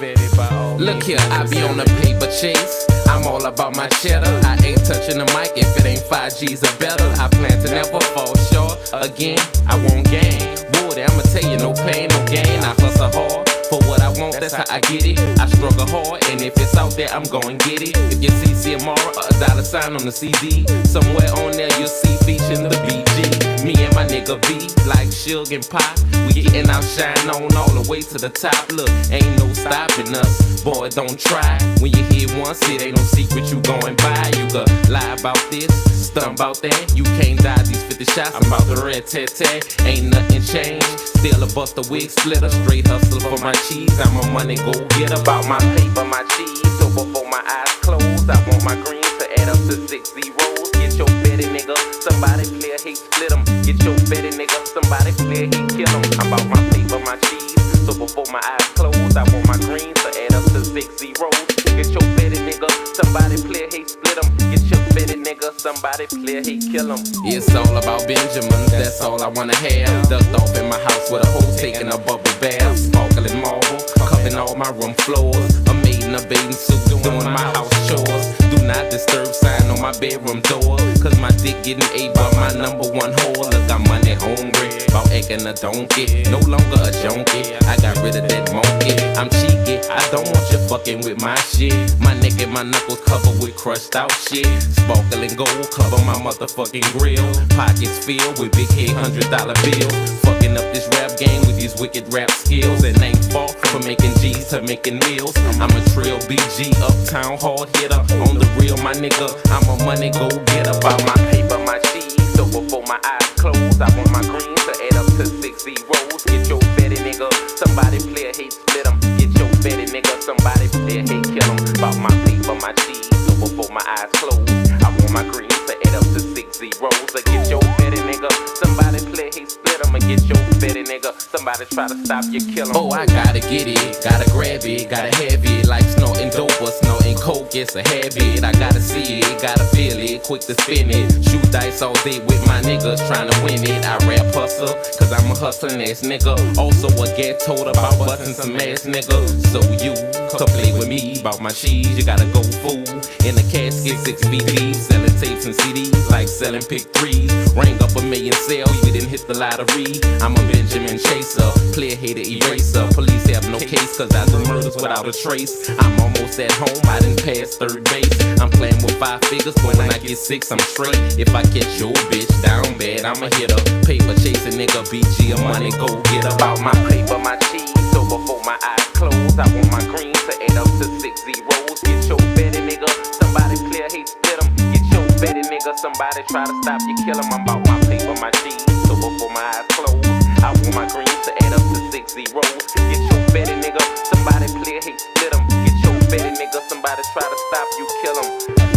Look here, I be on a paper chase. I'm all about my cheddar. I ain't touching the mic if it ain't 5G's or better. I plan to never fall short. Again, I won't gain. Boy, I'ma tell you, no pain, no gain. I hustle hard for what I want, that's how I get it. I struggle hard, and if it's out there, I'm gon' get it. If you see Ciamara, a $sign on the CD, somewhere on there you'll see featuring the BG. Me and my nigga B, like Suge and Pop, we getting our shine on all the way to the top. Look, ain't no stopping us, boy, don't try. When you hear once, it ain't no secret you going by. You could lie about this, stunt about that. You can't die these 50 shots, I'm about the red tat-tat. Ain't nothing changed, still a buster wig splitter. Straight hustle for my cheese, I'm a money go get about my paper, my cheese. So before my eyes close, I want my greens to add up to 6 zeros. Get your betty nigga, somebody clear hate split 'em. Get your betty nigga, somebody clear hate kill 'em. I'm about my paper, my cheese. So before my eyes close, I want my greens to add up to 6 zeros. Get your betty nigga, somebody clear hate split 'em. Get your betty nigga, somebody clear hate kill 'em. It's all about Benjamin, that's all I wanna have. Ducked off in my house with a hoe taking a bubble bath. Sparkling marble, covering all my room floors. A maid in a bathing suit doing my house chores. Do not disturb sign on my bedroom door, cause my dick getting ate by my #1 whore. Look, I'm money hungry, about acting a donkey. No longer a junkie, I got rid of that monkey. I'm cheeky, I don't want you fucking with my shit. My neck and my knuckles covered with crushed out shit. Sparkling gold cover my motherfucking grill. Pockets filled with big head $100 bills. Fucking up this rap game with these wicked rap skills. And ain't far from making G's to making meals. I'm a trill BG, uptown hard hitter. On the real, my nigga, I'm a money go getter. About my paper, my cheese. So before my eyes close, I want my greens to add up to 6 zeros. Get your betty nigga, somebody play a hate split 'em. Get your betty nigga, somebody play a hate kill 'em. About my paper, my cheese. So before my eyes close, I want my greens to add up to 6 zeros. Get your betty nigga, somebody play hate split 'em. Get your betty nigga, somebody try to stop you, kill 'em. Oh, I gotta get it, gotta grab it, gotta have it. Like snorting dope or snorting coke, it's a habit. I gotta see it, gotta feel it, quick to spin it. Shoot dice all day with my niggas trying to win it. I rap hustle, cause I'm a hustling ass nigga. Also a get told about busting some ass nigga. So you come play with me, about my cheese, you gotta go fool. In a casket, 6 feet deep, selling tapes and CDs like selling pick 3s. Ring up a million sales, you didn't hit the lottery. I'm a Benjamin chaser, player hater eraser. Police have no case, cause I do murders without a trace. I'm almost at home, I didn't pass third base. I'm playing with 5 figures, but when I get 6, I'm straight. If I catch your bitch down bad, I'ma hit her. Paper chasing nigga, BG, a money go get about my paper, my cheese. So before my eyes close, I want my greens to add up to 6 zeros. Get your betty nigga, somebody clear hate split 'em. Get your betty nigga, somebody try to stop you, kill 'em. I'm about my paper, my cheese. So before my eyes close, I want my greens to add up to 6 zeros. Get your betty nigga, somebody clear hate split 'em. Get your betty nigga, somebody try to stop you, kill 'em.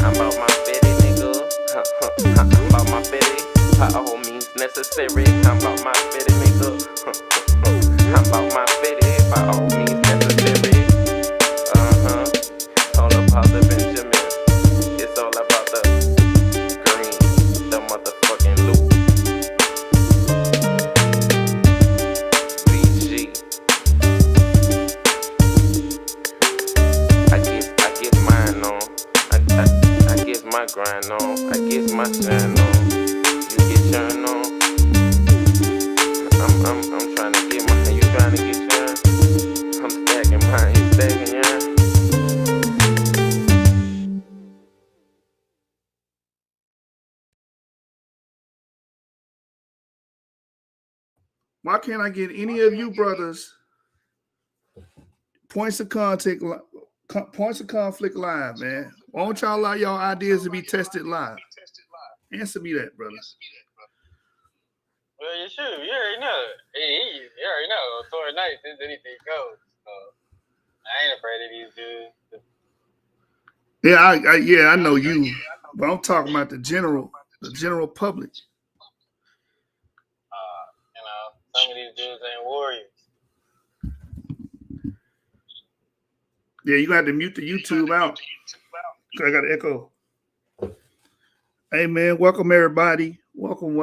I'm about my betty nigga, I'm about my betty, by all means necessary. I'm about my betty nigga, I'm about my betty, by all means necessary. All about the Benjamin, it's all about the green, the motherfucking loot. BG, I get mine on, I get my grind on, I get my shine on, you get yourn on. I'm trying to get mine, you trying to get yourn. I'm stacking mine, you stacking yourn. Why can't I get any of you brothers points of conflict live, man? Why don't y'all allow y'all ideas to be tested live? Answer me that, brother. Well, you should. You already know. You already know. Tory Night, since anything goes. So, I ain't afraid of these dudes. Yeah, I know you, but I'm talking about the general public. Some of these dudes ain't warriors. Yeah, you got to mute the YouTube out. I got an echo. Hey, man, welcome everybody. Welcome.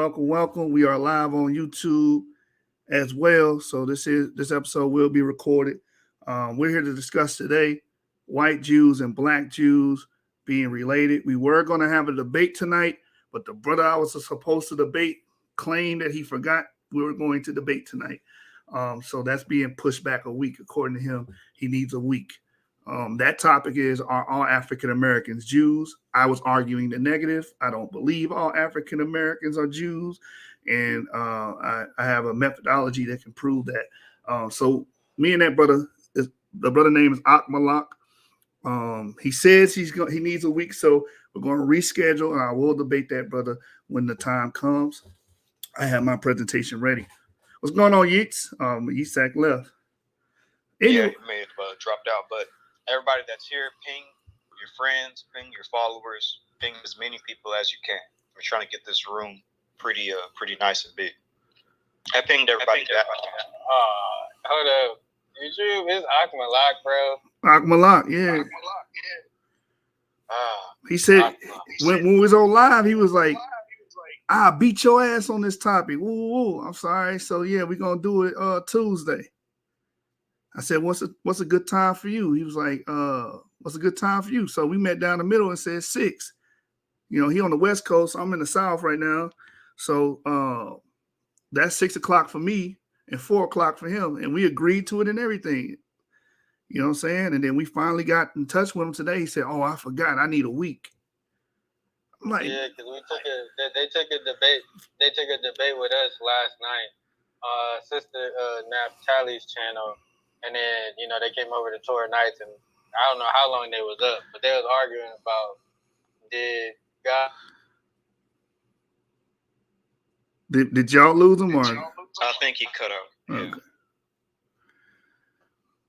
We are live on YouTube as well. So this episode will be recorded. We're here to discuss today white Jews and black Jews being related. We were going to have a debate tonight, but the brother I was supposed to debate claimed that he forgot we were going to debate tonight. So that's being pushed back a week. According to him, he needs a week. That topic is, are all African Americans Jews? I was arguing the negative. I don't believe all African Americans are Jews. And I have a methodology that can prove that. So me and that brother, the brother name is Ak Malak. He says he needs a week, so we're going to reschedule, and I will debate that brother when the time comes. I have my presentation ready. What's going on, Yeats? Yitzhak left. Anyway. Yeah, he may have dropped out, but everybody that's here, ping your friends, ping your followers, ping as many people as you can. We're trying to get this room pretty nice and big. I pinged everybody back. Hold up. YouTube, it's Ak Malak, bro. Ak Malak, yeah. He said when we was on live, he was like, "I'll beat your ass on this topic." Woo, I'm sorry. So yeah, we're gonna do it Tuesday. I said, what's a good time for you? He was like, what's a good time for you? So we met down the middle and said 6. You know, he on the West Coast, I'm in the South right now. So that's 6 o'clock for me and 4 o'clock for him. And we agreed to it and everything. You know what I'm saying? And then we finally got in touch with him today. He said, "Oh, I forgot. I need a week." I'm like, yeah, because they took a debate. They took a debate with us last night, Sister Naphtali's channel. And then, you know, they came over to Torah Nights, and I don't know how long they was up, but they was arguing about, did God... Did y'all lose him? Or? I think he cut out. Okay. Yeah.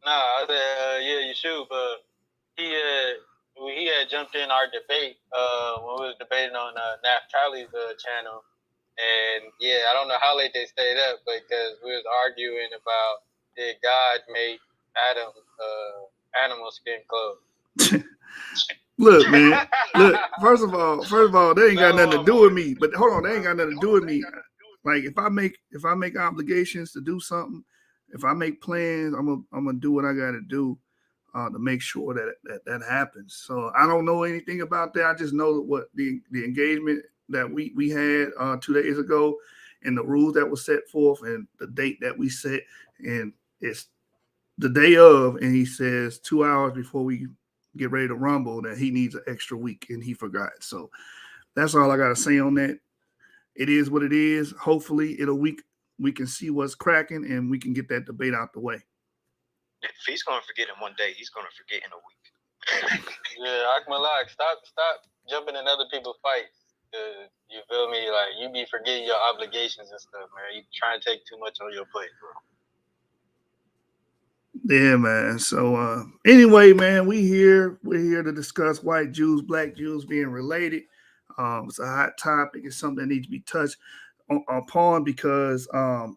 No, I said, yeah, you should, but he had jumped in our debate when we was debating on Naphtali's channel. And, yeah, I don't know how late they stayed up, because we was arguing about, did God make Adam animal skin clothes? Look, man. Look, first of all, they ain't got nothing to do with me. But hold on, they ain't got nothing to do with me. Like if I make obligations to do something, if I make plans, I'm gonna do what I gotta do to make sure that happens. So I don't know anything about that. I just know what the engagement that we had 2 days ago, and the rules that were set forth, and the date that we set, and it's the day of, and he says 2 hours before we get ready to rumble that he needs an extra week, and he forgot. So that's all I got to say on that. It is what it is. Hopefully in a week we can see what's cracking, and we can get that debate out the way. If he's going to forget in one day, he's going to forget in a week. Yeah, Ak Malak, stop jumping in other people's fights. You feel me? Like, you be forgetting your obligations and stuff, man. You trying to take too much on your plate, bro. Yeah, man. So anyway, man, we're here to discuss white Jews, black Jews being related. It's a hot topic. It's something that needs to be touched upon because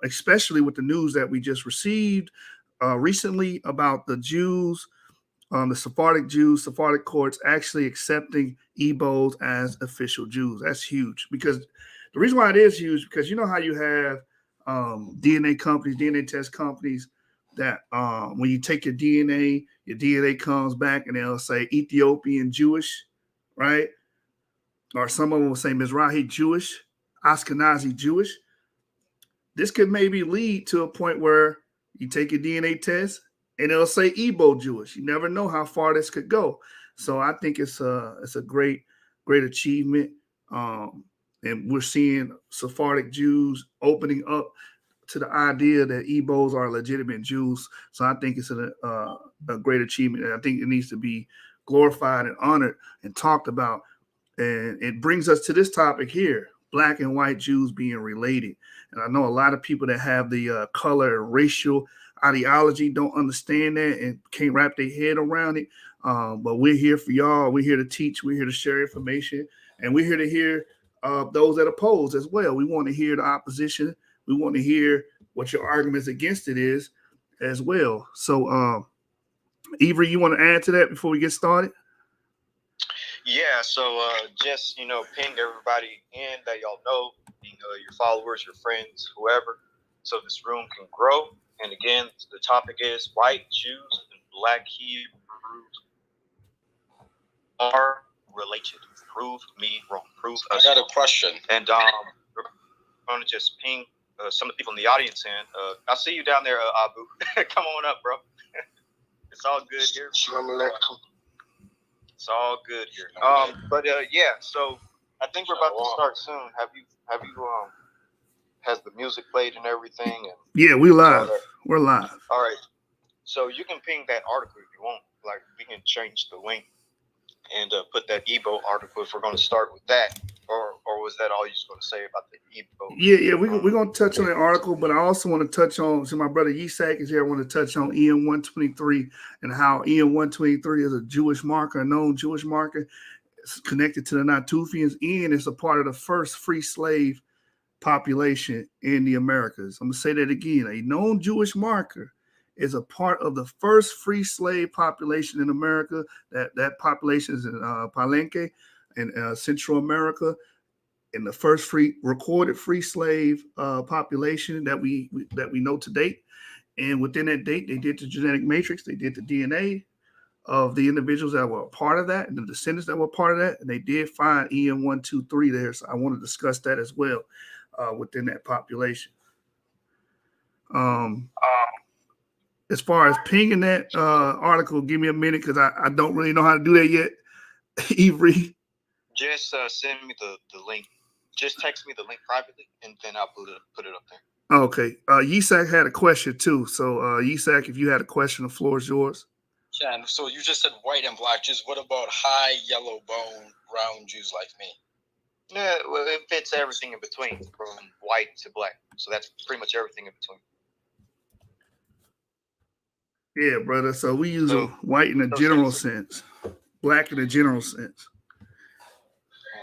especially with the news that we just received recently about the Jews, the Sephardic courts actually accepting Igbos as official Jews. That's huge, because the reason why it is huge, because you know how you have DNA companies, DNA test companies, that when you take your DNA comes back and they'll say Ethiopian Jewish, right? Or some of them will say Mizrahi Jewish, Ashkenazi Jewish. This could maybe lead to a point where you take your DNA test and it'll say Igbo Jewish. You never know how far this could go. So I think it's a great achievement. And we're seeing Sephardic Jews opening up to the idea that Igbos are legitimate Jews. So I think it's a great achievement. And I think it needs to be glorified and honored and talked about. And it brings us to this topic here, black and white Jews being related. And I know a lot of people that have the color and racial ideology don't understand that and can't wrap their head around it. But we're here for y'all. We're here to teach. We're here to share information. And we're here to hear those that oppose as well. We want to hear the opposition. We want to hear what your arguments against it is as well. So, Avery, you want to add to that before we get started? Yeah, so just, ping everybody in that y'all know, your followers, your friends, whoever, so this room can grow. And again, the topic is white Jews and Black Hebrews are related. Prove me wrong. Prove us. I got a question. And we're going to just ping some of the people in the audience in. I see you down there, Abu. Come on up, bro. It's all good here. It's all good here. But yeah, so I think we're about to start soon. Have you has the music played and everything? And Yeah, we live. We're live. all right. So you can ping that article if you want. Like we can change the link and put that Ebo article if we're going to start with that. Or was that all you was going to say about the Ebo? Yeah, we're going to touch on the article, but I also want to touch on, so my brother Yisak is here, I want to touch on EM 123 and how EM 123 is a Jewish marker, a known Jewish marker. It's connected to the Natufians, and it's a part of the first free slave population in the Americas. I'm going to say that again. A known Jewish marker is a part of the first free slave population in America. That population is in Palenque in Central America, in the first recorded free slave population that we know to date. And within that date, they did the genetic matrix, they did the DNA of the individuals that were a part of that and the descendants that were part of that, and they did find EM 123 there. So I want to discuss that as well within that population. As far as pinging that article, give me a minute because I don't really know how to do that yet. Ivory. Just send me the link. Just text me the link privately, and then I'll put it up there. Okay. Yisak had a question too. So Yisak, if you had a question, the floor is yours. Yeah, so you just said white and black Jews. What about high yellow bone brown Jews like me? Yeah, well, it fits everything in between, from white to black. So that's pretty much everything in between. Yeah, brother. So we use white in a general sense, black in a general sense.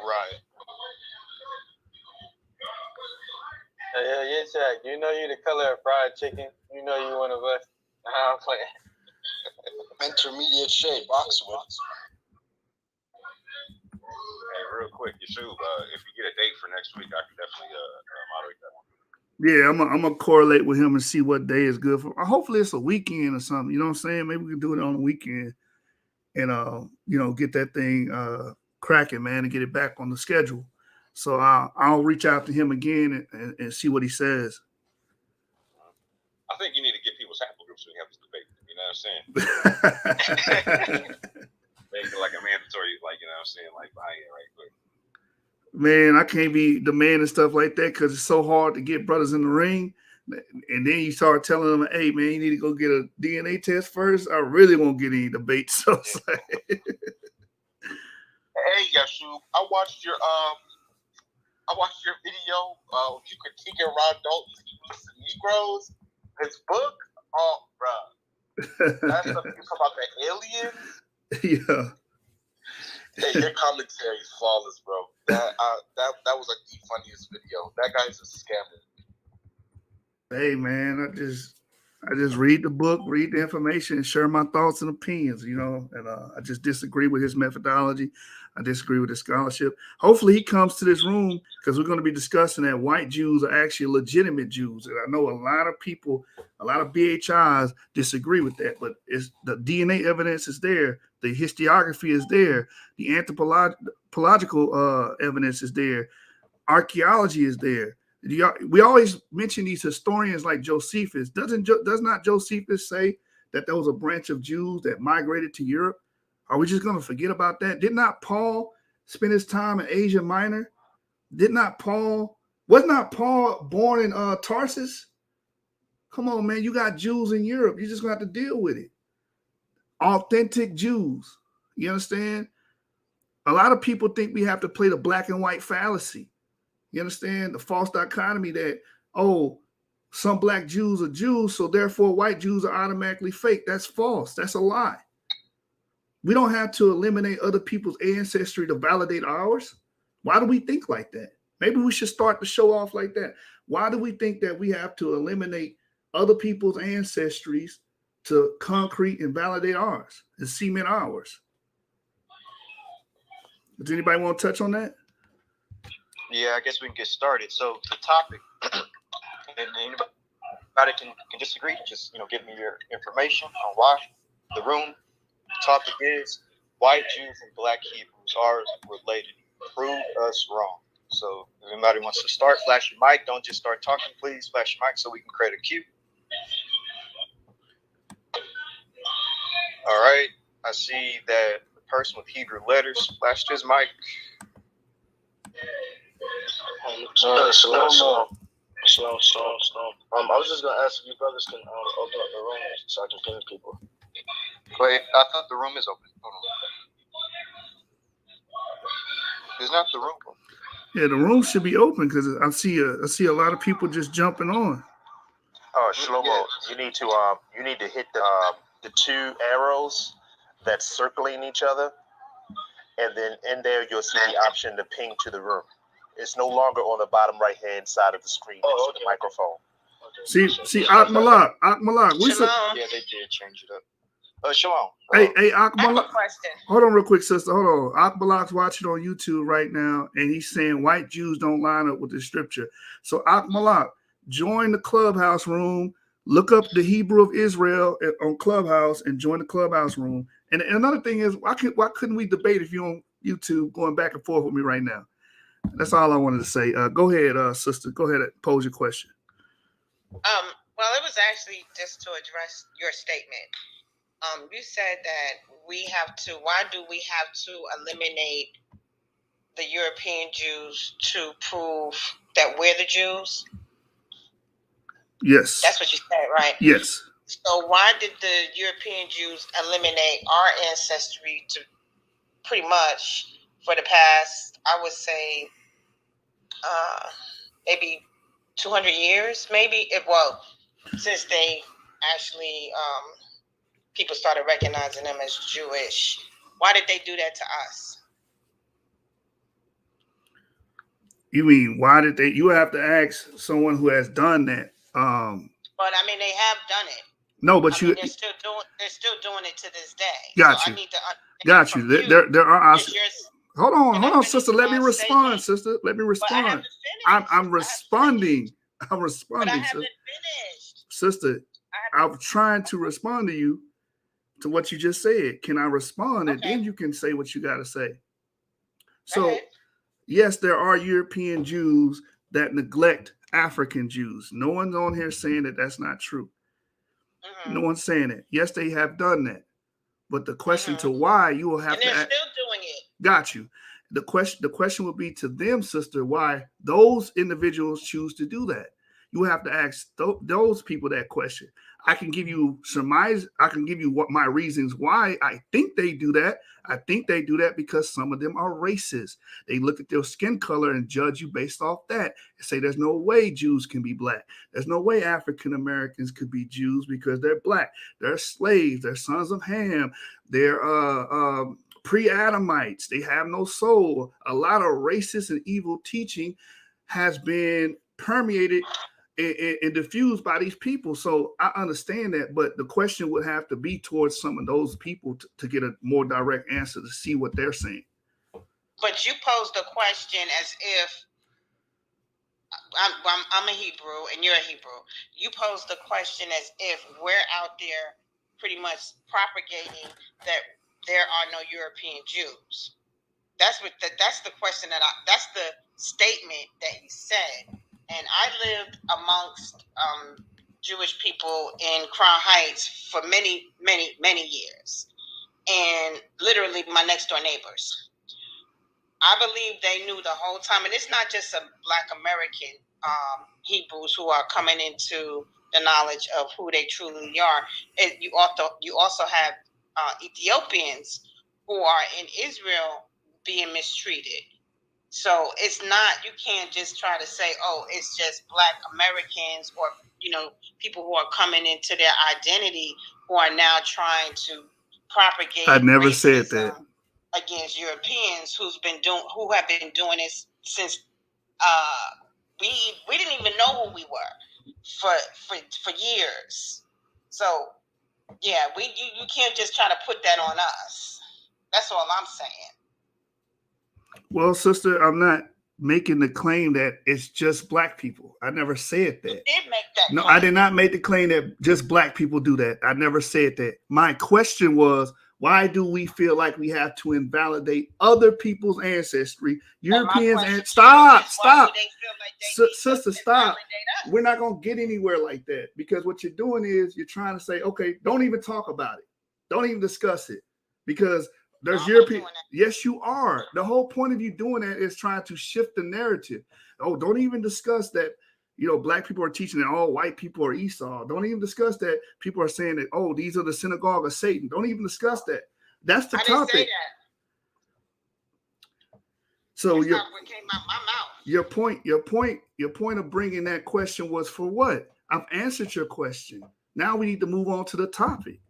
Right. Yeah, Jack. You know you the color of fried chicken. You know you one of us. I'm playing. Intermediate shade, boxwoods. Hey, real quick, Yeshub, if you get a date for next week, I can definitely moderate that one. Yeah, I'm gonna correlate with him and see what day is good for. Hopefully, it's a weekend or something. You know what I'm saying? Maybe we can do it on the weekend and get that thing cracking, man, and get it back on the schedule. So I'll reach out to him again and see what he says. I think you need to get people's sample groups so we have this debate. You know what I'm saying? Make it like a mandatory, like, you know what I'm saying, like buy in right quick. Man, I can't be the man and stuff like that because it's so hard to get brothers in the ring. And then you start telling them, hey, man, you need to go get a DNA test first. I really won't get any debate. So it's like... Hey, Yeshub, I watched your video. You critiquing Ron Dalton's Negroes. His book. Oh, bro. That's something you talk about the aliens. Yeah. Hey, your commentary is flawless, bro. That was like the funniest video. That guy's a scammer. Hey, man, I just read the book, read the information, and share my thoughts and opinions, and I just disagree with his methodology. I disagree with his scholarship. Hopefully he comes to this room because we're going to be discussing that white Jews are actually legitimate Jews. And I know a lot of people, a lot of BHIs disagree with that, but it's the DNA evidence is there. The historiography is there. The anthropological evidence is there. Archaeology is there. We always mention these historians like Josephus. Does not Josephus say that there was a branch of Jews that migrated to Europe? Are we just going to forget about that? Did not Paul spend his time in Asia Minor? Was not Paul born in Tarsus? Come on, man. You got Jews in Europe. You're just going to have to deal with it. Authentic Jews. You understand? A lot of people think we have to play the black and white fallacy. You understand? The false dichotomy that, some black Jews are Jews, so therefore white Jews are automatically fake. That's false. That's a lie. We don't have to eliminate other people's ancestry to validate ours. Why do we think like that? Maybe we should start to show off like that. Why do we think that we have to eliminate other people's ancestries to concrete and validate ours and cement ours? Does anybody want to touch on that? Yeah, I guess we can get started. So the topic, and anybody can disagree. Just give me your information on why. the room topic is white Jews and black Hebrews are related. Prove us wrong. So if anybody wants to start, flash your mic. Don't just start talking, please. Flash your mic so we can create a queue. All right. I see that the person with Hebrew letters flashed his mic. Shalom. I was just gonna ask if you brothers can open up the room so I can ping people. Wait, I thought the room is open. Hold on. Is not the room open? Yeah, the room should be open because I see a lot of people just jumping on. Oh, Shlomo, you need to hit the two arrows that's circling each other, and then in there you'll see the option to ping to the room. It's no longer on the bottom right hand side of the screen next to the microphone. See, Akmalak, we Yeah, they did change it up. Shalom. Hey, I have a Akmalak. question. Hold on real quick, sister. Hold on. Akmalak's watching on YouTube right now, and he's saying white Jews don't line up with the scripture. So Akmalak, join the Clubhouse room. Look up the Hebrew of Israel on Clubhouse and join the Clubhouse room. And another thing is, why couldn't we debate if you're on YouTube going back and forth with me right now? That's all I wanted to say. Go ahead, sister. Go ahead and pose your question. Well, it was actually just to address your statement. You said that why do we have to eliminate the European Jews to prove that we're the Jews? Yes. That's what you said, right? Yes. So why did the European Jews eliminate our ancestry to pretty much for the past, I would say, maybe 200 years, since they actually, people started recognizing them as Jewish. Why did they do that to us? You mean, why did they? You have to ask someone who has done that. But I mean, they have done it. No, but they're still doing it to this day. Got so you. I need to Got you. There are. Hold on, sister. statement. Let me respond, sister. Let me respond. I'm responding. I'm responding, But I sister. haven't finished. Sister, I'm trying to respond to you to what you just said. Can I respond? And then you can say what you got to say. So, yes, there are European Jews that neglect African Jews. No one's on here saying that that's not true. Mm-hmm. No one's saying it. Yes, they have done that. But the question to why, you will have to. And they're still doing it. Got you. The question would be to them, sister, why those individuals choose to do that. You have to ask those people that question. I can give you surmise. I can give you what my reasons why I think they do that. I think they do that because some of them are racist. They look at their skin color and judge you based off that and say there's no way Jews can be black. There's no way African Americans could be Jews because they're black. They're slaves. They're sons of Ham. They're pre-Adamites. They have no soul. A lot of racist and evil teaching has been permeated and diffused by these people. So I understand that, but the question would have to be towards some of those people to get a more direct answer to see what they're saying. But you posed the question as if I'm a Hebrew and you're a Hebrew. You posed the question as if we're out there pretty much propagating that there are no European Jews. That's the question that's the statement that he said. And I lived amongst Jewish people in Crown Heights for many, many, many years. And literally my next door neighbors. I believe they knew the whole time. And it's not just a Black American Hebrews who are coming into the knowledge of who they truly are. You also have Ethiopians who are in Israel being mistreated. So it's not, you can't just try to say, oh, it's just Black Americans or, people who are coming into their identity who are now trying to propagate. I never said that. Against Europeans who have been doing this since we didn't even know who we were for years. So yeah, you can't just try to put that on us. That's all I'm saying. Well, sister, I'm not making the claim that it's just black people. I never said that. You did make that No, claim. I did not make the claim that just black people do that. I never said that. My question was, why do we feel like we have to invalidate other people's ancestry? Europeans and stop. Sister, stop. We're not gonna get anywhere like that, because what you're doing is you're trying to say, okay, don't even talk about it. Don't even discuss it, because there's European. Yes, you are. The whole point of you doing that is trying to shift the narrative. Oh, don't even discuss that. Black people are teaching that all white people are Esau. Don't even discuss that. People are saying that, oh, these are the synagogue of Satan. Don't even discuss that. That's the topic. Didn't say that. So that's not what came out my mouth. Your point of bringing that question was for what? I've answered your question. Now we need to move on to the topic.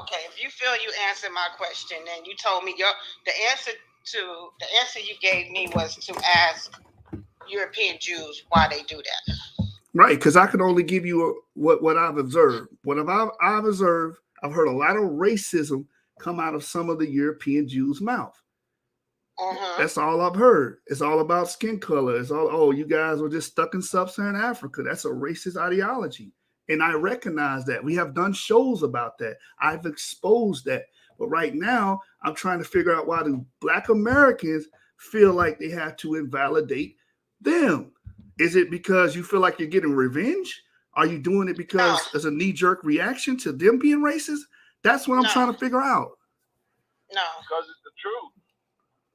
Okay, if you feel you answered my question, then you told me the answer you gave me was to ask European Jews why they do that. Right, because I can only give you what I've observed. What I've observed, I've heard a lot of racism come out of some of the European Jews' mouth. That's all I've heard. It's all about skin color. It's all, oh, you guys were just stuck in sub-Saharan Africa. That's a racist ideology. And I recognize that. We have done shows about that. I've exposed that. But right now, I'm trying to figure out why do Black Americans feel like they have to invalidate them. Is it because you feel like you're getting revenge? Are you doing it because there's a knee-jerk reaction to them being racist? That's what I'm trying to figure out. No. Because it's the truth.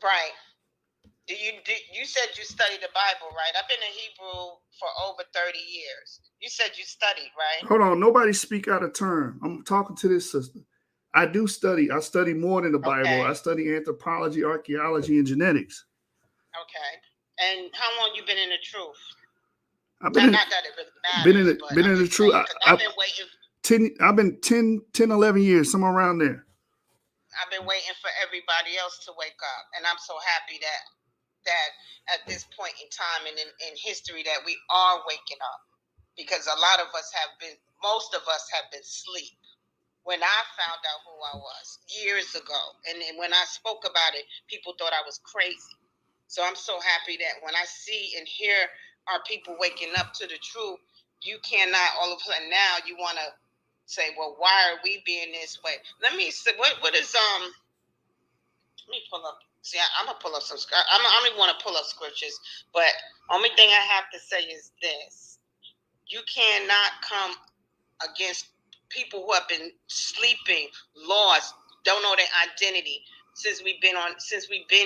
Right. You said you studied the Bible, right? I've been in Hebrew for over 30 years. You said you studied, right? Hold on. Nobody speak out of turn. I'm talking to this sister. I do study. I study more than the Bible. Okay. I study anthropology, archaeology, and genetics. Okay. And how long you been in the truth? I've been not that it really matters, been in the truth. I've been waiting. I've been 10, 11 years, somewhere around there. I've been waiting for everybody else to wake up, and I'm so happy that at this point in time and in history that we are waking up, because most of us have been asleep. When I found out who I was years ago, and when I spoke about it, people thought I was crazy. So I'm so happy that when I see and hear our people waking up to the truth, you cannot all of a sudden now you want to say, well, why are we being this way? Let me see, what is, let me pull up. See, I'm going to pull up some, I don't even want to pull up scriptures, but only thing I have to say is this. You cannot come against people who have been sleeping, lost, don't know their identity since we've been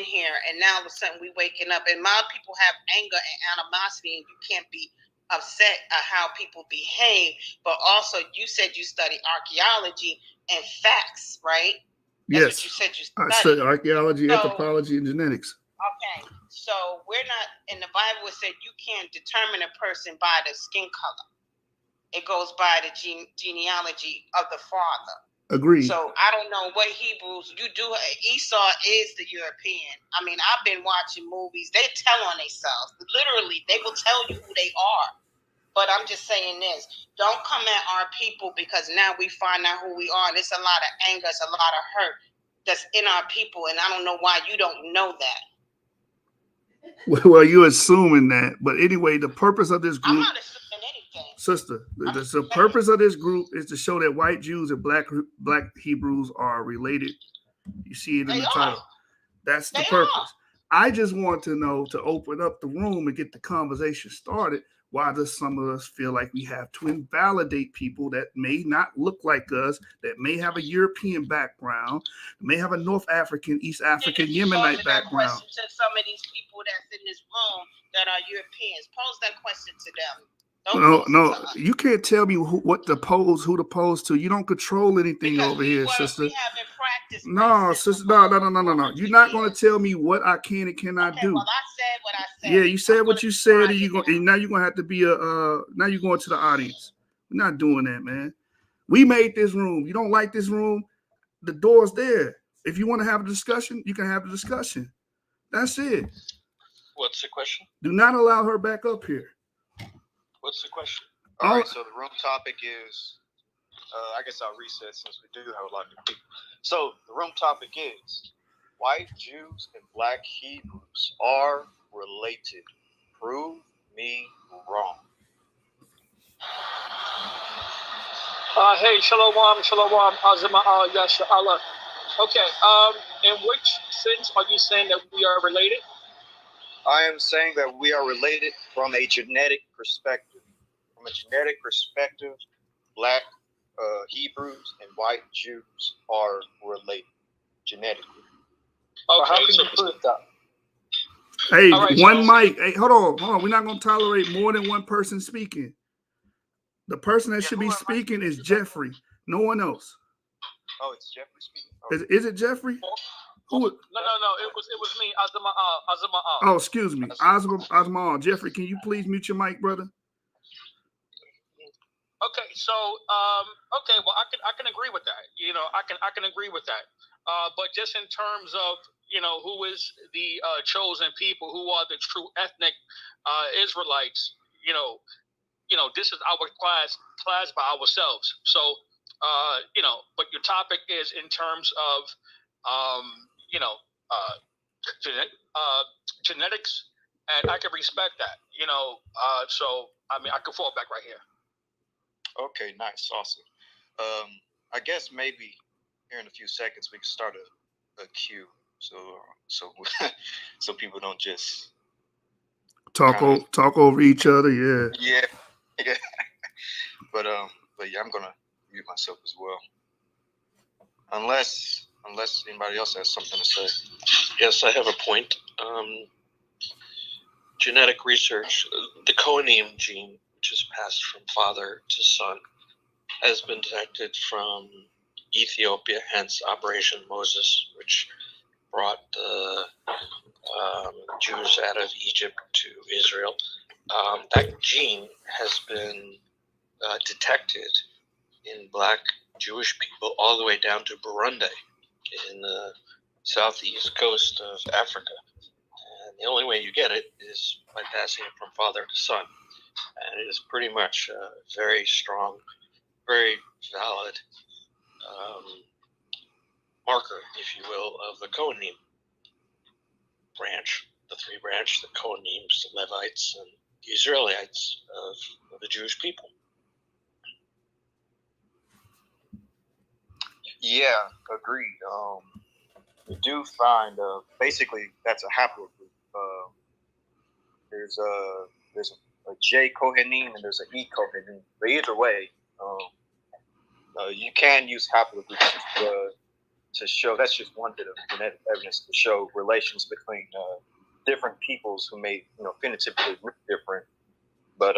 here, and now all of a sudden we waking up, and a lot of people have anger and animosity, and you can't be upset at how people behave. But also, you said you study archaeology and facts, right? That's what you said you studied. I study archaeology, anthropology, and genetics. Okay, so we're not in the Bible. It said you can't determine a person by the skin color. It goes by the genealogy of the father. Agreed. So I don't know what Hebrews you do. Esau is the European. I mean, I've been watching movies. They tell on themselves. Literally, they will tell you who they are. But I'm just saying this. Don't come at our people, because now we find out who we are. And it's a lot of anger. It's a lot of hurt that's in our people. And I don't know why you don't know that. Well, you're assuming that. But anyway, the purpose of this group. I'm not assuming anything. Sister, the purpose of this group is to show that white Jews and black Hebrews are related. You see it in the title. That's the purpose. I just want to know, to open up the room and get the conversation started, why does some of us feel like we have to invalidate people that may not look like us, that may have a European background, may have a North African, East African, Yemenite background? To some of these people that's in this room that are Europeans, pose that question to them. No, you can't tell me who to pose to. You don't control anything over here, sister. We haven't practiced. No, sister, no. You're not going to tell me what I can and cannot do. Well, I said what I said. Yeah, you said what you said, and now you're gonna have to be now you're going to the audience. We're not doing that, man. We made this room. You don't like this room? The door's there. If you want to have a discussion, you can have a discussion. That's it. What's the question? Do not allow her back up here. What's the question? All right, so the room topic is, I guess I'll reset since we do have a lot of people. So the room topic is white Jews and black Hebrews Jews are related. Prove me wrong. Hey, shalom, azama, yasha Allah. Okay, in which sense are you saying that we are related? I am saying that we are related from a genetic perspective. From a genetic perspective, black Hebrews and white Jews are related genetically. Okay, How can you prove that? Hey, All right, one so- mic. Hey, hold on. We're not gonna tolerate more than one person speaking. The person that should be speaking is Jeffrey. No one else. Oh, it's Jeffrey speaking. Is it Jeffrey? Who? No. It was me, azama. Oh, excuse me, Osman. Jeffrey, can you please mute your mic, brother? Okay, so well, I can agree with that. You know, I can agree with that. But just in terms of, you know, who is the chosen people, who are the true ethnic Israelites, you know, this is our class by ourselves. So, you know, but your topic is in terms of, you know, genetics, and I can respect that. You know, so I mean, I can fall back right here. Okay, nice, awesome. I guess maybe here in a few seconds we can start a queue, so people don't just Talk over each other. Yeah. Yeah. But yeah, I'm gonna mute myself as well, unless anybody else has something to say. Yes, I have a point. Genetic research, the Cohename gene, which is passed from father to son, has been detected from Ethiopia, hence Operation Moses, which brought the Jews out of Egypt to Israel. That gene has been detected in black Jewish people all the way down to Burundi in the southeast coast of Africa. And the only way you get it is by passing it from father to son. And it is pretty much a very strong, very valid marker, if you will, of the Cohename branch, the three branch, the Cohenemes, the Levites, and the Israelites of the Jewish people. Yeah, agreed. You do find basically that's a haplogroup. There's a J Coheneme and there's an E Coheneme. But either way, you can use haplogroups to show. That's just one bit of genetic evidence to show relations between different peoples who may, phenotypically look different, but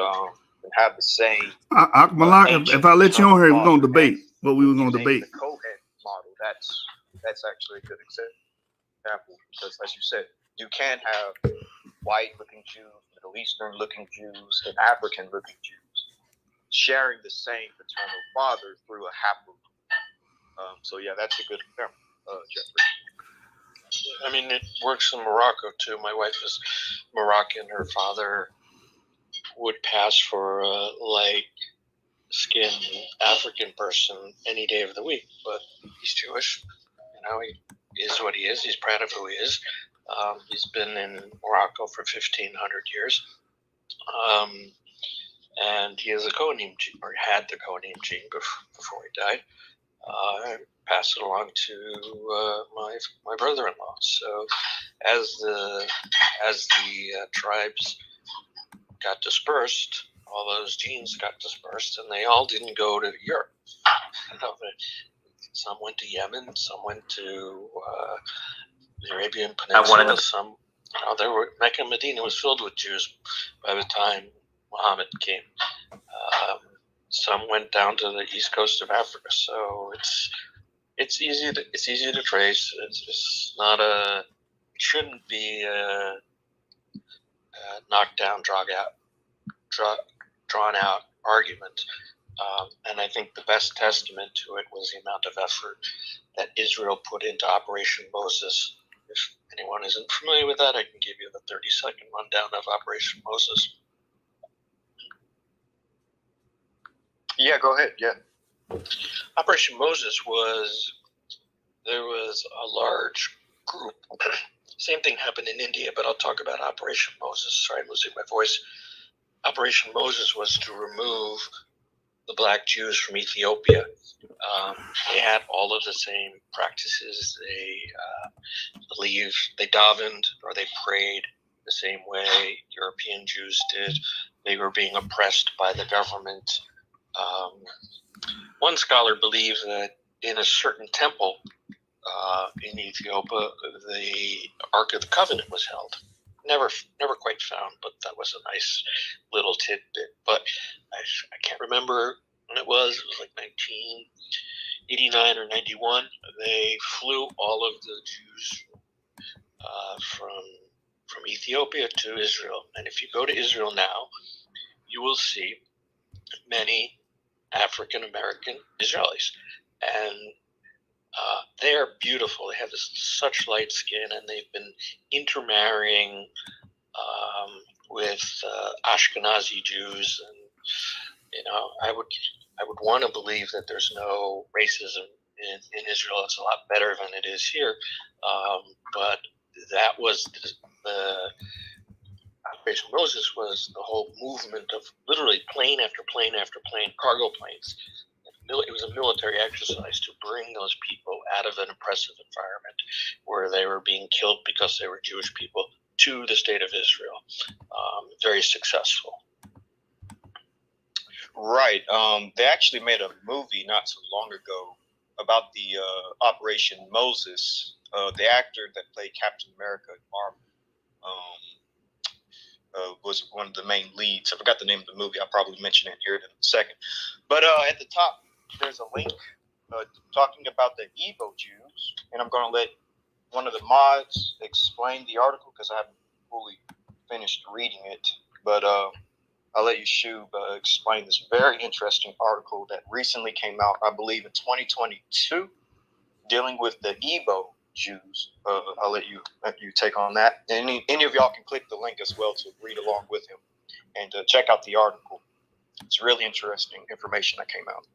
have the same. Malak, if I let you on here, we're gonna debate what we were gonna debate. The Cohen model. That's actually a good example because, as you said, you can have white-looking Jews, Middle Eastern-looking Jews, and African-looking Jews sharing the same paternal father through a haplogroup. So yeah, that's a good example, Jeffrey. I mean, it works in Morocco too. My wife is Moroccan. Her father would pass for a light-skinned African person any day of the week, but he's Jewish. He is what he is. He's proud of who he is. He's been in Morocco for 1,500 years. And he has a Cohename gene, or had the Cohename gene before he died. I passed it along to my brother-in-law. So as the tribes got dispersed, all those genes got dispersed, and they all didn't go to Europe. Some went to Yemen, some went to the Arabian Peninsula. Mecca and Medina was filled with Jews by the time Muhammad came. Some went down to the east coast of Africa, so it's easy to trace. It's not it shouldn't be a knockdown, drawn out argument. And I think the best testament to it was the amount of effort that Israel put into Operation Moses. If anyone isn't familiar with that, I can give you the 30-second rundown of Operation Moses. Yeah, go ahead. Yeah. Operation Moses there was a large group, Same thing happened in India, but I'll talk about Operation Moses. Sorry, I'm losing my voice. Operation Moses was to remove the black Jews from Ethiopia. They had all of the same practices. They believed, they davened or they prayed the same way European Jews did. They were being oppressed by the government. One scholar believes that in a certain temple in Ethiopia, the Ark of the Covenant was held. Never quite found, but that was a nice little tidbit. But I can't remember when it was. It was like 1989 or 91. They flew all of the Jews from Ethiopia to Israel. And if you go to Israel now, you will see many African American Israelis, and they're beautiful. They have such light skin, and they've been intermarrying with Ashkenazi Jews. And I would want to believe that there's no racism in Israel. It's a lot better than it is here. But that was the Operation Moses was the whole movement of literally plane after plane after plane, cargo planes. It was a military exercise to bring those people out of an oppressive environment where they were being killed because they were Jewish people to the state of Israel. Very successful. Right. They actually made a movie not so long ago about the Operation Moses. The actor that played Captain America in Marvel was one of the main leads. I forgot the name of the movie. I'll probably mention it here in a second. But at the top, there's a link talking about the Igbo Jews, and I'm going to let one of the mods explain the article because I haven't fully finished reading it. But I'll let you, Shub, explain this very interesting article that recently came out, I believe, in 2022, dealing with the Igbo Jews. I'll let you take on that. Any of y'all can click the link as well to read along with him and check out the article. It's really interesting information that came out.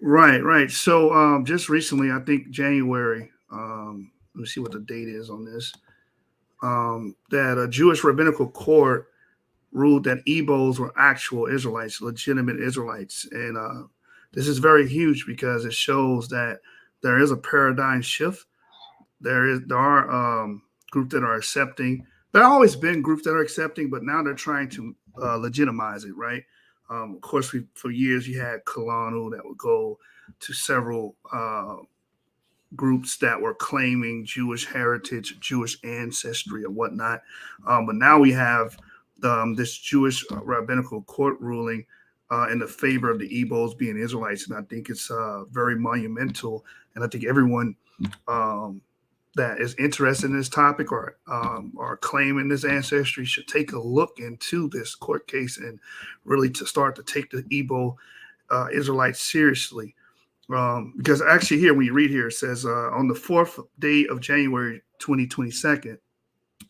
Right. So just recently, I think January, let me see what the date is on this, that a Jewish rabbinical court ruled that Igbos were actual Israelites, legitimate Israelites. And this is very huge because it shows that there is a paradigm shift. There are groups that are accepting. There have always been groups that are accepting, but now they're trying to legitimize it, right? Of course, for years you had Kalanu that would go to several groups that were claiming Jewish heritage, Jewish ancestry, or whatnot. But now we have this Jewish rabbinical court ruling in the favor of the Igbos being Israelites, and I think it's very monumental. And I think everyone that is interested in this topic or claiming this ancestry should take a look into this court case and really to start to take the Igbo Israelites seriously. Because actually here, when you read here, it says on the 4th day of January 2022,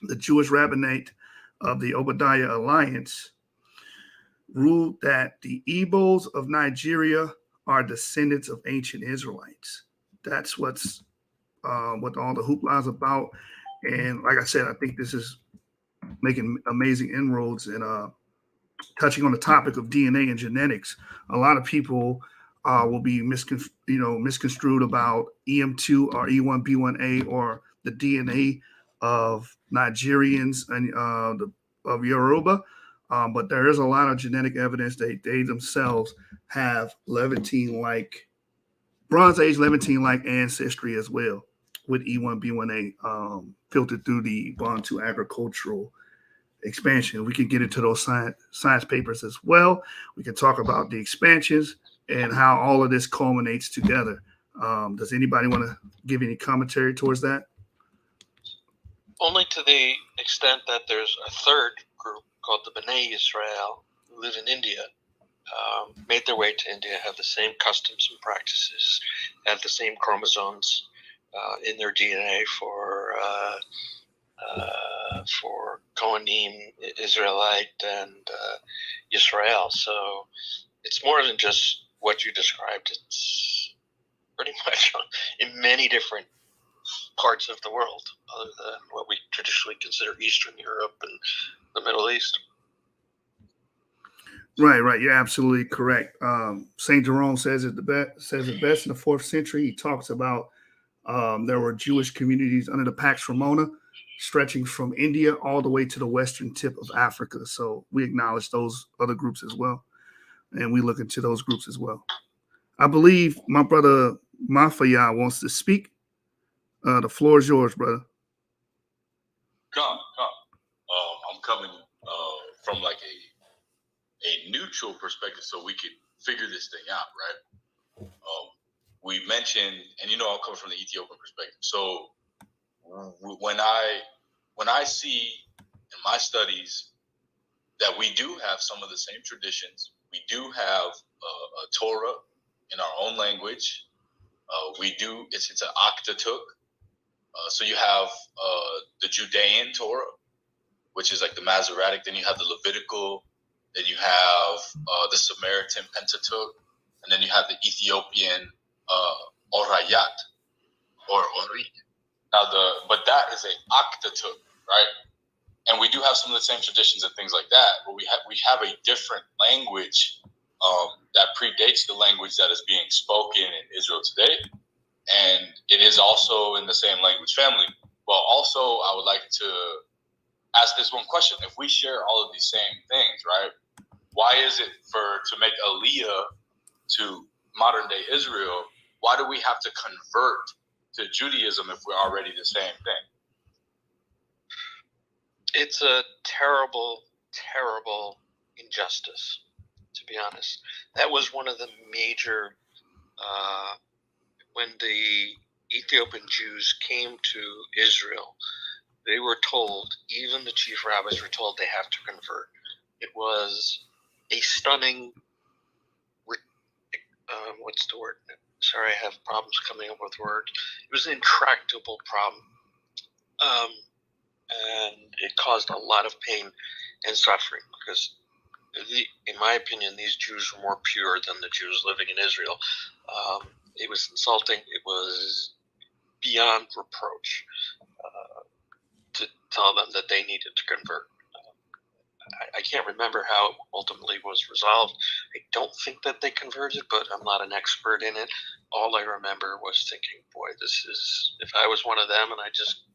the Jewish rabbinate of the Obadiah Alliance ruled that the Igbos of Nigeria are descendants of ancient Israelites. That's what all the hoopla is about. And like I said, I think this is making amazing inroads and touching on the topic of DNA and genetics. A lot of people will be misconstrued about EM2 or E1B1A or the DNA of Nigerians and of Yoruba. But there is a lot of genetic evidence that they themselves have Levantine-like, Bronze Age Levantine-like ancestry as well, with E1B1A filtered through the Bantu agricultural expansion. We can get into those science papers as well. We can talk about the expansions and how all of this culminates together. Does anybody want to give any commentary towards that? Only to the extent that there's a third group called the B'nai Israel who live in India, made their way to India, have the same customs and practices, have the same chromosomes in their DNA for Kohanim, Israelite, and Yisrael. So it's more than just what you described. It's pretty much in many different parts of the world, other than what we traditionally consider Eastern Europe and the Middle East. Right. You're absolutely correct. Saint Jerome says it best in the 4th century. He talks about there were Jewish communities under the Pax Romana, stretching from India all the way to the western tip of Africa. So we acknowledge those other groups as well, and we look into those groups as well. I believe my brother Mafia wants to speak. The floor is yours, brother. Come. I'm coming from like a neutral perspective, so we could figure this thing out, right? We mentioned, and I'm coming from the Ethiopian perspective. So when I see in my studies that we do have some of the same traditions, we do have a Torah in our own language. We do. It's an Aktatuk. So you have the Judean Torah, which is like the Masoretic. Then you have the Levitical. Then you have the Samaritan Pentateuch, and then you have the Ethiopian Orayat or Ori. But that is a Aktatuk, right? And we do have some of the same traditions and things like that, but we have a different language that predates the language that is being spoken in Israel today, and it is also in the same language family. Well, also, I would like to ask this one question: if we share all of these same things, right? Why is it to make Aliyah to modern day Israel? Why do we have to convert to Judaism if we're already the same thing? It's a terrible, terrible injustice, to be honest. That was one of the major, when the Ethiopian Jews came to Israel, they were told, even the chief rabbis were told, they have to convert. It was a stunning, what's the word? Sorry, I have problems coming up with words. It was an intractable problem. And it caused a lot of pain and suffering because, in my opinion, these Jews were more pure than the Jews living in Israel. It was insulting. It was beyond reproach to tell them that they needed to convert. I can't remember how it ultimately was resolved. I don't think that they converted, but I'm not an expert in it. All I remember was thinking, boy, if I was one of them and I just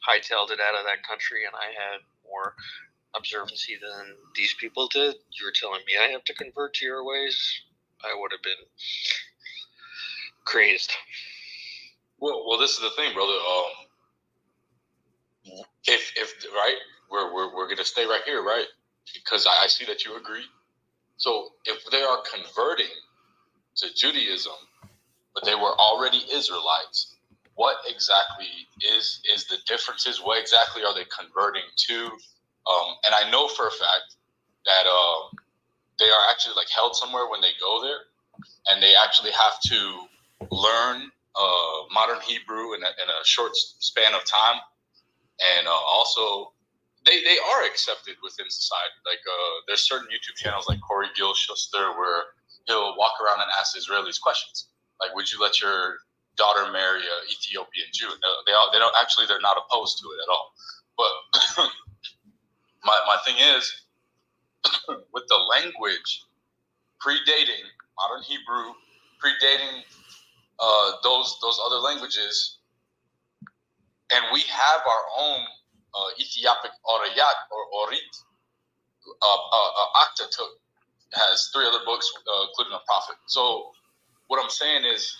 hightailed it out of that country and I had more observancy than these people did, you were telling me I have to convert to your ways, I would have been crazed. Well, this is the thing, brother. If right, we're gonna stay right here, right? Because I see that you agree. So if they are converting to Judaism, but they were already Israelites, what exactly is the differences? What exactly are they converting to? And I know for a fact that they are actually like held somewhere when they go there, and they actually have to learn modern Hebrew in a short span of time, and also they are accepted within society. Like there's certain YouTube channels like Corey Gil Schuster where he'll walk around and ask Israelis questions like, "Would you let your daughter marry an Ethiopian Jew?" They don't actually. They're not opposed to it at all. But my thing is with the language predating modern Hebrew, predating those other languages, and we have our own Ethiopic Orayat or Orit. Aktatuk has 3 other books, including a prophet. So what I'm saying is,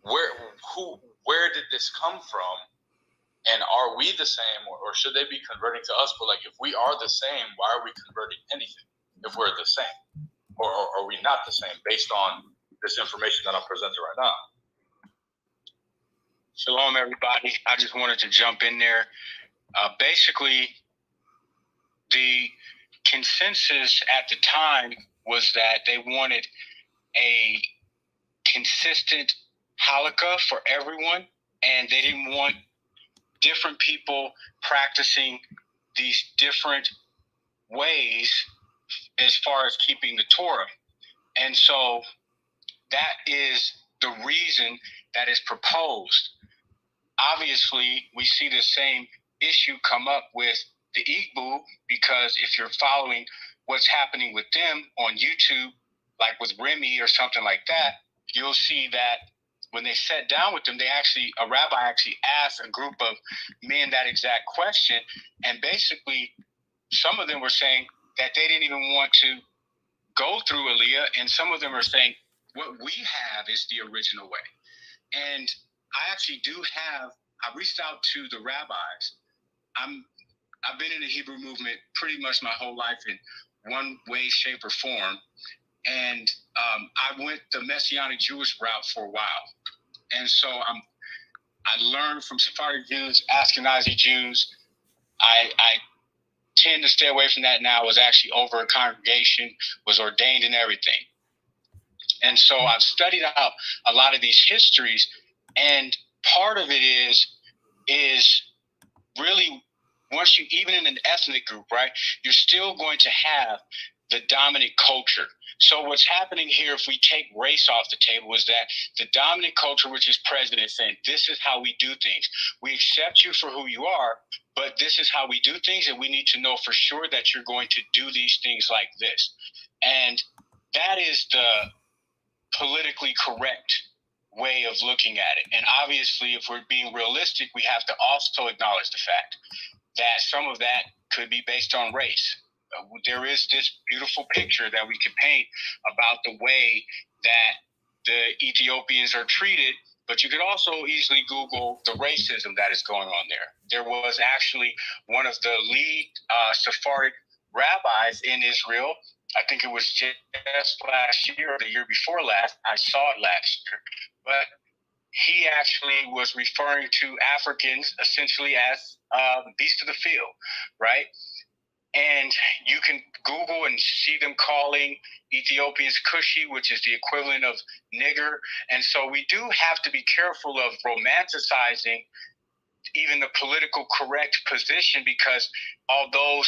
where did this come from? And are we the same, or should they be converting to us? But like, if we are the same, why are we converting anything if we're the same? Or are we not the same based on this information that I'm presenting right now? Shalom, everybody. I just wanted to jump in there. Basically, the consensus at the time was that they wanted a consistent halakha for everyone, and they didn't want different people practicing these different ways as far as keeping the Torah. And so that is the reason that is proposed. obviously, we see the same issue come up with the Igbo, because if you're following what's happening with them on YouTube, like with Remy or something like that, you'll see that when they sat down with them, a rabbi actually asked a group of men that exact question. And basically, some of them were saying that they didn't even want to go through Aliyah. And some of them are saying, what we have is the original way. And I actually I reached out to the rabbis. I've been in the Hebrew movement pretty much my whole life in one way, shape, or form. And I went the Messianic Jewish route for a while. And so I learned from Sephardic Jews, Ashkenazi Jews. I tend to stay away from that now. I was actually over a congregation, was ordained and everything. And so I've studied out a lot of these histories. And part of it is really, once you, even in an ethnic group, right, you're still going to have the dominant culture. So what's happening here, if we take race off the table, is that the dominant culture, which is present, is saying, this is how we do things. We accept you for who you are, but this is how we do things, and we need to know for sure that you're going to do these things like this. And that is the politically correct way of looking at it. And obviously, if we're being realistic, we have to also acknowledge the fact that some of that could be based on race. There is this beautiful picture that we could paint about the way that the Ethiopians are treated, but you could also easily Google the racism that is going on there. There was actually one of the lead Sephardic rabbis in Israel. I think it was just last year or the year before last. I saw it last year. But he actually was referring to Africans essentially as beasts of the field, right? And you can Google and see them calling Ethiopians Kushi, which is the equivalent of nigger. And so we do have to be careful of romanticizing even the political correct position, because although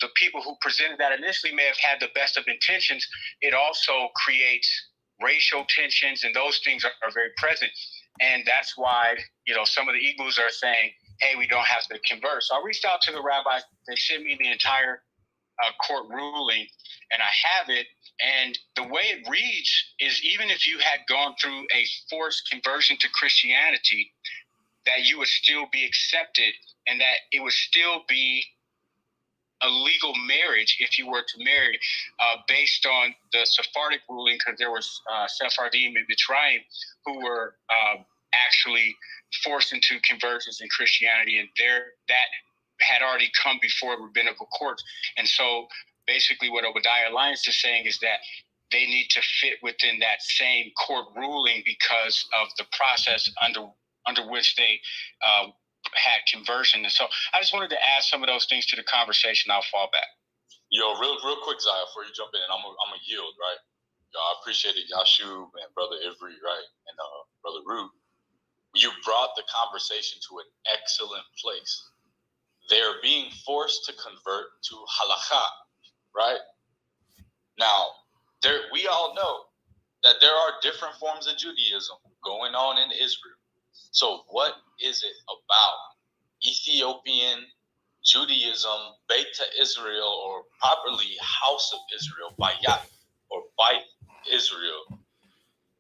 the people who presented that initially may have had the best of intentions, it also creates racial tensions, and those things are very present. And that's why, some of the Igbos are saying, hey, we don't have to convert. So I reached out to the rabbis. They sent me the entire court ruling, and I have it. And the way it reads is, even if you had gone through a forced conversion to Christianity, that you would still be accepted, and that it would still be a legal marriage if you were to marry, based on the Sephardic ruling, because there was Sephardim and Mitzrayim who were actually forced into conversions in Christianity, and that had already come before rabbinical courts. And so basically what Obadiah Alliance is saying is that they need to fit within that same court ruling because of the process under which they had conversion. And so I just wanted to add some of those things to the conversation. I'll fall back. Yo, real quick, Zaya, before you jump in, and I'm gonna yield, right? Yo, I appreciate it, Yashub and Brother Ivry, right, and Brother Root. You brought the conversation to an excellent place. They're being forced to convert to halakha, right? Now, we all know that there are different forms of Judaism going on in Israel. So what is it about Ethiopian Judaism, Beta Israel, or properly House of Israel, Bayat, or Beit Israel?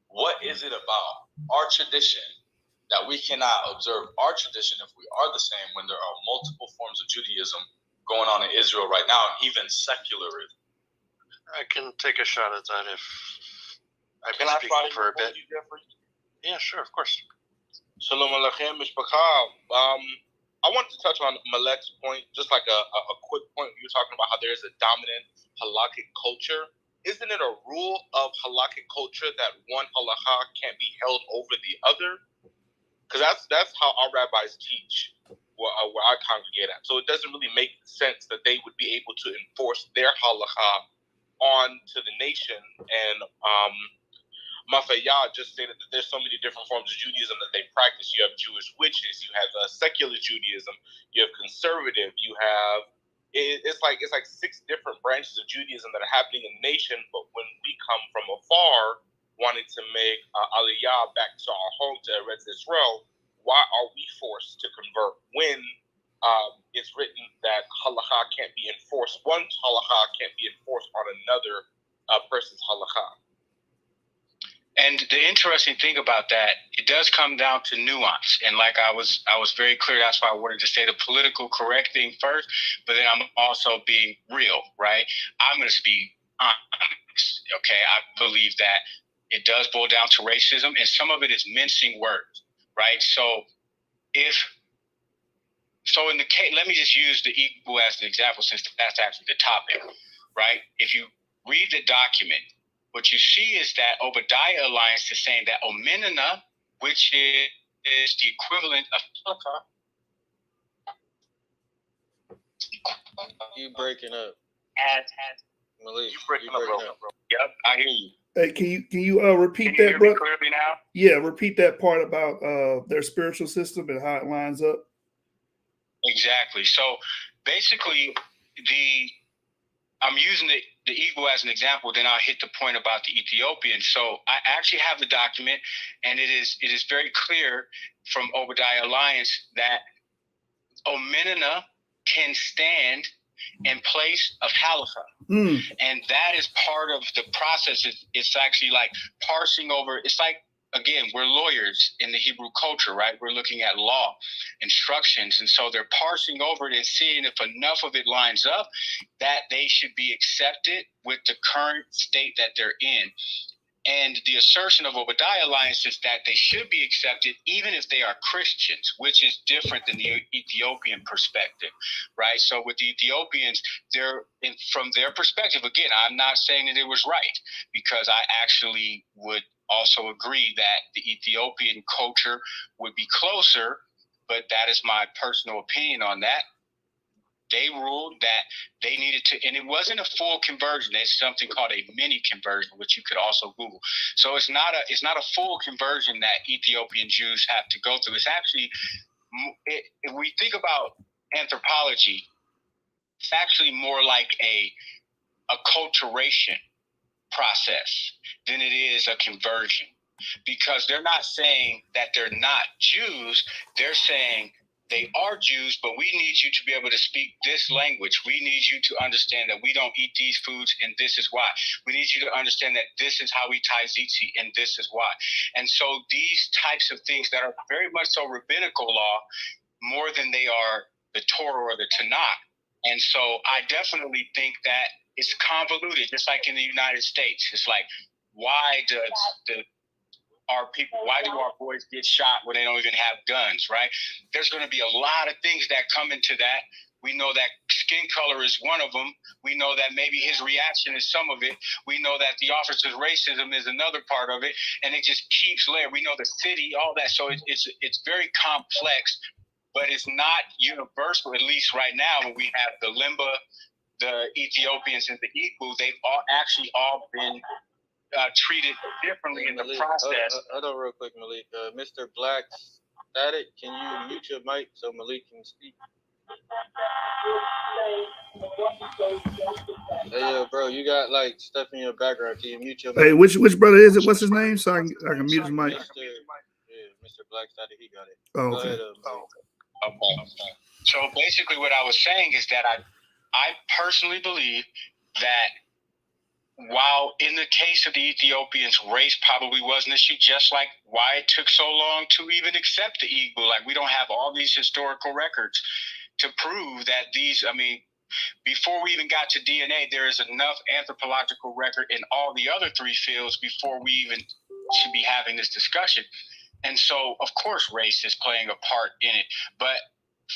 What is it about our tradition that we cannot observe our tradition if we are the same when there are multiple forms of Judaism going on in Israel right now, even secularism? I can take a shot at that if I've been speaking for a bit. Yeah, sure, of course. Shalom Aleichem, Mishpacha. I wanted to touch on Malek's point, just like a quick point. You were talking about how there is a dominant halakhic culture. Isn't it a rule of halakhic culture that one halakha can't be held over the other? Because that's how our rabbis teach where I congregate at. So it doesn't really make sense that they would be able to enforce their halakha on to the nation. And Mafayah just stated that there's so many different forms of Judaism that they practice. You have Jewish witches, you have secular Judaism, you have conservative, you have it's like 6 different branches of Judaism that are happening in the nation. But when we come from afar, wanting to make Aliyah back to our home, to Eretz Israel, why are we forced to convert when it's written that halakha can't be enforced? One halakha can't be enforced on another person's halakha. And the interesting thing about that, it does come down to nuance. And like I was very clear, that's why I wanted to say the political correct thing first, but then I'm also being real, right? I'm going to be honest, okay? I believe that it does boil down to racism, and some of it is mincing words, right? So in the case, let me just use the eagle as an example, since that's actually the topic, right? If you read the document, what you see is that Obadiah Alliance is saying that Omenana, which is the equivalent of You breaking up. Malik, you breaking up, bro. Yep, I hear you. Hey, can you repeat Can you that, hear bro? me clearly now? Yeah, repeat that part about their spiritual system and how it lines up. Exactly. So basically, I'm using the eagle as an example, then I'll hit the point about the Ethiopian. So I actually have the document, and it is very clear from Obadiah Alliance that Omenana can stand in place of halakha. And that is part of the process. It's actually like parsing over. It's like, again, we're lawyers in the Hebrew culture, right? We're looking at law, instructions. And so they're parsing over it and seeing if enough of it lines up that they should be accepted with the current state that they're in. And the assertion of Obadiah Alliance is that they should be accepted even if they are Christians, which is different than the Ethiopian perspective, right? So with the Ethiopians, from their perspective, again, I'm not saying that it was right, because I actually would also agree that the Ethiopian culture would be closer, but that is my personal opinion on that. They ruled that they needed to, and it wasn't a full conversion. It's something called a mini conversion, which you could also Google. So it's not a full conversion that Ethiopian Jews have to go through. It's actually, if we think about anthropology, it's actually more like a acculturation process than it is a conversion, because they're not saying that they're not Jews. They're saying they are Jews, but we need you to be able to speak this language. We need you to understand that we don't eat these foods, and this is why. We need you to understand that this is how we tie tzitzit, and this is why. And so these types of things that are very much so rabbinical law, more than they are the Torah or the Tanakh. And so I definitely think that it's convoluted, just like in the United States. It's like, why do our boys get shot when they don't even have guns, right? There's going to be a lot of things that come into that. We know that skin color is one of them. We know that maybe his reaction is some of it. We know that the officer's racism is another part of it, and it just keeps layering. We know the city, all that. So it's very complex, but it's not universal, at least right now when we have the Limba, the Ethiopians, and the Igbo. They've all been treated differently in the process. Hold on real quick, Malik. Mr. Black Static, can you mute your mic so Malik can speak? Hey, yo, bro, you got like stuff in your background. Can you mute your mic? Hey, which brother is it? What's his name? So I can mute his mic. Mr. Black Static, he got it. Oh, okay. Okay. So basically what I was saying is that I personally believe that while in the case of the Ethiopians, race probably was an issue, just like why it took so long to even accept the Igbo. Like, we don't have all these historical records to prove that before we even got to DNA, there is enough anthropological record in all the other three fields before we even should be having this discussion. And so, of course, race is playing a part in it. But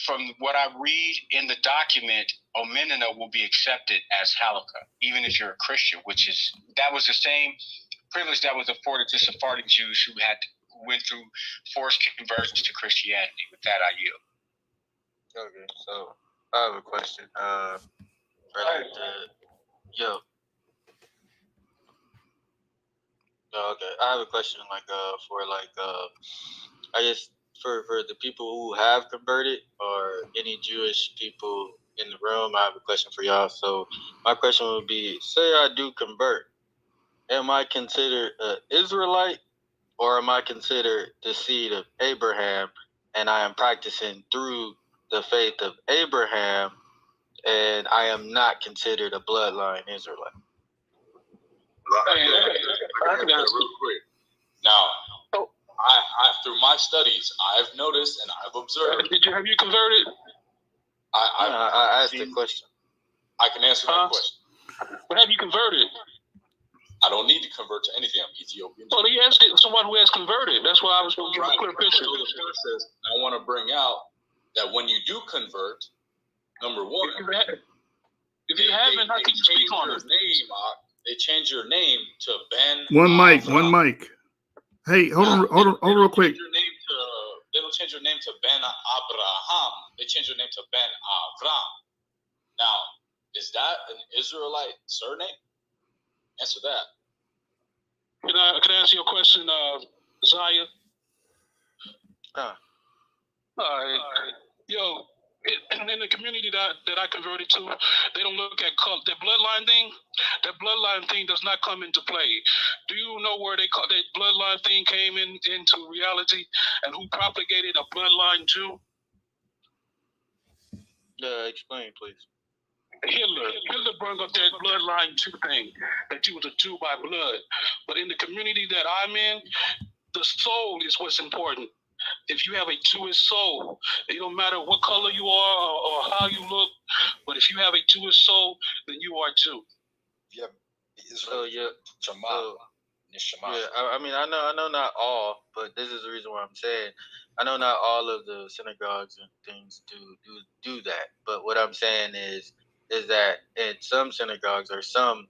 from what I read in the document, Omenana will be accepted as halakha, even if you're a Christian, that was the same privilege that was afforded to Sephardic Jews who went through forced conversions to Christianity. With that, I yield. Okay, so I have a question. Okay, I have a question. I guess for the people who have converted or any Jewish people in the room, I have a question for y'all. So my question would be: say I do convert, am I considered an Israelite, or am I considered the seed of Abraham and I am practicing through the faith of Abraham, and I am not considered a bloodline Israelite. I can answer real quick. Now, I through my studies, I've noticed and I've observed. Have you converted? I asked the question. I can answer that question. But have you converted? I don't need to convert to anything. I'm Ethiopian. Well, he asked someone who has converted. That's why I was going to give a clear picture. I want to bring out that when you do convert, number one, if you haven't, how can you speak on it? They change your name to Ben. One mic. Hey, hold on real quick. They don't change your name to Ben Abraham. They change your name to Ben Avram. Now, is that an Israelite surname? Answer that. Can I answer your question, Zaya? All right. Yo, in the community that I converted to, they don't look at color. That bloodline thing does not come into play. Do you know where that bloodline thing came into reality, and who propagated a bloodline Jew? Explain, please. Hitler brought up that bloodline Jew thing, that you was a Jew by blood. But in the community that I'm in, the soul is what's important. If you have a Jewish soul, it don't matter what color you are or how you look, but if you have a Jewish soul, then you are Jew. Yep. I mean, I know not all, but this is the reason why I'm saying I know not all of the synagogues and things do that. But what I'm saying is that in some synagogues or some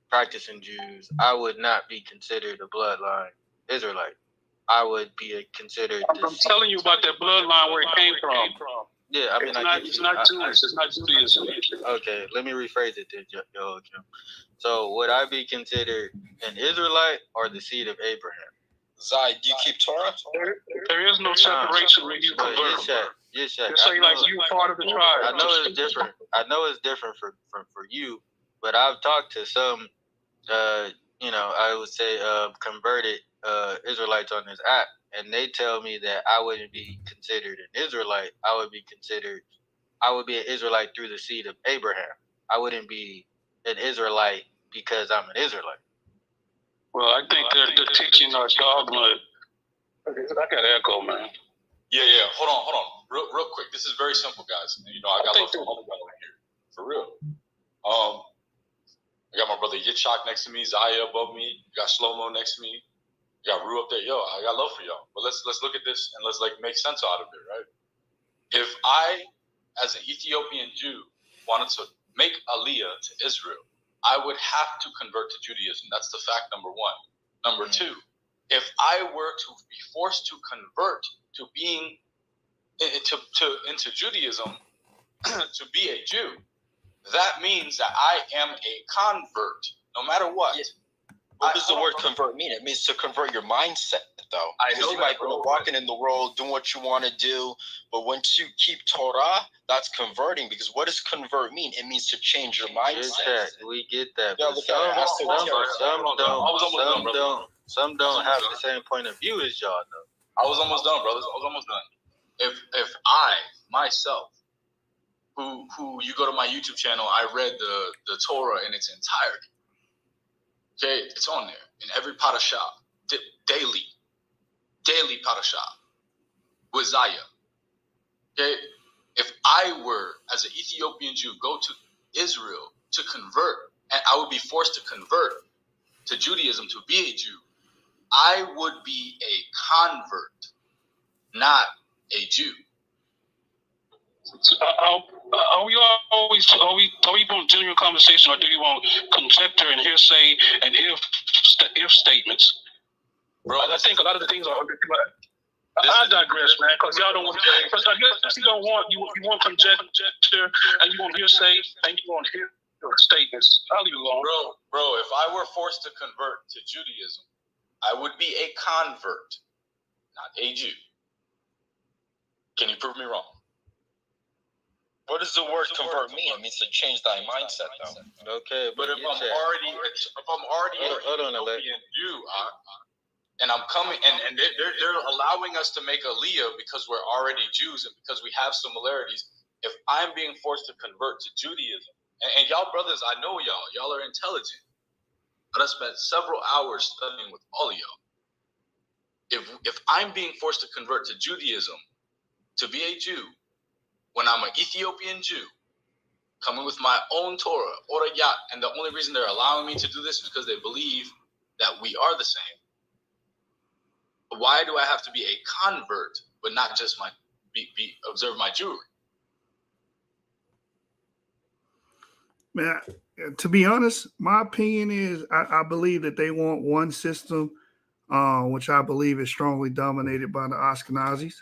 practicing Jews, I would not be considered a bloodline Israelite. I would be considered. I'm telling you about that bloodline where it came from. Yeah, I mean, it's not Jewish. It's not Judaism. Okay, let me rephrase it then, Joachim. So, would I be considered an Israelite or the seed of Abraham? Zai, do you keep Torah? There is no separation when you convert. Yes, It's like you part of the tribe. I know it's different. I know it's different for you, but I've talked to some, I would say converted Israelites on this app, and they tell me that I wouldn't be considered an Israelite. I would be an Israelite through the seed of Abraham. I wouldn't be an Israelite because I'm an Israelite. Well, I think they're teaching our dogma. I got echo, man. Yeah. Hold on. Real quick. This is very simple, guys. I got love for all of y'all here. For real. I got my brother Yitzhak next to me, Zaya above me. You got Shlomo next to me. You got Ru up there. Yo, I got love for y'all. But let's look at this and let's make sense out of it, right? If I, as an Ethiopian Jew, wanted to make Aliyah to Israel, I would have to convert to Judaism. That's the fact number one. Number two, if I were to be forced to convert to being into Judaism to be a Jew, that means that I am a convert, no matter what. Yes. What does the word convert mean? It means to convert your mindset, though. I know you might be walking in the world, doing what you want to do, but once you keep Torah, that's converting. Because what does convert mean? It means to change your mindset. We get that. Yeah, Some don't have the same point of view as y'all, though. I was almost done, brothers. I was almost done. If I myself, who you go to my YouTube channel, I read the Torah in its entirety. Okay, it's on there in every parasha, daily parasha with Zaya. Okay, if I were, as an Ethiopian Jew, go to Israel to convert, and I would be forced to convert to Judaism to be a Jew, I would be a convert, not a Jew. Are we want genuine conversation, or do you want conjecture and hearsay and if statements? Bro, I think a lot of the things are. I digress, man, because y'all don't want. Because I guess you don't want you want conjecture and you want hearsay and you want statements. I'll leave it alone, bro. If I were forced to convert to Judaism, I would be a convert, not a Jew. Can you prove me wrong? What does the word convert mean? It means to change thy mindset, though. Okay, but if I'm already an Ethiopian Jew, And I'm coming, and they're allowing us to make Aliyah because we're already Jews and because we have similarities. If I'm being forced to convert to Judaism, and y'all brothers, I know y'all are intelligent, but I spent several hours studying with all of y'all. If I'm being forced to convert to Judaism, to be a Jew, when I'm an Ethiopian Jew, coming with my own Torah, Orayat, and the only reason they're allowing me to do this is because they believe that we are the same. Why do I have to be a convert, but not just observe my Jewry? Man, to be honest, my opinion is I believe that they want one system, which I believe is strongly dominated by the Ashkenazis,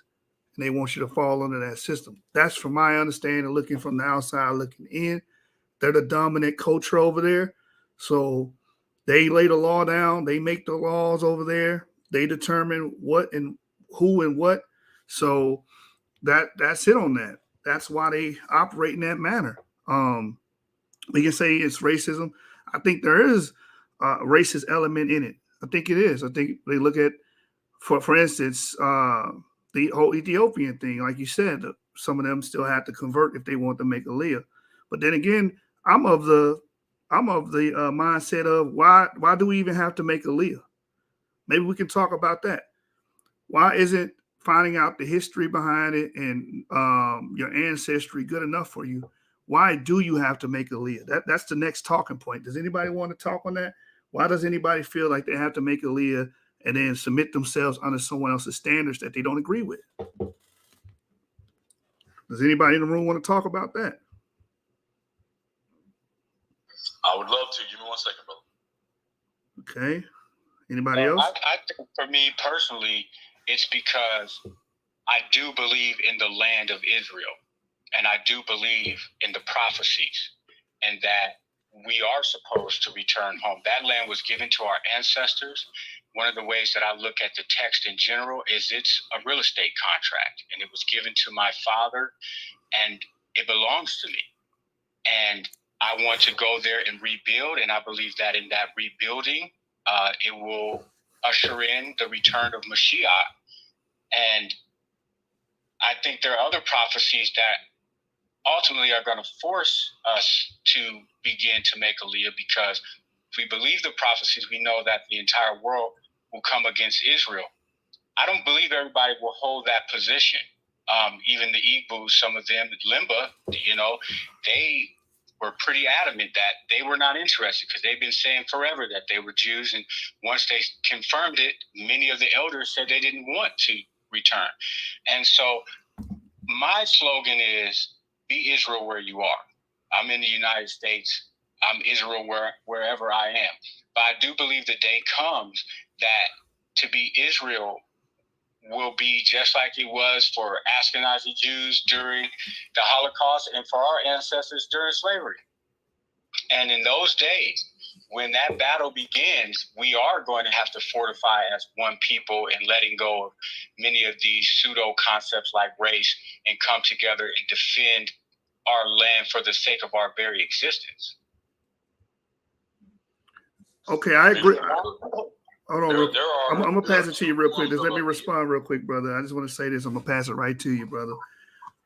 and they want you to fall under that system. That's from my understanding, looking from the outside, looking in. They're the dominant culture over there. So they lay the law down. They make the laws over there. They determine what and who and what. So that's it on that. That's why they operate in that manner. We can say it's racism. I think there is a racist element in it. I think it is. I think they look at, for instance, the whole Ethiopian thing. Like you said, some of them still have to convert if they want to make Aliyah. But then again, I'm of the mindset of why do we even have to make Aliyah? Maybe we can talk about that. Why isn't finding out the history behind it and your ancestry good enough for you? Why do you have to make Aliyah? That's the next talking point. Does anybody want to talk on that? Why does anybody feel like they have to make Aliyah and then submit themselves under someone else's standards that they don't agree with? Does anybody in the room want to talk about that? I would love to. Give me 1 second, brother. Okay. Anybody else? I think for me personally, it's because I do believe in the land of Israel, and I do believe in the prophecies, and that we are supposed to return home. That land was given to our ancestors. One of the ways that I look at the text in general is it's a real estate contract, and it was given to my father, and it belongs to me. And I want to go there and rebuild, and I believe that in that rebuilding, it will usher in the return of Mashiach. And I think there are other prophecies that ultimately are going to force us to begin to make Aliyah, because if we believe the prophecies, we know that the entire world will come against Israel. I don't believe everybody will hold that position. Even the Igbo, some of them, Limba, they were pretty adamant that they were not interested because they've been saying forever that they were Jews. And once they confirmed it, many of the elders said they didn't want to return. And so my slogan is, be Israel where you are. I'm in the United States. I'm Israel wherever I am. But I do believe the day comes that to be Israel will be just like it was for Ashkenazi Jews during the Holocaust and for our ancestors during slavery. And in those days, when that battle begins, we are going to have to fortify as one people and letting go of many of these pseudo concepts like race and come together and defend our land for the sake of our very existence. Okay, I agree. Hold on, I'm going to pass it to you real quick. Just let me respond real quick, brother. I just want to say this. I'm going to pass it right to you, brother.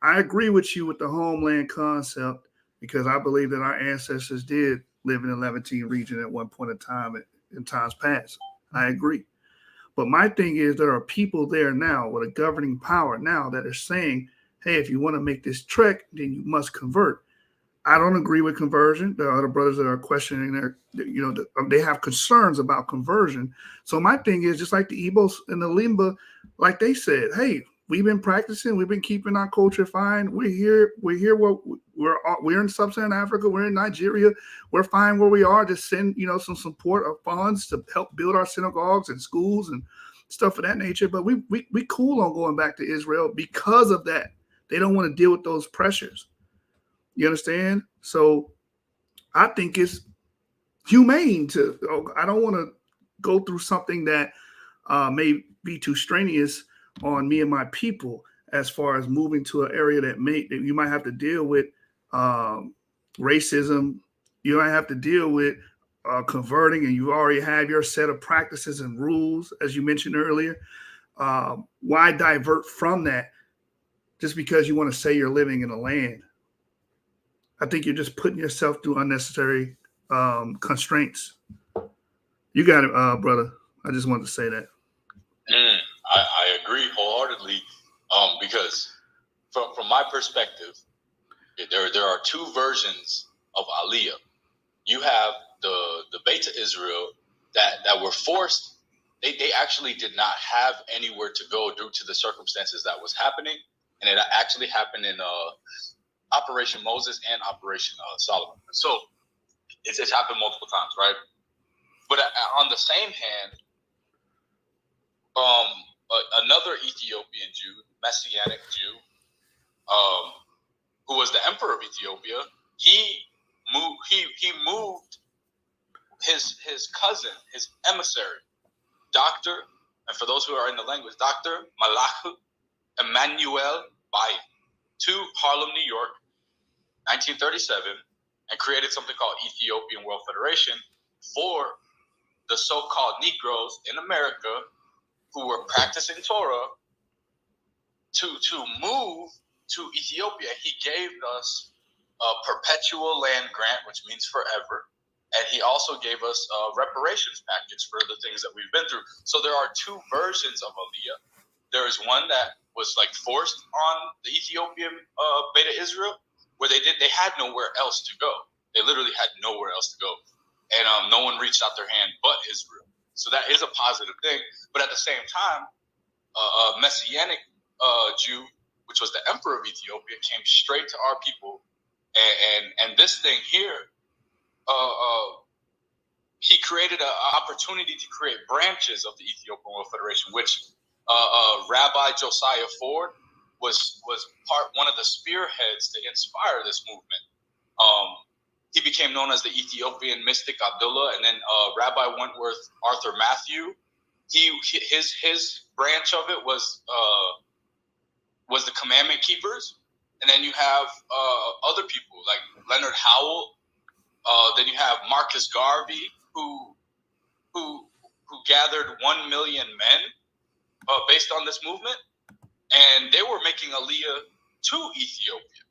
I agree with you with the homeland concept because I believe that our ancestors did live in the Levantine region at one point in time in times past. I agree. But my thing is there are people there now with a governing power now that are saying, hey, if you want to make this trek, then you must convert. I don't agree with conversion. There are other brothers that are questioning they have concerns about conversion. So my thing is just like the Igbos and the Limba, like they said, hey, we've been practicing, we've been keeping our culture fine. We're here. We're in Sub-Saharan Africa. We're in Nigeria. We're fine where we are. Just send some support of funds to help build our synagogues and schools and stuff of that nature. But we cool on going back to Israel because of that. They don't want to deal with those pressures. You understand? So I think it's humane I don't want to go through something that may be too strenuous on me and my people as far as moving to an area that you might have to deal with racism. You might have to deal with converting and you already have your set of practices and rules, as you mentioned earlier, why divert from that just because you want to say you're living in a land? I think you're just putting yourself through unnecessary constraints. You got it, brother. I just wanted to say that. I agree wholeheartedly, because from my perspective, there are two versions of Aliyah. You have the Beta Israel that were forced. They actually did not have anywhere to go due to the circumstances that was happening, and it actually happened in Operation Moses and Operation Solomon. So it's happened multiple times, right? But on the same hand, another Ethiopian Jew, Messianic Jew, who was the emperor of Ethiopia, he moved his cousin, his emissary, Dr. and for those who are in the language, Dr. Malach Emmanuel Bayen, to Harlem, New York, 1937, and created something called Ethiopian World Federation for the so-called Negroes in America who were practicing Torah to move to Ethiopia. He gave us a perpetual land grant, which means forever. And he also gave us a reparations package for the things that we've been through. So there are two versions of Aliyah. There is one that was like forced on the Ethiopian Beta Israel, where they had nowhere else to go. They literally had nowhere else to go. And no one reached out their hand but Israel. So that is a positive thing. But at the same time, a Messianic Jew, which was the emperor of Ethiopia, came straight to our people. And this thing here, he created an opportunity to create branches of the Ethiopian World Federation, which Rabbi Josiah Ford was one of the spearheads to inspire this movement. He became known as the Ethiopian mystic Abdullah, and then Rabbi Wentworth Arthur Matthew. His branch of it was the Commandment Keepers, and then you have other people like Leonard Howell. Then you have Marcus Garvey, who gathered 1 million men based on this movement, and they were making Aliyah to Ethiopia,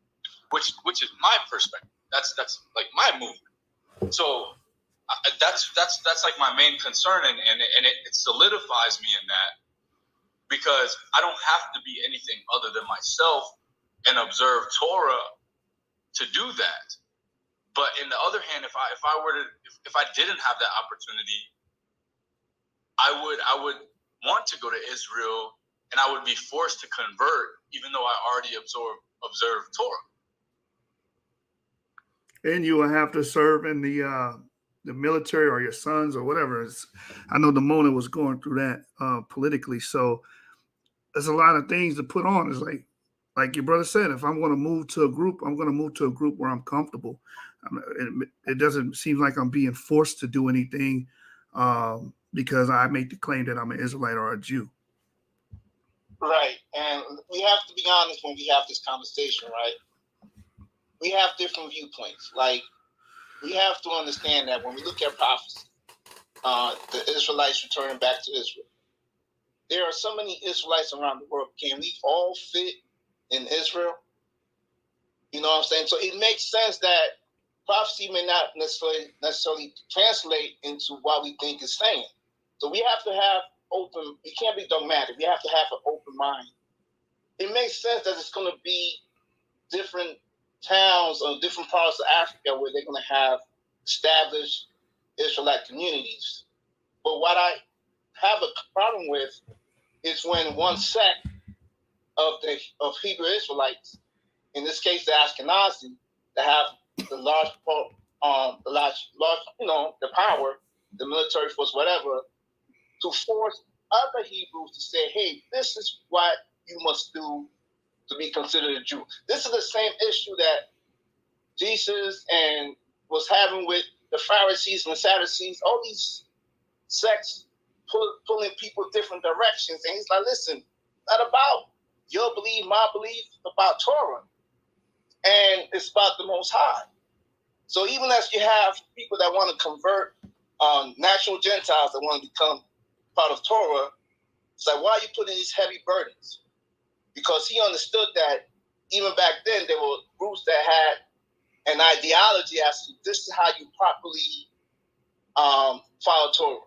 which is my perspective. That's like my movement. So that's like my main concern, and it solidifies me in that, because I don't have to be anything other than myself and observe Torah to do that. But in the other hand, if I didn't have that opportunity, I would want to go to Israel, and I would be forced to convert, even though I already observed Torah. And you will have to serve in the military, or your sons, or whatever. I know the Mona was going through that politically, so there's a lot of things to put on. It's like your brother said, if I'm going to move to a group, I'm going to move to a group where I'm comfortable. It doesn't seem like I'm being forced to do anything because I make the claim that I'm an Israelite or a Jew. Right, and we have to be honest when we have this conversation, right? We have different viewpoints. Like, we have to understand that when we look at prophecy, the Israelites returning back to Israel, there are so many Israelites around the world. Can we all fit in Israel? You know what I'm saying? So it makes sense that prophecy may not necessarily translate into what we think it's saying. So we have to have we can't be dogmatic. We have to have an open mind. It makes sense that it's going to be different towns or different parts of Africa where they're going to have established Israelite communities. But what I have a problem with is when one sect of Hebrew Israelites, in this case the Ashkenazi, that have the large, the power, the military force, whatever, to force other Hebrews to say, hey, this is what you must do to be considered a Jew. This is the same issue that Jesus was having with the Pharisees and the Sadducees. All these sects pulling people different directions. And he's like, listen, not about your belief, my belief, it's about Torah. And it's about the Most High. So even as you have people that want to convert natural Gentiles that want to become part of Torah, it's like, why are you putting these heavy burdens? Because he understood that even back then there were groups that had an ideology as to this is how you properly follow Torah.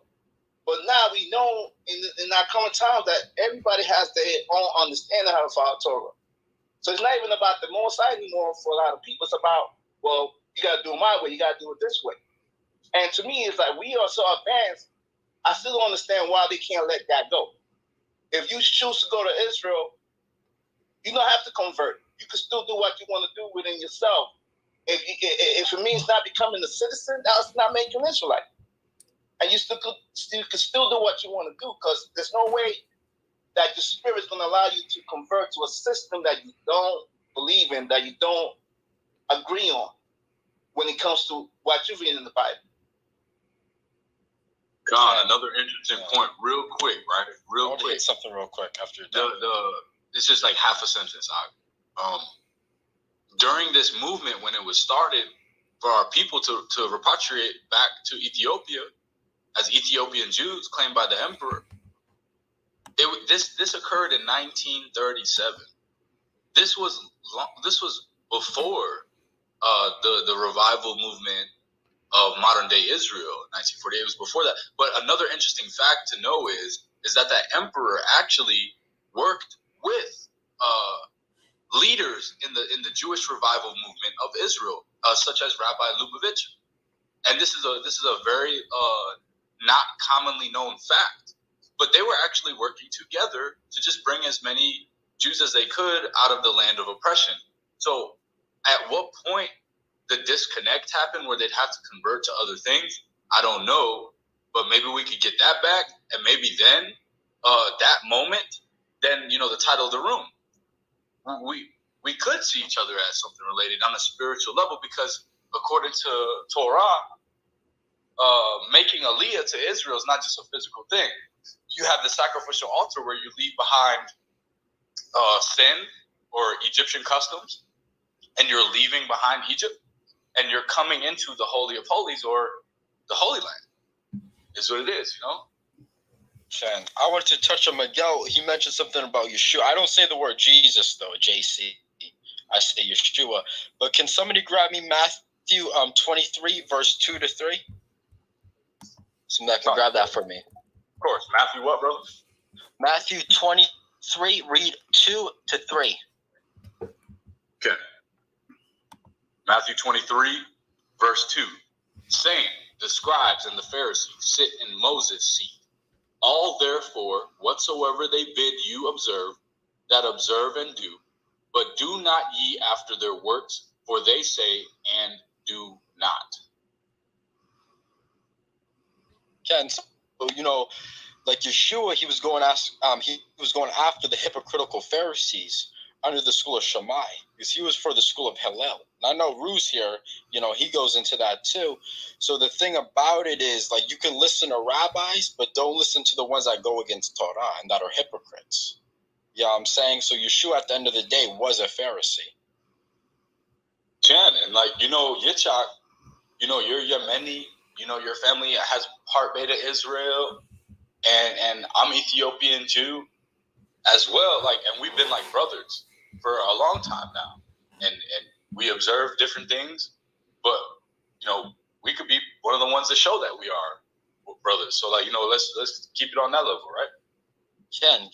But now we know in our current times that everybody has their own understanding how to follow Torah. So it's not even about the Most High anymore for a lot of people. It's about, well, you got to do it my way. You got to do it this way. And to me, it's like we are so advanced. I still don't understand why they can't let that go. If you choose to go to Israel, you don't have to convert. You can still do what you want to do within yourself. If it means not becoming a citizen, that's not making an Israelite. And you can still do what you want to do, because there's no way that the Spirit's going to allow you to convert to a system that you don't believe in, that you don't agree on when it comes to what you read in the Bible. Con, another interesting point, real quick, right? Real quick. Hit something real quick after it's just like half a sentence. During this movement, when it was started, for our people to repatriate back to Ethiopia as Ethiopian Jews claimed by the emperor, this occurred in 1937. This was before the revival movement of modern day Israel, 1948. It was before that. But another interesting fact to know is that emperor actually worked with leaders in the Jewish revival movement of Israel, such as Rabbi Lubavitch. And this is a very not commonly known fact. But they were actually working together to just bring as many Jews as they could out of the land of oppression. So at what point the disconnect happened where they'd have to convert to other things, I don't know. But maybe we could get that back. And maybe then, that moment, then, the title of the room, we could see each other as something related on a spiritual level, because according to Torah, making Aliyah to Israel is not just a physical thing. You have the sacrificial altar where you leave behind sin or Egyptian customs, and you're leaving behind Egypt, and you're coming into the Holy of Holies, or the Holy Land. Is what it is, Shan, I wanted to touch on Miguel. He mentioned something about Yeshua. I don't say the word Jesus, though, JC. I say Yeshua. But can somebody grab me Matthew 23, verse 2 to 3? Somebody that can grab that for me. Of course. Matthew what, brother? Matthew 23, read 2 to 3. Okay. Matthew 23, verse 2. Saying, the scribes and the Pharisees sit in Moses' seat. All therefore, whatsoever they bid you observe, that observe and do. But do not ye after their works, for they say and do not. Ken, so, like Yeshua, he was going after the hypocritical Pharisees under the school of Shammai, because he was for the school of Hillel. And I know Ruse here, he goes into that too. So the thing about it is, like, you can listen to rabbis, but don't listen to the ones that go against Torah and that are hypocrites. You know what I'm saying? So Yeshua, at the end of the day, was a Pharisee. Ken, and Yitzhak, you're Yemeni, your family has part Beta Israel, and I'm Ethiopian Jew as well. And we've been like brothers for a long time now. And we observe different things, but, we could be one of the ones that show that we are brothers. So, let's keep it on that level, right? Ken.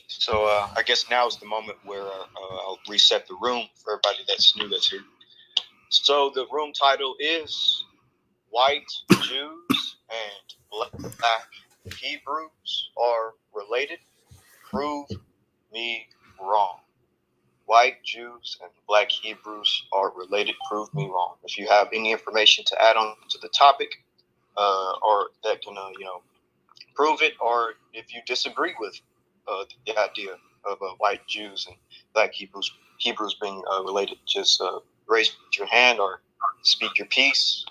So I guess now is the moment where I'll reset the room for everybody that's new that's here. So the room title is White Jews and Black Hebrews are related. Prove me wrong. White Jews and Black Hebrews are related. Prove me wrong. If you have any information to add on to the topic, or that can prove it, or if you disagree with the idea of white Jews and Black Hebrews being related, just raise your hand or speak your piece.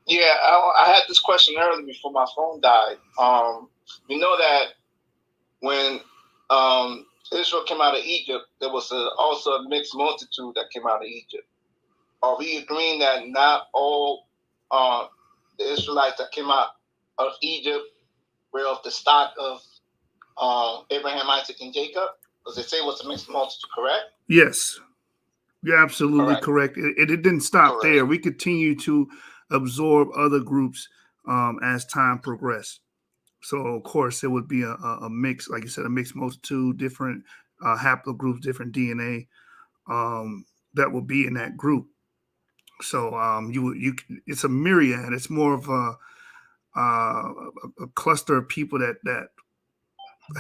Yeah, I had this question earlier before my phone died. We know that when Israel came out of Egypt, there was also a mixed multitude that came out of Egypt. Are we agreeing that not all the Israelites that came out of Egypt were of the stock of Abraham, Isaac, and Jacob? Does it say it was a mixed multitude, correct? Yes, you're absolutely correct. It didn't stop there. We continue to absorb other groups as time progressed. So, of course, it would be a mix, like you said, a mixed multitude, different haplogroups, different DNA that will be in that group. So it's a myriad. It's more of a cluster of people that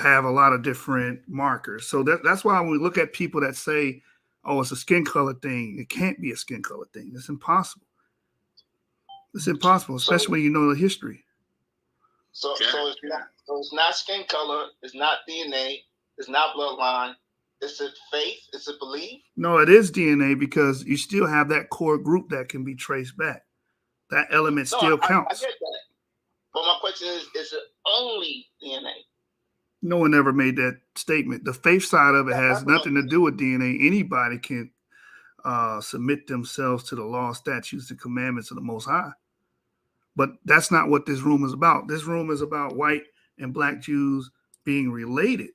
have a lot of different markers. So that's why when we look at people that say, "Oh, it's a skin color thing," it can't be a skin color thing. It's impossible. It's impossible, especially when you know the history. So it's not skin color. It's not DNA. It's not bloodline. Is it faith? Is it belief? No, it is DNA because you still have that core group that can be traced back. That element still counts. I get that. But my question is it only DNA? No one ever made that statement. The faith side of it has nothing to do with DNA. Anybody can submit themselves to the law, statutes, and commandments of the Most High. But that's not what this room is about. This room is about white and black Jews being related.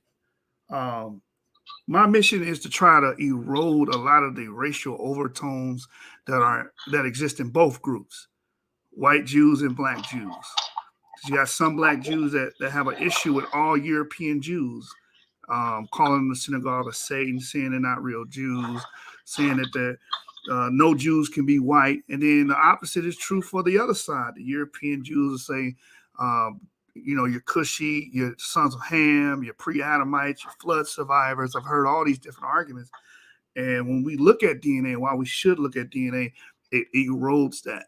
My mission is to try to erode a lot of the racial overtones that exist in both groups, white Jews and black Jews. You got some black Jews that have an issue with all European Jews, calling them the synagogue of Satan, saying they're not real Jews, saying that no Jews can be white. And then the opposite is true for the other side. The European Jews will say, you're Cushi, your sons of Ham, your pre-Adamites, your flood survivors. I've heard all these different arguments. And when we look at DNA, while we should look at DNA, it erodes that.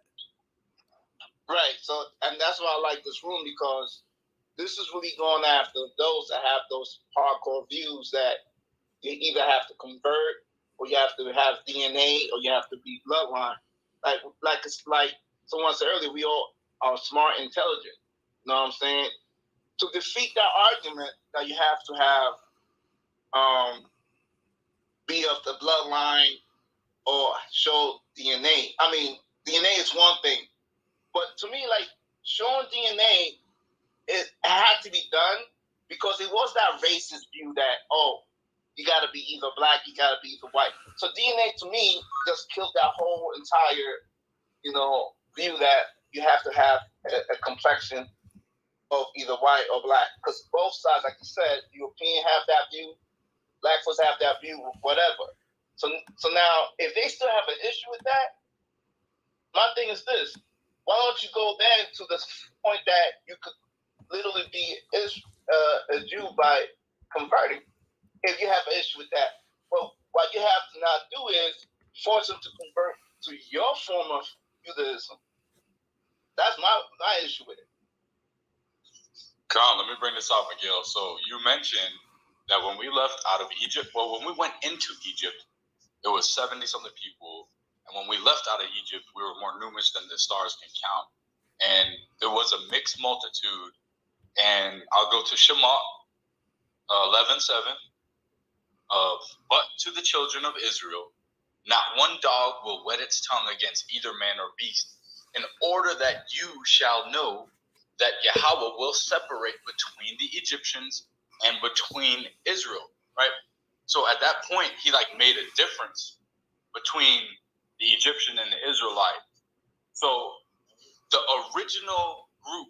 Right. So, and that's why I like this room, because this is really going after those that have those hardcore views that you either have to convert, or you have to have DNA, or you have to be bloodline. Like someone said earlier, we all are smart, intelligent. You know what I'm saying? To defeat that argument, that you have to have be of the bloodline or show DNA. I mean, DNA is one thing, but to me, like showing DNA, it had to be done because it was that racist view that you got to be either black, you got to be either white. So DNA to me just killed that whole entire, view that you have to have a complexion of either white or black, because both sides, like you said, European have that view, black folks have that view, whatever. So now, if they still have an issue with that, my thing is this: why don't you go then to the point that you could literally be a Jew by converting, if you have an issue with that? Well, what you have to not do is force them to convert to your form of Judaism. That's my issue with it. Con, let me bring this up, Miguel. So you mentioned that when we left out of Egypt, when we went into Egypt, it was 70-something people. And when we left out of Egypt, we were more numerous than the stars can count. And there was a mixed multitude. And I'll go to Shema 11:7. But to the children of Israel, not one dog will wet its tongue against either man or beast, in order that you shall know that Yahweh will separate between the Egyptians and between Israel, right? So at that point, he made a difference between the Egyptian and the Israelite. So the original group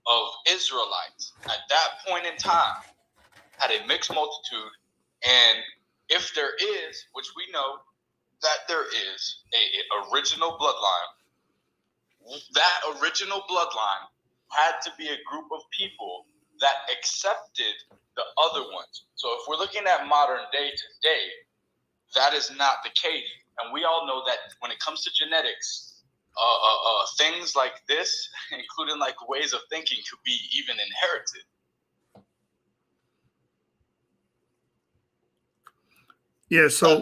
of Israelites at that point in time had a mixed multitude. And if there is, which we know that there is, a original bloodline, that original bloodline had to be a group of people that accepted the other ones. So if we're looking at modern day today, that is not the case. And we all know that when it comes to genetics, things like this, including ways of thinking, could be even inherited. Yeah, so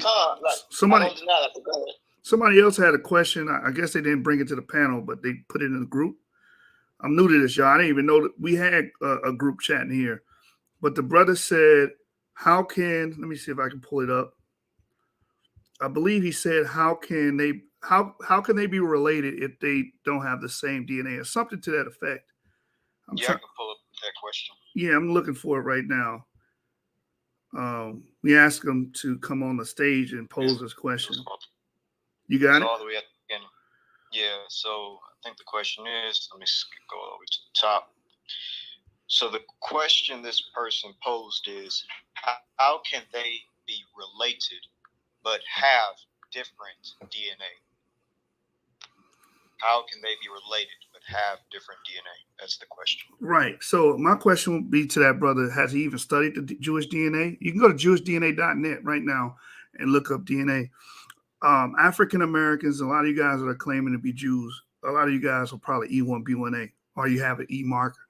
somebody else had a question. I guess they didn't bring it to the panel, but they put it in the group. I'm new to this, y'all. I didn't even know that we had a group chat in here. But the brother said, how can, let me see if I can pull it up. I believe he said, how can they be related if they don't have the same DNA or something to that effect? I can pull up that question. Yeah, I'm looking for it right now. We asked him to come on the stage and pose this question. You got it? All the way at the beginning. Yeah, so I think the question is, let me go all the way to the top. So the question this person posed is, how can they be related but have different DNA? How can they be related but have different DNA? That's the question. Right. So my question would be to that brother, has he even studied the Jewish DNA? You can go to jewishdna.net right now and look up DNA. African Americans, a lot of you guys that are claiming to be Jews, a lot of you guys are probably E1B1A, or you have an E marker.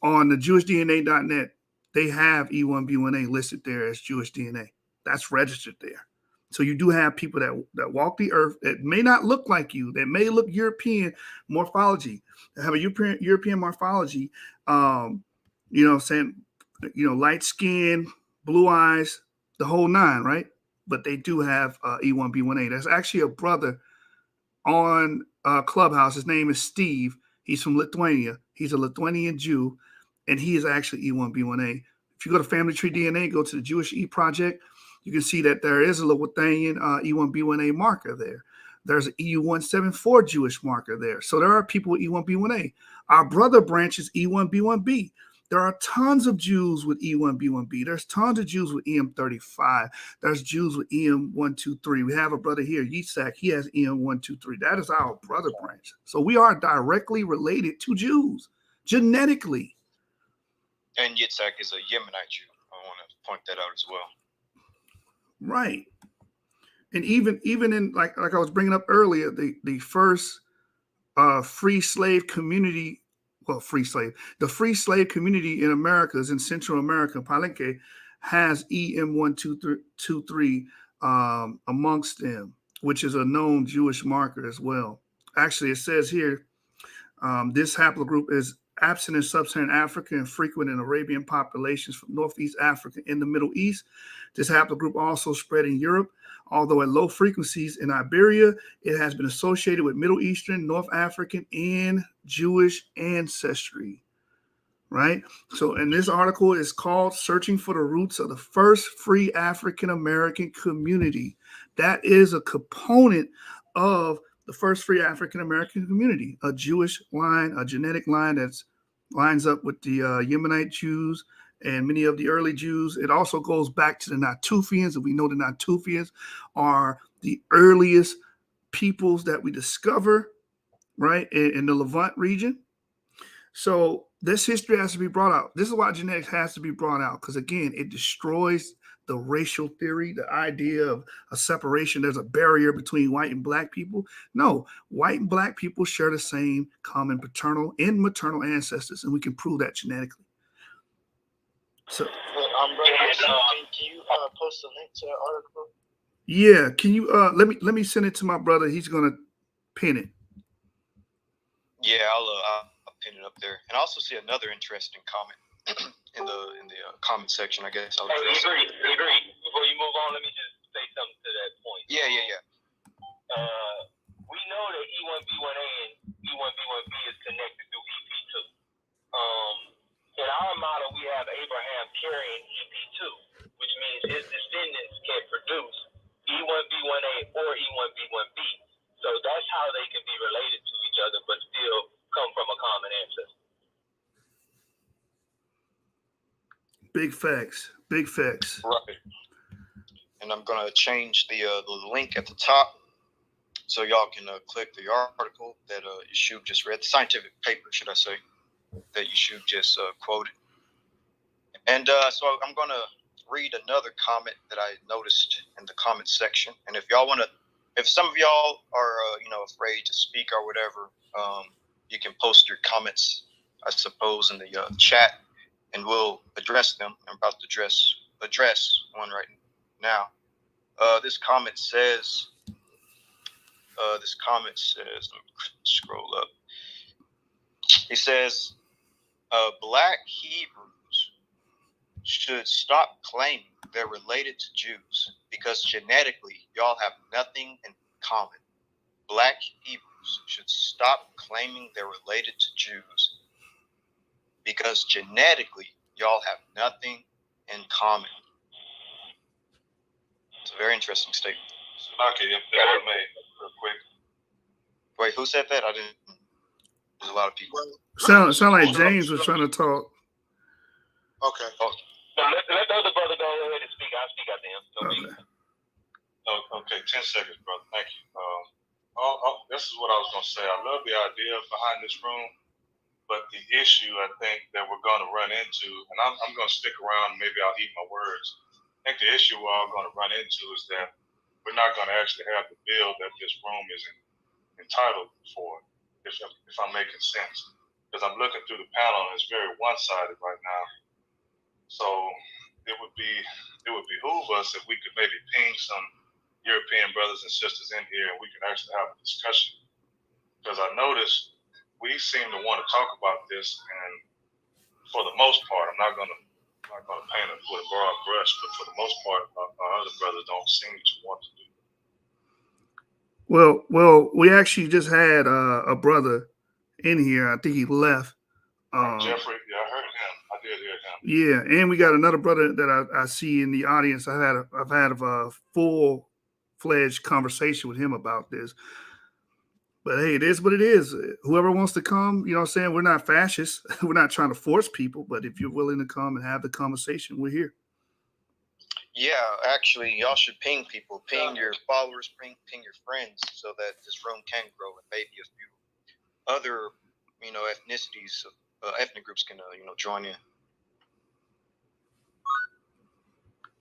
On the jewishdna.net, they have E1B1A listed there as Jewish DNA. That's registered there. So you do have people that walk the earth that may not look like you, that may look European morphology, that have a European morphology, light skin, blue eyes, the whole nine, right? But they do have E1B1A. There's actually a brother on Clubhouse. His name is Steve. He's from Lithuania. He's a Lithuanian Jew, and he is actually E1B1A. If you go to Family Tree DNA, go to the Jewish E Project, you can see that there is a Lithuanian E1B1A marker there. There's an EU174 Jewish marker there. So there are people with E1B1A. Our brother branch is E1B1B. There are tons of Jews with E1B1B. There's tons of Jews with EM35. There's Jews with EM123. We have a brother here, Yitzhak. He has EM123. That is our brother branch. So we are directly related to Jews genetically. And Yitzhak is a Yemenite Jew. I want to point that out as well. Right. And even in like I was bringing up earlier, the first free slave community, the free slave community in Americas, in Central America, Palenque, has EM123 amongst them, which is a known Jewish marker as well. Actually, it says here, this haplogroup is absent in sub-Saharan Africa and frequent in Arabian populations from Northeast Africa in the Middle East. This haplogroup also spread in Europe, although at low frequencies in Iberia. It has been associated with Middle Eastern, North African, and Jewish ancestry, right? So, and this article is called Searching for the Roots of the First Free African American Community. That is a component of the first free African American community, a Jewish line, a genetic line that lines up with the Yemenite Jews and many of the early Jews. It also goes back to the Natufians, and we know the Natufians are the earliest peoples that we discover, right, in the Levant region. So this history has to be brought out. This is why genetics has to be brought out, because again, it destroys the racial theory, the idea of a separation. There's a barrier between white and black people. No, white and black people share the same common paternal and maternal ancestors, and we can prove that genetically. So, can you post a link to that article? Yeah, can you let me send it to my brother. He's gonna pin it. Yeah, I'll pin it up there. And I also see another interesting comment in the comment section. I guess I'll agree. Before you move on, let me just say something to that point. Yeah. We know that E1B1A and E1B1B is connected through EP2. In our model, we have Abraham carrying EP2, which means his descendants can produce E1B1A or E1B1B. So that's how they can be related to each other, but still come from a common ancestor. Big facts. Right. And I'm going to change the link at the top so y'all can click the article that Yeshub just read, the scientific paper, should I say, that Yeshub just quoted. And so I'm going to read another comment that I noticed in the comment section. And if y'all want to, if some of y'all are, afraid to speak or whatever, you can post your comments, I suppose, in the chat, and we'll address them. I'm about to address one right now. This comment says, let me scroll up. He says, Black Hebrews should stop claiming they're related to Jews because genetically y'all have nothing in common. Black Hebrews should stop claiming they're related to Jews because genetically y'all have nothing in common. It's a very interesting statement. Okay, if I may, real quick. Wait, who said that? I didn't. There's a lot of people. Sound like James was trying to talk. Okay. No, let the other brother go ahead and speak. I'll speak after him. Okay, 10 seconds, brother. Thank you. This is what I was going to say. I love the idea behind this room, but the issue I think that we're going to run into, and I'm going to stick around, maybe I'll eat my words. I think the issue we're all going to run into is that we're not going to actually have the bill that this room is entitled for, if I'm making sense. Because I'm looking through the panel and it's very one-sided right now. So it would behoove us if we could maybe ping some European brothers and sisters in here and we could actually have a discussion. Because I noticed we seem to want to talk about this, and for the most part, I'm not gonna paint it with a broad brush, but for the most part, our other brothers don't seem to want to do it. Well, we actually just had a brother in here. I think he left. Jeffrey, yeah, I heard him. I did hear him. Yeah, and we got another brother that I see in the audience. I've had a full-fledged conversation with him about this. But hey, it is what it is. Whoever wants to come, you know what I'm saying? We're not fascists. We're not trying to force people, but if you're willing to come and have the conversation, we're here. Yeah, actually, y'all should ping people. Ping your followers, ping your friends so that this room can grow and maybe a few other, ethnicities, ethnic groups can, join in.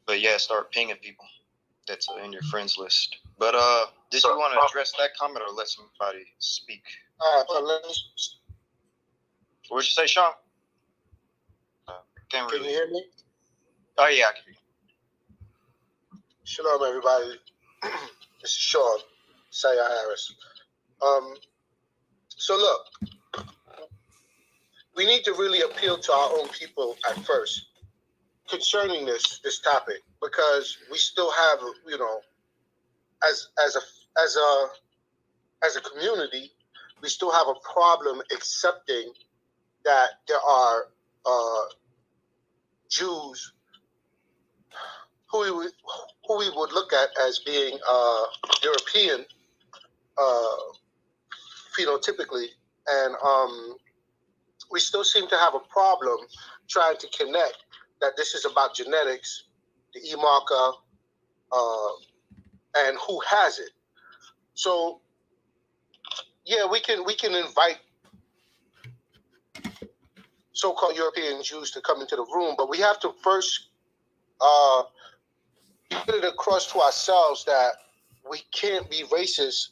But yeah, start pinging people that's in your friends list. But did you want to address that comment or let somebody speak? What'd you say, Sean? Can you hear me? Oh yeah, I can hear you. Shalom, everybody. This is Sean Sayah Harris. So look, we need to really appeal to our own people at first concerning this topic, because we still have, as a community, we still have a problem accepting that there are Jews who we would look at as being European phenotypically, and we still seem to have a problem trying to connect that this is about genetics, the E-marker, and who has it. So, yeah, we can invite so-called European Jews to come into the room, but we have to first get it across to ourselves that we can't be racist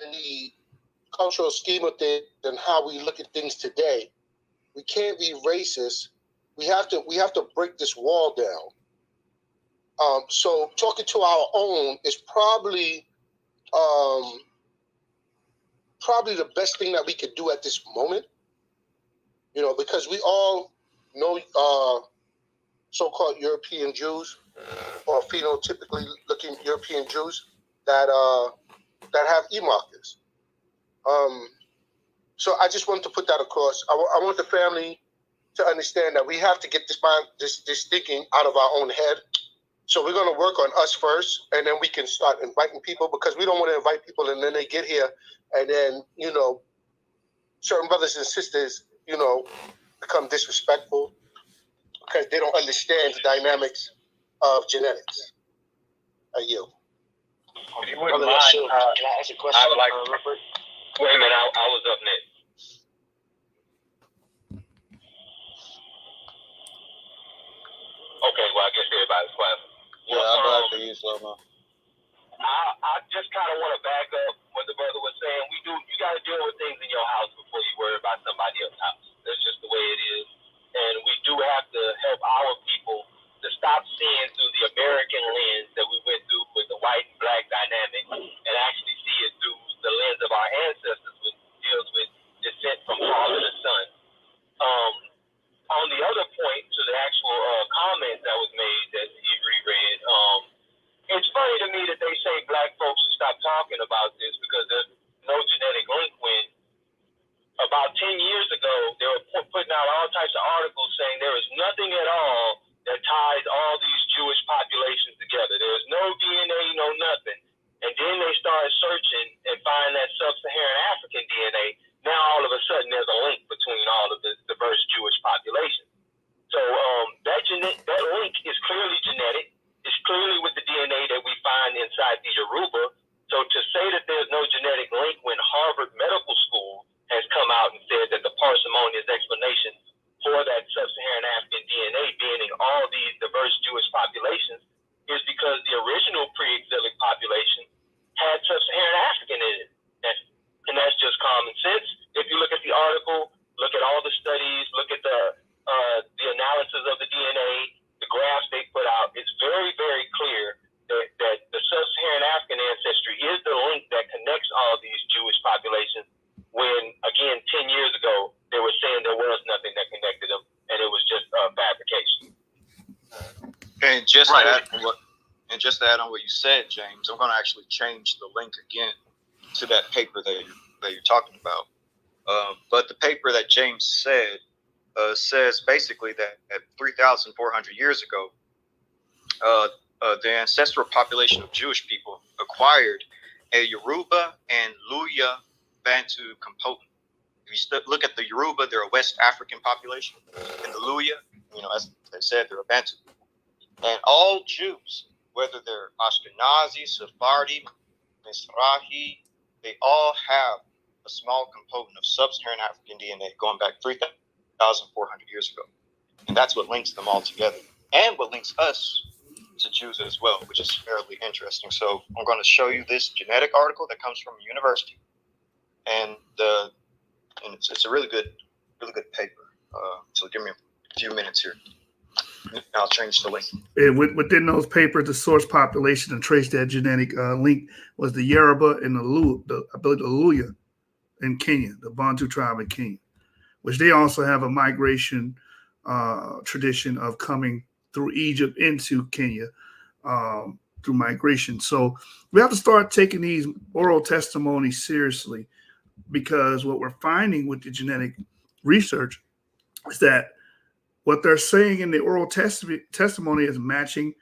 in the cultural scheme of things and how we look at things today. We can't be racist. We have to break this wall down. So talking to our own is probably the best thing that we could do at this moment. Because we all know so-called European Jews or phenotypically looking European Jews that have E-markers. So I just wanted to put that across. I want the family to understand that we have to get this thinking out of our own head. So we're going to work on us first, and then we can start inviting people, because we don't want to invite people and then they get here and then, certain brothers and sisters, become disrespectful because they don't understand the dynamics of genetics. Are you? If you wouldn't mind, can I ask a question? I would like wait a minute, I was up next. Okay, well, I guess everybody's quiet. Yeah, I'm glad for you, Slow-Mo. I just kind of want to back up what the brother was saying. You got to deal with things in your house before you worry about somebody else's house. That's just the way it is. And we do have to help our people to stop seeing through the American lens that we went through with the white and black dynamic and actually see it through the lens of our ancestors, which deals with descent from father to son. On the other point, to the actual that there's no genetic link when Harvard Medical School has come out and said that the parsimonious explanation for that sub-Saharan African DNA being in all these diverse Jewish populations is because the original pre-exilic population had sub-Saharan African in it. And that's just common sense. If you look at the article, look at all the studies, look at the analysis of the DNA, the graphs they put out, it's very, very clear that the sub-Saharan African ancestry is the link that connects all these Jewish populations when, again, 10 years ago, they were saying there was nothing that connected them, and it was just fabrication. And just to add on what you said, James, I'm going to actually change the link again to that paper that you're talking about. But the paper that James said says basically that at 3,400 years ago, the ancestral population of Jewish people acquired a Yoruba and Luya Bantu component. If you look at the Yoruba, they're a West African population, and the Luya, as they said, they're a Bantu. And all Jews, whether they're Ashkenazi, Sephardi, Mizrahi, they all have a small component of sub-Saharan African DNA going back 3,400 years ago. And that's what links them all together, and what links us to Jews as well, which is fairly interesting. So I'm going to show you this genetic article that comes from a university, and it's a really good paper. So give me a few minutes here. I'll change the link. And within those papers, the source population and trace that genetic link was the Yoruba and the Luya in Kenya, the Bantu tribe in Kenya, which they also have a migration tradition of coming through Egypt into Kenya through migration. So we have to start taking these oral testimonies seriously, because what we're finding with the genetic research is that what they're saying in the oral testimony is matching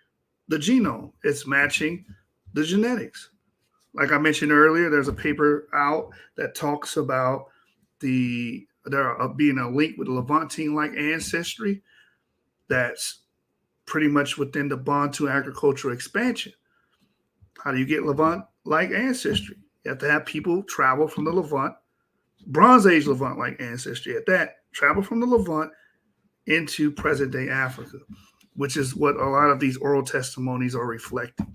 the genome. It's matching the genetics. Like I mentioned earlier, there's a paper out that talks about there being a link with Levantine-like ancestry that's pretty much within the Bantu agricultural expansion. How do you get Levant-like ancestry? You have to have people travel from the Levant, Bronze Age Levant-like ancestry at that, travel from the Levant into present-day Africa, which is what a lot of these oral testimonies are reflecting.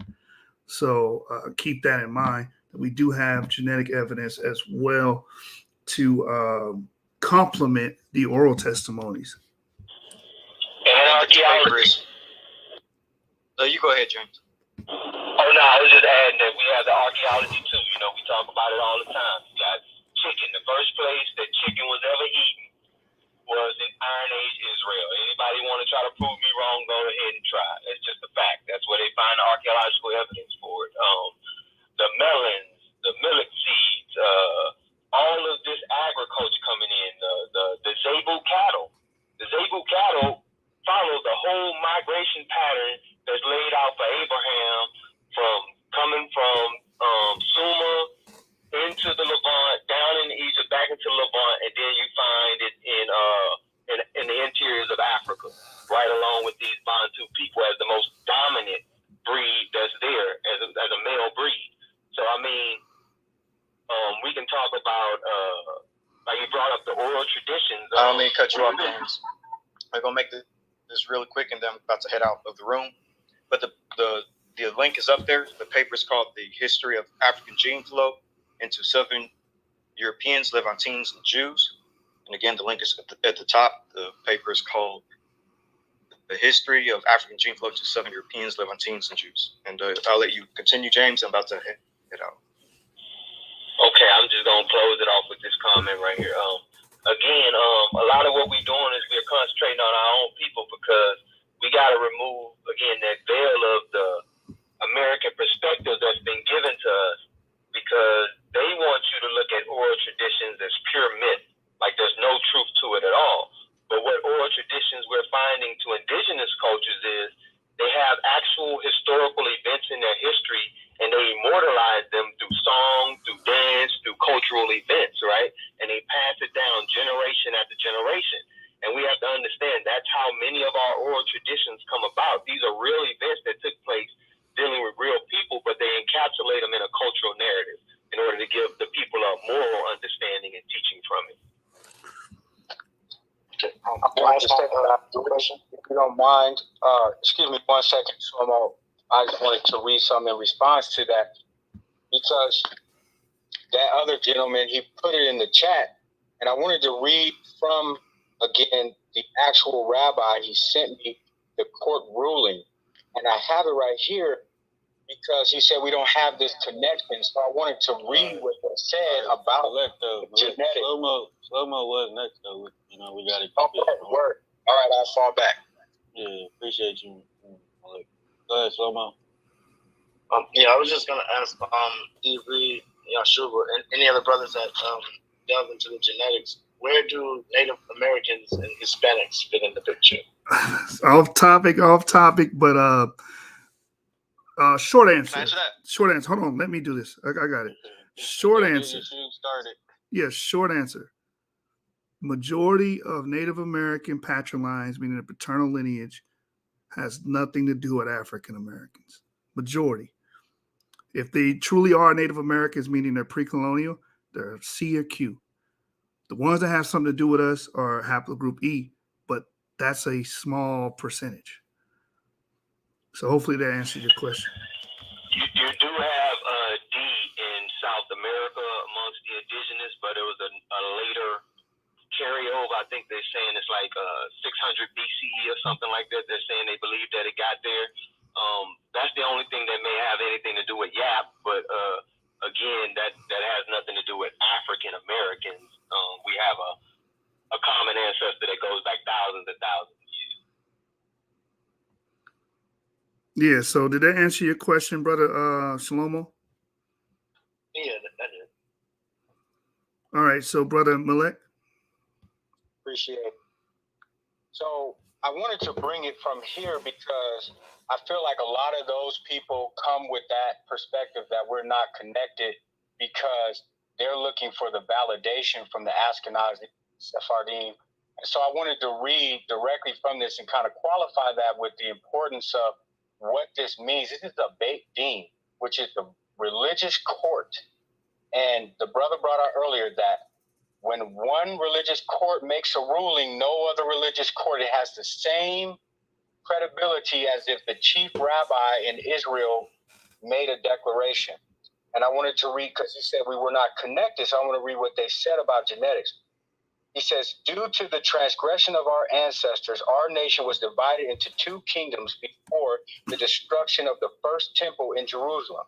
So keep that in mind, that we do have genetic evidence as well to complement the oral testimonies. And archaeology. You go ahead, James. Oh, no, I was just adding that we have the archaeology, too. We talk about it all the time. You got chicken. The first place that chicken was ever eaten was in Iron Age Israel. Anybody want to try to prove me wrong, go ahead and try. It's just a fact. That's where they find the archaeological evidence for it. The melons, the millet seeds, all of this agriculture coming in, the Zebu cattle. The Zebu cattle follow the whole migration pattern that's laid out for Abraham, from coming from Sumer into the Levant, down in Egypt, back into Levant, and then you find it in the interiors of Africa, right along with these Bantu people as the most dominant breed that's there as a male breed. So I mean, we can talk about like you brought up the oral traditions. I don't mean to cut you off, James. I'm gonna make this really quick, and then I'm about to head out of the room. But the link is up there. The paper is called "The History of African Gene Flow into Southern Europeans, Levantines, and Jews." And again, the link is at the top. The paper is called "The History of African Gene Flow to Southern Europeans, Levantines, and Jews." And I'll let you continue, James. I'm about to head out. Okay, I'm just going to close it off with this comment right here. Again, a lot of what we're doing is we're concentrating on our own people, because we got to remove, again, that veil of the American perspective that's been given to us, because they want you to look at oral traditions as pure myth, like there's no truth to it at all. But what oral traditions we're finding to indigenous cultures is they have actual historical events in their history, and they immortalize them through song, through dance, through cultural events, right? And they pass it down generation after generation. And we have to understand that's how many of our oral traditions come about. These are real events that took place dealing with real people, but they encapsulate them in a cultural narrative in to give the people a moral understanding and teaching from it. I want to say if you don't mind, excuse me 1 second, Shlomo. I just wanted to read something in response to that, because that other gentleman, he put it in the chat, and I wanted to read from, again, the actual rabbi. He sent me the court ruling, and I have it right here because he said we don't have this connection. So I wanted to read what they said about genetics. Slow-mo was next, though. You know, we got to keep it. Word. All right, I'll fall back. Yeah, appreciate you. Go ahead, Slow-mo. Yeah, I was just gonna ask, Ivri, Yashuba, and any other brothers that delve into the genetics, where do Native Americans and Hispanics fit in the picture? off topic, but short answer. Short answer. Hold on, let me do this. I got it. Short answer. Yes, short answer. Majority of Native American patrilines, meaning the paternal lineage, has nothing to do with African Americans. Majority. If they truly are Native Americans, meaning they're pre-colonial, they're C or Q. The ones that have something to do with us are haplogroup E, but that's a small percentage. So hopefully that answers your question. You do have D in South America amongst the indigenous, but it was a later carryover. I think they're saying it's like 600 BCE or something like that. They're saying they believe that it got there. That's the only thing that may have anything to do with Yap, but again, that has nothing to do with African Americans. We have a common ancestor that goes back thousands and thousands of years. Yeah, so did that answer your question, brother Shlomo? Yeah, that did. All right, so brother Malek? Appreciate it. So I wanted to bring it from here because I feel like a lot of those people come with that perspective that we're not connected because they're looking for the validation from the Ashkenazi Sephardim. And so I wanted to read directly from this and kind of qualify that with the importance of what this means. This is a Beit Din, which is the religious court. And the brother brought out earlier that when one religious court makes a ruling, no other religious court, it has the same credibility as if the chief rabbi in Israel made a declaration. And I wanted to read, because he said we were not connected, so I want to read what they said about genetics. He says, due to the transgression of our ancestors, our nation was divided into two kingdoms before the destruction of the first temple in Jerusalem.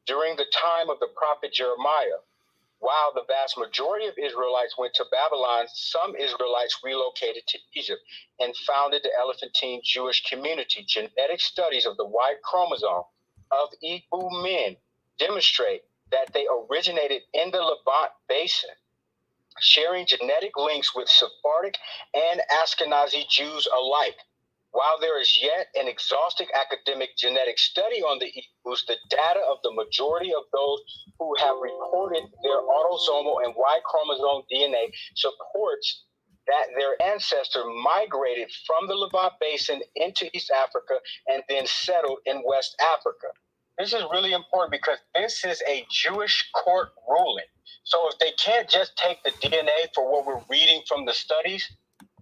During the time of the prophet Jeremiah, while the vast majority of Israelites went to Babylon, some Israelites relocated to Egypt and founded the Elephantine Jewish community. Genetic studies of the Y chromosome of Igbo men demonstrate that they originated in the Levant Basin, sharing genetic links with Sephardic and Ashkenazi Jews alike. While there is yet an exhaustive academic genetic study on the Igbos, the data of the majority of those who have reported their autosomal and Y chromosome DNA supports that their ancestor migrated from the Levant Basin into East Africa and then settled in West Africa. This is really important because this is a Jewish court ruling. So if they can't just take the DNA for what we're reading from the studies,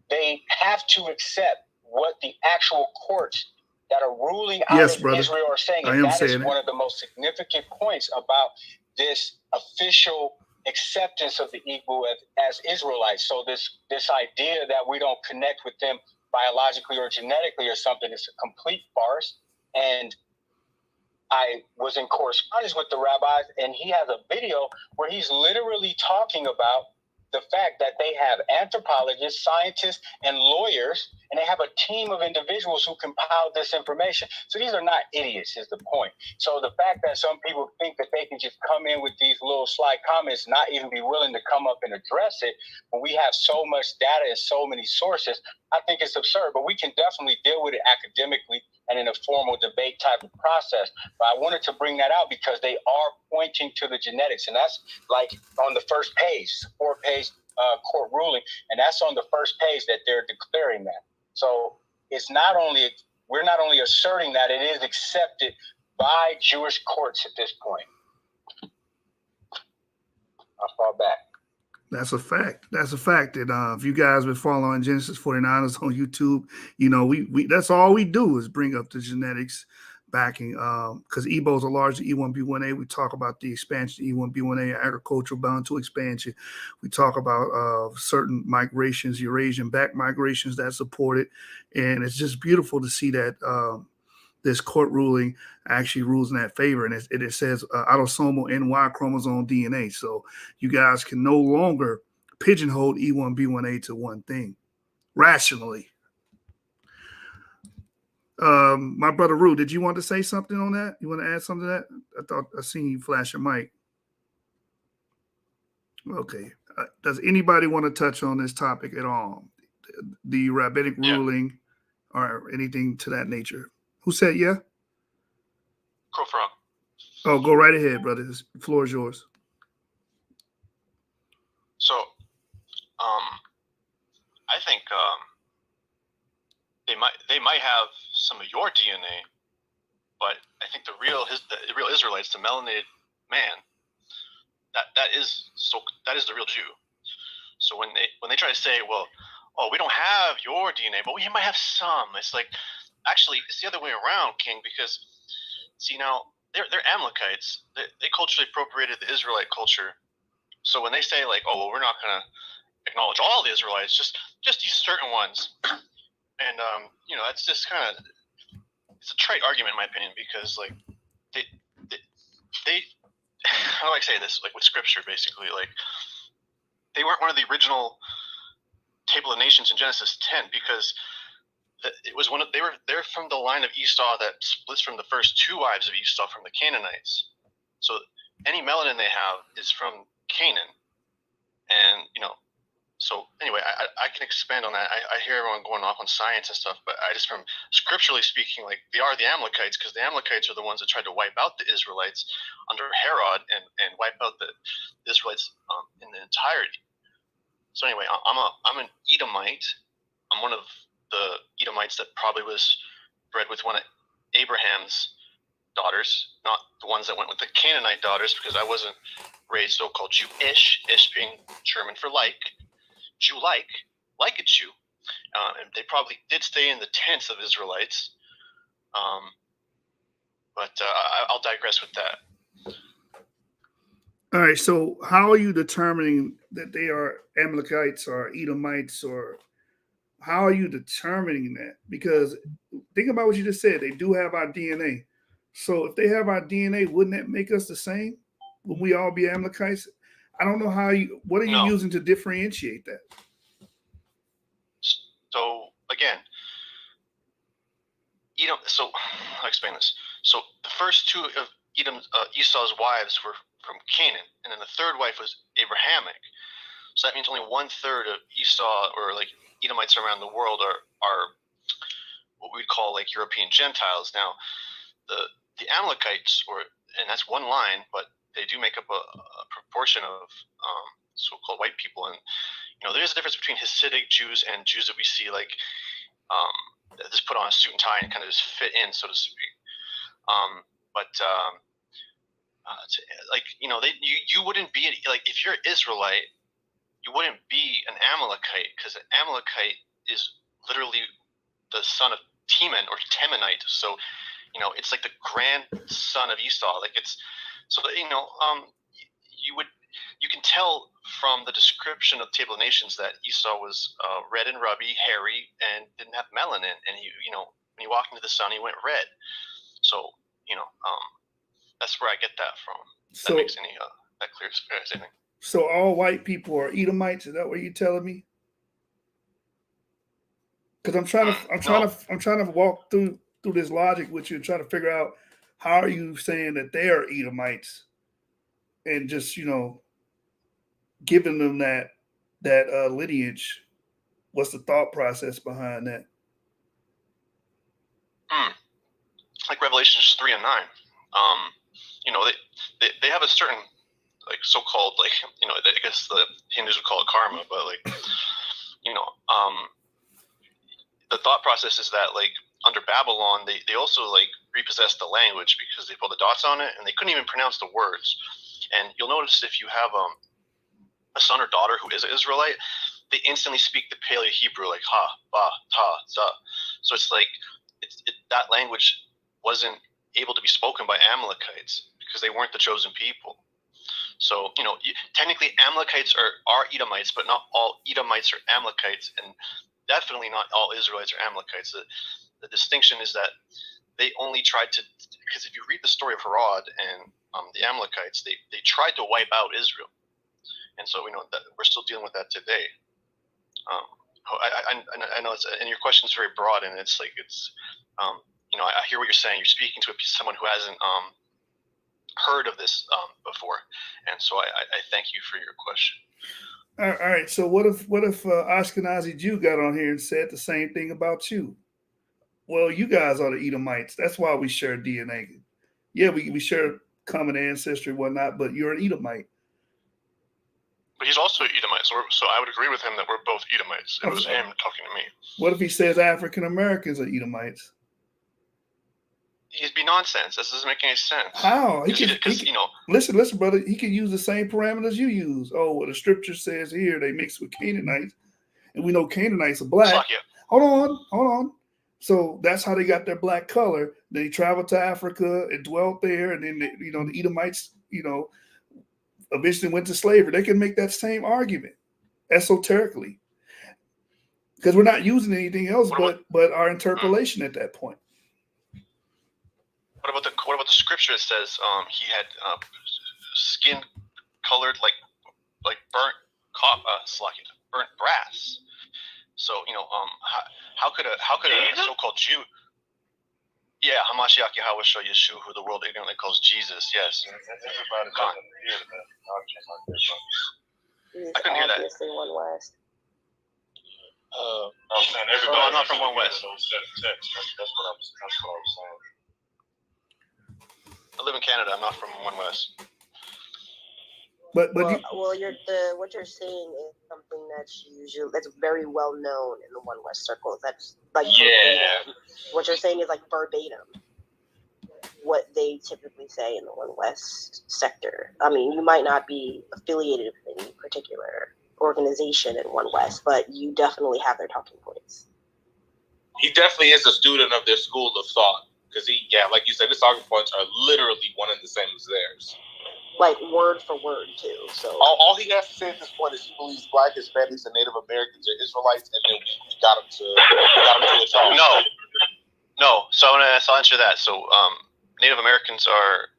they have to accept what the actual courts that are ruling out of Israel are saying. And that is one of the most significant points about this official acceptance of the Igbo as Israelites. So this idea that we don't connect with them biologically or genetically or something is a complete farce. And I was in correspondence with the rabbis, and he has a video where he's literally talking about the fact that they have anthropologists, scientists, and lawyers, and they have a team of individuals who compiled this information. So these are not idiots, is the point. So the fact that some people think that they can just come in with these little sly comments, not even be willing to come up and address it, when we have so much data and so many sources, I think it's absurd. But we can definitely deal with it academically and in a formal debate type of process. But I wanted to bring that out because they are pointing to the genetics. And that's like on the first page, 4-page court ruling. And that's on the first page that they're declaring that. So it's not only, we're not only asserting that, it is accepted by Jewish courts at this point. I fall back. That's a fact. That's a fact. And if you guys been following Genesis 49ers on YouTube, you know, we that's all we do is bring up the genetics backing. Because EBOs are largely E1B1A. We talk about the expansion E1B1A, agricultural bound to expansion. We talk about certain migrations, Eurasian back migrations that support it. And it's just beautiful to see that this court ruling actually rules in that favor. And it says autosomal NY chromosome DNA. So you guys can no longer pigeonhole E1B1A to one thing rationally. My brother Rue, did you want to say something on that? You want to add something to that? I thought I seen you flash your mic. Okay. Does anybody want to touch on this topic at all? The rabbinic ruling or anything to that nature? Who said yeah? Go from. Oh, go right ahead, brother. The floor is yours. So, I think they might have some of your DNA, but I think the real Israelites, the melanated man, that is the real Jew. So when they try to say, well, oh, we don't have your DNA, but we might have some, it's like, actually, it's the other way around, King, because, see, now, they're Amalekites. They culturally appropriated the Israelite culture. So when they say, like, oh, well, we're not going to acknowledge all the Israelites, just these certain ones. And, you know, that's just kind of, it's a trite argument, in my opinion, because, like, they how do I say this? Like, with Scripture, basically, like, they weren't one of the original Table of Nations in Genesis 10 because it was they're from the line of Esau that splits from the first two wives of Esau from the Canaanites. So any melanin they have is from Canaan. And, you know, so anyway, I can expand on that. I hear everyone going off on science and stuff, but I just, from scripturally speaking, like, they are the Amalekites, because the Amalekites are the ones that tried to wipe out the Israelites under Herod and wipe out the Israelites in the entirety. So anyway, I'm an Edomite. I'm one of the Edomites that probably was bred with one of Abraham's daughters, not the ones that went with the Canaanite daughters, because I wasn't raised so-called Jewish, ish being German for like, Jew-like a Jew. And they probably did stay in the tents of Israelites. But I'll digress with that. All right, so how are you determining that they are Amalekites or Edomites, or how are you determining that? Because think about what you just said. They do have our DNA. So if they have our DNA, wouldn't that make us the same? Would we all be Amalekites? I don't know what are you using to differentiate that? So again, so I'll explain this. So the first two of Esau's wives were from Canaan, and then the third wife was Abrahamic. So that means only 1/3 of Esau, or like Edomites around the world, are what we'd call like European Gentiles. Now, the Amalekites, and that's one line, but they do make up a proportion of so-called white people. And you know, there's a difference between Hasidic Jews and Jews that we see like that just put on a suit and tie and kind of just fit in, so to speak. Like, you know, you wouldn't be, like, if you're Israelite, you wouldn't be an Amalekite, because an Amalekite is literally the son of Teman or Temanite. So, you know, it's like the grandson of Esau. Like, it's, so, you know, you can tell from the description of Table of Nations that Esau was red and rubby, hairy, and didn't have melanin. And he, you know, when he walked into the sun, he went red. So, you know, that's where I get that from. So, that makes any that clear as anything. So all white people are Edomites? Is that what you're telling me? Because I'm trying to walk through this logic with you and try to figure out, how are you saying that they are Edomites, and just, you know, giving them that lineage. What's the thought process behind that? Like Revelations 3 and 9. You know, they have a certain, like, so-called, like, you know, I guess the Hindus would call it karma, but, like, you know, the thought process is that, like, under Babylon, they also, like, repossessed the language because they put the dots on it, and they couldn't even pronounce the words. And you'll notice if you have a son or daughter who is an Israelite, they instantly speak the Paleo Hebrew, like ha, ba, ta, za. So it's like that language wasn't able to be spoken by Amalekites because they weren't the chosen people. So, technically Amalekites are Edomites, but not all Edomites are Amalekites, and definitely not all Israelites are Amalekites. The distinction is that they only tried to, because if you read the story of Herod and the Amalekites, they tried to wipe out Israel. And so we know that we're still dealing with that today. I know and your question is very broad, and it's like, I hear what you're saying. You're speaking to someone who hasn't heard of this before, and so I thank you for your question. All right. So what if Ashkenazi Jew got on here and said the same thing about you? Well, you guys are the Edomites. That's why we share DNA. Yeah, we share common ancestry and whatnot, but you're an Edomite. But he's also Edomite, so I would agree with him that we're both Edomites. It was him talking to me. What if he says African Americans are Edomites? He'd be nonsense. This doesn't make any sense. How? Listen, brother. He can use the same parameters you use. Oh, well, the scripture says here they mix with Canaanites, and we know Canaanites are black. Hold on. So that's how they got their black color. They traveled to Africa and dwelt there, and then the Edomites, eventually went to slavery. They can make that same argument esoterically because we're not using anything else but our interpolation at that point. What about the scripture that says he had skin colored like burnt brass? So how could a so-called Jew? Yeah, Hamashiach Yahweh Yeshua, who the world ignorantly calls Jesus. Yes. Everybody doesn't hear that. I couldn't hear that. One West. I'm saying everybody. I'm not from One West. That's what I was saying. I live in Canada. I'm not from One West. But what you're saying is something that's very well known in the One West circles. That's like verbatim. What you're saying is like verbatim what they typically say in the One West sector. I mean, you might not be affiliated with any particular organization in One West, but you definitely have their talking points. He definitely is a student of their school of thought because like you said, his talking points are literally one and the same as theirs. Like word for word too. So all he has to say at this point is he believes Black, Hispanics, and Native Americans are Israelites, and then we got him to a charge. No. So I'll answer that. So Native Americans are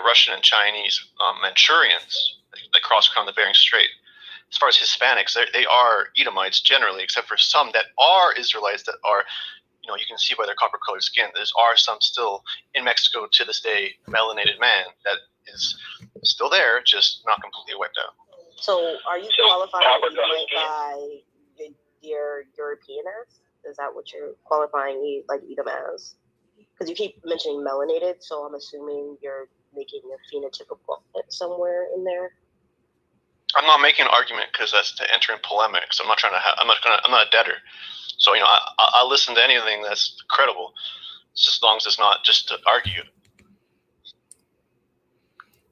Russian and Chinese Manchurians. They cross around the Bering Strait. As far as Hispanics, they are Edomites generally, except for some that are Israelites that are, you can see by their copper-colored skin. There are some still in Mexico to this day, melanated man that is still there, just not completely wiped out. So are you qualifying by your European-ness? Is that what you're qualifying like Edom as? Because you keep mentioning melanated, so I'm assuming you're making a phenotypical somewhere in there. I'm not making an argument because that's to enter in polemics. I'm not a debtor. So, I'll listen to anything that's credible, just as long as it's not just to argue.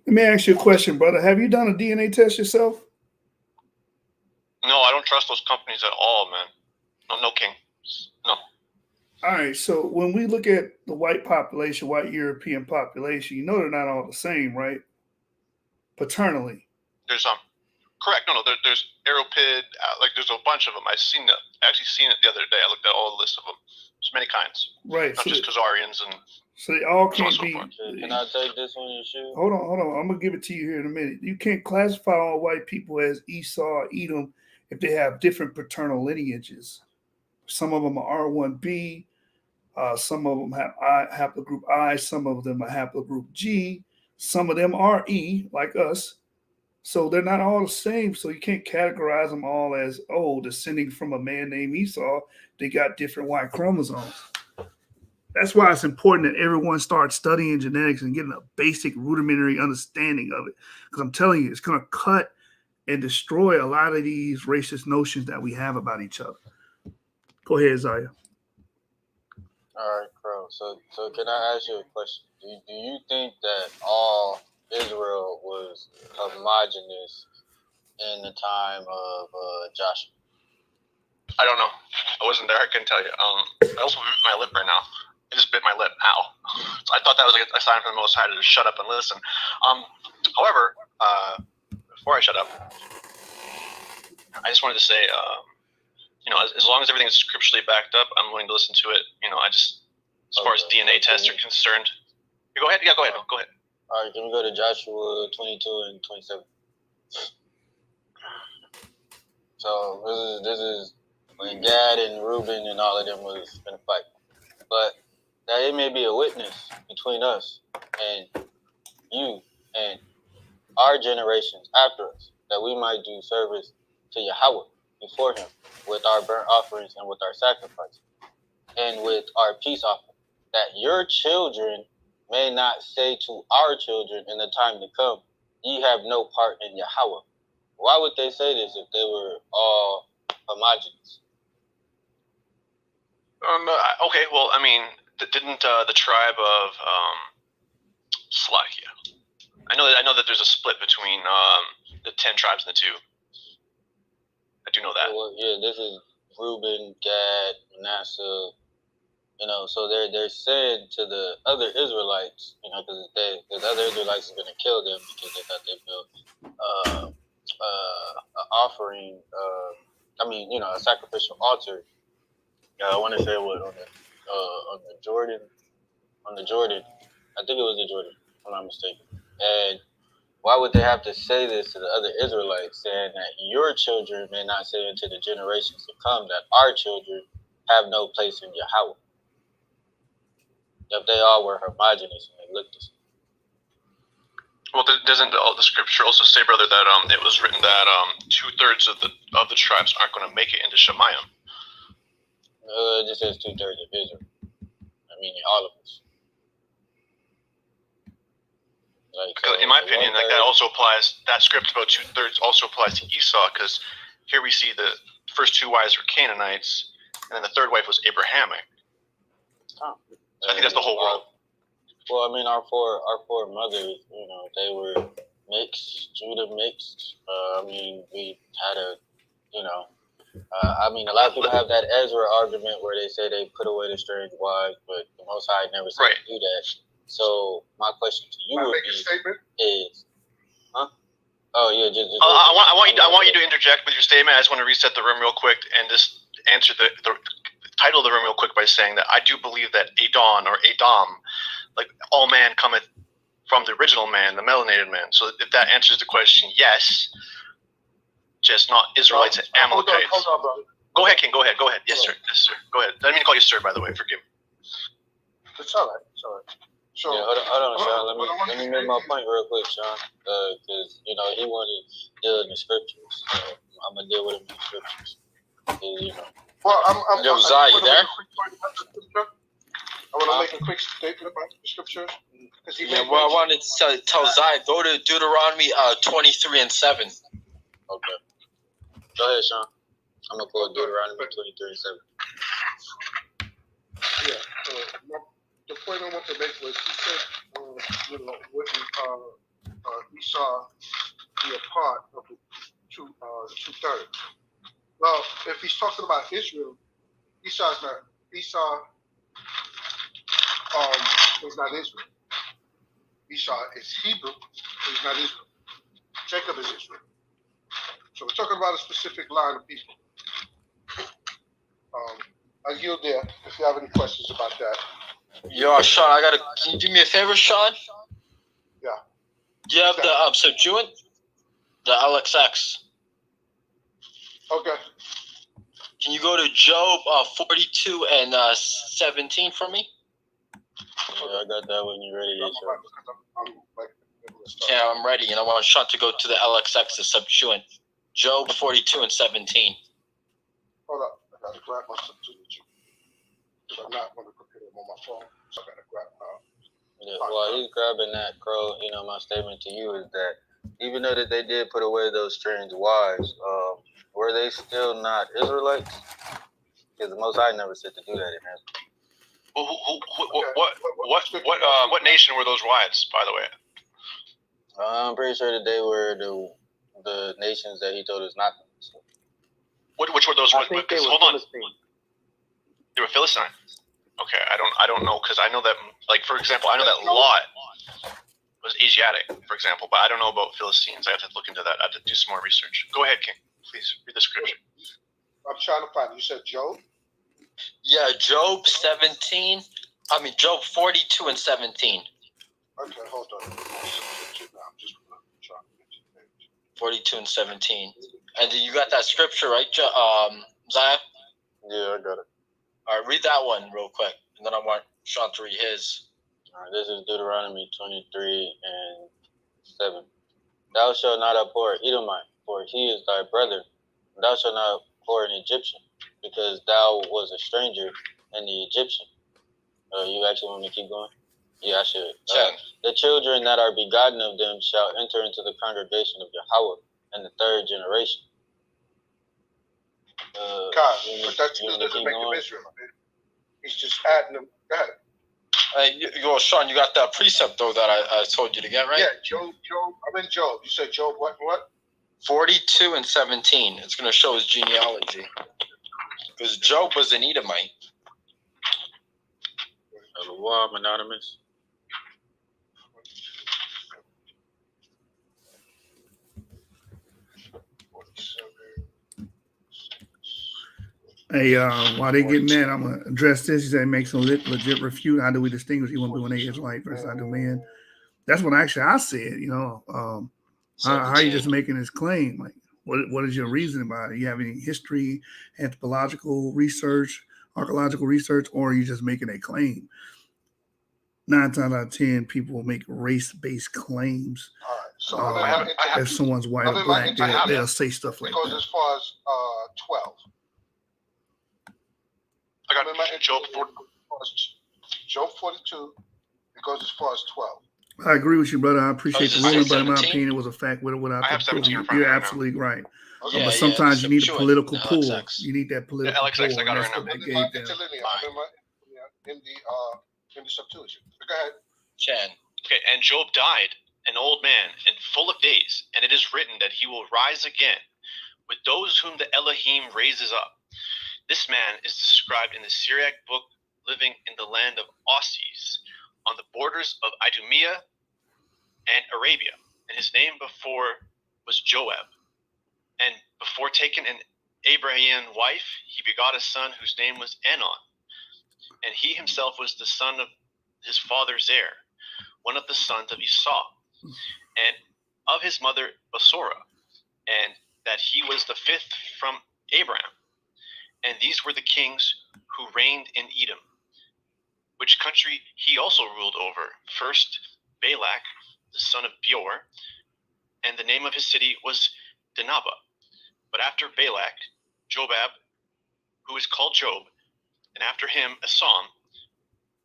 Let me ask you a question, brother. Have you done a DNA test yourself? No, I don't trust those companies at all, man. No, King. No. All right. So when we look at the white population, white European population, they're not all the same, right? Paternally. There's correct. No. There's Aeropid. There's a bunch of them. I've actually seen it the other day. I looked at all the list of them. There's many kinds. Right. Not just Khazarians and. So they all can't be. Can I take this one, you shoot? Hold on. I'm gonna give it to you here in a minute. You can't classify all white people as Esau, Edom, if they have different paternal lineages. Some of them are R1b. Some of them have haplogroup I. Some of them are haplogroup G. Some of them are E, like us. So they're not all the same. So you can't categorize them all as, descending from a man named Esau. They got different Y chromosomes. That's why it's important that everyone starts studying genetics and getting a basic rudimentary understanding of it. Because I'm telling you, it's going to cut and destroy a lot of these racist notions that we have about each other. Go ahead, Zaya. All right, Crow. So can I ask you a question? Do you think that all Israel was homogenous in the time of Joshua? I don't know. I wasn't there. I couldn't tell you. I also bit my lip right now. I just bit my lip. Ow. So I thought that was like a sign from the Most High to just shut up and listen. However, before I shut up, I just wanted to say, as long as everything is scripturally backed up, I'm willing to listen to it. As far as DNA tests are concerned. You go ahead. Yeah, go ahead. Go ahead. All right, can we go to Joshua 22 and 27? So this is when Gad and Reuben and all of them was in a fight. But that it may be a witness between us and you and our generations after us, that we might do service to Yahweh before him with our burnt offerings and with our sacrifices and with our peace offering, that your children may not say to our children in the time to come, ye have no part in Yahweh. Why would they say this if they were all homogeneous? Okay, well, didn't the tribe of Slovakia? I know that there's a split between the 10 tribes and the 2. I do know that. Well, yeah, this is Reuben, Gad, Manasseh. So they're saying to the other Israelites, because the other Israelites are going to kill them because they thought they built an offering, a sacrificial altar. I want to say what on the Jordan. I think it was the Jordan, if I'm not mistaken. And why would they have to say this to the other Israelites, saying that your children may not say into the generations to come that our children have no place in Yahweh? If they all were homogeneous and they looked the same. Well, doesn't the scripture also say, brother, that it was written that 2/3 of the tribes aren't going to make it into Shemayim? It just says 2/3 of Israel. Meaning all of us. In my opinion, that also applies. That script about 2/3 also applies to Esau, because here we see the first 2 wives were Canaanites, and then the 3rd wife was Abrahamic. Oh. So I think that's the whole world. Well, our four mothers, they were mixed, Judah mixed. We had a lot of people have that Ezra argument where they say they put away the strange wives, but the Most High never said to do that. So my question to you would be is, huh? Oh yeah, just I want you to interject with your statement. I just want to reset the room real quick and just answer the title of the room real quick by saying that I do believe that Adon or Adam, like all man cometh from the original man, the melanated man. So if that answers the question, yes, just not Israelites and Amalekites. Hold on, brother. Go ahead, King. Go ahead. Yes, sir. Go ahead. I didn't mean to call you sir, by the way. Forgive me. It's all right. So, yeah, hold on, Sean. Let me make my point real quick, Sean. Because he wanted to deal in the scriptures. So I'm gonna deal with him in the scriptures. Well, I'm Yo, Zai, you there? I want to make a quick statement about the scriptures. I wanted to tell Zai, go to Deuteronomy 23 and 7. Okay. Go ahead, Sean. I'm gonna pull Deuteronomy 23 and 7. Yeah. The point I want to make was he said, wouldn't Esau be a part of the 2/3? Well, if he's talking about Israel, Esau is not Israel. Esau is Hebrew, he's not Israel. Jacob is Israel. So we're talking about a specific line of people. I yield there if you have any questions about that. Yo, Sean, can you do me a favor, Sean? Yeah. Do you have the Septuagint? The LXX. Okay. Can you go to Job 42 and 17 for me? Yeah, I got that when you're ready. Yeah, I'm ready. And I want Sean to go to the LXX, the Septuagint. Job 42 and 17. Hold up. I got to grab my Septuagint. Because I'm not going to prepare them on my phone. So I got to grab Yeah, while he's grabbing that, Crow, my statement to you is that even though that they did put away those strange wives, were they still not Israelites? Because the Most High never said to do that in Him. What nation were those wives, by the way? I'm pretty sure that they were the the nations that he told us not to. So. Which were those? I think they were hold on. Philistines. They were Philistine. Okay, I don't know, because I know that, like, for example, I know that Lot was Asiatic, for example, but I don't know about Philistines. I have to look into that. I have to do some more research. Go ahead, King. Please read the scripture. I'm trying to find it. You said Job? Yeah, Job 17. I mean, Job 42 and 17. Okay, hold on. I'm just trying to get you there. 42 and 17. And you got that scripture, right, Zaya? Yeah, I got it. All right, read that one real quick, and then I want Sean to read his. All right, this is Deuteronomy 23 and 7. Thou shalt not abhor Edomite, for he is thy brother. Thou shalt not abhor an Egyptian, because thou was a stranger in the Egyptian. You actually want me to keep going? Yeah, I should. The children that are begotten of them shall enter into the congregation of Yahweh in the third generation. God, but that still doesn't make them Israel. He's just adding them. Go ahead. Sean, you got that precept, though, that I told you to get, right? Yeah, Job. I'm in Job. You said Job what? 42 and 17. It's going to show his genealogy. Because Job was an Edomite. Wow, I'm anonymous. Hey, while they getting that, I'm gonna address this. He said, "Make some legit refute. How do we distinguish E1B1A Israelite versus Idumean?" That's what actually I said. You know, how are you just making this claim? Like, what is your reasoning about it? Do you have any history, anthropological research, archaeological research, or are you just making a claim? 9 times out of 10, people will make race-based claims. All right. So if someone's white or black, they'll say stuff like that. Because as far as 12. I got Job 42. It goes as far as 12. I agree with you, brother. I appreciate the ruling, but in my opinion, it was a fact without I have 17 You're absolutely right. Okay. But sometimes you need a political pull. You need that political pull. LXX, I got it right now. In the Septuagint. Go ahead. Chan. Okay, and Job died, an old man and full of days, and it is written that he will rise again with those whom the Elohim raises up. This man is described in the Syriac book, living in the land of Auses, on the borders of Idumea and Arabia. And his name before was Joab. And before taking an Abrahaman wife, he begot a son whose name was Anon. And he himself was the son of his father Zer, one of the sons of Esau, and of his mother Basora, and that he was the fifth from Abraham. And these were the kings who reigned in Edom, which country he also ruled over. First, Balak, the son of Beor, and the name of his city was Dinaba. But after Balak, Jobab, who is called Job, and after him Asam,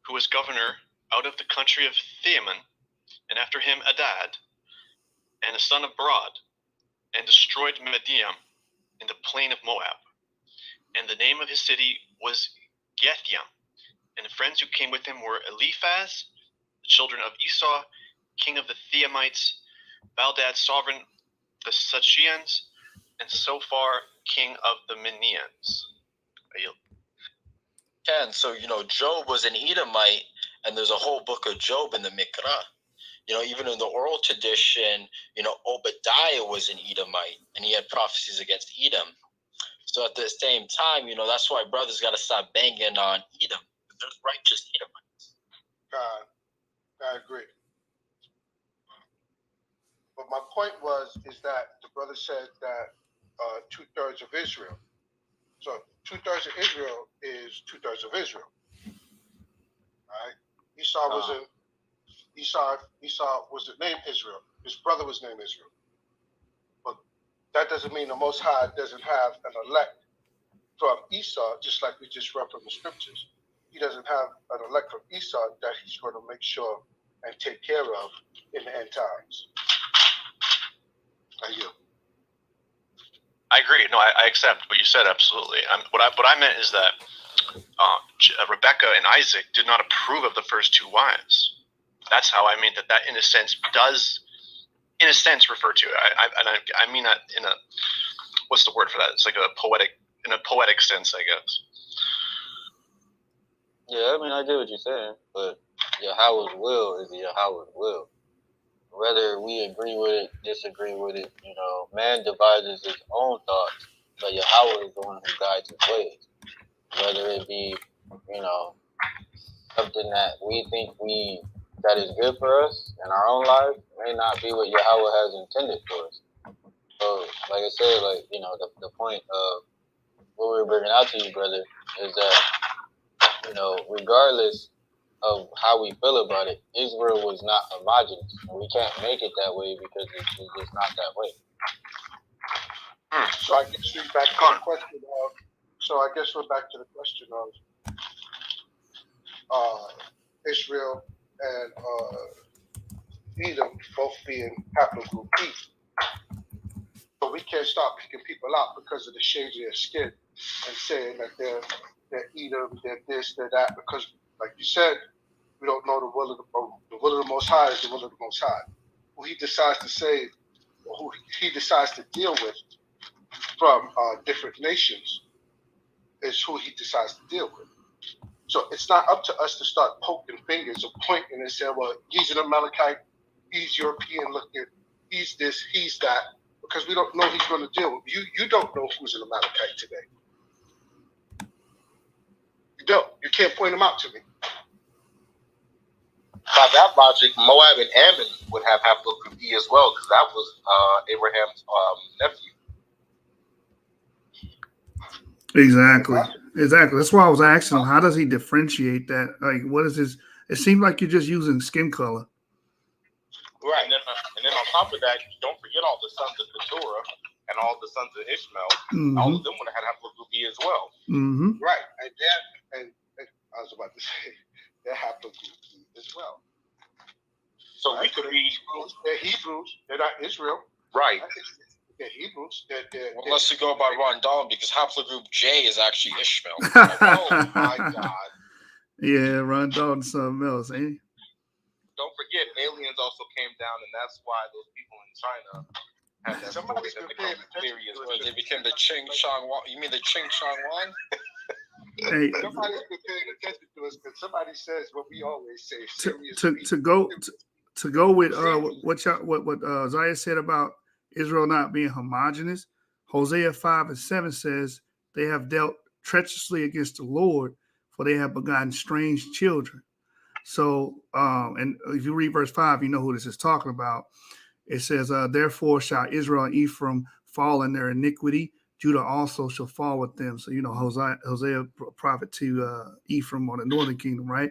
who was governor out of the country of Theman, and after him Adad, and the son of Barad, and destroyed Mediam in the plain of Moab. And the name of his city was Gethiam. And the friends who came with him were Eliphaz, the children of Esau, king of the Theamites, Baldad, sovereign of the Sachians, and Sophar, king of the Minians. Ken, so, Job was an Edomite, and there's a whole book of Job in the Mikra. Even in the oral tradition, Obadiah was an Edomite, and he had prophecies against Edom. So at the same time, that's why brothers got to stop banging on Edom. There's righteous Edomites. I agree. But my point is that the brother said that 2/3 of Israel. So 2/3 of Israel is 2/3 of Israel. All right. Esau was named Israel. His brother was named Israel. But that doesn't mean the Most High doesn't have an elect from Esau, just like we just read from the scriptures. He doesn't have an elect from Esau that he's going to make sure and take care of in the end times. I agree. No, I accept what you said, absolutely. What I meant is that Rebecca and Isaac did not approve of the first two wives. That's how I mean that in a sense does in a sense, refer to. I mean that in a, what's the word for that? It's like in a poetic sense, I guess. Yeah, I mean, I get what you're saying, but Yahweh's will is Yahweh's will. Whether we agree with it, disagree with it, man devises his own thoughts, but Yahweh is the one who guides his ways. Whether it be, something that we think that is good for us in our own life may not be what Yahweh has intended for us. So, like I said, the point of what we were bringing out to you, brother, is that, regardless of how we feel about it, Israel was not homogenous. And we can't make it that way because it's just not that way. So I guess we're back to the question of. So I guess we're back to the question of Israel and Edom both being haplogroup E. So we can't start picking people out because of the shade of their skin and saying that they're Edom, they're this, they're that, because like you said, we don't know the will of the Most High is the will of the Most High. Who he decides to save, or who he decides to deal with from different nations is who he decides to deal with. So it's not up to us to start poking fingers or pointing and saying, well, he's an Amalekite, he's European looking, he's this, he's that, because we don't know who he's going to deal with. You don't know who's an Amalekite today. You don't. You can't point them out to me. By that logic, Moab and Ammon would have haplogroup E as well, because that was Abraham's nephew. Exactly. That's why I was asking him, how does he differentiate that? Like, what is his? It seems like you're just using skin color. Right. And then on top of that, don't forget all the sons of Keturah and all the sons of Ishmael. Mm-hmm. All of them would have had haplogroup E as well. Mm-hmm. Right. And I was about to say, they're haplogroup E as well. So we could be. They're Hebrews. They're not Israel. Right. They're Hebrews. Unless you go by Rondon, because haplogroup J is actually Ishmael. Oh my God. Yeah, Rondon something else, ain't he? Don't forget, aliens also came down, and that's why those people in China had that Somebody's story that been paying became serious. They became the Ching Chong Wan. You mean the Ching Chong Wan? Hey, somebody's been paying attention to us because somebody says what we always say. To go with what Zaya said about Israel not being homogenous, Hosea 5:7 says they have dealt treacherously against the Lord, for they have begotten strange children. So, and if you read verse 5, you know who this is talking about. It says, therefore shall Israel and Ephraim fall in their iniquity. Judah also shall fall with them. So, Hosea prophet to Ephraim or the northern kingdom, right?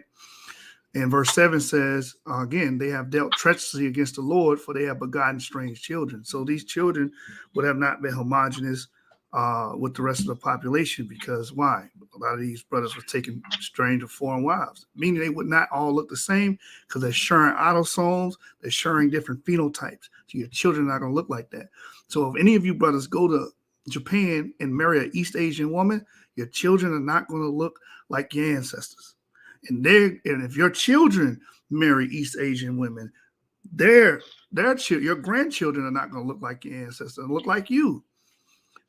And verse 7 says, again, they have dealt treacherously against the Lord, for they have begotten strange children. So these children would have not been homogenous with the rest of the population, because why? A lot of these brothers were taking strange or foreign wives, meaning they would not all look the same because they're sharing autosomes, they're sharing different phenotypes. So your children are not going to look like that. So if any of you brothers go to Japan and marry an East Asian woman, your children are not going to look like your ancestors. And if your children marry East Asian women, your grandchildren are not going to look like your ancestors, they'll look like you.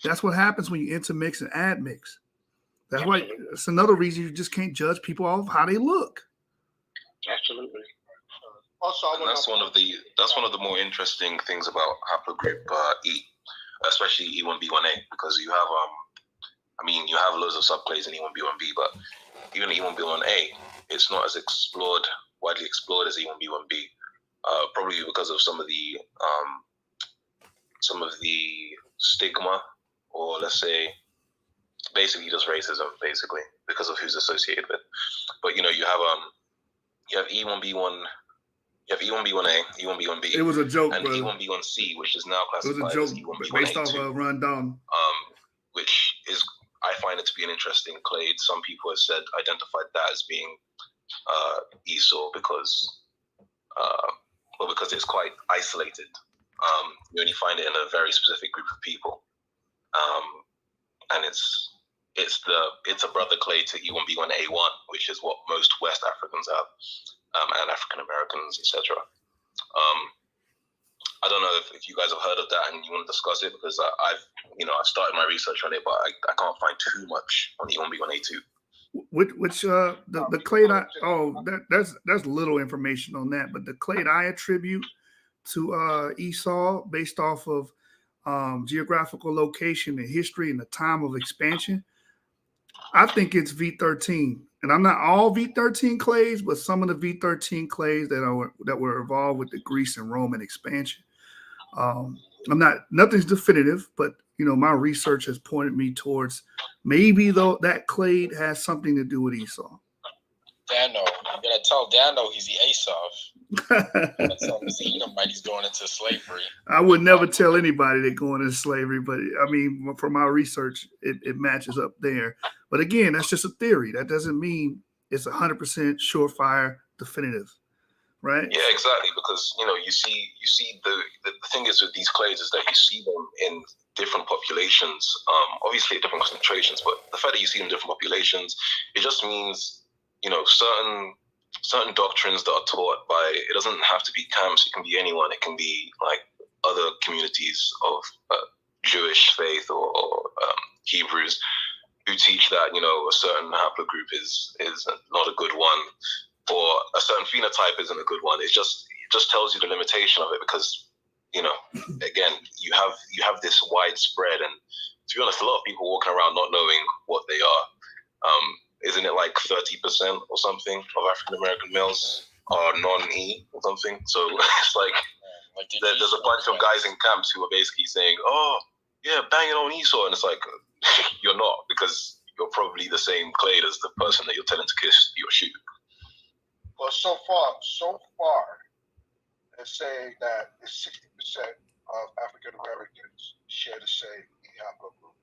That's what happens when you intermix and admix. That's why it's another reason you just can't judge people off how they look. Absolutely. Also, and that's one of the more interesting things about haplogroup E, especially E1B1A, because you have you have loads of subclades in E1B1B, but even E1B1A, it's not as widely explored as E1B1B, probably because of some of the stigma, or let's say basically just racism, basically because of who's associated with. But you have E1B1, you have E1B1A, E1B1B. It was a joke, and brother. E1B1C, which is now classified it was a joke as E1B1A2. based off of Rondon. Which is, I find it to be an interesting clade. Some people have identified that as being Esau because it's quite isolated. You only find it in a very specific group of people, and it's a brother clade to E1B1A1, which is what most West Africans have, and African Americans, etc. I don't know if you guys have heard of that and you want to discuss it, because I've started my research on it, but I can't find too much on E1B1A2. Which the clade that's little information on that, but the clade I attribute to Esau based off of geographical location and history and the time of expansion, I think it's V13. And I'm not all V13 clades, but some of the V13 clades that were involved with the Greece and Roman expansion. Nothing's definitive, but my research has pointed me towards maybe though that clade has something to do with Esau. Dano, you gotta tell Dano he's the Asaph. Tell him he's going into slavery. I would never tell anybody they're going into slavery, but I mean, from my research, it matches up there. But again, that's just a theory. That doesn't mean it's 100% surefire, definitive, right? Yeah, exactly. Because you see the thing is with these clades is that you see them in different populations, obviously at different concentrations. But the fact that you see them in different populations, it just means certain doctrines that are taught by, it doesn't have to be camps, it can be anyone, it can be like other communities of Jewish faith or Hebrews who teach that a certain haplogroup is not a good one, or a certain phenotype isn't a good one. It just tells you the limitation of it, because again, you have this widespread, and to be honest, a lot of people walking around not knowing what they are. Isn't it like 30% or something of African American males are non-E or something? So it's like there's a bunch of guys in camps who are basically saying, "Oh, yeah, banging on Esau," and it's like you're not, because you're probably the same clade as the person that you're telling to kiss your shoe. Well, so far, they're saying that 60% of African Americans share the same E haplogroup.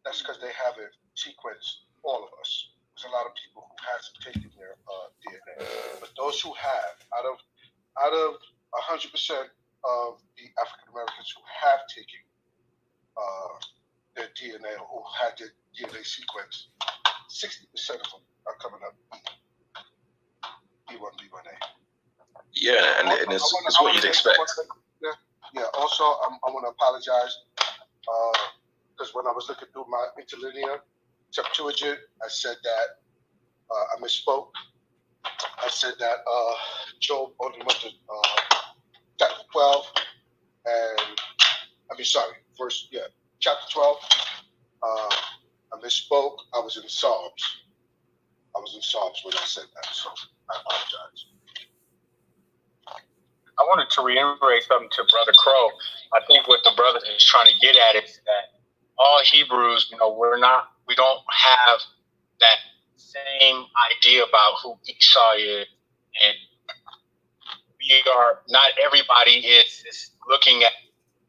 That's because they haven't sequenced all of us. There's a lot of people who hasn't taken their DNA, but those who have, out of 100% of the African Americans who have taken their DNA or had their DNA sequence, 60% of them are coming up E1B1A. Yeah, and it's what you'd expect. Yeah. Also, I want to apologize because when I was looking through my interlinear Septuagint, I said that I misspoke. I said that Job only went to chapter 12, chapter 12. I misspoke. I was in Psalms. When I said that, so I apologize. I wanted to reiterate something to Brother Crow. I think what the brother is trying to get at is that all Hebrews, we don't have that same idea about who Esau is, and not everybody is looking at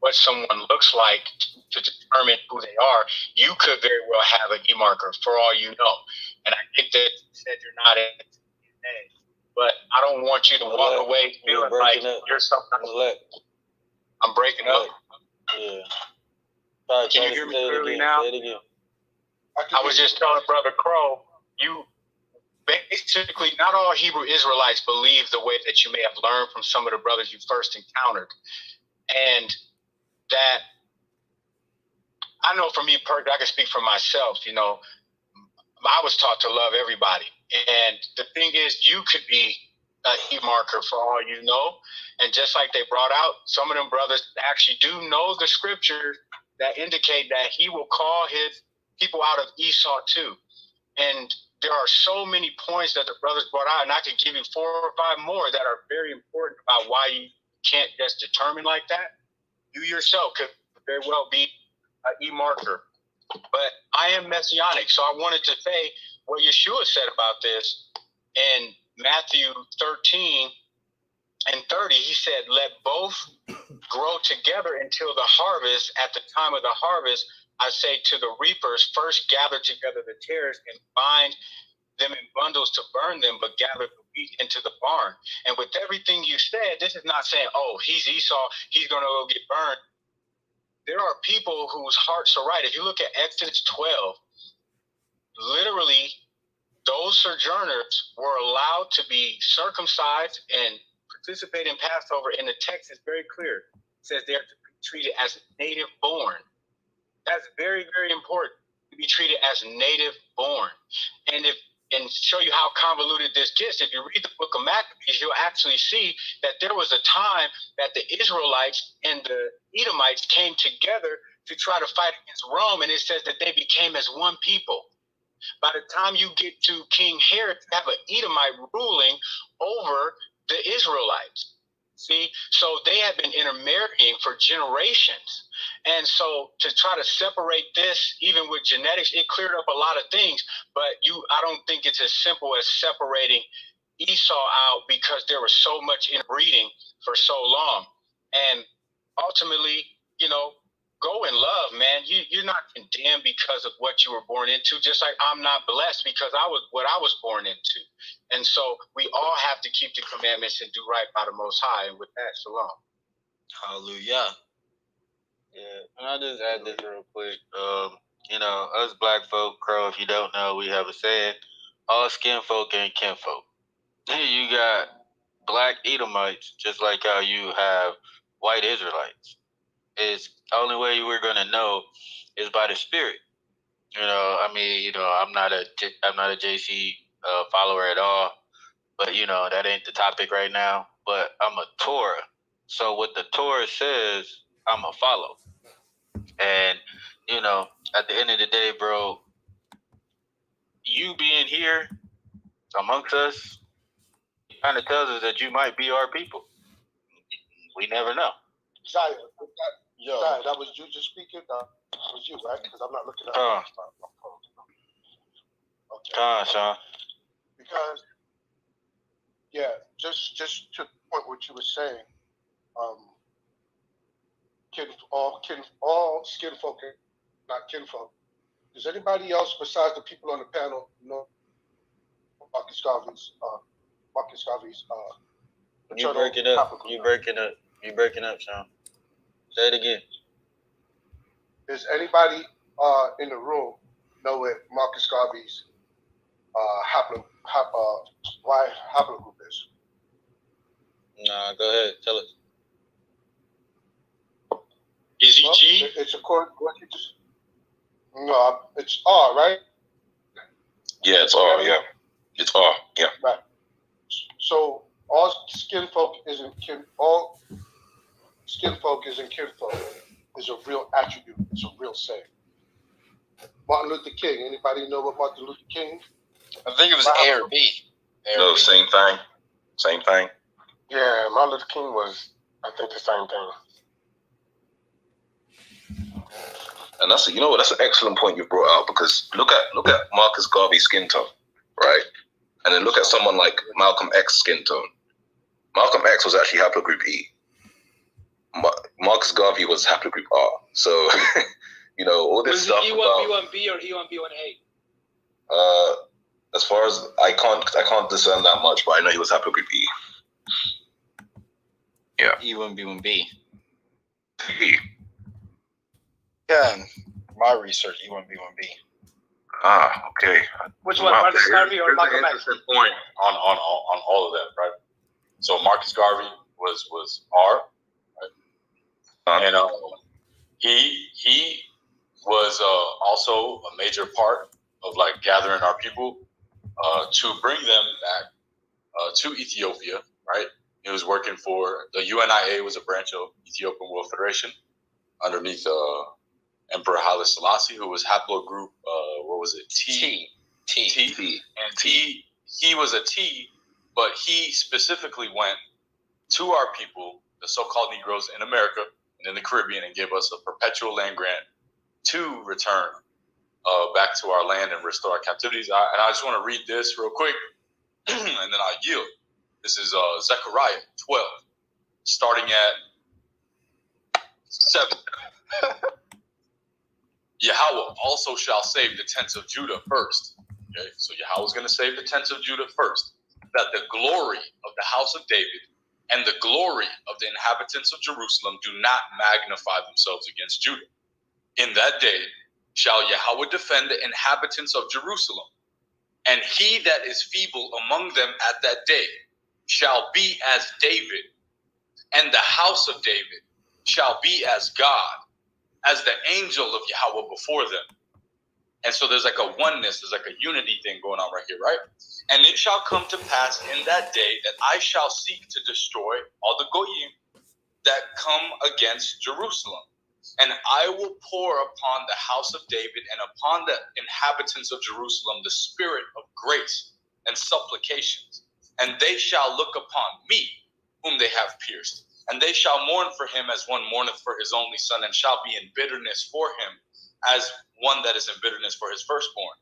what someone looks like to determine who they are. You could very well have an E marker for all you know, and I think that you said you're not in it, but I don't want you to walk away feeling like you're something. I'm breaking up. Yeah. Can you hear me clearly now? I was just telling Brother Crow, you basically, not all Hebrew Israelites believe the way that you may have learned from some of the brothers you first encountered. And that, I know for me personally, I can speak for myself, I was taught to love everybody. And the thing is, you could be an E marker for all you know. And just like they brought out, some of them brothers actually do know the scripture that indicate that he will call his people out of Esau too. And there are so many points that the brothers brought out, and I could give you 4 or 5 more that are very important about why you can't just determine like that. You yourself could very well be an E marker. But I am messianic, so I wanted to say what Yeshua said about this in Matthew 13 and 30. He said, "Let both grow together until the harvest. At the time of the harvest, I say to the reapers, first gather together the tares and bind them in bundles to burn them, but gather the wheat into the barn." And with everything you said, this is not saying, oh, he's Esau, he's going to go get burned. There are people whose hearts are right. If you look at Exodus 12, literally, those sojourners were allowed to be circumcised and participate in Passover, and the text is very clear. says they're to be treated as native born. That's very, very important, to be treated as native born. And show you how convoluted this gets, if you read the book of Maccabees, you'll actually see that there was a time that the Israelites and the Edomites came together to try to fight against Rome, and it says that they became as one people. By the time you get to King Herod, you have an Edomite ruling over the Israelites. See, so they have been intermarrying for generations. And so to try to separate this, even with genetics, it cleared up a lot of things. But I don't think it's as simple as separating Esau out, because there was so much inbreeding for so long. And ultimately, go in love, man. You're not condemned because of what you were born into, just like I'm not blessed because I was born into. And so we all have to keep the commandments and do right by the Most High. And with that, shalom. Hallelujah. Yeah, and I'll just add this real quick. Us black folk, Crow, if you don't know, we have a saying, all skin folk ain't kinfolk. You got black Edomites, just like how you have white Israelites. It's the only way we're gonna know is by the Spirit. I'm not a JC follower at all, but that ain't the topic right now. But I'm a Torah, so what the Torah says, I'm a follow. And at the end of the day, bro, you being here amongst us kind of tells us that you might be our people. We never know. Zaya, that was you just speaking? That was you, right? Because I'm not looking at my phone. Okay. Sean. Because, just to the point what you were saying, all skin folk are not kinfolk. Does anybody else besides the people on the panel know Marcus Garvey's You breaking up, Sean. Say it again. Does anybody in the room know what Marcus Garvey's haplogroup is? Nah, go ahead. Tell us. Is he G? It's according to what you just... No, it's R, right? Yeah, it's R, yeah. It's R, yeah. Right. So all skin folk isn't kinfolk is a real attribute. It's a real saying. Martin Luther King. Anybody know what Martin Luther King? I think it was A or B. No, same thing. Same thing. Yeah, Martin Luther King was, I think, the same thing. And that's an excellent point you brought out, because look at Marcus Garvey's skin tone, right? And then look at someone like Malcolm X's skin tone. Malcolm X was actually haplogroup E. Marcus Garvey was haplogroup R. So, all this stuff. Was it E1B1B or E1B1A? As far as I can't discern that much, but I know he was haplogroup E. Yeah. E1B1B. E. Yeah, my research, E1B1B. Ah, okay. Which one, Marcus Garvey or Malcolm X? Interesting point on all of that, right? So Marcus Garvey was R, right? And he was also a major part of gathering our people to bring them back to Ethiopia, right? He was working for the UNIA, was a branch of Ethiopian World Federation underneath Emperor Haile Selassie, who was haplogroup, what was it? T. And he was a T, but he specifically went to our people, the so-called Negroes in America and in the Caribbean, and gave us a perpetual land grant to return back to our land and restore our captivities. And I just want to read this real quick, and then I'll yield. This is Zechariah 12, starting at 7. Yahweh also shall save the tents of Judah first. Okay, so Yahweh's going to save the tents of Judah first, that the glory of the house of David and the glory of the inhabitants of Jerusalem do not magnify themselves against Judah. In that day shall Yahweh defend the inhabitants of Jerusalem, and he that is feeble among them at that day shall be as David, and the house of David shall be as God, as the angel of Yahweh before them. And so there's like a oneness, there's like a unity thing going on right here, right? And it shall come to pass in that day that I shall seek to destroy all the Goyim that come against Jerusalem. And I will pour upon the house of David and upon the inhabitants of Jerusalem the spirit of grace and supplications. And they shall look upon me, whom they have pierced. And they shall mourn for him as one mourneth for his only son, and shall be in bitterness for him as one that is in bitterness for his firstborn.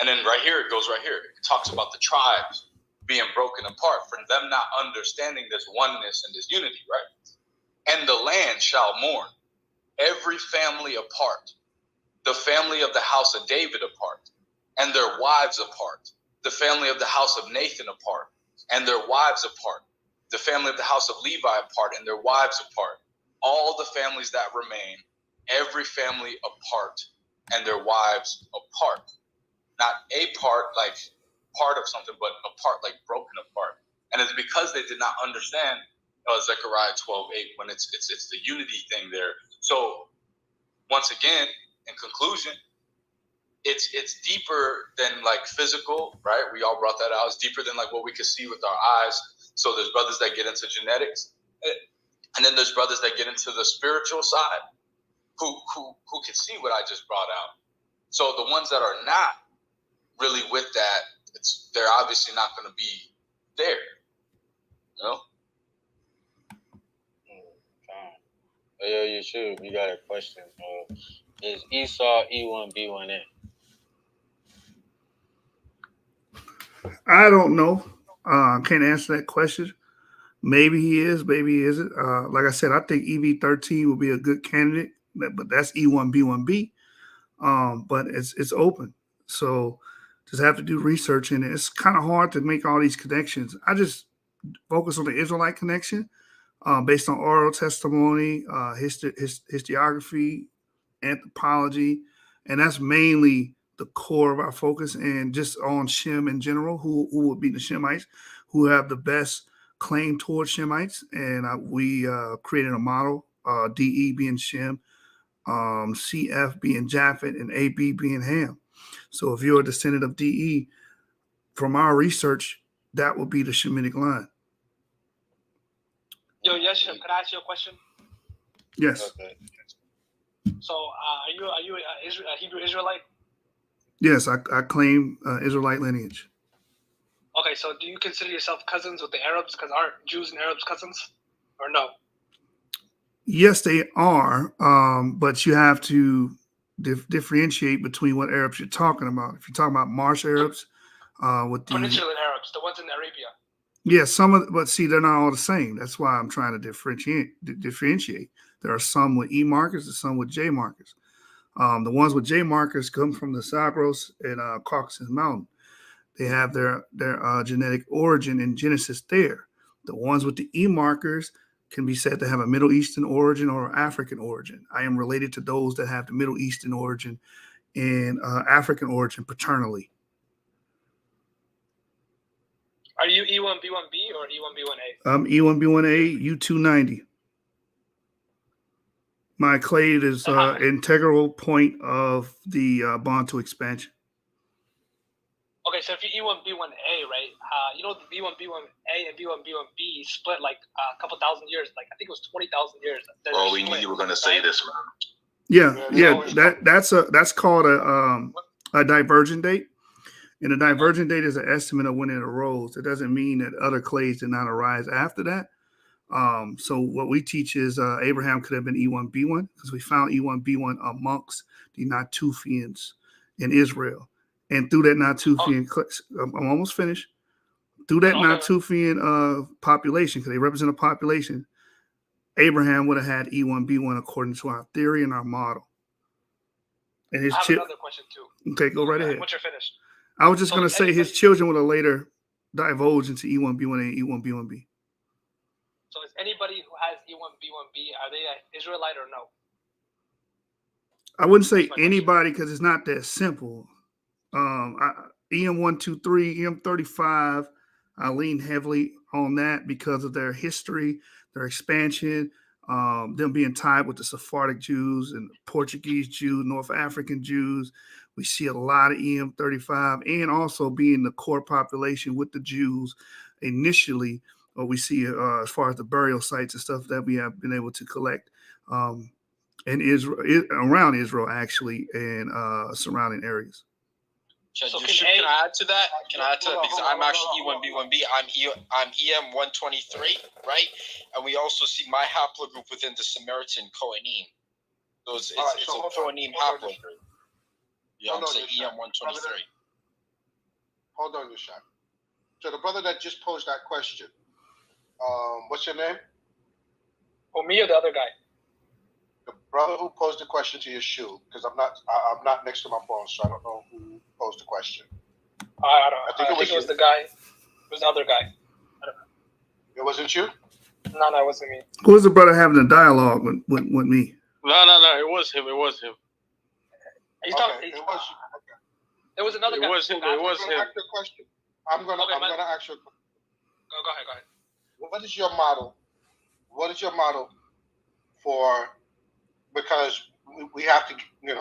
And then right here, it goes right here. It talks about the tribes being broken apart, for them not understanding this oneness and this unity, right? And the land shall mourn, every family apart, the family of the house of David apart, and their wives apart, the family of the house of Nathan apart, and their wives apart, the family of the house of Levi apart, and their wives apart, all the families that remain, every family apart, and their wives apart. Not a part like part of something, but apart like broken apart. And it's because they did not understand Zechariah 12:8 when it's the unity thing there. So once again, in conclusion, it's deeper than like physical, right? We all brought that out. It's deeper than like what we could see with our eyes. So there's brothers that get into genetics, and then there's brothers that get into the spiritual side who can see what I just brought out. So the ones that are not really with that, they're obviously not going to be there, you know? Yo, you should. We got a question. Is Esau E1B1A? I don't know. Can't answer that question. Maybe he is, maybe he isn't. Like I said, I think EV13 will be a good candidate, but that's E1B1B. But it's open. So just have to do research in it. It's kind of hard to make all these connections. I just focus on the Israelite connection based on oral testimony, historiography, anthropology, and that's mainly the core of our focus, and just on Shem in general, who would be the Shemites, who have the best claim towards Shemites. And we created a model, DE being Shem, CF being Japheth, and AB being Ham. So if you're a descendant of DE, from our research, that would be the Shemitic line. Yo, yes, could I ask you a question? Yes. Okay. So, are you a Hebrew Israelite? Yes, I claim Israelite lineage. Okay, so do you consider yourself cousins with the Arabs? Because aren't Jews and Arabs cousins, or no? Yes, they are, but you have to differentiate between what Arabs you're talking about. If you're talking about Marsh Arabs, with the Peninsular Arabs, the ones in Arabia. yeah, but see, they're not all the same. That's why I'm trying to differentiate. There are some with E markers and some with J markers. The ones with J markers come from the Zagros and Caucasus Mountain. They have their genetic origin in Genesis there. The ones with the E markers can be said to have a Middle Eastern origin or African origin. I am related to those that have the Middle Eastern origin and African origin paternally. Are you E1B1B or E1B1A? I'm E1B1A, U290. My clade is integral point of the Bantu expansion. Okay, so if you're E1B1A, right? You know the B1B1A and B1B1B split like a couple thousand years. Like I think it was 20,000 years. Oh, we knew you were going to say this, man. Yeah. That's called a divergent date, and a divergent date is an estimate of when it arose. It doesn't mean that other clades did not arise after that. So what we teach is Abraham could have been E1B1 because we found E1B1 amongst the Natufians in Israel. And through that Natufian, I'm almost finished. Through that Natufian population, because they represent a population, Abraham would have had E1B1 according to our theory and our model. And his I have another question too. Okay, go right ahead. Once you're finished. I was just going to say his children would have later divulged into E1B1A and E1B1B. So is anybody who has E1B1B, are they an Israelite or no? I wouldn't say anybody because it's not that simple. EM123, EM35, I lean heavily on that because of their history, their expansion, them being tied with the Sephardic Jews and Portuguese Jews, North African Jews. We see a lot of EM35 and also being the core population with the Jews initially. What we see as far as the burial sites and stuff that we have been able to collect in Israel, around Israel actually, and surrounding areas. So can I add to that? Can I add to that? Because I'm actually E1B1B. I'm EM123, right? And we also see my haplogroup within the Samaritan Kohanim. So it's a Kohanim haplogroup. Yeah, I'm saying EM123. Hold on, Yashak. So the brother that just posed that question, what's your name? Oh, me or the other guy? The brother who posed the question to Yeshua, because I'm not next to my phone, so I don't know who posed the question. I don't know. I think it was the guy. It was the other guy. I don't know. It wasn't you? No, it wasn't me. Who was the brother having a dialogue with me? No. It was him. He's talking. It was you. Okay. There was another guy. It was him. I'm gonna ask you a question. I'm gonna ask you a question. Go ahead. What is your model? What is your model for? Because we have to, you're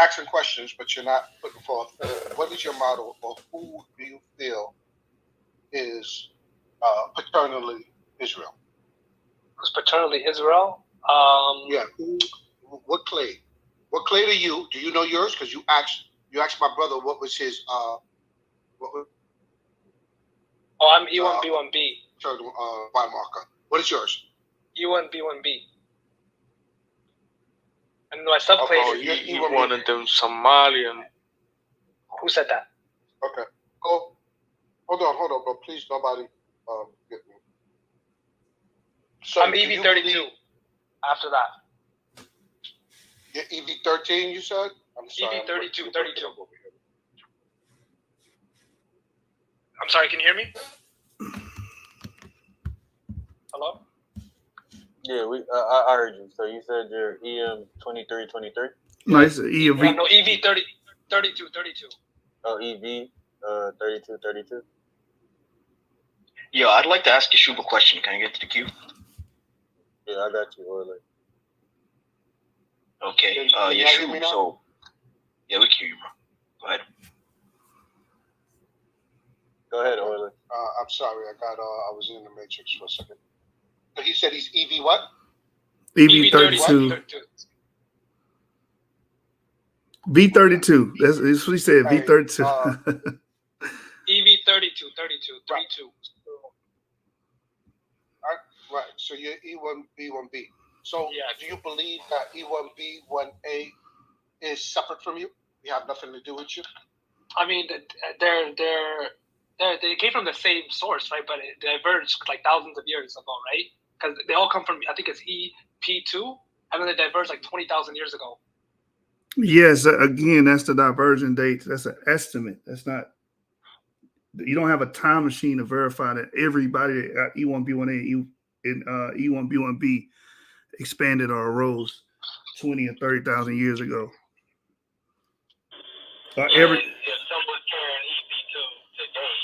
asking questions, but you're not putting forth. What is your model, or who do you feel is paternally Israel? Who's paternally Israel? Yeah. What clay? What clay do you? Do you know yours? Because you asked my brother what was his. I'm E1B1B. Y marker. What is yours? E1B1B. And my subclass. Oh, he wanted them Somalian. Who said that? Okay. Oh, hold on, bro. Please, nobody get me. So I'm EV32. After that. You're EV13, you said? I'm sorry. EV32, 32. I'm sorry, can you hear me? Hello? Yeah, I heard you. So you said you're EM2323? Nice. EV. No, EV32. Oh, EV 3232. Yo, I'd like to ask Yeshua a question. Can I get to the queue? Yeah, I got you, Orly. Okay, Yeshua. So, yeah, we can hear you, bro. Go ahead. Go ahead, Orly. I'm sorry, I was in the matrix for a second. So he said he's EV what? EV32. V32. That's what he said. V32. EV32, 32. Right. So you're E1B1B. So do you believe that E1B1A is separate from you? You have nothing to do with you? I mean, they came from the same source, right? But it diverged like thousands of years ago, right? Because they all come from, I think it's EP2, and then they diverged like 20,000 years ago. Yes, again, that's the divergent date. That's an estimate. That's not. You don't have a time machine to verify that everybody at E1B1A and E1B1B expanded or arose 20 or 30,000 years ago. If someone's carrying EP2 today,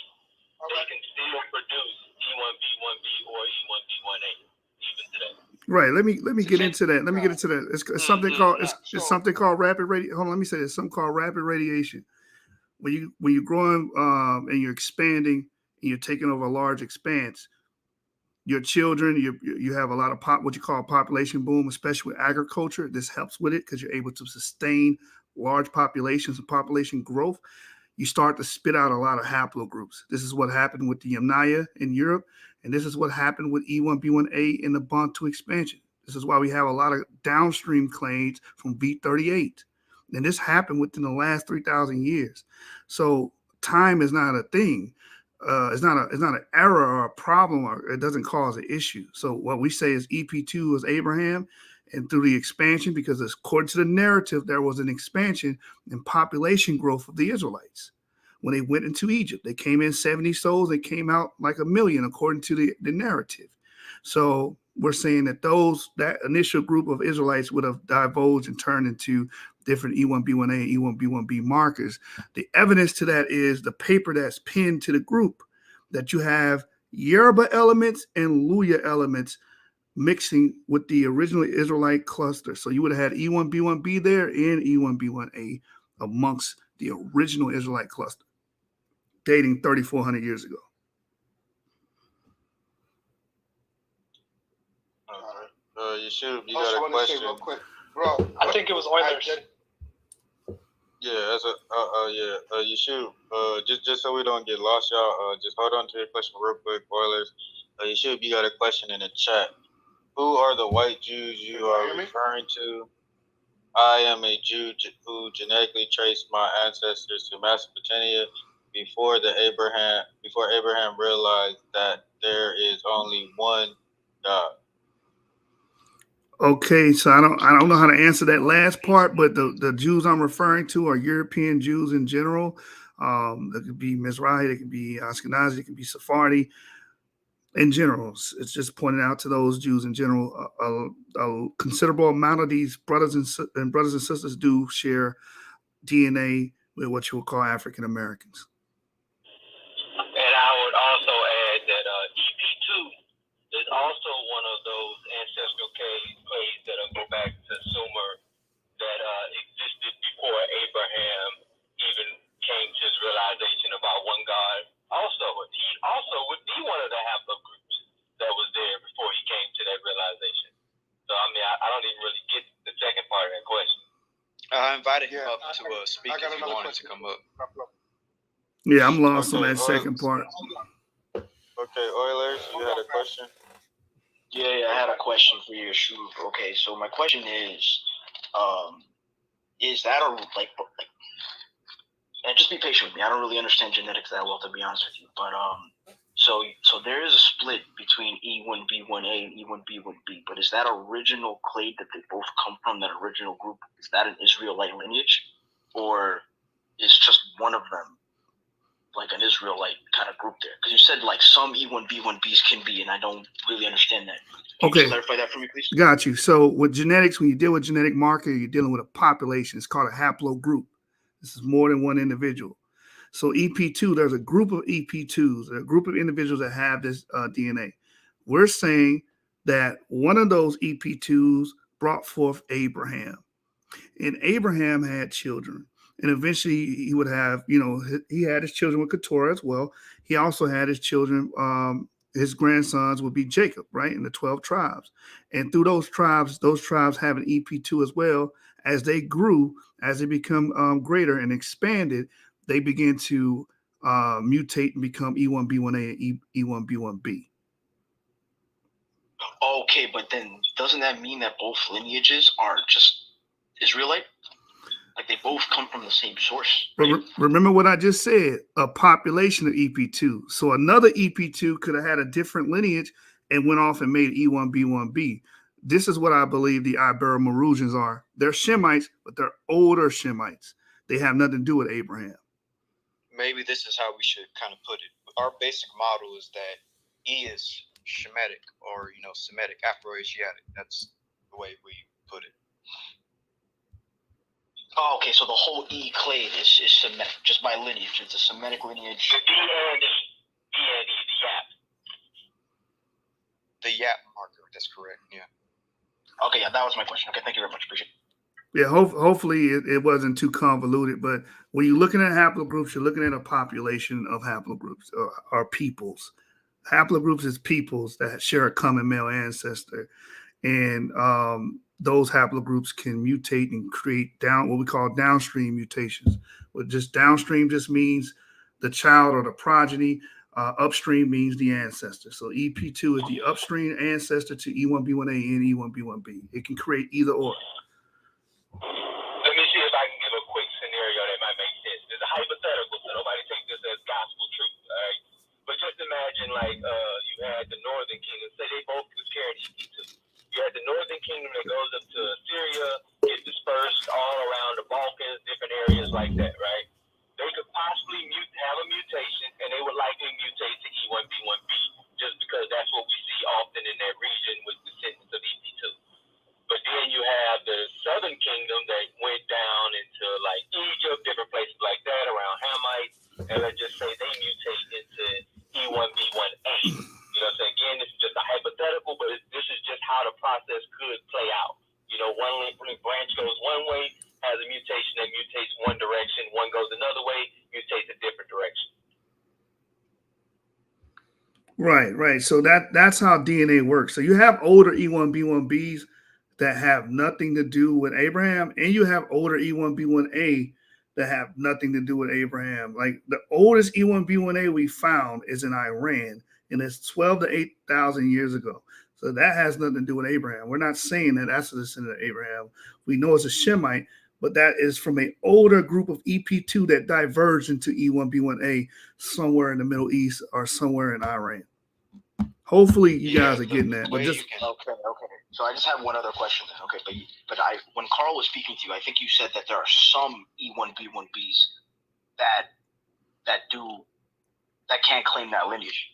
they can still produce E1B1B or E1B1A even today. Right. Let me get into that. It's something called it's something called rapid radiation. Hold on. Let me say this. Something called rapid radiation. When you're growing and you're expanding and you're taking over a large expanse, your children, you have a lot of what you call population boom, especially with agriculture. This helps with it because you're able to sustain large populations and population growth. You start to spit out a lot of haplogroups. This is what happened with the Yamnaya in Europe, and this is what happened with E1B1A in the Bantu expansion. This is why we have a lot of downstream clades from V38. And this happened within the last 3,000 years. So time is not a thing. It's not an error or a problem, or it doesn't cause an issue. So what we say is EP2 is Abraham, and through the expansion, because according to the narrative, there was an expansion in population growth of the Israelites. When they went into Egypt, they came in 70 souls, they came out like 1 million, according to the narrative. So we're saying that that initial group of Israelites would have divulged and turned into different E1B1A and E1B1B markers. The evidence to that is the paper that's pinned to the group, that you have Yoruba elements and Luya elements mixing with the original Israelite cluster. So you would have had E1B1B there and E1B1A amongst the original Israelite cluster, dating 3,400 years ago. Yeshub, you Also, got a want to say question? real quick, bro. I think it was Oilers. Yeah, that's Yeshub, just so we don't get lost, y'all, just hold on to your question real quick, Oilers. Yeshub, you got a question in the chat. Who are the white Jews you are referring to? I am a Jew who genetically traced my ancestors to Mesopotamia before Abraham realized that there is only one God. Okay, so I don't know how to answer that last part, but the Jews I'm referring to are European Jews in general. That could be Mizrahi, it could be Ashkenazi, it could be Sephardi. In general, it's just pointing out to those Jews in general. A considerable amount of these brothers and sisters do share DNA with what you would call African Americans. And I would also add that EP2 is also one of those ancestral clades that go back to Sumer that existed before Abraham even came to his realization about one God. Also, he also would be one of the haplogroups that was there before he came to that realization. So, I mean, I don't even really get the second part of that question. I invited him up to speak if he wanted to come up. Yeah, I'm lost on that second part. Okay, Oilers, you had a question? Yeah, I had a question for you, Shuv. Okay, so my question is that and just be patient with me. I don't really understand genetics that well, to be honest with you. But so there is a split between E1B1A and E1B1B. But is that original clade that they both come from, that original group? Is that an Israelite lineage, or is just one of them like an Israelite kind of group there? Because you said like some E1B1Bs can be, and I don't really understand that. Can you clarify that for me, please? Got you. So with genetics, when you deal with genetic marker, you're dealing with a population. It's called a haplogroup. This is more than one individual. So EP2, there's a group of EP2s, a group of individuals that have this DNA. We're saying that one of those EP2s brought forth Abraham. And Abraham had children. And eventually he would have, he had his children with Keturah as well. He also had his children, his grandsons would be Jacob, right? In the 12 tribes. And through those tribes have an EP2 as well. As they grew, as they become greater and expanded, they begin to mutate and become E1B1A and E1B1B. Okay, but then doesn't that mean that both lineages are just Israelite? Like they both come from the same source. Remember what I just said, a population of EP2. So another EP2 could have had a different lineage and went off and made E1B1B. This is what I believe the Ibero-Marusians are. They're Shemites, but they're older Shemites. They have nothing to do with Abraham. Maybe this is how we should kind of put it. Our basic model is that E is Shemitic or, Semitic, Afro-Asiatic. That's the way we put it. Oh, okay, so the whole E clade is Semitic, just by lineage. It's a Semitic lineage. The D and E, the Yap. The Yap marker, that's correct, yeah. Okay, yeah, that was my question. Okay, thank you very much. Appreciate it. Yeah, hopefully it wasn't too convoluted, but when you're looking at haplogroups, you're looking at a population of haplogroups or peoples. Haplogroups is peoples that share a common male ancestor. And those haplogroups can mutate and create what we call downstream mutations. But just downstream just means the child or the progeny. Upstream means the ancestor. So EP2 is the upstream ancestor to E1B1A and E1B1B. It can create either or. Let me see if I can give a quick scenario that might make sense. There's a hypothetical, so nobody take this as gospel truth, all right? But just imagine you had the Northern Kingdom, say they both was carrying EP2. You had the Northern Kingdom that goes up to Syria, get dispersed all around the Balkans, different areas like that, right? They could possibly have a mutation, and they would likely mutate to E1B1B, just because that's what we see often in that region with descendants of EP2. But then you have the Southern Kingdom that went down into like Egypt, different places like that, around Hamites, and let's just say they mutate into E1B1A. You know what I'm saying? Again, this is just a hypothetical, but this is just information that mutates one direction, one goes another way, mutates a different direction. Right. So that's how DNA works. So you have older E1B1Bs that have nothing to do with Abraham, and you have older E1B1A that have nothing to do with Abraham. Like the oldest E1B1A we found is in Iran, and it's 12 to 8,000 years ago. So that has nothing to do with Abraham. We're not saying that that's a descendant of Abraham. We know it's a Shemite, but that is from an older group of EP2 that diverged into E1B1A somewhere in the Middle East or somewhere in Iran. Hopefully you guys are getting that. But just okay. So I just have one other question then. Okay, but when Carl was speaking to you, I think you said that there are some E1B1Bs that can't claim that lineage,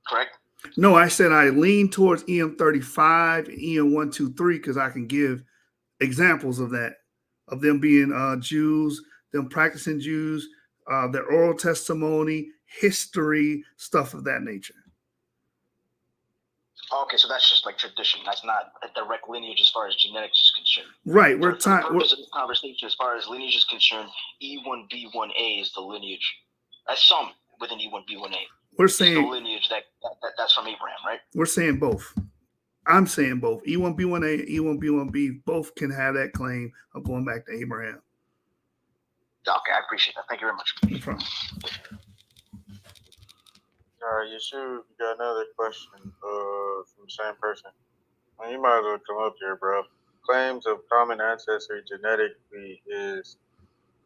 correct? no, I said I lean towards EM35 and EM123 because I can give examples of that, of them being Jews, them practicing Jews, their oral testimony, history, stuff of that nature. Okay, so that's just like tradition. That's not a direct lineage as far as genetics is concerned. Right. For the purpose of this conversation, as far as lineage is concerned, E1B1A is the lineage. That's some within E1B1A. We're saying the lineage that's from Abraham, right? We're saying both. I'm saying both. E1B1A and E1B1B both can have that claim of going back to Abraham. Okay, I appreciate that. Thank you very much. No problem. All right, Yeshua, you got another question from the same person. Well, you might as well come up here, bro. Claims of common ancestry genetically is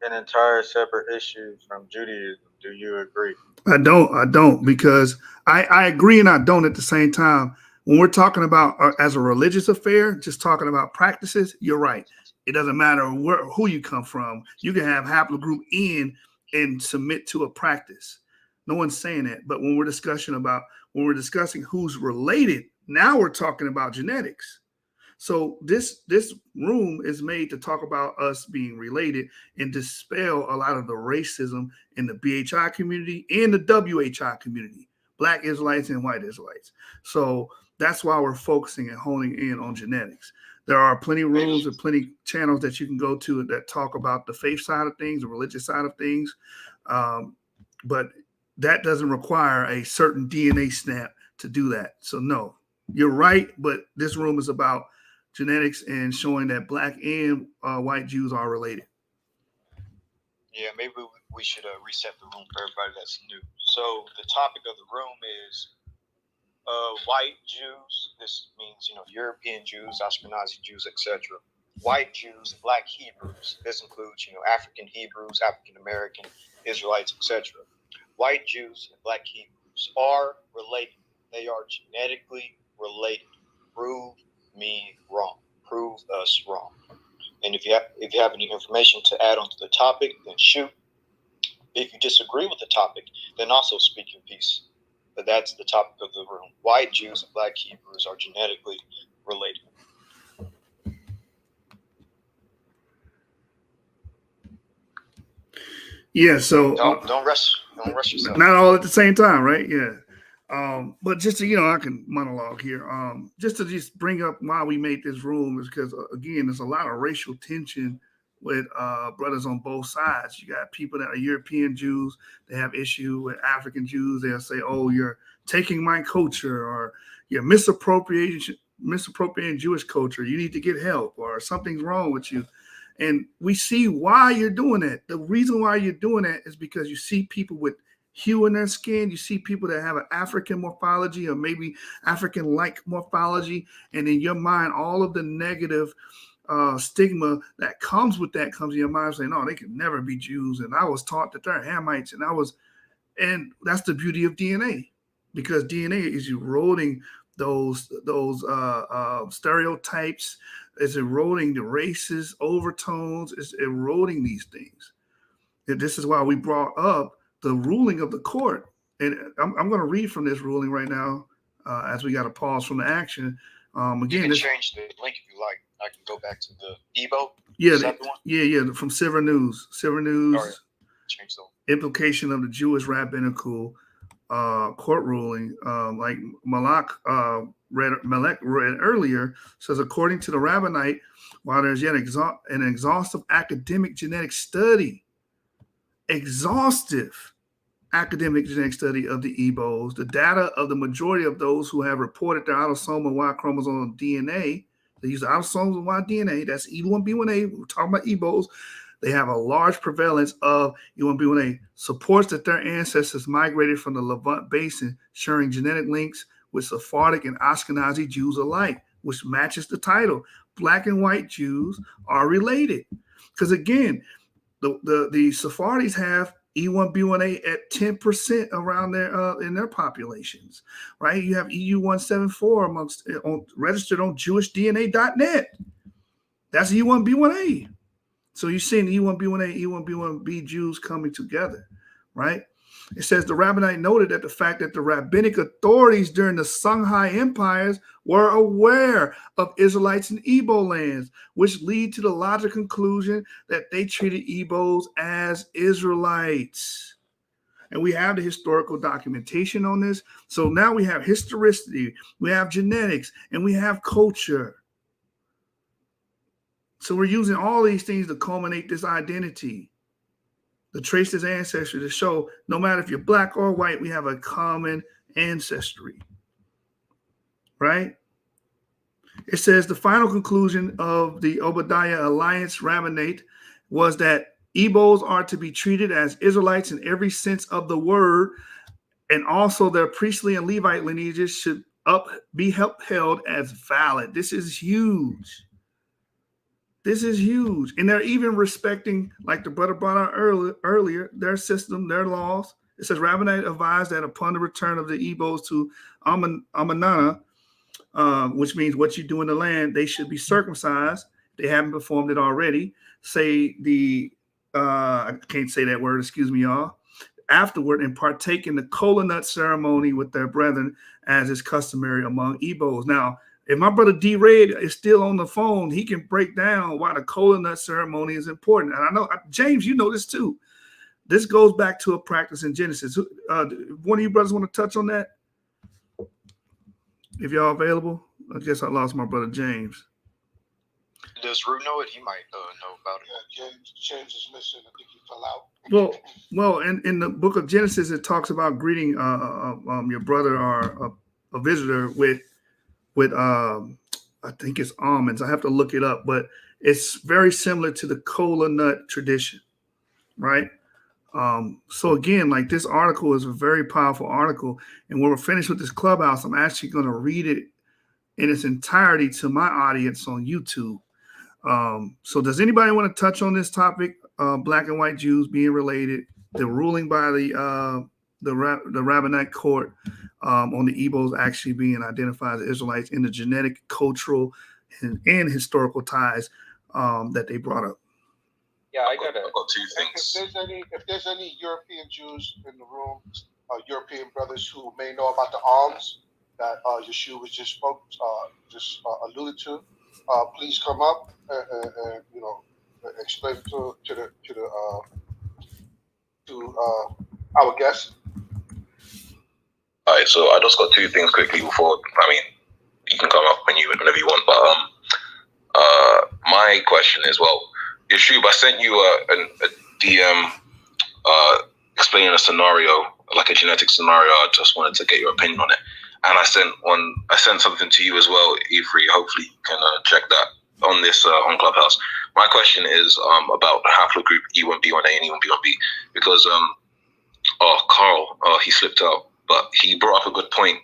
an entire separate issue from Judaism. Do you agree? I don't, because I agree and I don't at the same time. When we're talking about as a religious affair, just talking about practices, you're right. It doesn't matter who you come from. You can have haplogroup N and submit to a practice. No one's saying that. But when we're discussing who's related, now we're talking about genetics. So this room is made to talk about us being related and dispel a lot of the racism in the BHI community and the WHI community, Black Israelites and white Israelites. So that's why we're focusing and honing in on genetics. There are plenty of rooms and plenty channels that you can go to that talk about the faith side of things, the religious side of things. But that doesn't require a certain DNA snap to do that. So no, you're right. But this room is about genetics and showing that Black and white Jews are related. Yeah, maybe we should reset the room for everybody that's new. So the topic of the room is white Jews. This means, European Jews, Ashkenazi Jews, etc. White Jews, Black Hebrews. This includes, African Hebrews, African American Israelites, etc. White Jews and Black Hebrews are related. They are genetically related. Prove me wrong. Prove us wrong. And if you have any information to add on to the topic, then shoot. If you disagree with the topic, then also speak your piece. But that's the topic of the room. White Jews and Black Hebrews are genetically related. Yeah, so don't rush yourself. Not all at the same time, right? Yeah. But just to, I can monologue here. Just to bring up why we made this room is because again, there's a lot of racial tension with brothers on both sides. You got people that are European Jews, they have issue with African Jews. They'll say, "Oh, you're taking my culture," or "You're misappropriating Jewish culture. You need to get help," or "Something's wrong with you." And we see why you're doing that. The reason why you're doing that is because you see people with hue in their skin. You see people that have an African morphology or maybe African-like morphology. And in your mind, all of the negative stigma that comes with that comes in your mind saying, "No, they can never be Jews. And I was taught that they're Hamites." And that's the beauty of DNA, because DNA is eroding those stereotypes. It's eroding the racist overtones. It's eroding these things. And this is why we brought up the ruling of the court. And I'm going to read from this ruling right now as we got to pause from the action. Again, you can change the link if you like. I can go back to the Ebo. Yeah, from Silver News. Silver News. All right. Change the implication of the Jewish rabbinical court ruling, like Malek read earlier, says, according to the rabbinate, while there's yet an exhaustive academic genetic study, exhaustive academic genetic study of the Igbos, the data of the majority of those who have reported their autosomal Y chromosome DNA, they use the autosomal Y DNA, that's E1B1A, we're talking about Igbos, they have a large prevalence of E1B1A, supports that their ancestors migrated from the Levant Basin, sharing genetic links with Sephardic and Ashkenazi Jews alike, which matches the title. Black and white Jews are related. Because again, the Sephardis have E1B1A at 10% around their in their populations, right? You have EU174 registered on JewishDNA.net. That's E1B1A. So you're seeing E1B1A, E1B1B Jews coming together, right? It says the rabbinate noted that the fact that the rabbinic authorities during the Songhai empires were aware of Israelites in Igbo lands, which lead to the logical conclusion that they treated Igbos as Israelites. And we have the historical documentation on this. So now we have historicity, we have genetics, and we have culture. So we're using all these things to culminate this identity, to trace this ancestry, to show no matter if you're black or white, we have a common ancestry, right? It says the final conclusion of the Obadiah Alliance Rabbinate was that Igbos are to be treated as Israelites in every sense of the word, and also their priestly and Levite lineages should be upheld as valid. This is huge. This is huge. And they're even respecting, like the brother brought out earlier, their system, their laws. It says, Rabbinate advised that upon the return of the Igbos to Amanana, which means what you do in the land, they should be circumcised. They haven't performed it already. Say I can't say that word, excuse me, y'all. Afterward, and partake in the kola nut ceremony with their brethren, as is customary among Igbos. Now, if my brother D. Red is still on the phone, he can break down why the kola nut ceremony is important. And I know, James, you know this too. This goes back to a practice in Genesis. One of you brothers want to touch on that? If y'all available? I guess I lost my brother James. Does Rue know it? He might know about it. Yeah, James is missing. I think he fell out. Well, in the book of Genesis, it talks about greeting your brother or a visitor with I think it's almonds. I have to look it up, but it's very similar to the kola nut tradition, right? So again, like this article is a very powerful article, and when we're finished with this clubhouse, I'm actually going to read it in its entirety to my audience on YouTube. So does anybody want to touch on this topic? Black and white Jews being related, the ruling by the rabbinate court on the Igbos actually being identified as Israelites in the genetic, cultural, and historical ties that they brought up. Yeah, I've got two things. If there's any European Jews in the room, European brothers who may know about the alms that Yeshua was just alluded to, please come up and explain to our guests. All right, so I just got two things quickly before. I mean, you can come up whenever you want, but my question is, well, Yeshua, I sent you a DM explaining a scenario, like a genetic scenario. I just wanted to get your opinion on it, and I sent something to you as well, Ifri. Hopefully, you can check that on this on Clubhouse. My question is about the haplogroup E1B1A and E1B1B, because Carl, he slipped out. But he brought up a good point.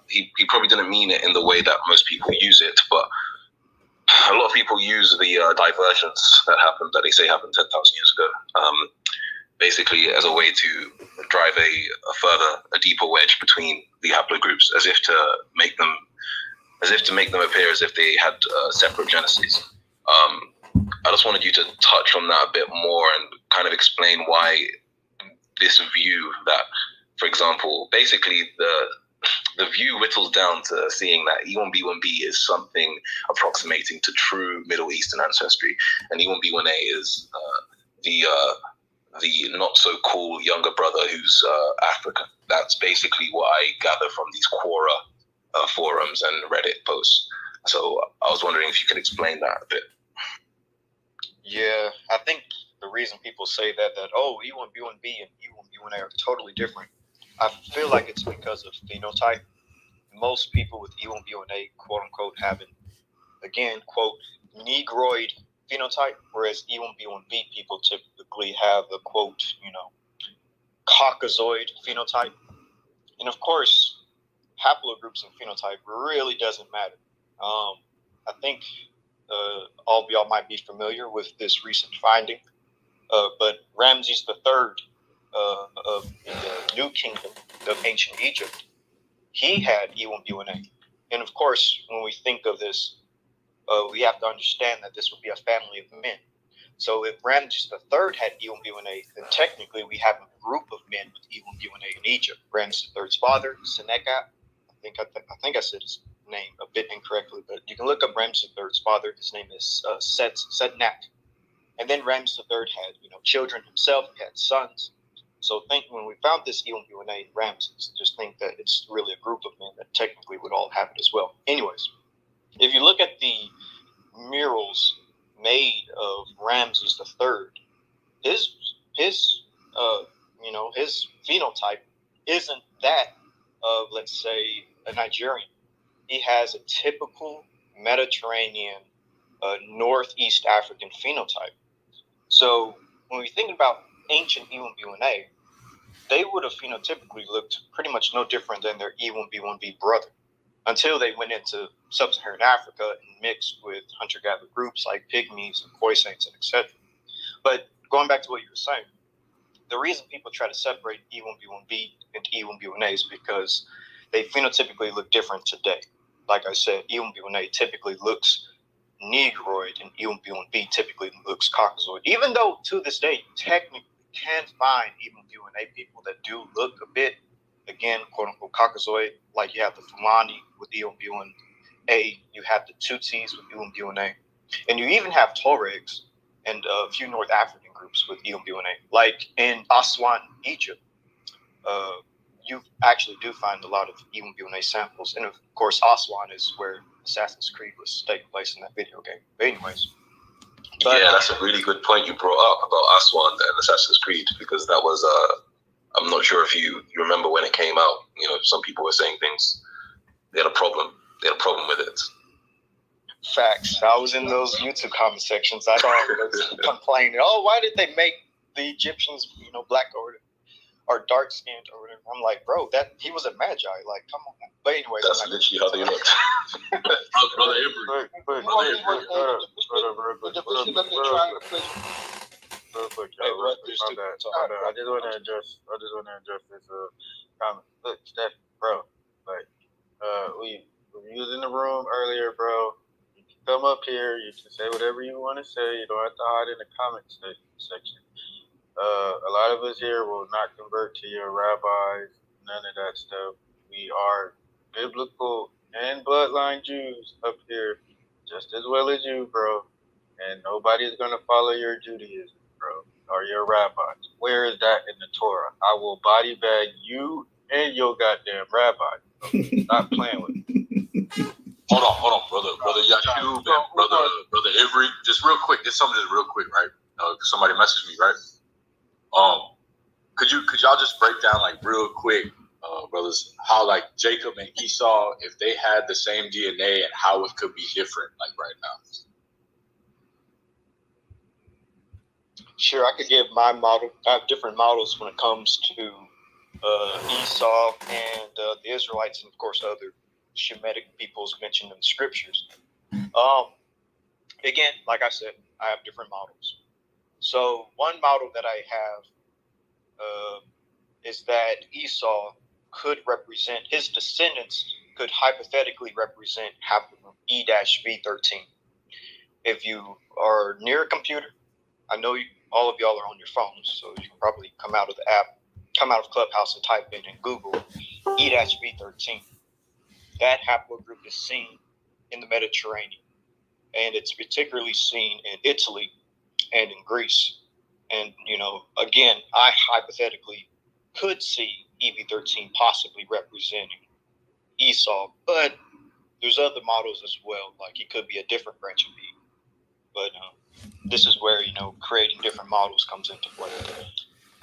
He probably didn't mean it in the way that most people use it, but a lot of people use the divergence that they say happened 10,000 years ago, basically as a way to drive a deeper wedge between the haplogroups, as if to make them appear as if they had separate genesis. I just wanted you to touch on that a bit more and kind of explain why this view that, for example, basically the view whittles down to seeing that E1B1B is something approximating to true Middle Eastern ancestry, and E1B1A is the not so cool younger brother who's African. That's basically what I gather from these Quora forums and Reddit posts. So I was wondering if you could explain that a bit. Yeah, I think the reason people say that E1B1B and E1B1A are totally different, I feel like it's because of phenotype. Most people with E1B1A, quote unquote, have an, again, quote, Negroid phenotype, whereas E1B1B people typically have a, quote, Caucasoid phenotype. And of course, haplogroups and phenotype really doesn't matter. I think all of y'all might be familiar with this recent finding, but Ramses III of the New Kingdom of ancient Egypt, he had E1B1A. And of course, when we think of this, we have to understand that this would be a family of men. So if Ramses III had E1B1A, then technically we have a group of men with E1B1A in Egypt. Ramses III's father, Seneka, I think I said his name a bit incorrectly, but you can look up Ramses III's father. His name is Setnak. And then Ramses III had, children himself. He had sons. So when we found this E1B1A in Ramses, just think that it's really a group of men that technically would all have it as well. Anyways, if you look at the murals made of Ramses III, his phenotype isn't that of, let's say, a Nigerian. He has a typical Mediterranean, Northeast African phenotype. So when we think about ancient E1B1A, they would have phenotypically looked pretty much no different than their E1B1B brother until they went into sub-Saharan Africa and mixed with hunter-gatherer groups like Pygmies and Khoisains and etc. But going back to what you were saying, the reason people try to separate E1B1B into E1B1A is because they phenotypically look different today. Like I said, E1B1A typically looks Negroid and E1B1B typically looks Caucasoid. Even though to this day, you technically can find E1B1A people that do look a bit, again, quote unquote, Caucasoid. Like you have the Fulani with E1B1A, you have the Tutsis with E1B1A, and you even have Tuaregs and a few North African groups with E1B1A. Like in Aswan, Egypt, you actually do find a lot of E1B1A samples. And of course, Aswan is where Assassin's Creed was taking place in that video game. But anyways. Yeah, that's a really good point you brought up about Aswan and Assassin's Creed, because that was, I'm not sure if you remember when it came out, some people were saying things, they had a problem with it. Facts. I was in those YouTube comment sections. I was complaining, why did they make the Egyptians, black or dark skinned or whatever? I'm like, bro, that he was a magi. Like, come on. But anyways, that's literally how they looked. Brother Avery. Real quick, y'all. I just want to address this comment. Look, Steph, bro. We was in the room earlier, bro. You can come up here. You can say whatever you want to say. You don't have to hide in the comment section. A lot of us here will not convert to your rabbis, none of that stuff. We are biblical and bloodline Jews up here, just as well as you, bro. And nobody's going to follow your Judaism, bro, or your rabbis. Where is that in the Torah? I will body bag you and your goddamn rabbi. Bro. Stop playing with me. Hold on, brother Yaqub and brother Avery. Just real quick, just something real quick, right? Somebody messaged me, right? Could y'all just break down real quick, brothers, how Jacob and Esau, if they had the same DNA and how it could be different right now? Sure, I could give my model. I have different models when it comes to Esau and the Israelites, and of course other Shemitic peoples mentioned in the scriptures. Again, like I said, I have different models. So one model that I have is that Esau could represent, his descendants could hypothetically represent haplogroup E-V13. If you are near a computer, I know all of y'all are on your phones, so you can probably come out of the app, come out of Clubhouse and type in Google E-V13. That haplogroup is seen in the Mediterranean, and it's particularly seen in Italy and in Greece. And, again, I hypothetically could see EV13 possibly representing Esau, but there's other models as well. Like it could be a different branch of E, but this is where creating different models comes into play.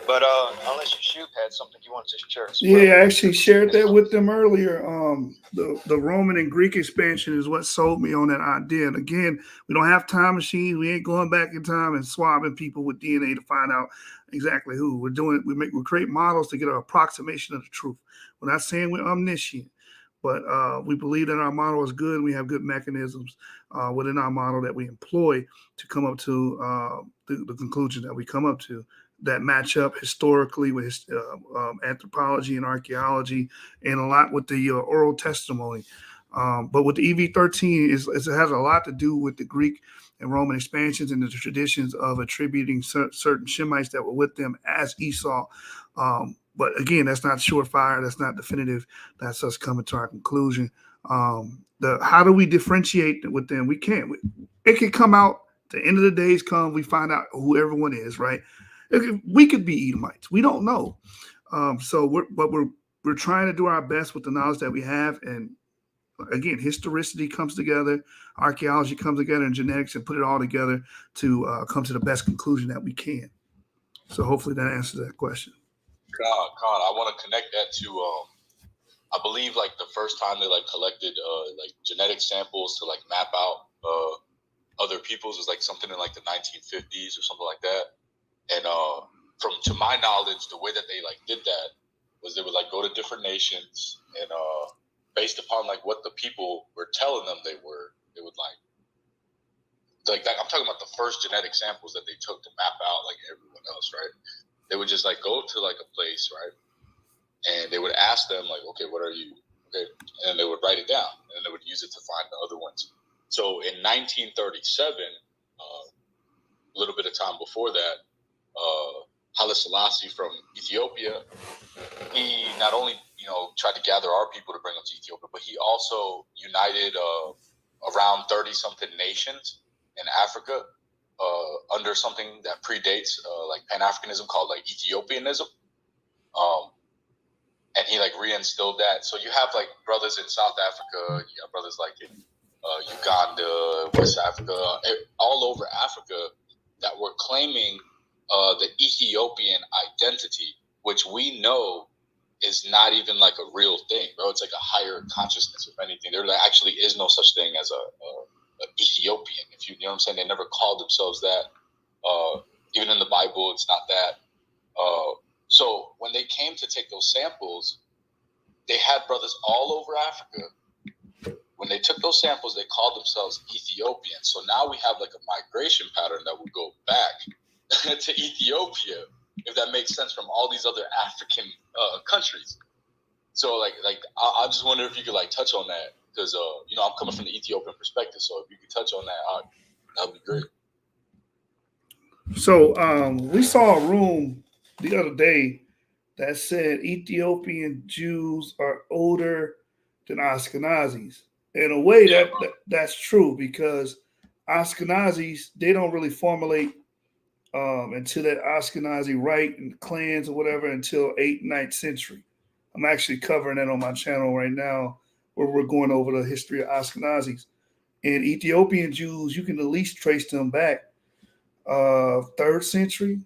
But unless you had something you wanted to share. Yeah, I actually shared that with them earlier. The Roman and Greek expansion is what sold me on that idea. And again, we don't have time machines. We ain't going back in time and swabbing people with DNA to find out exactly who. We're doing it. We create models to get an approximation of the truth. We're not saying we're omniscient, but we believe that our model is good. We have good mechanisms within our model that we employ to come up to the conclusion that we come up to, that match up historically with anthropology and archaeology, and a lot with the oral testimony. But with the EV13, it has a lot to do with the Greek and Roman expansions and the traditions of attributing certain Shemites that were with them as Esau. But again, that's not surefire. That's not definitive. That's us coming to our conclusion. How do we differentiate with them? We can't. It can come out. The end of the days come. We find out who everyone is, right? We could be Edomites. We don't know. We're trying to do our best with the knowledge that we have. And again, historicity comes together, archaeology comes together, and genetics, and put it all together to come to the best conclusion that we can. So hopefully that answers that question. Con, I want to connect that to, I believe like the first time they like collected like genetic samples to like map out other people's was like something in like the 1950s or something like that. And to my knowledge, the way that they like did that was they would like go to different nations, and based upon like what the people were telling them they would like that. I'm talking about the first genetic samples that they took to map out like everyone else, right? They would just like go to like a place, right? And they would ask them like, okay, what are you? Okay, and they would write it down, and they would use it to find the other ones. So in 1937, a little bit of time before that, Haile Selassie from Ethiopia, he not only tried to gather our people to bring them to Ethiopia, but he also united around 30-something nations in Africa under something that predates like Pan-Africanism called like Ethiopianism. And he like reinstilled that. So you have like brothers in South Africa, you have brothers like in Uganda, West Africa, all over Africa that were claiming the Ethiopian identity, which we know is not even like a real thing, bro. It's like a higher consciousness, if anything. There actually is no such thing as a Ethiopian. If you know what I'm saying, they never called themselves that. Even in the Bible, it's not that. So when they came to take those samples, they had brothers all over Africa. When they took those samples, they called themselves Ethiopians. So now we have like a migration pattern that would go back to Ethiopia, if that makes sense, from all these other African countries. So like I just wonder if you could like touch on that, because I'm coming from the Ethiopian perspective. So if you could touch on that, that'd be great. So we saw a room the other day that said Ethiopian Jews are older than Ashkenazis. In a way, that's true, because Ashkenazis, they don't really formulate into that Ashkenazi rite and clans or whatever until 8th, 9th century. I'm actually covering that on my channel right now, where we're going over the history of Ashkenazis. And Ethiopian Jews, you can at least trace them back 3rd century.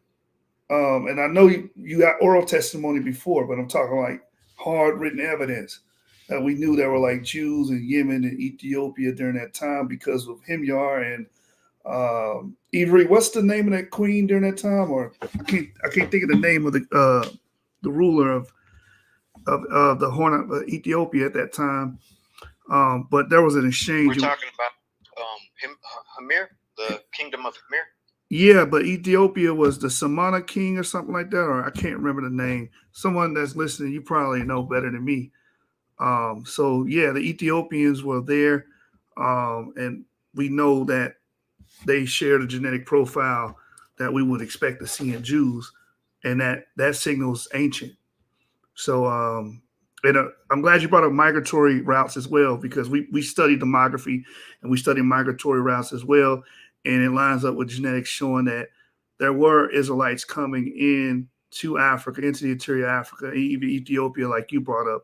And I know you got oral testimony before, but I'm talking like hard written evidence that we knew there were like Jews in Yemen and Ethiopia during that time because of Himyar and Ivri. What's the name of that queen during that time? Or I can't think of the name of the ruler of the Horn of Ethiopia at that time. But there was an exchange. We're talking about Hamir, the kingdom of Hamir. Yeah, but Ethiopia was the Samana king or something like that, or I can't remember the name. Someone that's listening, you probably know better than me. So yeah, the Ethiopians were there, and we know that they shared a genetic profile that we would expect to see in Jews, and that signals ancient. So I'm glad you brought up migratory routes as well, because we studied demography and we studied migratory routes as well. And it lines up with genetics showing that there were Israelites coming in to Africa, into the interior Africa, even Ethiopia, like you brought up.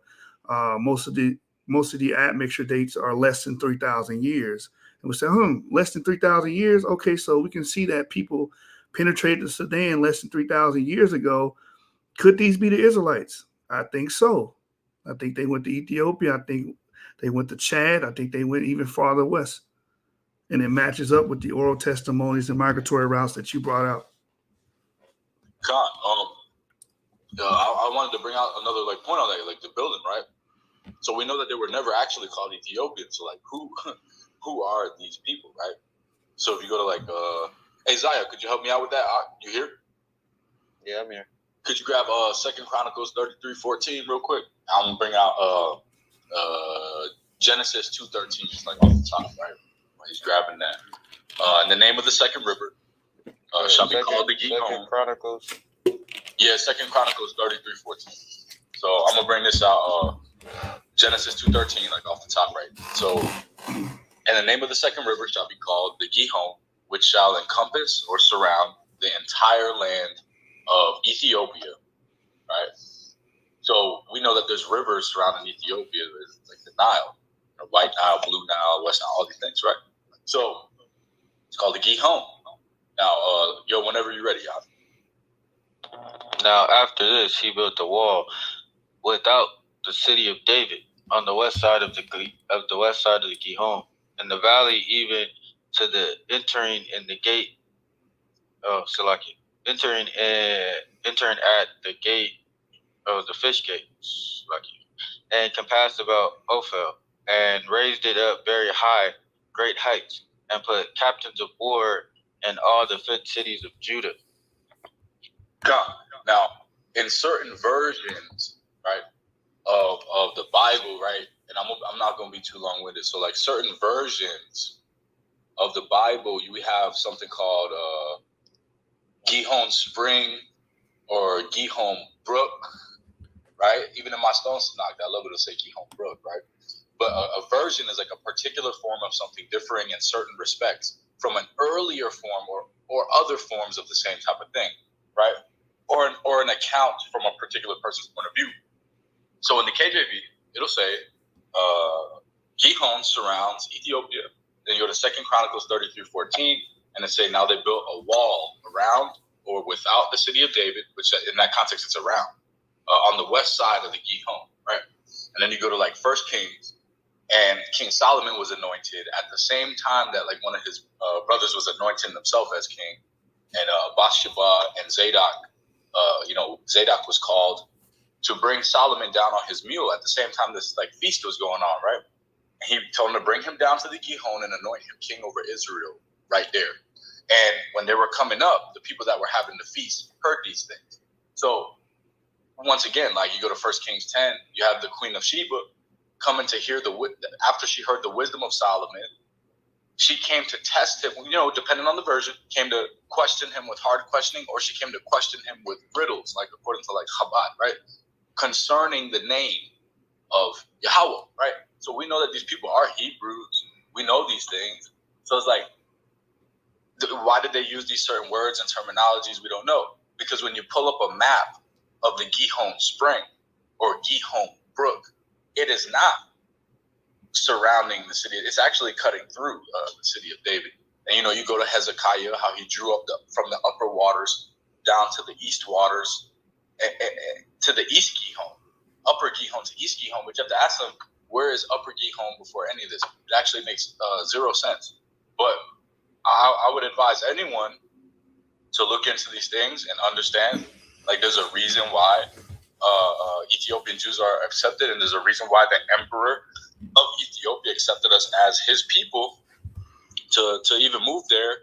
Most of the most of the admixture dates are less than 3,000 years. And we say, less than 3,000 years? Okay, so we can see that people penetrated the Sudan less than 3,000 years ago. Could these be the Israelites? I think so. I think they went to Ethiopia. I think they went to Chad. I think they went even farther west. And it matches up with the oral testimonies and migratory routes that you brought out. Con, I wanted to bring out another point on that, the building, right? So we know that they were never actually called Ethiopians. So who are these people, right? So if you go to hey Zaya, could you help me out with that? You here? Yeah, I'm here. Could you grab 2 Chronicles 33:14 real quick? I'm gonna bring out Genesis 2:13, just off the top, right? He's grabbing that. And the name of the second river shall be called the Gihon. 2 Chronicles. Yeah, 2 Chronicles 33:14. So I'm gonna bring this out. Genesis 2:13, off the top, right? So, and the name of the second river shall be called the Gihon, which shall encompass or surround the entire land of Ethiopia, right? So we know that there's rivers surrounding Ethiopia. There's the Nile, White Nile, Blue Nile, West Nile, all these things, right? So it's called the Gihon. Now, whenever you're ready, Now after this, he built the wall without the city of David on the west side of the Gihon, and the valley even to the entering in the gate. Salaki, entering at the gate of the fish gate, Salaki, and compassed about Ophel, and raised it up very high, great heights, and put captains of war in all the 5 cities of Judah. Now, in certain versions, right, of the Bible, right, and I'm not going to be too long-winded. So, certain versions of the Bible, you have something called Gihon Spring or Gihon Brook, right? Even in my Stone Tanakh, I love it to say Gihon Brook, right? But a version is a particular form of something differing in certain respects from an earlier form or other forms of the same type of thing, right? Or an account from a particular person's point of view. So in the KJV, it'll say Gihon surrounds Ethiopia. Then you go to 2 Chronicles 33:14, and it say now they built a wall around or without the city of David, which in that context it's around, on the west side of the Gihon, right? And then you go to 1 Kings, and King Solomon was anointed at the same time that one of his brothers was anointing himself as king, and Bathsheba and Zadok. Zadok was called to bring Solomon down on his mule at the same time this feast was going on, right? And he told him to bring him down to the Gihon and anoint him king over Israel right there. And when they were coming up, the people that were having the feast heard these things. So once again, you go to 1 Kings 10, you have the Queen of Sheba coming to hear after she heard the wisdom of Solomon. She came to test him, depending on the version, came to question him with hard questioning, or she came to question him with riddles, according to Chabad, right? Concerning the name of Yahweh, right? So we know that these people are Hebrews. We know these things. So it's why did they use these certain words and terminologies? We don't know. Because when you pull up a map of the Gihon Spring or Gihon Brook, it is not surrounding the city. It's actually cutting through the city of David. And you go to Hezekiah, how he drew up from the upper waters down to the east waters, to the east Gihon, upper Gihon to east Gihon. But you have to ask them, where is upper Gihon before any of this? It actually makes 0 sense. But I would advise anyone to look into these things and understand, there's a reason why Ethiopian Jews are accepted, and there's a reason why the emperor of Ethiopia accepted us as his people to even move there.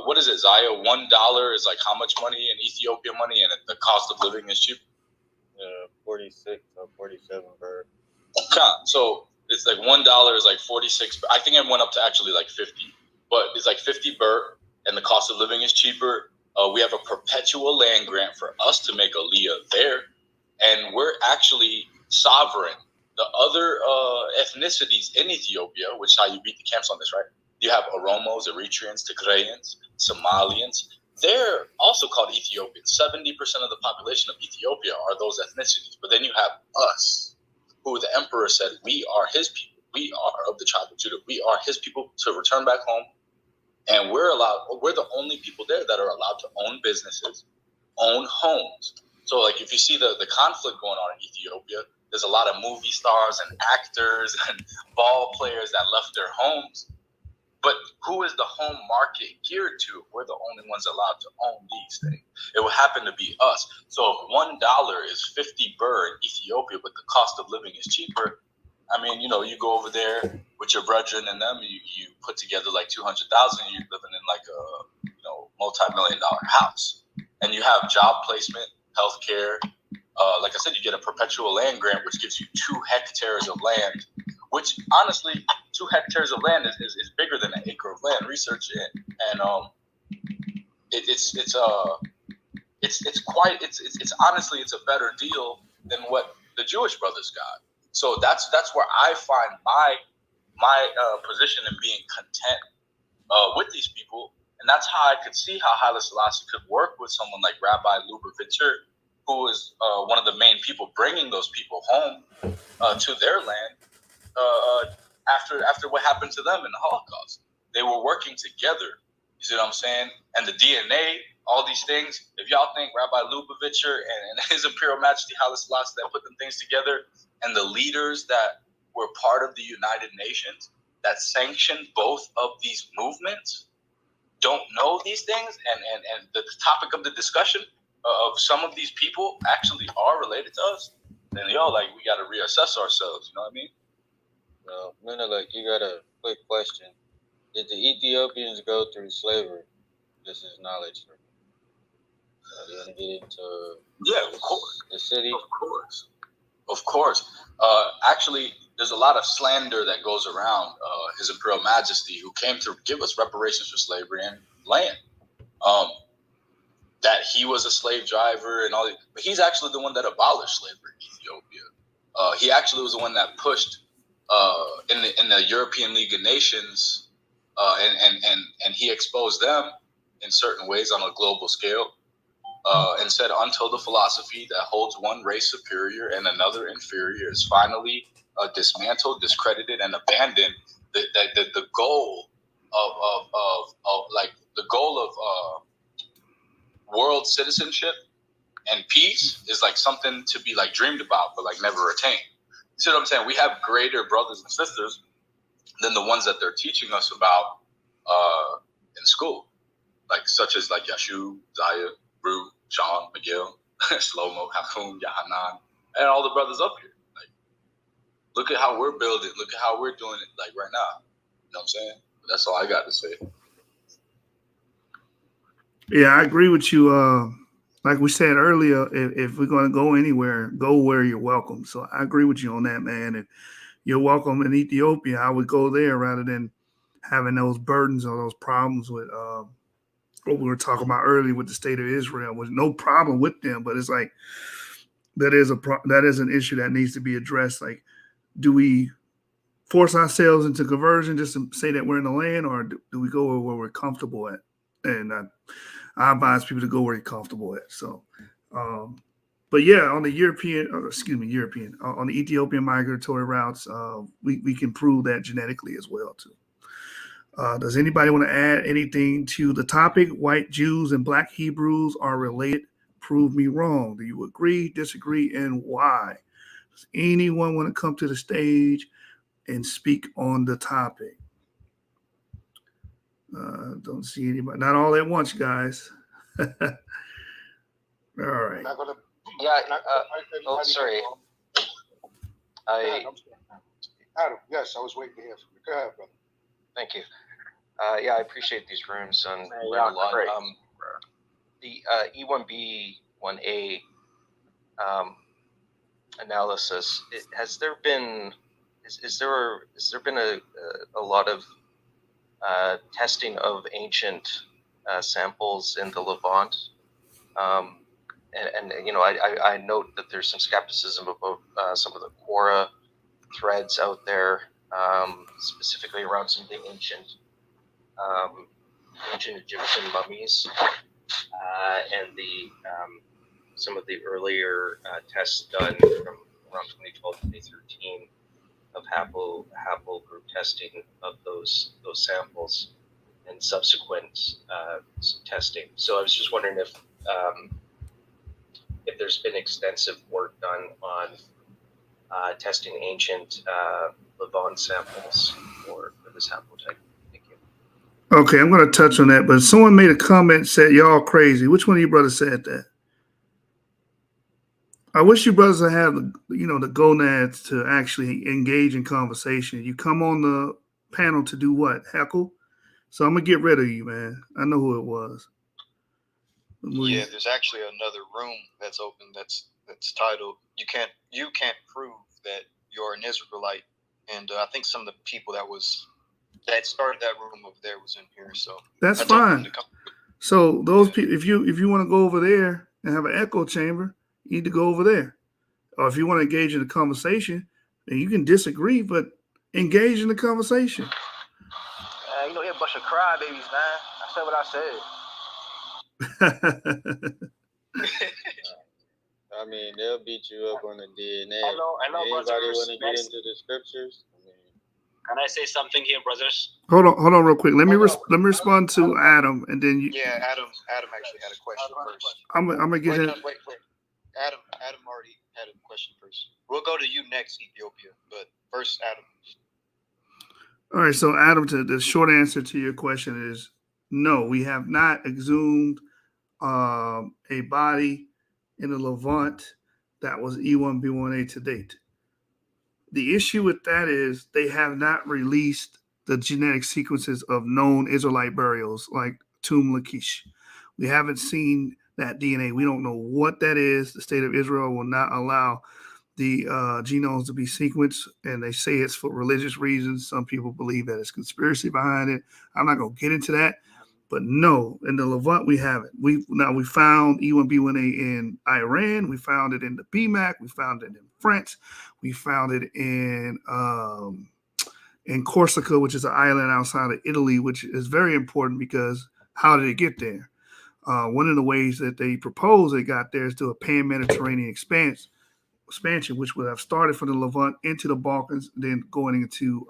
What is it, Zaya? $1 is how much money in Ethiopian money, and the cost of living is cheap? 46 or 47 birr. So it's $1 is 46. I think it went up to actually 50, but it's 50 birr, and the cost of living is cheaper. We have a perpetual land grant for us to make Aliyah there, and we're actually sovereign. The other ethnicities in Ethiopia, which is how you beat the camps on this, right? You have Oromos, Eritreans, Tigrayans, Somalians. They're also called Ethiopians. 70% of the population of Ethiopia are those ethnicities. But then you have us, who the emperor said, we are his people. We are of the tribe of Judah. We are his people to return back home. And we're the only people there that are allowed to own businesses, own homes. So like if you see the conflict going on in Ethiopia, there's a lot of movie stars and actors and ball players that left their homes. But who is the home market geared to? We're the only ones allowed to own these things. It would happen to be us. So if $1 is 50 birr in Ethiopia, but the cost of living is cheaper, I mean, you know, you go over there with your brethren and them, you put together like 200,000, you're living in like a, you know, multi-million-dollar house. And you have job placement, healthcare. Like I said, you get a perpetual land grant, which gives you 2 hectares of land, which honestly, 2 hectares of land is bigger than an acre of land. Research it, and it's honestly it's a better deal than what the Jewish brothers got. So that's where I find my position in being content with these people, and that's how I could see how Haile Selassie could work with someone like Rabbi Lubavitcher, who is one of the main people bringing those people home to their land after what happened to them in the Holocaust. They were working together. You see what I'm saying? And the DNA, all these things. If y'all think Rabbi Lubavitcher and His Imperial Majesty Haile Selassie that put them things together, and the leaders that were part of the United Nations that sanctioned both of these movements don't know these things, and the topic of the discussion of some of these people actually are related to us, then we got to reassess ourselves. You know what I mean? Well, Menelik, you got a quick question. Did the Ethiopians go through slavery? This is knowledge for me. You want to get into of course. The city? Of course. Actually, there's a lot of slander that goes around His Imperial Majesty, who came to give us reparations for slavery and land. That he was a slave driver and all that. But he's actually the one that abolished slavery in Ethiopia. He actually was the one that pushed in the European League of Nations, and he exposed them in certain ways on a global scale, and said, until the philosophy that holds one race superior and another inferior is finally dismantled, discredited, and abandoned, the goal of world citizenship and peace is like something to be like dreamed about but like never attained. You see what I'm saying? We have greater brothers and sisters than the ones that they're teaching us about in school, like such as like Yashu, Zaya, Ru, Sean, Miguel, Slomo, Hakun, Yahanan, and all the brothers up here. Like, look at how we're building. Look at how we're doing it like right now. You know what I'm saying? That's all I got to say. Yeah, I agree with you. Like we said earlier, if we're going to go anywhere, go where you're welcome. So I agree with you on that, man. If you're welcome in Ethiopia, I would go there rather than having those burdens or those problems with what we were talking about earlier with the state of Israel. Was no problem with them, but it's like that is an issue that needs to be addressed. Like, do we force ourselves into conversion just to say that we're in the land, or do we go where we're comfortable at? And I advise people to go where you're comfortable at. So, but yeah, on the on the Ethiopian migratory routes, we can prove that genetically as well too. Does anybody want to add anything to the topic? White Jews and Black Hebrews are related. Prove me wrong. Do you agree, disagree, and why? Does anyone want to come to the stage and speak on the topic? Don't see anybody. Not all at once, guys. All right. Sorry. Adam, yes, I was waiting to hear from you. Go ahead, brother. Thank you. I appreciate these rooms and learn a lot. The E1B1A analysis. Has there been a lot of testing of ancient samples in the Levant? And I note that there's some skepticism about some of the Quora threads out there, specifically around some of the ancient Egyptian mummies and some of the earlier tests done from around 2012, 2013 of haplogroup testing of those samples and subsequent testing. So I was just wondering if there's been extensive work done on testing ancient Levant samples for this haplotype. Thank you. Okay, I'm going to touch on that, but someone made a comment and said, y'all crazy. Which one of you brothers said that? I wish you brothers would have the gonads to actually engage in conversation. You come on the panel to do what? Heckle? So I'm going to get rid of you, man. I know who it was. Yeah, there's actually another room that's open that's titled you can't prove that you're an Israelite, and I think some of the people that started that room over there was in here, so that's fine. So those people, if you want to go over there and have an echo chamber, you need to go over there. Or if you want to engage in a conversation, then you can disagree, but engage in the conversation. You know, you're a bunch of crybabies, man. I said what I said. I mean, they'll beat you up on the DNA. I know, anybody want to get into the scriptures? Can I say something here, brothers? Hold on, real quick. Let me respond to Adam, and then you. Yeah, Adam actually had a question first. I'm gonna get him. Wait. Adam already had a question first. We'll go to you next, Ethiopia, but first, Adam. All right, so Adam, the short answer to your question is no. We have not exhumed a body in the Levant that was E1B1A to date. The issue with that is they have not released the genetic sequences of known Israelite burials like Tum Lachish. We haven't seen that DNA. We don't know what that is. The state of Israel will not allow the genomes to be sequenced, and they say it's for religious reasons. Some people believe that it's conspiracy behind it. I'm not going to get into that. But no, in the Levant, we haven't. We found E1B1A in Iran. We found it in the BMAC. We found it in France. We found it in Corsica, which is an island outside of Italy, which is very important because how did it get there? One of the ways that they propose it got there is through a pan-Mediterranean expansion, which would have started from the Levant into the Balkans, then going into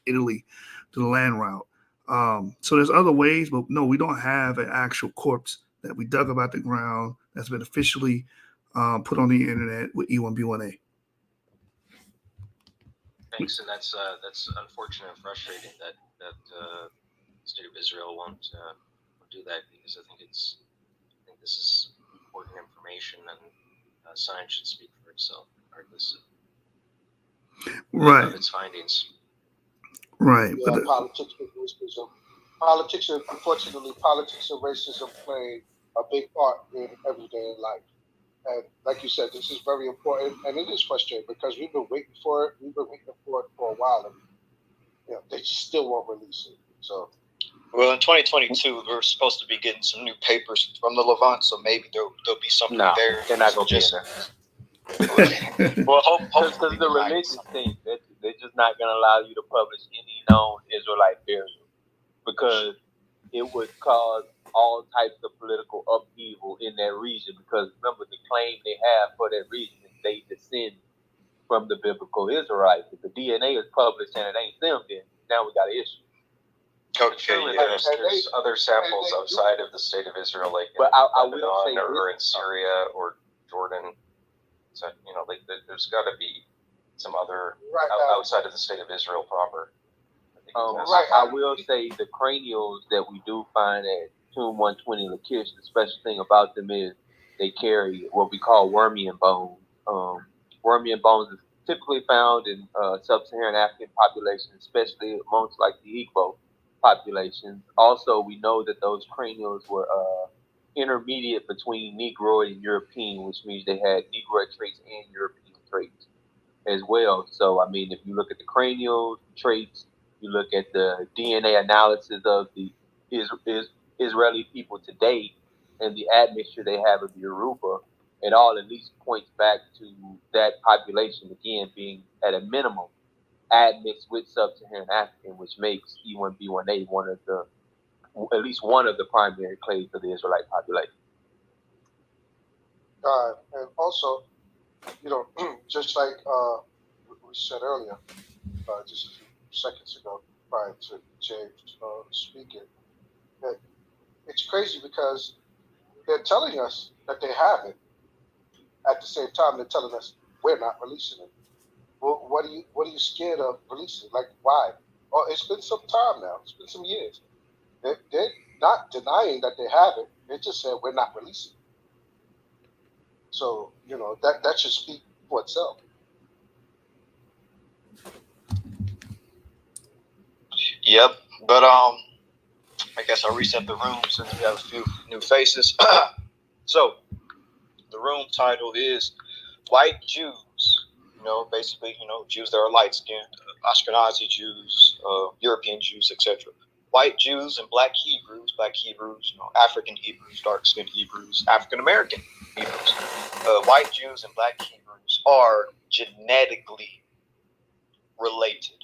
Italy to the land route. So there's other ways, but no, we don't have an actual corpse that we dug up out the ground that's been officially put on the internet with E1B1A. Thanks, and that's unfortunate and frustrating that the state of Israel won't do that, because I think this is important information, and science should speak for itself regardless of its findings. Right. Yeah, politics and racism. Politics and racism play a big part in everyday life. And like you said, this is very important, and it is frustrating because we've been waiting for it. We've been waiting for it for a while, and they still won't release it. So, well, in 2022, we're supposed to be getting some new papers from the Levant, so maybe there'll be something there. They're not going to be in there. Well, because the religious thing, they're just not going to allow you to publish any known Israelite burial, because it would cause all types of political upheaval in that region. Because remember, the claim they have for that region is they descend from the biblical Israelites. If the DNA is published and it ain't them, then now we got an issue. Okay, there's other samples outside of the state of Israel, like in Lebanon or in Syria or Jordan. So, there's got to be some other outside of the state of Israel proper. I will say the cranials that we do find at Tomb 120 Lachish, the special thing about them is they carry what we call Wormian bones. Wormian bones is typically found in sub-Saharan African populations, especially amongst like the Igbo populations. Also, we know that those cranials were intermediate between Negroid and European, which means they had Negroid traits and European traits as well. So, I mean, if you look at the cranial traits, you look at the DNA analysis of the Israeli people today and the admixture they have of the Yoruba, it all at least points back to that population, again, being at a minimum admixed with sub-Saharan African, which makes E1B1A at least one of the primary clades of the Israelite population. And also, just like we said earlier, just a few seconds ago, prior to James speaking, that it's crazy because they're telling us that they have it. At the same time, they're telling us we're not releasing it. Well, what are you scared of releasing? Like, why? Oh, it's been some time now. It's been some years. They're not denying that they have it. They just said we're not releasing it. So, that should speak for itself. Yep, but I guess I'll reset the room since we have a few new faces. So, the room title is White Jews. Basically, Jews that are light-skinned, Ashkenazi Jews, European Jews, etc. White Jews and Black Hebrews, African Hebrews, dark-skinned Hebrews, African-American Hebrews. White Jews and Black Hebrews are genetically related.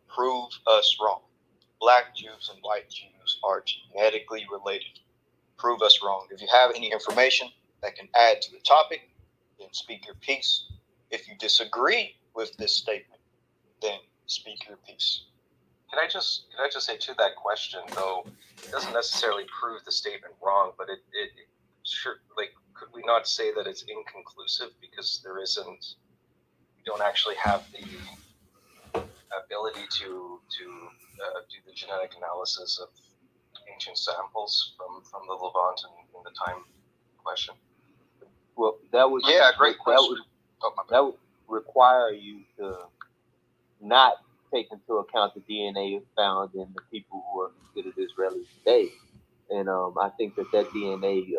Prove us wrong. Black Jews and white Jews are genetically related. Prove us wrong. If you have any information that can add to the topic, then speak your piece. If you disagree with this statement, then speak your piece. Can I just say to that question though, it doesn't necessarily prove the statement wrong, but it sure, like, could we not say that it's inconclusive because we don't actually have the ability to do the genetic analysis of ancient samples from the Levant in the time question? Well, that would great question. That would require you to not take into account the DNA found in the people who are considered Israelis today, and I think that DNA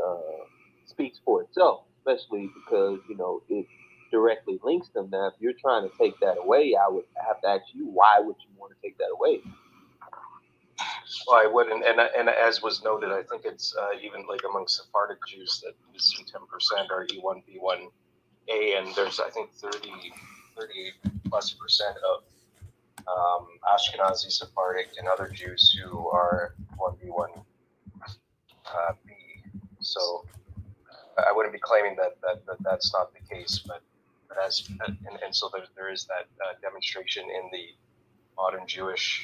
speaks for itself, especially because it directly links them. Now, if you're trying to take that away, I would have to ask you, why would you want to take that away? Well, I wouldn't, and as was noted, I think it's even like among Sephardic Jews that you see 10% are E1, B1A, and there's I think 30+% of Ashkenazi Sephardic and other Jews who are 1B1B. So I wouldn't be claiming that's not the case, but as and so there is that demonstration in the modern Jewish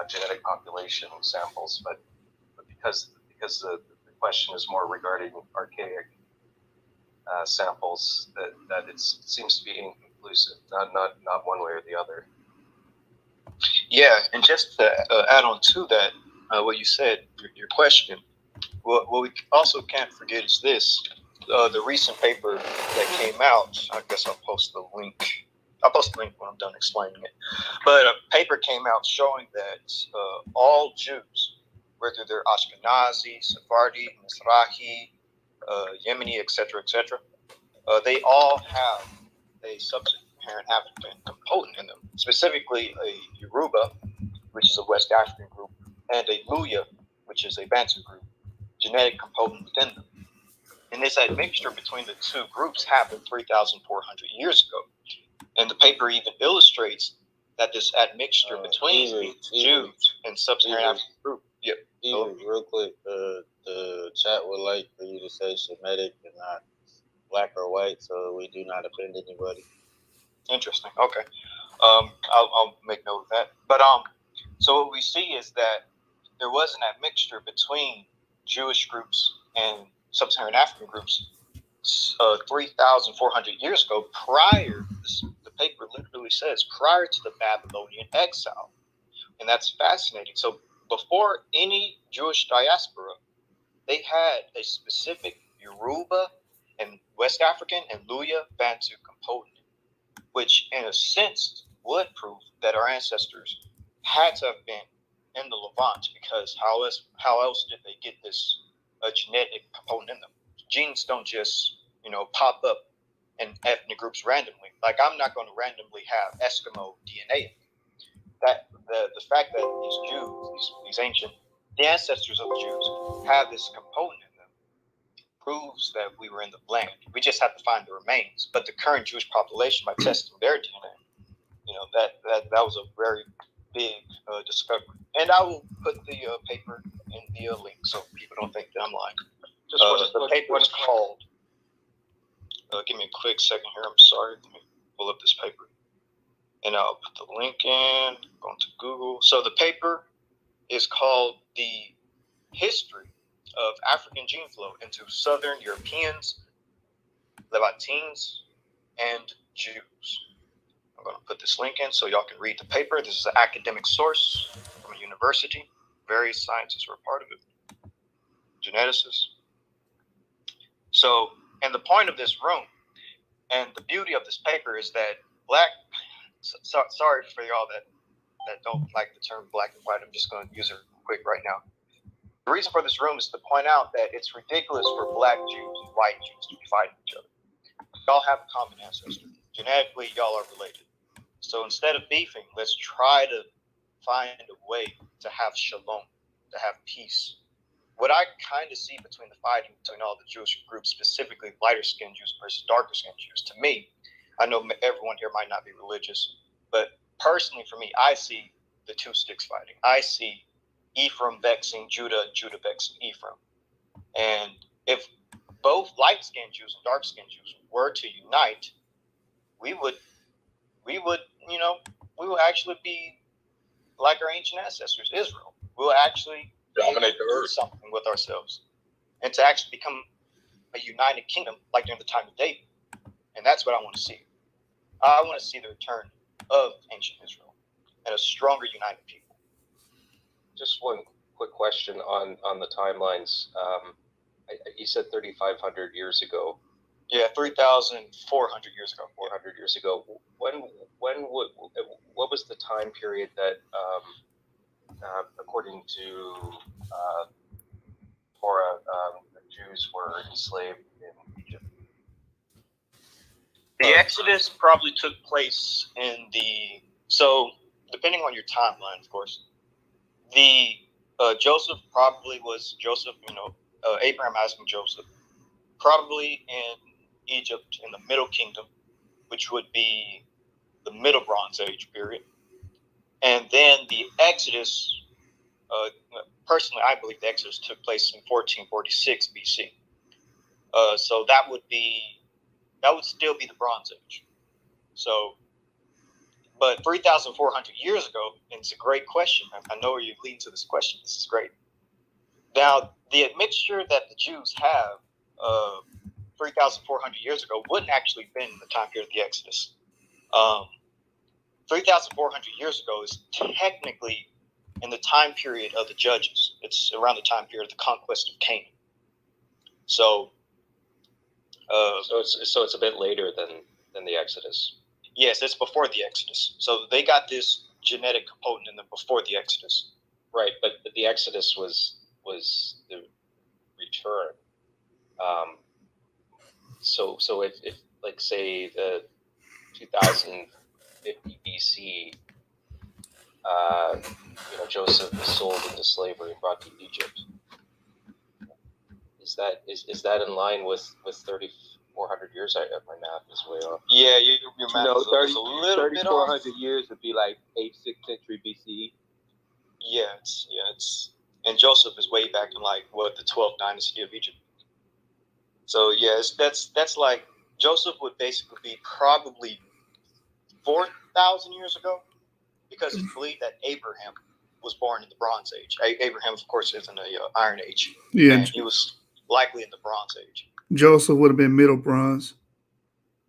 genetic population samples, but because the question is more regarding archaic samples, that it seems to be inconclusive, not one way or the other. Yeah, and just to add on to that, what you said, your question, what we also can't forget is this. The recent paper that came out, I guess I'll post the link. I'll post the link when I'm done explaining it. But a paper came out showing that all Jews, whether they're Ashkenazi, Sephardi, Mizrahi, Yemeni, etc., they all have a sub-Saharan African component in them, specifically a Yoruba, which is a West African group, and a Luya, which is a Bantu group, genetic component within them. And this admixture between the two groups happened 3,400 years ago. And the paper even illustrates that this admixture between Jews and sub-Saharan African group. Yep. Real quick, the chat would like for you to say Shemitic and not black or white, so we do not offend anybody. Interesting. Okay. I'll make note of that. But so what we see is that there was an admixture between Jewish groups and sub-Saharan African groups 3,400 years ago, the paper literally says, prior to the Babylonian exile. And that's fascinating. So before any Jewish diaspora, they had a specific Yoruba and West African and Luya Bantu component, which in a sense would prove that our ancestors had to have been in the Levant, because how else did they get this genetic component in them? Genes don't just pop up in ethnic groups randomly. Like, I'm not going to randomly have Eskimo DNA. That the fact that these Jews, these ancient, the ancestors of the Jews, have this component in them proves that we were in the land. We just have to find the remains. But the current Jewish population, by testing their DNA, that was a very big discovery. And I will put the paper in the link so people don't think that I'm lying. The paper is called Give me a quick second here. I'm sorry. Let me pull up this paper. And I'll put the link in. Going to Google. So the paper is called The History of African Gene Flow into Southern Europeans, Levantines, and Jews. I'm going to put this link in so y'all can read the paper. This is an academic source from a university. Various scientists were a part of it. Geneticists. So, and the point of this room and the beauty of this paper is that sorry for y'all that don't like the term black and white. I'm just going to use it quick right now. The reason for this room is to point out that it's ridiculous for black Jews and white Jews to be fighting each other. Y'all have a common ancestor. Genetically, y'all are related. So instead of beefing, let's try to find a way to have shalom, to have peace. What I kind of see between the fighting between all the Jewish groups, specifically lighter-skinned Jews versus darker-skinned Jews, to me, I know everyone here might not be religious, but personally for me, I see the two sticks fighting. I see Ephraim vexing Judah and Judah vexing Ephraim. And if both light-skinned Jews and dark-skinned Jews were to unite, we would actually be like our ancient ancestors, Israel. We'll actually dominate the earth, something with ourselves, and to actually become a united kingdom like during the time of David. And that's what I want to see. I want to see the return of ancient Israel and a stronger, united people. Just one quick question on the timelines. You said 3,500 years ago. Yeah, 3,400 years ago. 400 years ago. What was the time period that, according to Torah, the Jews were enslaved in Egypt? The Exodus probably took place so depending on your timeline, of course, Joseph probably was Abraham, Isaac, and Joseph, probably in Egypt in the Middle Kingdom, which would be the Middle Bronze Age period. And then the Exodus, personally, I believe the Exodus took place in 1446 BC. So that would still be the Bronze Age. So, but 3,400 years ago, and it's a great question. I know where you're leading to this question. This is great. Now, the admixture that the Jews have 3,400 years ago wouldn't actually been the time period of the Exodus. 3,400 years ago is technically in the time period of the Judges. It's around the time period of the conquest of Canaan. So it's a bit later than the Exodus. Yes, it's before the Exodus. So they got this genetic component in them before the Exodus. Right, but the Exodus was the return. So if like say the 2050 BC, Joseph was sold into slavery and brought to Egypt. Is that in line with 3,400 years? My math is way off. Yeah, your math is a little bit off. 3,400 years would be like 8th, 6th century BCE. Yeah, and Joseph is way back in the 12th dynasty of Egypt. So yes, that's like Joseph would basically be probably 4,000 years ago, because it's believed that Abraham was born in the Bronze Age. Abraham, of course, is in the Iron Age. Yeah, and he was likely in the Bronze Age. Joseph would have been Middle Bronze,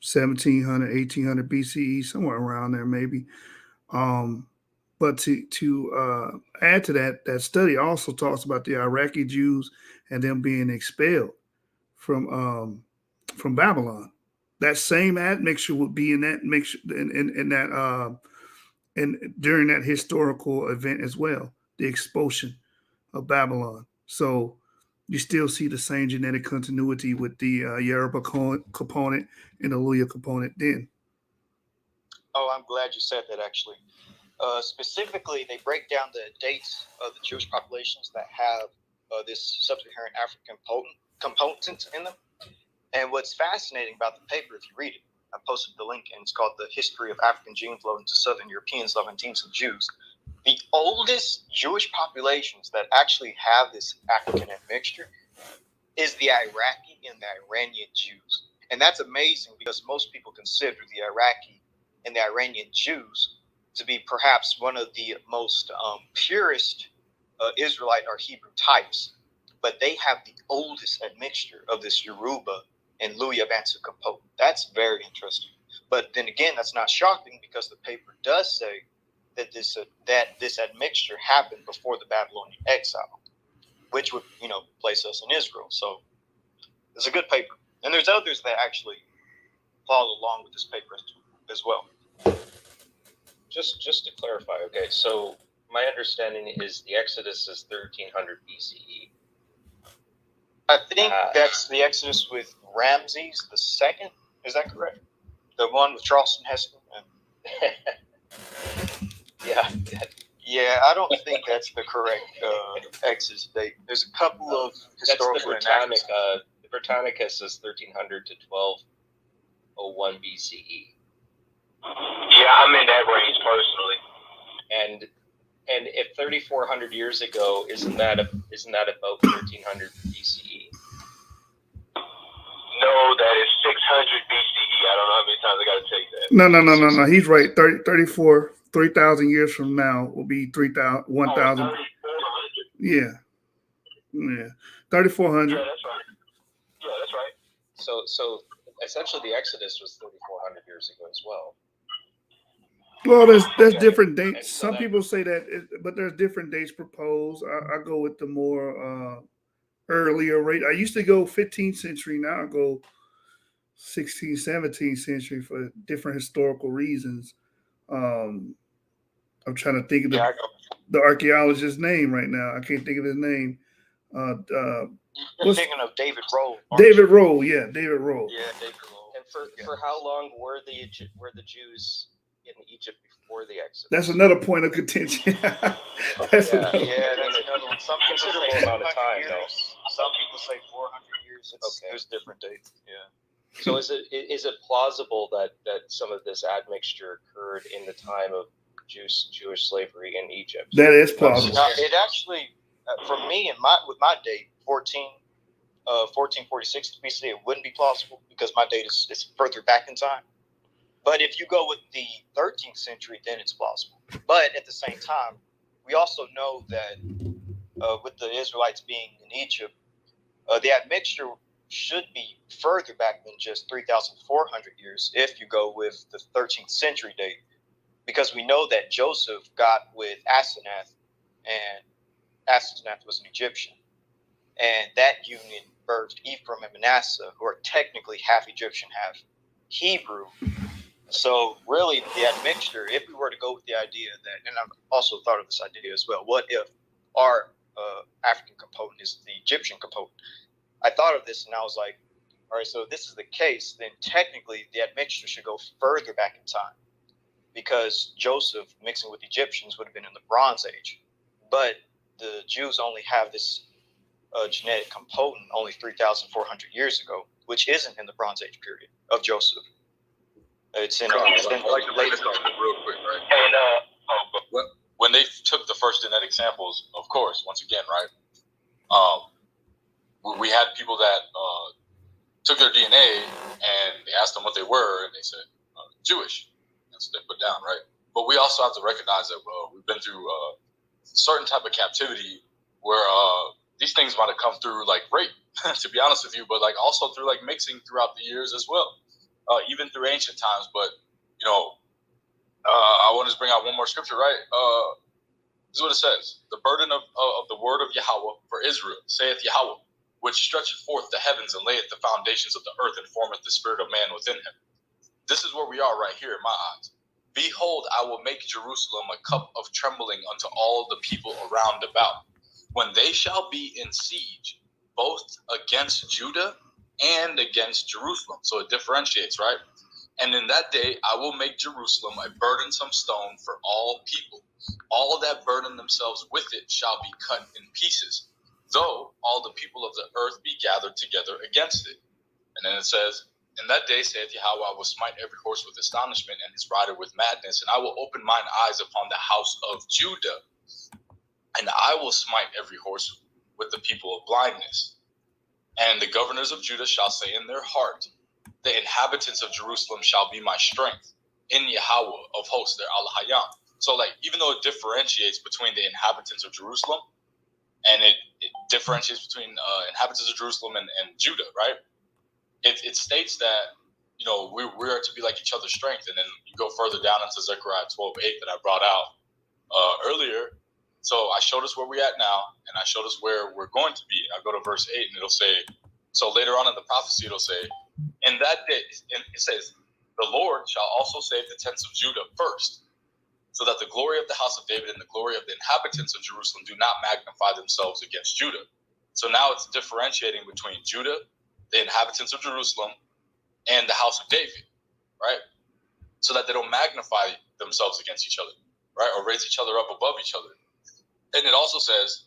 1700, 1800 BCE, somewhere around there maybe. But to add to that study also talks about the Iraqi Jews and them being expelled from Babylon. That same admixture would be in that mixture and during that historical event as well, the expulsion of Babylon. So you still see the same genetic continuity with the Yoruba component and the Luya component then. Oh, I'm glad you said that, actually. Specifically, they break down the dates of the Jewish populations that have this sub-Saharan African component in them. And what's fascinating about the paper, if you read it, I posted the link, and it's called The History of African Gene Flow into Southern Europeans, Levantines, and Jews. The oldest Jewish populations that actually have this African admixture is the Iraqi and the Iranian Jews. And that's amazing because most people consider the Iraqi and the Iranian Jews to be perhaps one of the most purest Israelite or Hebrew types. But they have the oldest admixture of this Yoruba and Louis Bantu compote. That's very interesting. But then again, that's not shocking because the paper does say that this admixture happened before the Babylonian exile, which would, place us in Israel. So it's a good paper. And there's others that actually follow along with this paper as well. Just to clarify, okay, so my understanding is the Exodus is 1300 BCE. I think that's the Exodus with Ramses II. Is that correct? The one with Charleston Heston? Yeah. Yeah, I don't think that's the correct Exodus date. There's a couple of historical That's the Britannica. The Britannica says 1300 to 1201 BCE. Yeah, I'm in that range personally. And if 3,400 years ago, isn't that about 1300 BCE? No, that is 600 BCE. I don't know how many times I got to take that. No. He's right. 34, 3,000 years from now will be 1,000. Yeah. 3,400. Yeah, that's right. So essentially, the Exodus was 3,400 years ago as well. Well, there's different dates. Some people say that, but there's different dates proposed. I go with the more earlier rate. I used to go 15th century. Now I go 16th, 17th century for different historical reasons. I'm trying to think of the archaeologist's name right now. I can't think of his name. You're thinking of David Rowe. David Rowe, yeah, David Rowe. Yeah, David Rowe. And for how long were the Jews in Egypt before the Exodus? That's another point of contention. That's another one. Some considerable amount of time, though. Some people say 400 years. There's different dates. Yeah. So is it plausible that some of this admixture occurred in the time of Jewish slavery in Egypt? That is plausible. Now, it actually, for me, with my date, 1446 BC, it wouldn't be plausible because my date is further back in time. But if you go with the 13th century, then it's plausible. But at the same time, we also know that with the Israelites being in Egypt, the admixture should be further back than just 3,400 years if you go with the 13th century date, because we know that Joseph got with Asenath, and Asenath was an Egyptian, and that union birthed Ephraim and Manasseh, who are technically half Egyptian, half Hebrew. So really, the admixture, if we were to go with the idea that, and I've also thought of this idea as well, what if our African component is the Egyptian component? I thought of this and I was like, all right, so if this is the case, then technically the admixture should go further back in time, because Joseph mixing with Egyptians would have been in the Bronze Age. But the Jews only have this genetic component only 3,400 years ago, which isn't in the Bronze Age period of Joseph. It's in I'd like to bring this up real quick, right? And when they took the first genetic samples, of course, once again, right? We had people that took their DNA and they asked them what they were, and they said Jewish. That's what they put down, right? But we also have to recognize that we've been through a certain type of captivity where these things might have come through like rape, to be honest with you, but like also through like mixing throughout the years as well. Even through ancient times. But, I want to bring out one more scripture, right? This is what it says. The burden of the word of Yahweh for Israel, saith Yahweh, which stretcheth forth the heavens and layeth the foundations of the earth and formeth the spirit of man within him. This is where we are right here in my eyes. Behold, I will make Jerusalem a cup of trembling unto all the people around about, when they shall be in siege, both against Judah and against Jerusalem. So it differentiates, right? And in that day, I will make Jerusalem a burdensome stone for all people. All that burden themselves with it shall be cut in pieces, though all the people of the earth be gathered together against it. And then it says, in that day, saith Yahweh, I will smite every horse with astonishment and his rider with madness, and I will open mine eyes upon the house of Judah, and I will smite every horse with the people of blindness. And the governors of Judah shall say in their heart, the inhabitants of Jerusalem shall be my strength in Yahweh of hosts, their Al-Hayam. So like, even though it differentiates between the inhabitants of Jerusalem and it differentiates between inhabitants of Jerusalem and Judah, right? It states that, you know, we are to be like each other's strength. And then you go further down into Zechariah 12:8 that I brought out earlier. So I showed us where we're at now, and I showed us where we're going to be. I go to verse 8, and it'll say, so later on in the prophecy, it'll say, in that day, and it says, the Lord shall also save the tents of Judah first, so that the glory of the house of David and the glory of the inhabitants of Jerusalem do not magnify themselves against Judah. So now it's differentiating between Judah, the inhabitants of Jerusalem, and the house of David, right? So that they don't magnify themselves against each other, right? Or raise each other up above each other. And it also says,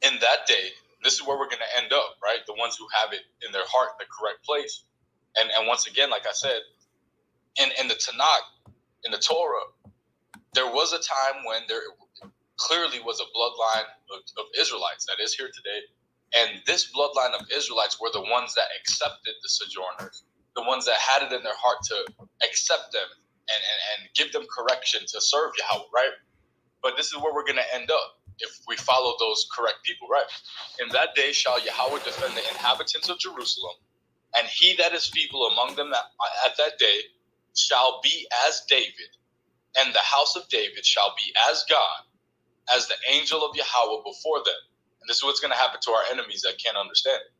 in that day, this is where we're going to end up, right? The ones who have it in their heart in the correct place. And once again, like I said, in the Tanakh, in the Torah, there was a time when there clearly was a bloodline of Israelites that is here today. And this bloodline of Israelites were the ones that accepted the sojourners, the ones that had it in their heart to accept them and give them correction to serve Yahweh, right? But this is where we're going to end up if we follow those correct people, right? In that day shall Yahweh defend the inhabitants of Jerusalem, and he that is feeble among them at that day shall be as David, and the house of David shall be as God, as the angel of Yahweh before them. And this is what's going to happen to our enemies that can't understand it.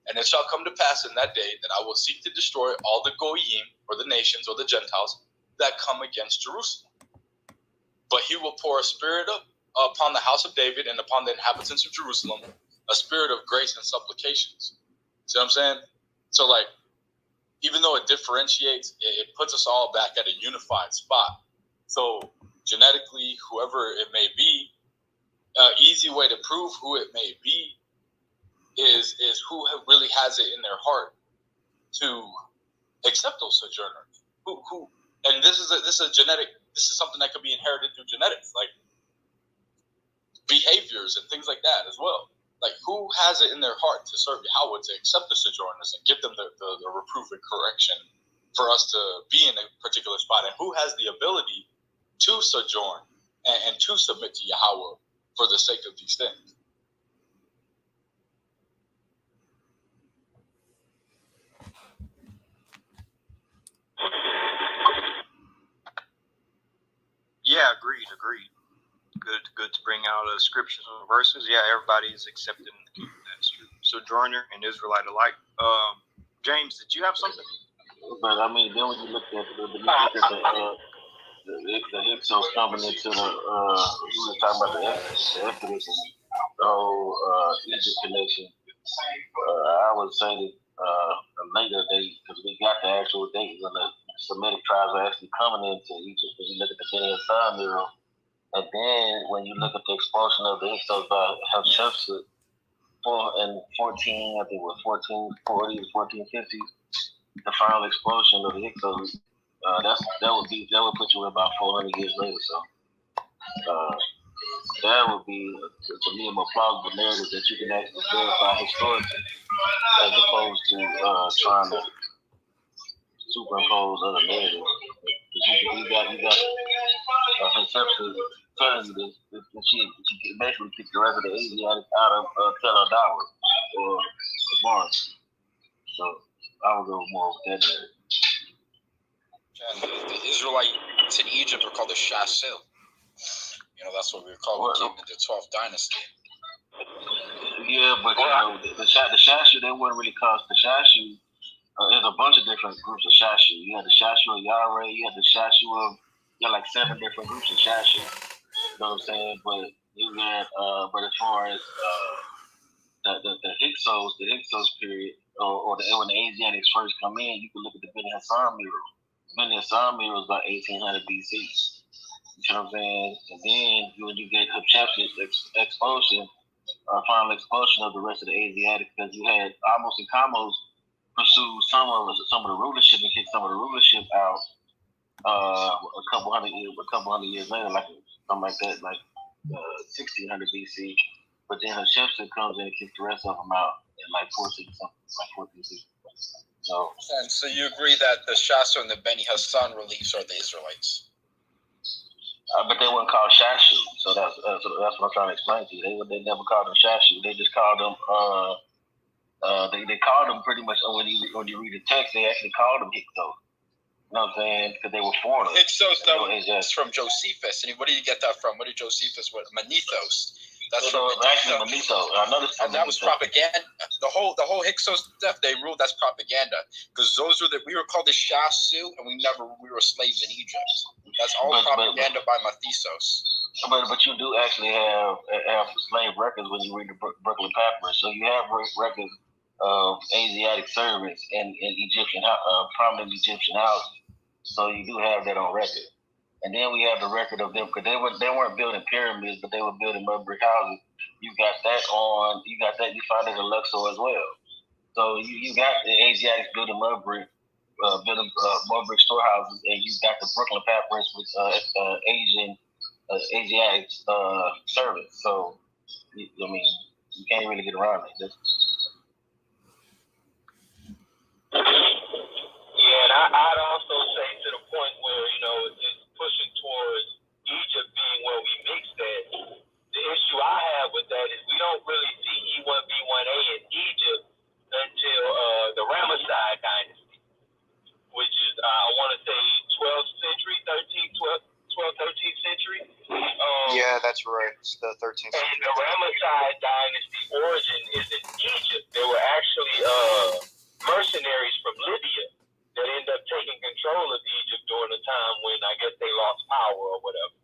And it shall come to pass in that day that I will seek to destroy all the Goyim, or the nations, or the Gentiles, that come against Jerusalem. But he will pour a spirit upon the house of David and upon the inhabitants of Jerusalem, a spirit of grace and supplications. See what I'm saying? So, like, even though it differentiates, it puts us all back at a unified spot. So, genetically, whoever it may be, easy way to prove who it may be is who really has it in their heart to accept those sojourners. Who? And this is a genetic. This is something that could be inherited through genetics, like behaviors and things like that as well. Like, who has it in their heart to serve Yahweh, to accept the sojourners and give them the reproof and correction for us to be in a particular spot? And who has the ability to sojourn and to submit to Yahweh for the sake of these things? Yeah, agreed. Good to bring out scriptures and verses. Yeah, everybody is accepting that's true. Sojourner and Israelite alike. James, did you have something? But I mean, then when you look at the Hyksos coming into the, we were talking about the Exodus and the whole Egypt connection. I would say that a later date, because we got the actual date when the Semitic tribes are actually coming into Egypt. When you look at the Ben Hassan mural, and then when you look at the expulsion of the Hyksos by Hatshepsut in 1440s, 1450s, the final expulsion of the Hyksos, that would put you about 400 years later. So that would be, to me, a more plausible narrative that you can actually verify historically, as opposed to trying to superimpose other narratives. You got Hatshepsut telling you this, she basically kicked the rest of the Asiatics out of Tel Adar or Mars. So I would go more with that narrative. And the Israelites in Egypt are called the Shasil. You know, that's what we call the 12th dynasty. Yeah, but the Shashu, they wouldn't really call the Shashu. There's a bunch of different groups of Shashu. You had the Shashu of Yahweh, you had the Shashu of, like 7 different groups of Shashu. You know what I'm saying? But you had, but as far as the Hyksos period, or when the Asiatics first come in, you can look at the Ben Hassan mural. Ben Hassan mural is about 1800 BC. You know what I'm saying? And then when you get Hatshepsut's expulsion, final expulsion of the rest of the Asiatics, because you had Amos and Kamos pursue some of the rulership and kick some of the rulership out a couple hundred years later, like something like that, like 1600 BC. But then Hatshepsut comes in and kicks the rest of them out in like 1460. So. And so you agree that the Shasu and the Beni Hassan reliefs are the Israelites? But they weren't called Shashu, so that's what I'm trying to explain to you. They never called them Shashu. They just called them. They called them pretty much when you read the text. They actually called them Hyksos. You know what I'm saying? Because they were foreigners. Hyksos, that was from Josephus. And where did you get that from? What did Josephus? What Manethos? That's from actually Manethos. And that was propaganda. The whole Hyksos stuff they ruled. That's propaganda because those were we were called the Shasu, and we were slaves in Egypt. That's all propaganda by Mathesos. But you do actually have slave records when you read the Brooklyn Papyrus. So you have records of Asiatic servants in Egyptian, prominent Egyptian houses. So you do have that on record. And then we have the record of them because they weren't building pyramids, but they were building mud brick houses. You find it in Luxor as well. So you got the Asiatics building mud brick storehouses, and you got the Brooklyn Papyrus with Asiatic servants. So you can't really get around it. Yeah, and I'd also say to the point where it's pushing towards Egypt being where we mix that. The issue I have with that is we don't really see E1B1A in Egypt until the Ramesside dynasty, which is I want to say 12th century, 13th century. Yeah, that's right. It's the 13th century. And the Ramesside dynasty origin is in Egypt. They were actually mercenaries from Libya that ended up taking control of Egypt during the time when I guess they lost power or whatever.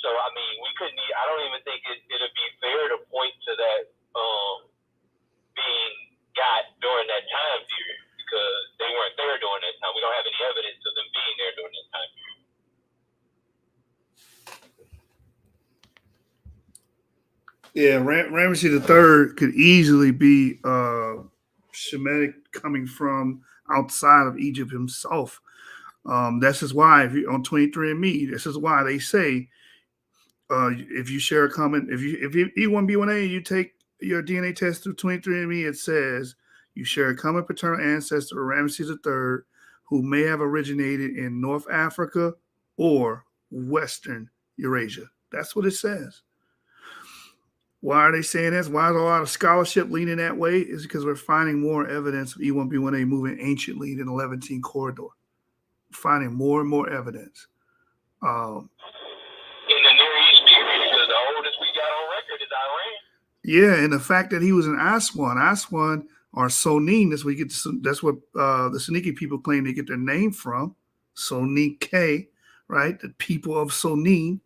So I mean, I don't even think it'd be fair to point to that being got during that time period because they weren't there during that time. We don't have any evidence of them being there during that time period. Yeah, Ramesses III could easily be Shemitic coming from outside of Egypt himself. This is why if you on 23andMe, this is why they say if you share a comment, if you E1B1A, you take your DNA test through 23andMe, it says you share a common paternal ancestor, Ramesses III, who may have originated in North Africa or Western Eurasia. That's what it says. Why are they saying this? Why is a lot of scholarship leaning that way? Is because we're finding more evidence of E1B1A moving anciently in the Levantine corridor. We're finding more and more evidence. In the Near East period, because the oldest we got on record is Iran. Yeah, and the fact that he was in Aswan or Sonin, that's what the Soninke people claim they get their name from. Soninke, right? The people of Sonin.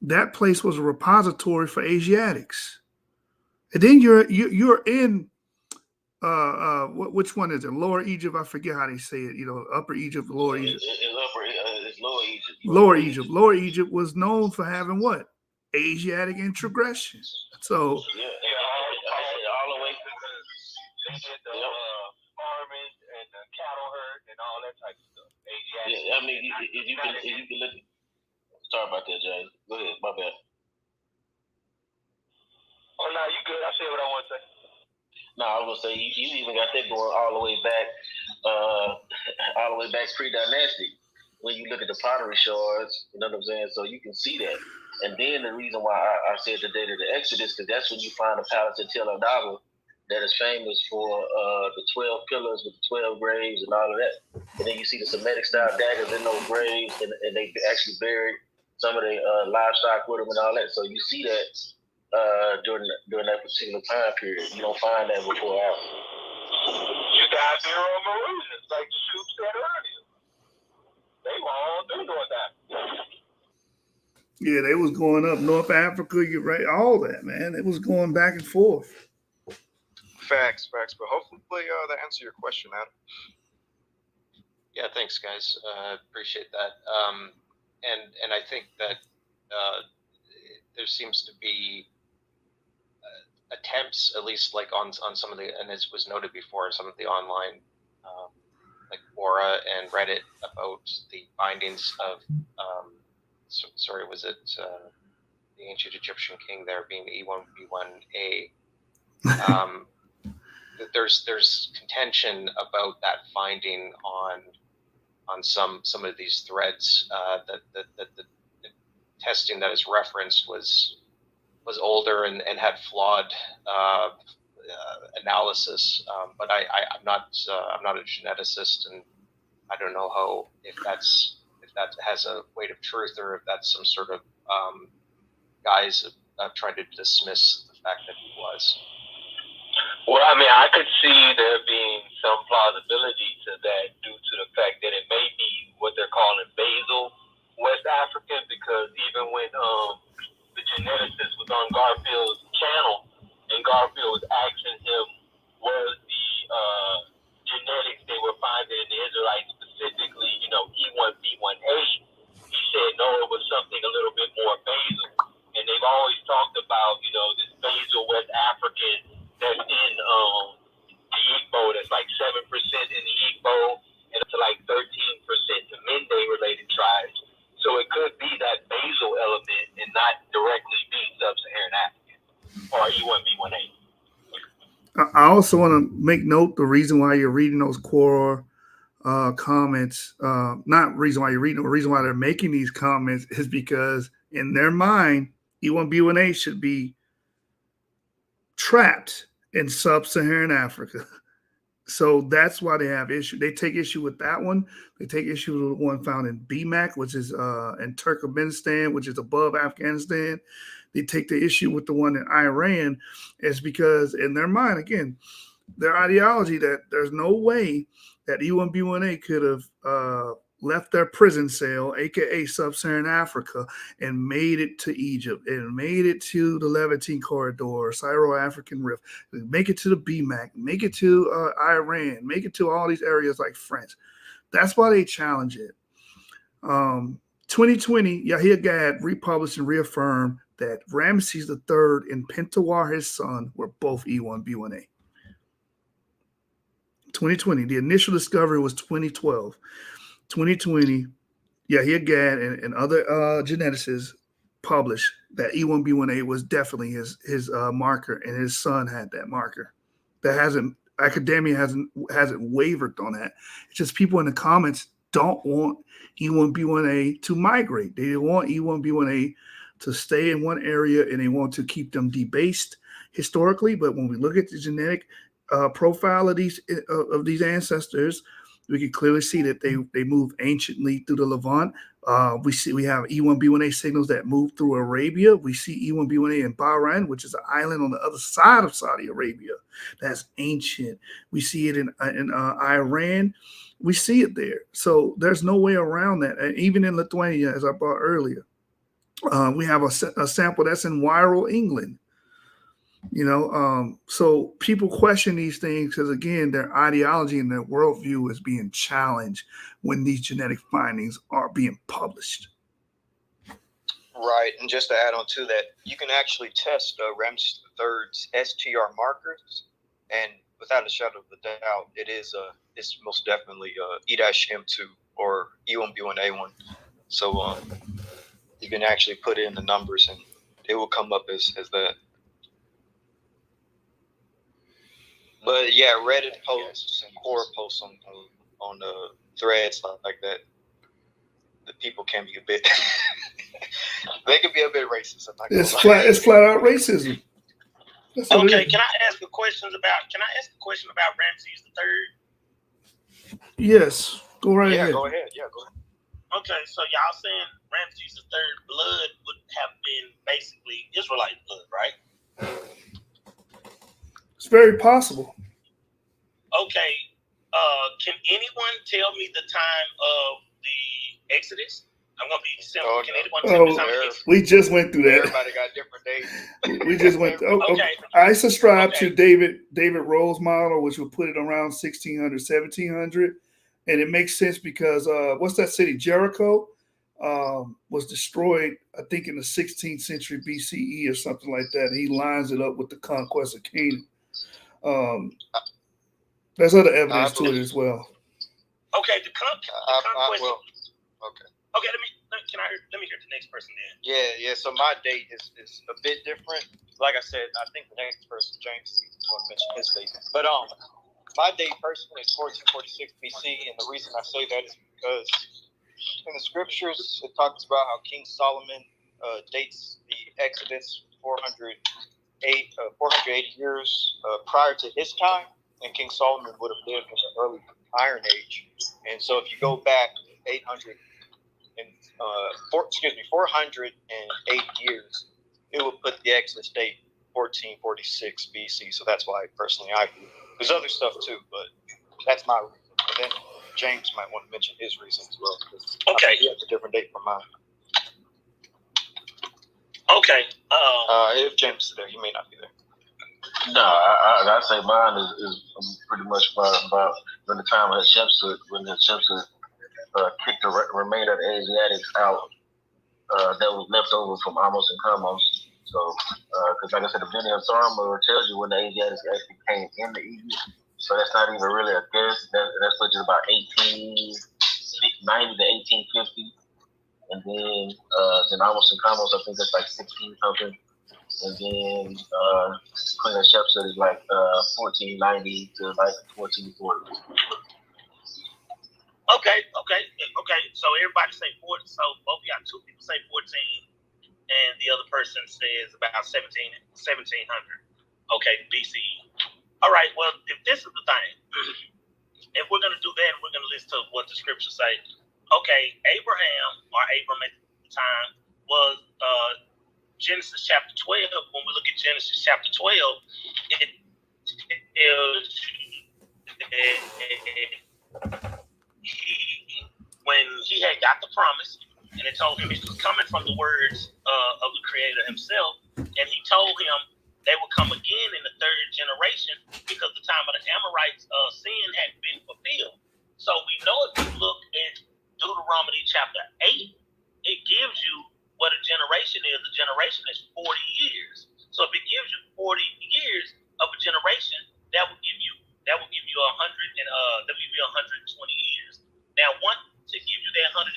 That place was a repository for Asiatics. And then you're in which one is it? Lower Egypt? I forget how they say it. Upper Egypt, Lower Egypt. It's Lower Egypt. Lower Egypt. Lower Egypt was known for having what? Asiatic introgression. So Yeah, all the way to they did the farming and the cattle herd and all that type of stuff. Asiatic. Yeah, I mean, if you can look. Sorry about that, James. Go ahead. My bad. Oh, no, you good. I said what I want to say. No, I was gonna say you even got that going all the way back pre-dynastic. When you look at the pottery shards, you know what I'm saying. So you can see that. And then the reason why I said the date of the Exodus, because that's when you find the palace at Tel Adaba that is famous for the 12 pillars with the 12 graves and all of that. And then you see the Semitic style daggers in those graves, and they actually buried some of the livestock with them and all that. So you see that during that particular time period. You don't find that before out. You got Bureau of Maroons, like the Shoop said earlier. They were all doing that. yeah, they was going up North Africa. You're right. All that, man. It was going back and forth. Facts. But hopefully that answers your question, Adam. Yeah, thanks, guys. Appreciate that. And I think that there seems to be attempts, at least like on some of the, and this was noted before, some of the online, like Quora and Reddit about the findings of, was it the ancient Egyptian king there being E1B1A? there's contention about that finding on some of these threads. That the testing that is referenced was older and had flawed analysis. But I'm not a geneticist, and I don't know if that has a weight of truth, or if that's some sort of guise of trying to dismiss the fact that he was. Well, I mean, I could see there being some plausibility to that due to the fact that it may be what they're calling basal West African, because even when the geneticist was on Garfield's channel and Garfield was asking him was the genetics they were finding in the Israelites, specifically, E1B1A, he said no, it was something a little bit more basal. And they've always talked about, this basal West African that's in the Igbo, that's like 7% in the Igbo, and up to like 13% to Mende-related tribes. So it could be that basal element and not directly be Sub-Saharan African or E1B1A. I also want to make note the reason why you're reading those core comments, not reason why you're reading them, the reason why they're making these comments is because in their mind, E1B1A should be trapped in Sub-Saharan Africa. So that's why they have issue. They take issue with that one. They take issue with the one found in BMAC, which is in Turkmenistan, which is above Afghanistan. They take the issue with the one in Iran is because in their mind, again, their ideology that there's no way that E1B1A could have left their prison cell, aka Sub-Saharan Africa, and made it to Egypt and made it to the Levantine corridor, Syro-African Rift, make it to the BMAC, make it to Iran, make it to all these areas like France. That's why they challenge it. 2020, Yahya Gad republished and reaffirmed that Ramses III and Pentawar, his son, were both E1B1A. 2020, the initial discovery was 2012. 2020, Yahya Gad and other geneticists published that E1B1A was definitely his marker, and his son had that marker. Academia hasn't wavered on that. It's just people in the comments don't want E1B1A to migrate. They want E1B1A to stay in one area, and they want to keep them debased historically. But when we look at the genetic profile of these ancestors, we can clearly see that they move anciently through the Levant. We have E1B1A signals that move through Arabia. We see E1B1A in Bahrain, which is an island on the other side of Saudi Arabia. That's ancient. We see it in Iran. We see it there. So there's no way around that. And even in Lithuania, as I brought earlier, we have a sample that's in Wirral, England. So people question these things because, again, their ideology and their worldview is being challenged when these genetic findings are being published. Right, and just to add on to that, you can actually test Ramses III's STR markers, and without a shadow of a doubt, it's most definitely E-M2 or E1B1A1. So you can actually put in the numbers, and it will come up as that. But yeah, Reddit posts and core posts on the threads like that, the people can be a bit they can be a bit racist. It's flat out racism. Okay, can I ask a question about Ramses III? Yes, go right ahead. Yeah, go ahead. Okay, so y'all saying Ramses III blood would have been basically Israelite blood, right? It's very possible. Okay. Can anyone tell me the time of the Exodus? I'm gonna be simple. Can anyone tell me the time of the Exodus? We just went through that. Everybody got different dates. We just went through. Okay. I subscribe to David Rowe's model, which will put it around 1600, 1700. And it makes sense because what's that city? Jericho was destroyed, I think, in the 16th century BCE or something like that. And he lines it up with the conquest of Canaan. There's other evidence to it as well. Okay, the conquest. Okay. Okay, let me hear the next person then. Yeah. So my date is a bit different. Like I said, I think the next person, James want to mention his date. But my date personally is 1446 BC, and the reason I say that is because in the scriptures it talks about how King Solomon dates the Exodus 480 years prior to his time, and King Solomon would have lived in the early Iron Age. And so if you go back 408 years, it would put the Exodus date 1446 BC. So that's why personally I do. There's other stuff too, but that's my reason. And then James might want to mention his reason as well. Okay. He has a different date from mine. Okay. If James is there, he may not be there. No, I say mine is pretty much about when the time of Hatshepsut, when Hatshepsut kicked the remainder of the Asiatics out that was left over from Amos and Kamos. So, because like I said, the beginning of Sarma tells you when the Asiatics actually came into Egypt. So that's not even really a guess. That's just about 1890 to 1850. And then Amos and Kamos, I think that's like 16 something. And then Queen Hatshepsut is like 1490 to like 1440. Okay. So everybody say 14. So both of y'all, two people say 14, and the other person says about 1700. Okay, BCE. All right. Well, if this is the thing, if we're gonna do that, we're gonna listen to what the scriptures say. Okay, Abram at the time was Genesis chapter 12. When we look at Genesis chapter 12, it tells when he had got the promise, and it told him it was coming from the words of the Creator himself, and he told him they would come again in the third generation because the time of the Amorites' sin had been fulfilled. So we know if you look at Deuteronomy chapter 8, it gives you what a generation is. A generation is 40 years. So if it gives you 40 years of a generation, that will give you 120 years. Now, to give you that 120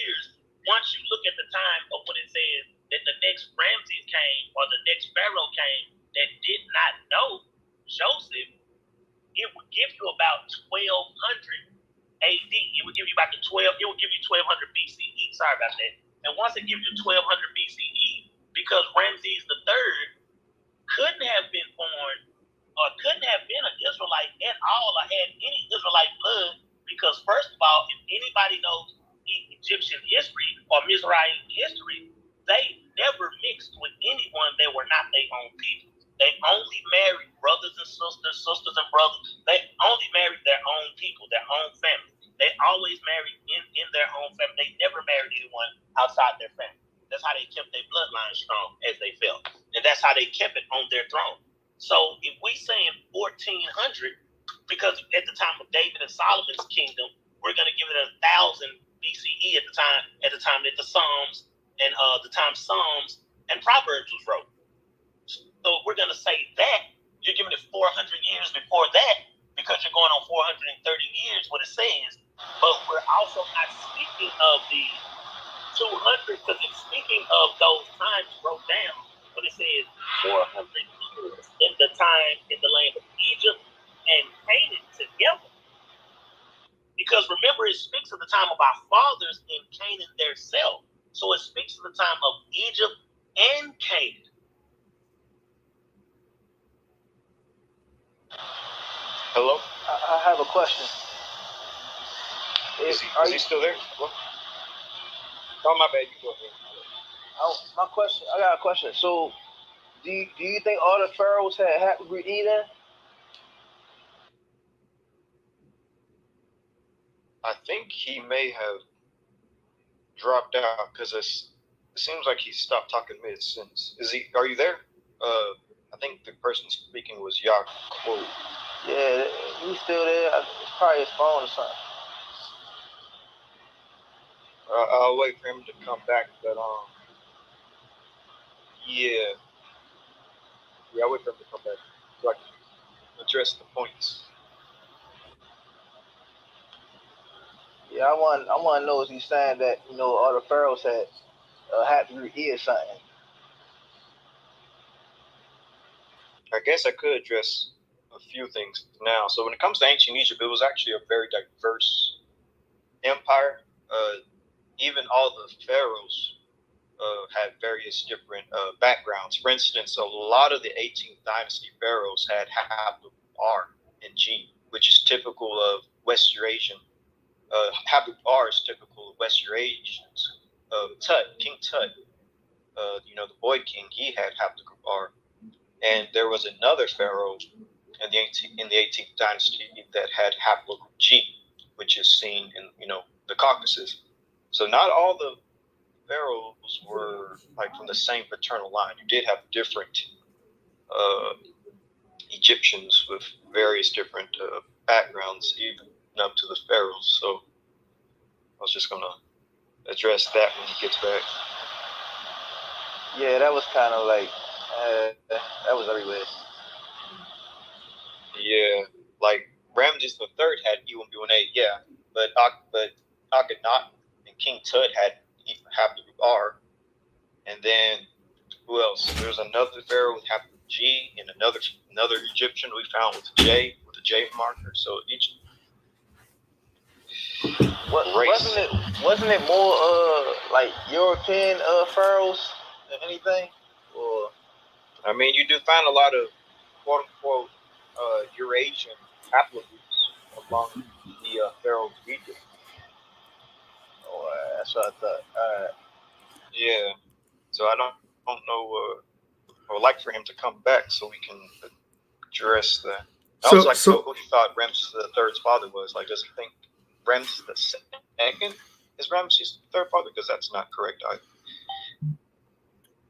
years, once you look at the time of when it says that the next Ramses came or the next Pharaoh came that did not know Joseph, it would give you about 1200 AD. It would give you about 1200 BCE. Sorry about that. And once it gives you 1200 BCE, because Ramses III couldn't have been born or couldn't have been an Israelite at all or had any Israelite blood, because first of all, if anybody knows Egyptian history or Mizrahi history, they never mixed with anyone that were not their own people. They only married brothers and sisters and brothers. They only married their own people, their own family. They always married in their own family. They never married anyone outside their family. That's how they kept their bloodline strong as they felt. And that's how they kept it on their throne. So if we saying 1400, because at the time of David and Solomon's kingdom, we're going to give it 1000 BCE at the time that the Psalms and Psalms and Proverbs was wrote. So if we're going to say that, you're giving it 400 years before that, because you're going on 430 years, what it says. But we're also not speaking of the 200, because it's speaking of those times wrote down. But it says 400 years in the time in the land of Egypt and Canaan together. Because remember, it speaks of the time of our fathers in Canaan theirself. So it speaks of the time of Egypt and Canaan. Hello? I have a question. Is he still there? What? Oh, my bad. You go ahead. I got a question. So, do you think all the pharaohs had happy eating? I think he may have dropped out because it seems like he stopped talking mid-sentence. Are you there? I think the person speaking was Yaakov. Yeah, he's still there. It's probably his phone or something. I'll wait for him to come back, but yeah, I'll wait for him to come back so I can address the points. Yeah, I want to know if he's saying that all the pharaohs had happy ear something. I guess I could address a few things now. So when it comes to ancient Egypt, it was actually a very diverse empire. Even all the pharaohs had various different backgrounds. For instance, a lot of the 18th dynasty pharaohs had haplogroup R and G, which is typical of West Eurasian. Haplogroup R is typical of West Eurasians. Tut, King Tut, the Boyd King, he had haplogroup R. And there was another pharaoh in the 18th dynasty that had haplogroup G, which is seen in the Caucasus. So not all the pharaohs were like from the same paternal line. You did have different Egyptians with various different backgrounds, even up to the pharaohs. So I was just gonna address that when he gets back. Yeah, that was kind of like that was everywhere. Yeah, like Ramses III had E1B1A, yeah, but Akhenaten and King Tut had haplogroup R, and then who else? There's another pharaoh with haplogroup G, and another Egyptian we found with a J marker. So each wasn't it more like European pharaohs than anything? Or I mean, you do find a lot of quote unquote Eurasian haplogroups among the pharaohs of Egypt. Oh, that's what I thought. Yeah. So I don't know. I would like for him to come back so we can address that. I was like, who he thought Ramses III's father was. Like, does he think Ramses II is Ramses' third father? Because that's not correct either.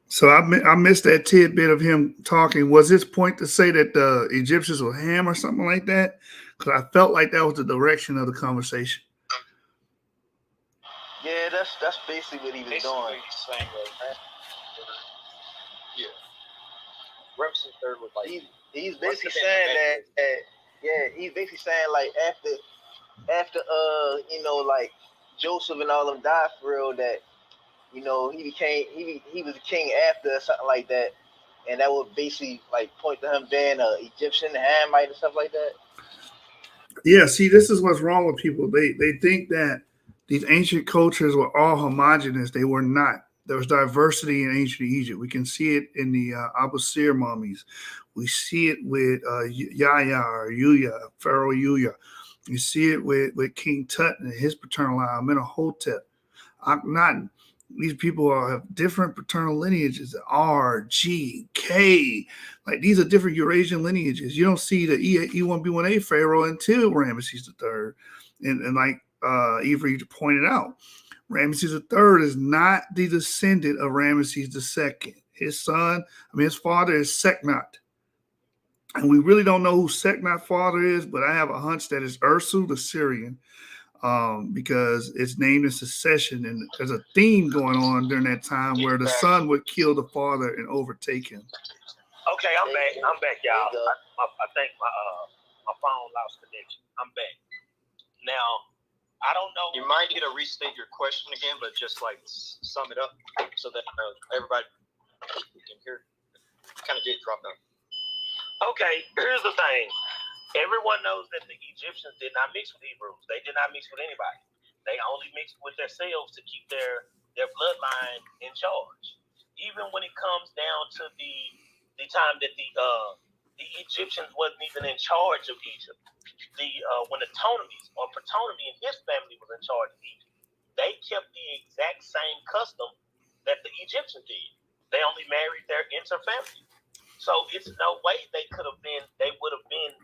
So I missed that tidbit of him talking. Was his point to say that the Egyptians were Ham or something like that? Because I felt like that was the direction of the conversation. Yeah, that's basically what he was doing. He's saying yeah. Ramses III was like he's basically saying that he's basically saying like after like Joseph and all of them died for real, that he was a king after or something like that, and that would basically like point to him being an Egyptian, Hamite, and stuff like that. Yeah, see, this is what's wrong with people. They think that these ancient cultures were all homogenous. They were not. There was diversity in ancient Egypt. We can see it in the Abu Sir mummies. We see it with Yahya or Yuya, Pharaoh Yuya. You see it with King Tut and his paternal line, Amenhotep, Akhenaten. These people have different paternal lineages, R, G, K. Like, these are different Eurasian lineages. You don't see the E1B1A Pharaoh until Ramesses III. And like Avery pointed out, Ramesses III is not the descendant of Ramesses II. His father is Seknat. And we really don't know who Seknat's father is, but I have a hunch that it's Ursu the Syrian, because it's named in succession. And there's a theme going on during that time where the son would kill the father and overtake him. Okay, I'm back, y'all. I think my phone lost connection. I'm back. Now, I don't know. You might need to restate your question again, but just like sum it up so that everybody can hear. It kind of did drop out. Okay, here's the thing. Everyone knows that the Egyptians did not mix with Hebrews. They did not mix with anybody. They only mixed with themselves to keep their bloodline in charge. Even when it comes down to the time that the Egyptians wasn't even in charge of Egypt. When the Ptolemies or Ptolemy and his family was in charge of Egypt, they kept the exact same custom that the Egyptians did. They only married their interfamily. So it's no way they would have been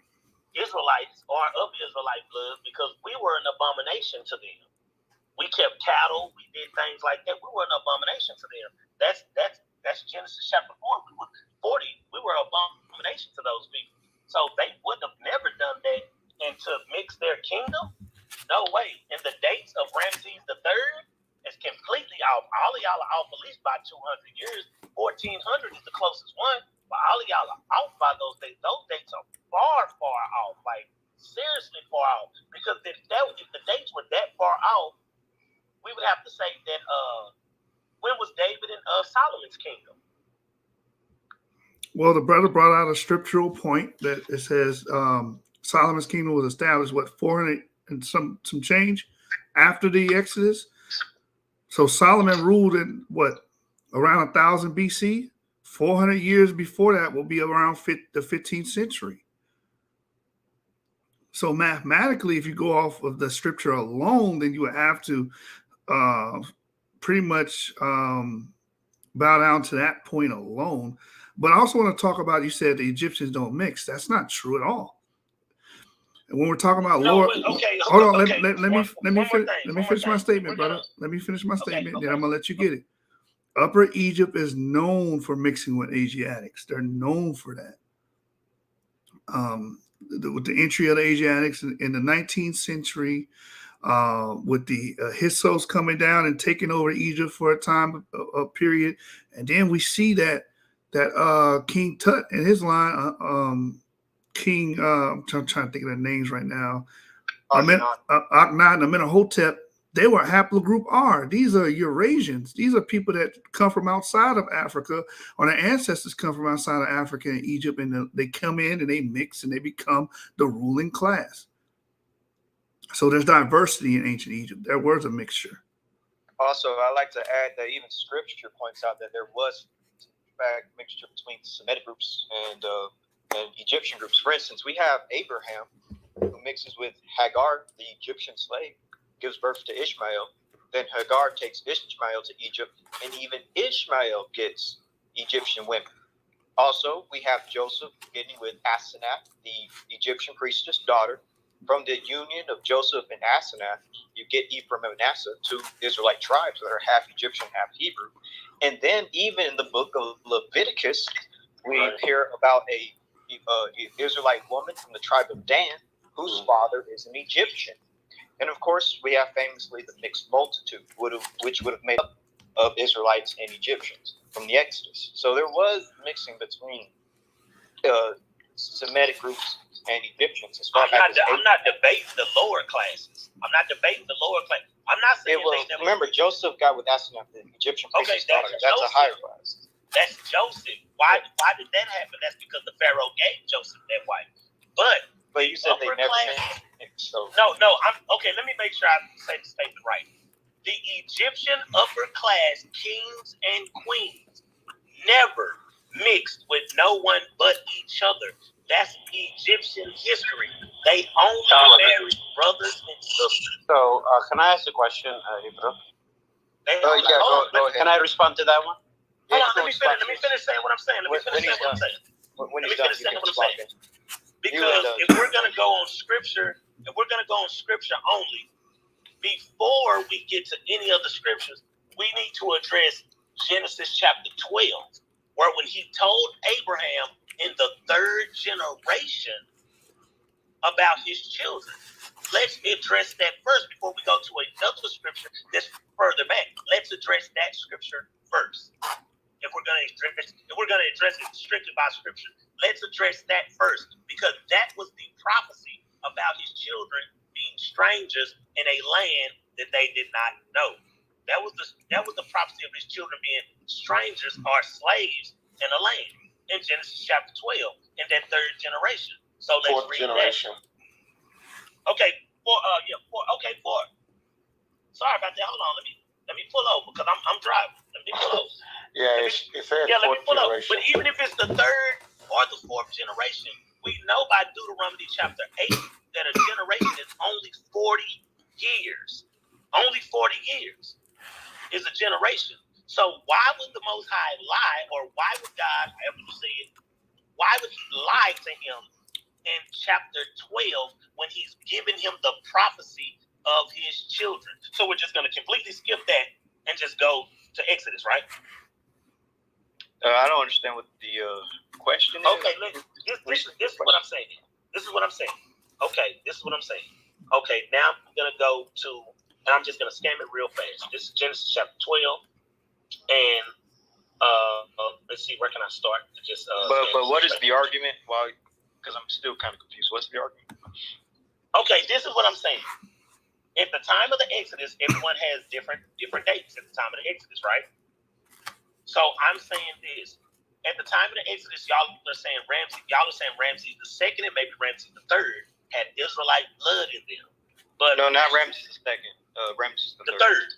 Israelites or of Israelite blood, because we were an abomination to them. We kept cattle, we did things like that. We were an abomination to them. That's Genesis chapter 4. We were 40. We were an abomination to those people. So they would have never done that, and to mix their kingdom, no way. And the dates of Ramses III is completely off. All of y'all are off at least by 200 years. 1400 is the closest one. But all of y'all are off by those dates. Those dates are far, far off. Like, seriously far off. Because if the dates were that far off, we would have to say that when was David and Solomon's kingdom? Well, the brother brought out a scriptural point that it says Solomon's kingdom was established, 400 and some change after the Exodus. So Solomon ruled in around 1000 BC. 400 years before that will be around the 15th century. So mathematically, if you go off of the scripture alone, then you would have to pretty much bow down to that point alone. But I also want to talk about, you said the Egyptians don't mix. That's not true at all. And when we're talking about lower, hold on, let me finish my statement, brother. Let me finish my statement, then I'm gonna let you get it. Upper Egypt is known for mixing with Asiatics. They're known for that. With the entry of the Asiatics in the 19th century, with the Hyksos coming down and taking over Egypt for a time, a period, and then we see that King Tut and his line, I'm trying to think of their names right now. Akhenaten and Amenhotep, they were haplogroup R. These are Eurasians. These are people that come from outside of Africa, or their ancestors come from outside of Africa and Egypt, and they come in and they mix and they become the ruling class. So there's diversity in ancient Egypt. There was a mixture. Also, I like to add that even scripture points out that there was, in fact, mixture between Semitic groups and Egyptian groups. For instance, we have Abraham, who mixes with Hagar, the Egyptian slave, gives birth to Ishmael. Then Hagar takes Ishmael to Egypt, and even Ishmael gets Egyptian women. Also, we have Joseph getting with Asenath, the Egyptian priestess daughter. From the union of Joseph and Asenath, you get Ephraim and Manasseh, two Israelite tribes that are half Egyptian, half Hebrew. And then even in the book of Leviticus, we hear about a Israelite woman from the tribe of Dan, whose father is an Egyptian. And of course, we have famously the mixed multitude, which would have made up of Israelites and Egyptians from the Exodus. So there was mixing between Semitic groups and Egyptians. I'm not debating the lower classes. I'm not debating the lower class. I'm not saying remember, Joseph got with Asenath, the Egyptian priestess daughter. That's a higher class. That's Joseph. Why did that happen? That's because the Pharaoh gave Joseph that wife. But you said they never mixed. So. No. Let me make sure I say the statement right. The Egyptian upper class kings and queens never mixed with no one but each other. That's Egyptian history. They only married brothers and sisters. So, can I ask a question, Ibra? Go ahead. Can I respond to that one? Hold on, let me finish saying what I'm saying. Because if we're gonna go on scripture, only, before we get to any of the scriptures, we need to address Genesis chapter 12, where when he told Abraham in the third generation about his children. Let's address that first before we go to another scripture that's further back. Let's address that scripture first. If we're going to address it strictly by scripture, let's address that first, because that was the prophecy about his children being strangers in a land that they did not know. That was the prophecy of his children being strangers or slaves in a land in Genesis chapter 12 in that third generation. So let's read generation. That. Okay, four. Sorry about that. Hold on. Let me pull over because I'm driving. Let me pull over. Let me pull over. But even if it's the third or the fourth generation, we know by Deuteronomy chapter 8 that a generation is only 40 years. Only 40 years is a generation. So why would the Most High lie, or why would God, however you say it, why would he lie to him in chapter 12 when he's giving him the prophecy of his children? So we're just going to completely skip that and just go to Exodus, right? I don't understand what the question is. Okay, this is what I'm saying. Okay, now I'm going to go to, and I'm just going to scan it real fast. This is Genesis chapter 12. And let's see, where can I start? But what is the argument? Well, because I'm still kind of confused. What's the argument? Okay, this is what I'm saying. At the time of the Exodus, everyone has different dates at the time of the Exodus, right? So I'm saying this. at the time of the Exodus, y'all are saying Ramses the second and maybe Ramses the third had Israelite blood in them. But no, not Ramses the second. Ramses the third.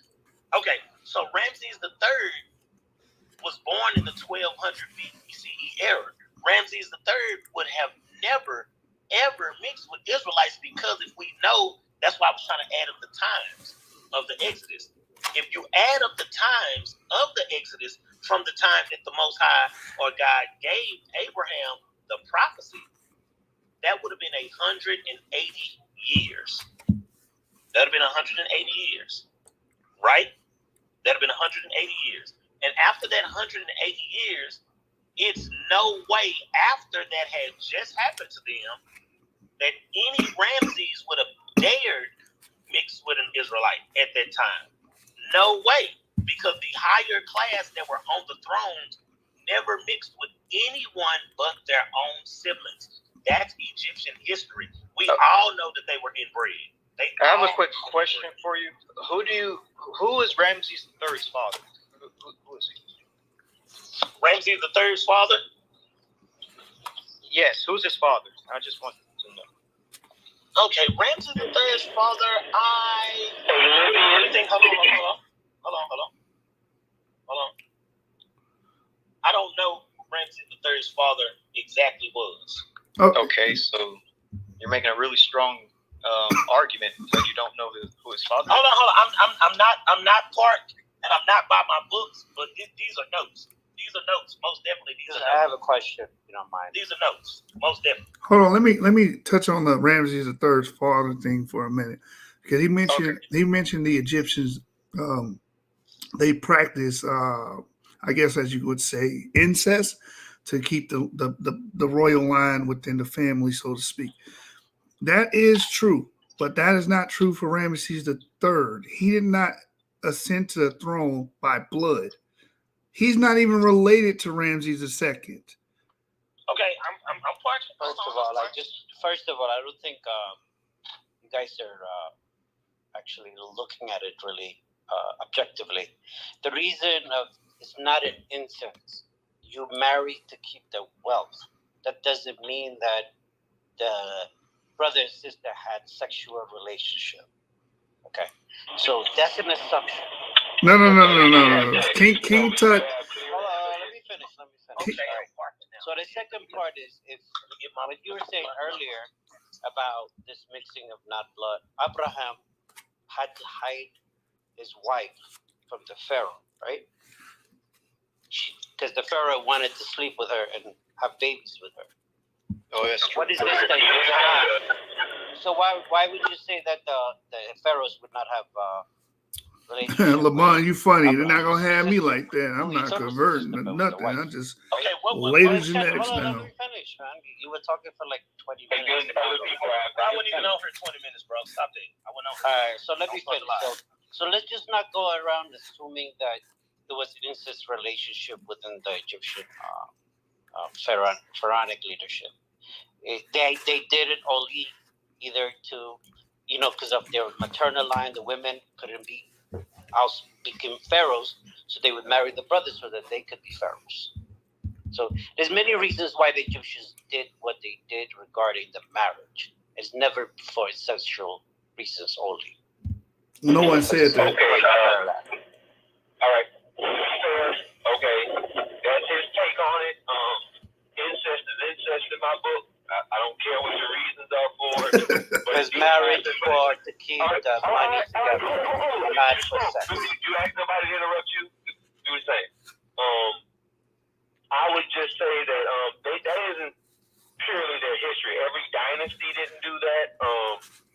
Okay, so Ramses the third was born in the 1200 BCE era. Ramses the third would have never, ever mixed with Israelites because if we know, that's why I was trying to add up the times of the Exodus. If you add up the times of the Exodus from the time that the Most High or God gave Abraham the prophecy, that would have been 180 years. That would have been 180 years, right? That would have been 180 years. And after that 180 years, it's no way after that had just happened to them that any Ramses would have dared mix with an Israelite at that time. No way, because the higher class that were on the thrones never mixed with anyone but their own siblings. That's Egyptian history. We all know that they were inbred. I have a quick question for you. Who is Ramses III's father? Who is he? Ramses III's father? Yes, who's his father? I just want to know. Okay, Ramses III's father, Hold on. I don't know who Ramses III's father exactly was. Okay, so you're making a really strong argument because you don't know who his father is. Hold on. I'm not part, and I'm not by my books, but these are notes. These are notes, most definitely. I have a question, if you don't mind. These are notes, most definitely. Hold on, let me touch on the Ramses III's father thing for a minute, because he mentioned the Egyptians. They practice, I guess, as you would say, incest to keep the royal line within the family, so to speak. That is true, but that is not true for Ramses III. He did not ascend to the throne by blood. He's not even related to Ramses II. Okay, I'm partial. First of all, I don't think you guys are actually looking at it really objectively. The reason it's not an incest. You marry to keep the wealth. That doesn't mean that the brother and sister had sexual relationship. Okay, so that's an assumption. No. Can you touch? Hold on, let me finish. Okay. So the second part is what you were saying earlier about this mixing of not blood. Abraham had to hide his wife from the Pharaoh, right? Because the Pharaoh wanted to sleep with her and have babies with her. Oh, that's true. What is this that you have? So why would you say that the Pharaohs would not have Lamont, you funny. They're not gonna have me like that. I'm not converting to nothing. I'm just ladies and eggs now. Let me finish, man. You were talking for like 20 minutes. I wasn't even on for 20 minutes, bro. Stop it. I went on. All right, so let me finish. So let's just not go around assuming that there was an incest relationship within the Egyptian pharaonic leadership. They did it only either to, because of their maternal line, the women couldn't became pharaohs, so they would marry the brothers so that they could be pharaohs. So there's many reasons why the Egyptians did what they did regarding the marriage. It's never for sexual reasons only. No one said that. All right. Okay. That's his take on it. Incest is incest in my book. I don't care what your reasons are for it. Because marriage is for to keep the money together, not for sex. You ask somebody to interrupt you, do the same. I would just say that that isn't purely their history. Every dynasty didn't do that.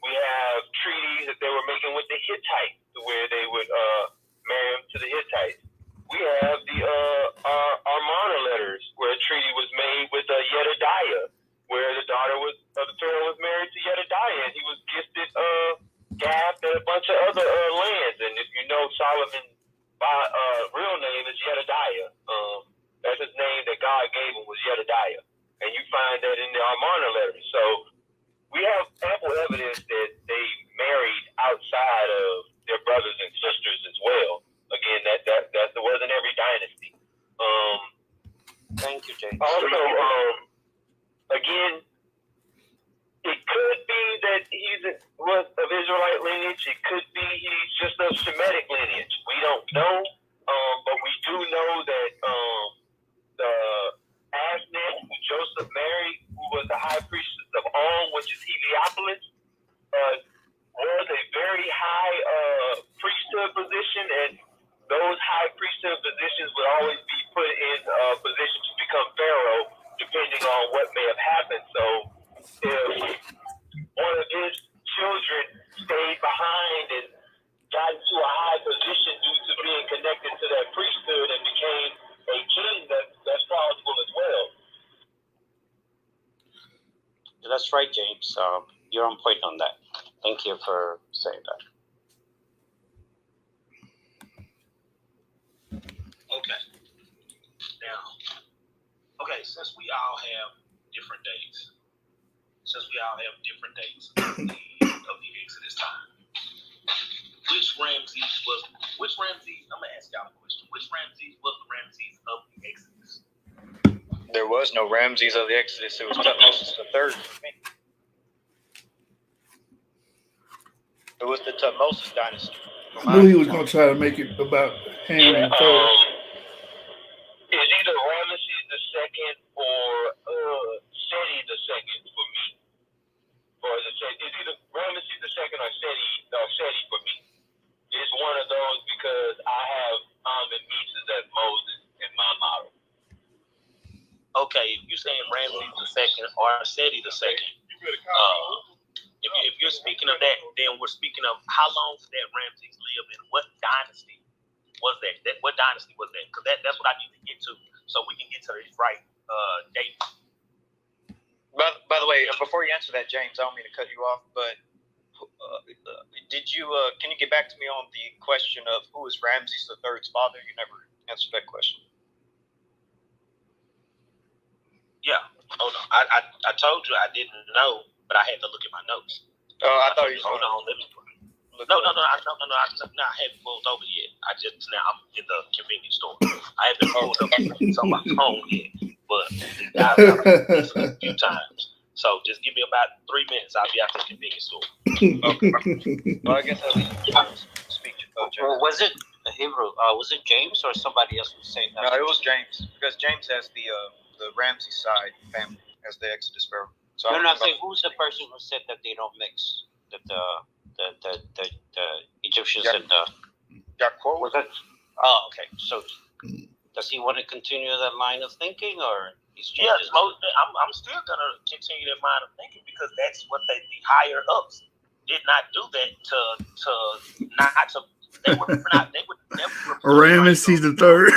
We have treaties that they were making with the Hittites, where they would marry them to the Hittites. We have the Amarna letters, where a treaty was made with Jedediah, where the daughter of the Pharaoh was married to Jedediah, and he was gifted Gath and a bunch of other lands. And if you know, Solomon's real name is Jedediah. That's his name that God gave him, was Jedediah. And you find that in the Amarna letters. So we have ample evidence that they married outside of their brothers and sisters as well. Again, that wasn't every dynasty. Thank you. It could be he's just of Shemitic lineage. We don't know, but we do know that the Asnet, who Joseph married, who was the high priestess of On, which is Heliopolis, was a very high priesthood position, and those high priesthood positions would always be put in a position to become pharaoh, depending on what may have happened. So if one of his children stayed behind and got into a high position due to being connected to that priesthood and became a king, that's plausible as well. That's right, James. You're on point on that. Thank you for saying that. Okay. Now, since we all have different dates, of the Exodus time, which Ramses? I'm gonna ask y'all a question. Which Ramses was the Ramses of the Exodus? There was no Ramses of the Exodus. It was Tutmosis III. It was the Tutmosis dynasty. I knew he was gonna try to make it about Ham and Pharaoh. It's either Ramesses II or Seti II for me. It's either Ramesses II or Seti for me. It's one of those because I have Amenmeses as Moses in my model. Okay, if you're saying Ramses II or Seti II, if you're speaking of that, then we're speaking of how long did that Ramses live and what dynasty was that? What dynasty was that? Because that's what I need to get to so we can get to the right date. By the way, before you answer that, James, I don't mean to cut you off, but can you get back to me on the question of who is Ramses III's father? You never answered that question. Yeah. Hold on. I told you I didn't know, but I had to look at my notes. Oh, I thought you hold on. Let me. No. I haven't pulled over yet. I'm in the convenience store. I haven't pulled up on my phone yet, but I've listened a few times. So just give me about 3 minutes. I'll be at the convenience store. Okay. Well, I guess I'll leave you to speak to Coach. Well, was it Hebrew? Was it James or somebody else was saying that? No, it was James, because James has the Ramsey side family as the Exodus pharaoh. So I'm saying who's the person who said that they don't mix, that the Egyptians and the Yaakov? Was that? Oh, okay. So does he want to continue that line of thinking, or he's changed his mind? I'm still gonna continue that line of thinking because that's what the higher ups did not do that to. They would never. Ramesses III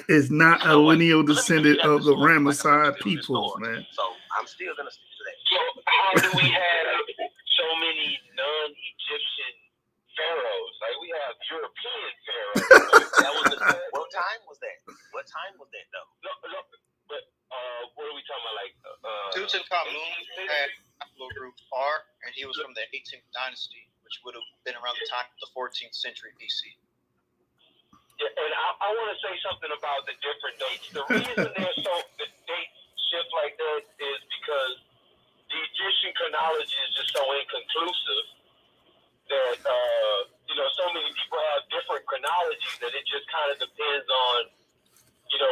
is not a lineal descendant of the Ramesside peoples, man. So I'm still gonna stick to that. So how do we have so many non-Egyptian pharaohs? Like we have European pharaohs. What time was that? What time was that though? No, but what are we talking about? Like Tutankhamun had a group R, and he was from the 18th dynasty, which would have been around the time of the 14th century BC. Yeah, and I want to say something about the different dates. The reason the dates shift like that is because the Egyptian chronology is just so inconclusive that so many people have different chronologies that it just kind of depends on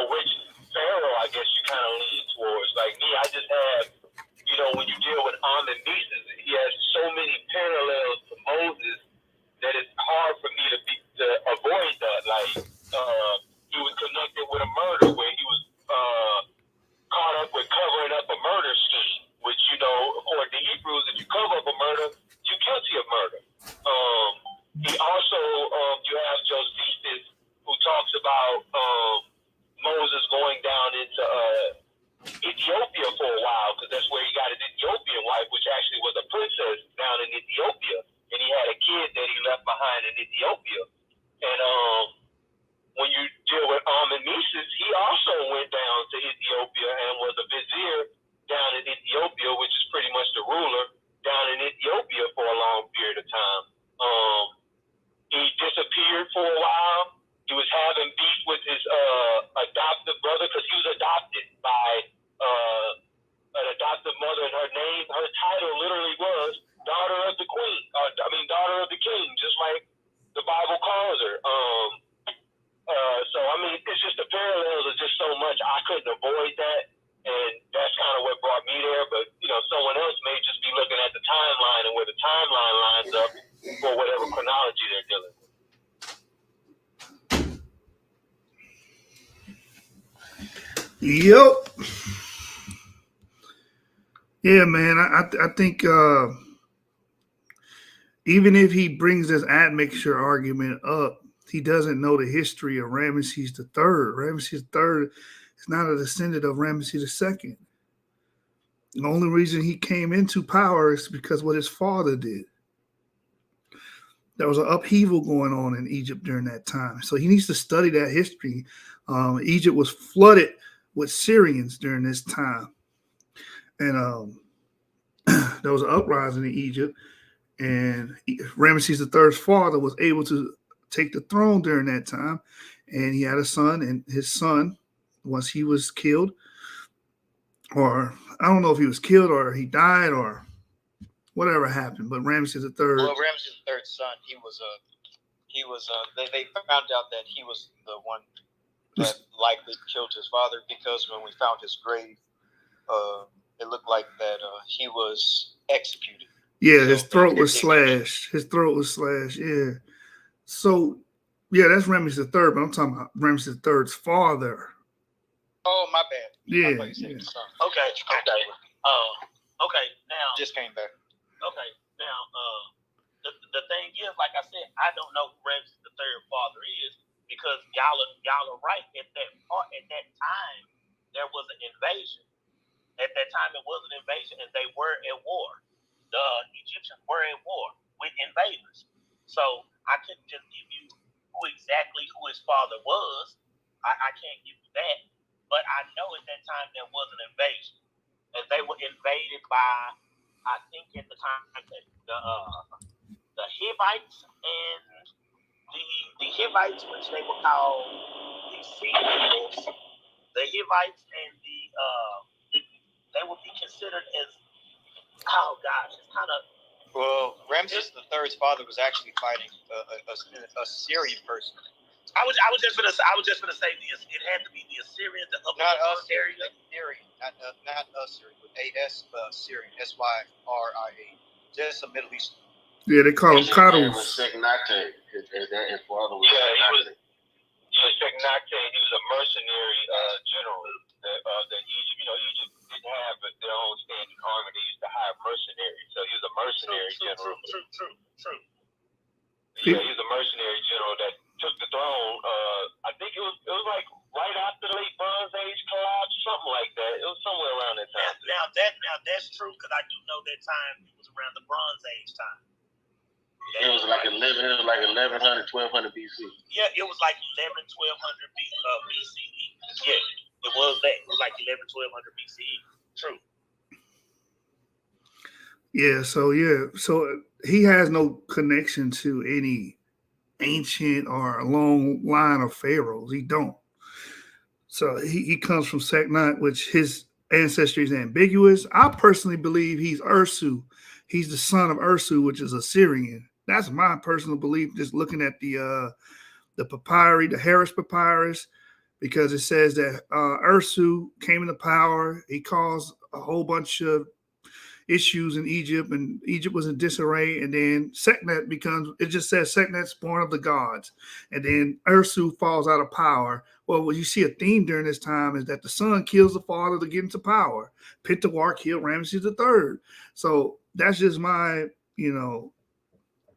which pharaoh I guess you kind of lean towards. Like me, I just have when you deal with Amenmeses, he has so many parallels to Moses that it's hard for me to avoid that. Like he was connected with a murder where he was caught up with covering up a murder scheme, which according to Hebrews, if you cover up a murder, you're guilty of murder. He also you have Josephus, who talks about Moses going down into Ethiopia for a while, because that's where he got his Ethiopian wife, which actually was a princess down in Ethiopia, and he had a kid that he left behind in Ethiopia. And when you deal with Amenmeses, he also went down to Ethiopia and was a vizier down in Ethiopia, which is pretty much the ruler down in Ethiopia for a long period of time. He disappeared for a while. He was having beef with his adoptive brother because he was adopted by an adoptive mother, and her title literally was daughter of the queen. Daughter of the king. queen, just like the Bible calls her. So I mean, it's just the parallels are just so much. I couldn't avoid that, and that's kind of what brought me there. But you know, someone else may just be looking at the timeline and where the timeline lines up for whatever chronology they're dealing with. Yep. Yeah, man. I think even if he brings this admixture argument up, he doesn't know the history of Ramesses III. Ramesses III is not a descendant of Ramesses II. The only reason he came into power is because what his father did. There was an upheaval going on in Egypt during that time. So he needs to study that history. Egypt was flooded with Syrians during this time. And there was an uprising in Egypt. And Ramesses III's father was able to take the throne during that time. And he had a son, and his son, once he was killed, or I don't know if he was killed or he died or whatever happened, but Ramesses III. Well, Ramesses III's son, they found out that he was the one that likely killed his father, because when we found his grave, it looked like that he was executed. Yeah, his throat was slashed. Yeah. So, yeah, that's Ramesses III, but I'm talking about Ramesses III's father. Oh, my bad. Yeah. Okay. Okay. Now. Just came back. Okay. Now, the thing is, like I said, I don't know who Ramesses III's father is, because y'all are right. At that time, there was an invasion. At that time, it was an invasion, and they were at war. The Egyptians were at war with invaders. So I couldn't just give you who his father was. I can't give you that. But I know at that time there was an invasion. And they were invaded by, I think at the time, the Hivites and the Hivites, which they were called the Syrians. The Hivites and they would be considered as, oh gosh, it's kind of. Well, Ramesses III's father was actually fighting a Syrian person. I was just gonna say this. It had to be the Assyrian, not Assyrian, not Assyrian, but Syrian, Syria, just a Middle Eastern. Yeah, they call him Kadus. Seknate. His father was Seknate. He was a mercenary general that Egypt didn't have their own standing army. They used to hire mercenaries. So he was a mercenary general. True. Yeah, he was a mercenary general that took the throne. I think it was like right after the late Bronze Age collapse, something like that. It was somewhere around that time. Now that's true, because I do know that time it was around the Bronze Age time. It was like 1100, 1200 BC. Yeah, it was like 1200 BCE. Yeah, it was that. It was like 1200 BCE. True. Yeah, so he has no connection to any ancient or long line of pharaohs. He don't. So he comes from Seknat, which his ancestry is ambiguous. I personally believe he's Ursu. He's the son of Ursu, which is Assyrian. That's my personal belief, just looking at the papyri, the Harris papyrus, because it says that Ursu came into power. He caused a whole bunch of issues in Egypt, and Egypt was in disarray. And then Seknat it just says Seknat's born of the gods. And then Ursu falls out of power. Well, what you see a theme during this time is that the son kills the father to get into power. Pintawar killed Ramesses III. So that's just my,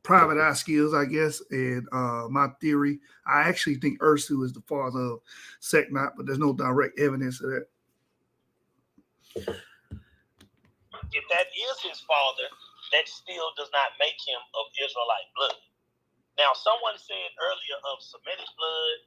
private eye skills, I guess, and my theory. I actually think Ursu is the father of Seknat, but there's no direct evidence of that. If that is his father, that still does not make him of Israelite blood. Now, someone said earlier of Semitic blood,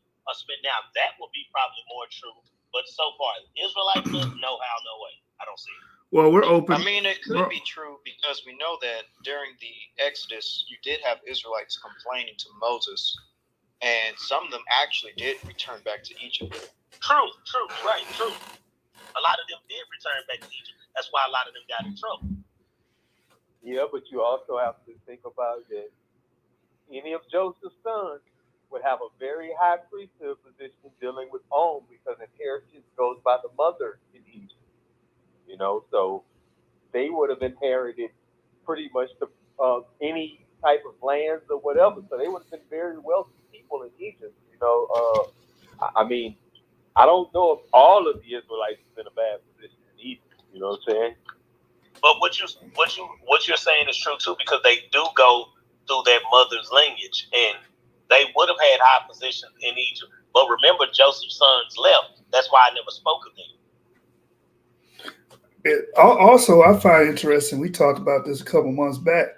now that would be probably more true, but so far, Israelite blood, no how, no way. I don't see it. Well, we're open. I mean, it could be true, because we know that during the Exodus, you did have Israelites complaining to Moses, and some of them actually did return back to Egypt. True. A lot of them did return back to Egypt. That's why a lot of them got in trouble. Yeah, but you also have to think about that Joseph's son would have a very high priesthood position dealing with On, because inheritance goes by the mother in Egypt. You know, so they would have inherited pretty much any type of lands or whatever. So they would have been very wealthy people in Egypt. You know, I mean, I don't know if all of the Israelites is in a bad position in Egypt. You know what I'm saying? But what you're saying is true too, because they do go through their mother's lineage, and they would have had high positions in Egypt. But remember, Joseph's sons left. That's why I never spoke of them. Also, I find interesting, we talked about this a couple months back.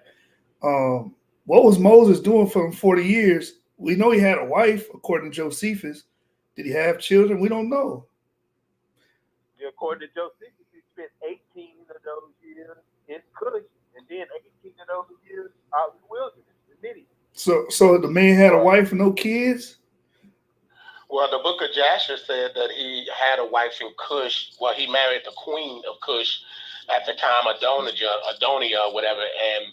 What was Moses doing for 40 years? We know he had a wife, according to Josephus. Did he have children? We don't know. Yeah, according to Josephus, he spent 18 of those years in Cush, and then 18 of those years out in the wilderness, in Midian. So the man had a wife and no kids? Well, the book of Jasher said that he had a wife in Cush. Well, he married the queen of Cush at the time, Adonia or whatever, and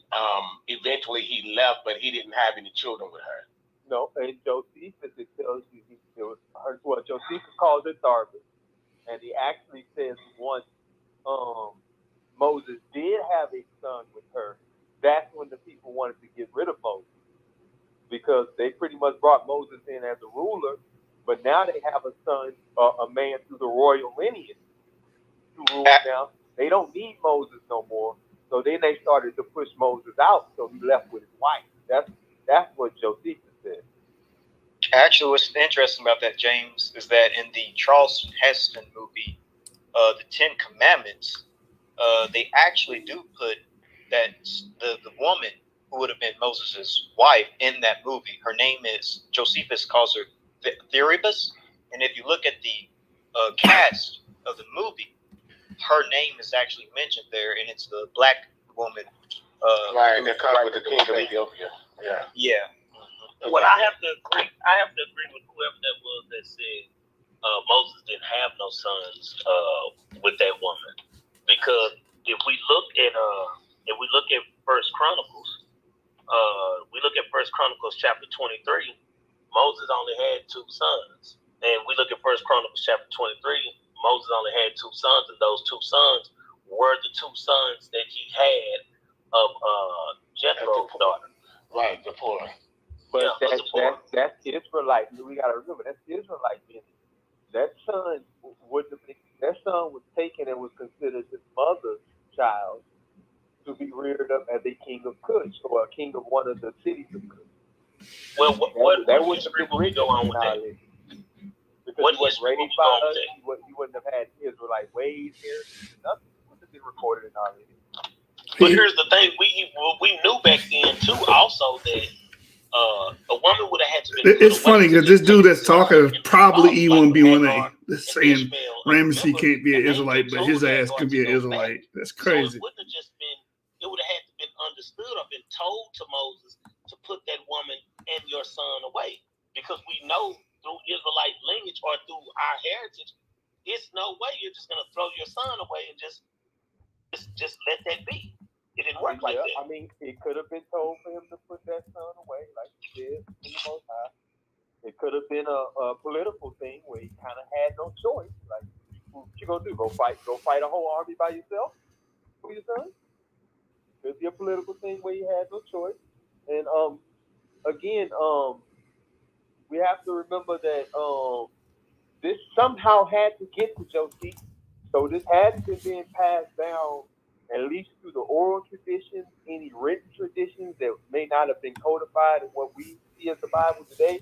eventually he left, but he didn't have any children with her. No, and Josephus, it tells you, Josephus called it Tarbis, and he actually says once Moses did have a son with her, that's when the people wanted to get rid of Moses, because they pretty much brought Moses in as a ruler, but now they have a son, a man through the royal lineage to rule now. They don't need Moses no more, so then they started to push Moses out, so he left with his wife. That's what Josephus said. Actually, what's interesting about that, James, is that in the Charleston Heston movie, The 10 Commandments, they actually do put that the woman who would have been Moses' wife in that movie, her name is, Josephus calls her Theribus, and if you look at the cast of the movie, her name is actually mentioned there, and it's the black woman. Right, that comes with the king of Ethiopia. Yeah. Yeah. Well, I have to agree with whoever that was that said Moses didn't have no sons with that woman, because if we look at First Chronicles, chapter 23, Moses only had 2 sons, and we look at First Chronicles chapter 23. Moses only had 2 sons, and those 2 sons were the 2 sons that he had of Jethro's daughter. Right, Zipporah. But that's Israelite. We got to remember, that's Israelite lineage. That son was taken and was considered his mother's child to be reared up as a king of Cush, or a king of one of the cities of Cush. Well, what history will we go on with that? Because what he was raised by us, he wouldn't have had Israelite ways here. Nothing would have been recorded in our lineage. But here's the thing: we knew back then too, also that a woman would have had to. It's funny because this dude that's talking is probably E1B1A. That's saying Ramsey can't be an Israelite, but his ass can be an Israelite. That's crazy. So it wouldn't have just been. It would have had to been understood or been told to Moses to put that woman and your son away, because we know through Israelite lineage or through our heritage, it's no way you're just gonna throw your son away and just let that be. It didn't work like that. I mean, it could have been told for him to put that son away, like he did in the Most High. It could have been a political thing where he kind of had no choice. Like, what you gonna do? Go fight a whole army by yourself for your son? Could be a political thing where he had no choice. And again, we have to remember that this somehow had to get to Joseph. So this had to be passed down, at least through the oral traditions, any written traditions that may not have been codified in what we see as the Bible today.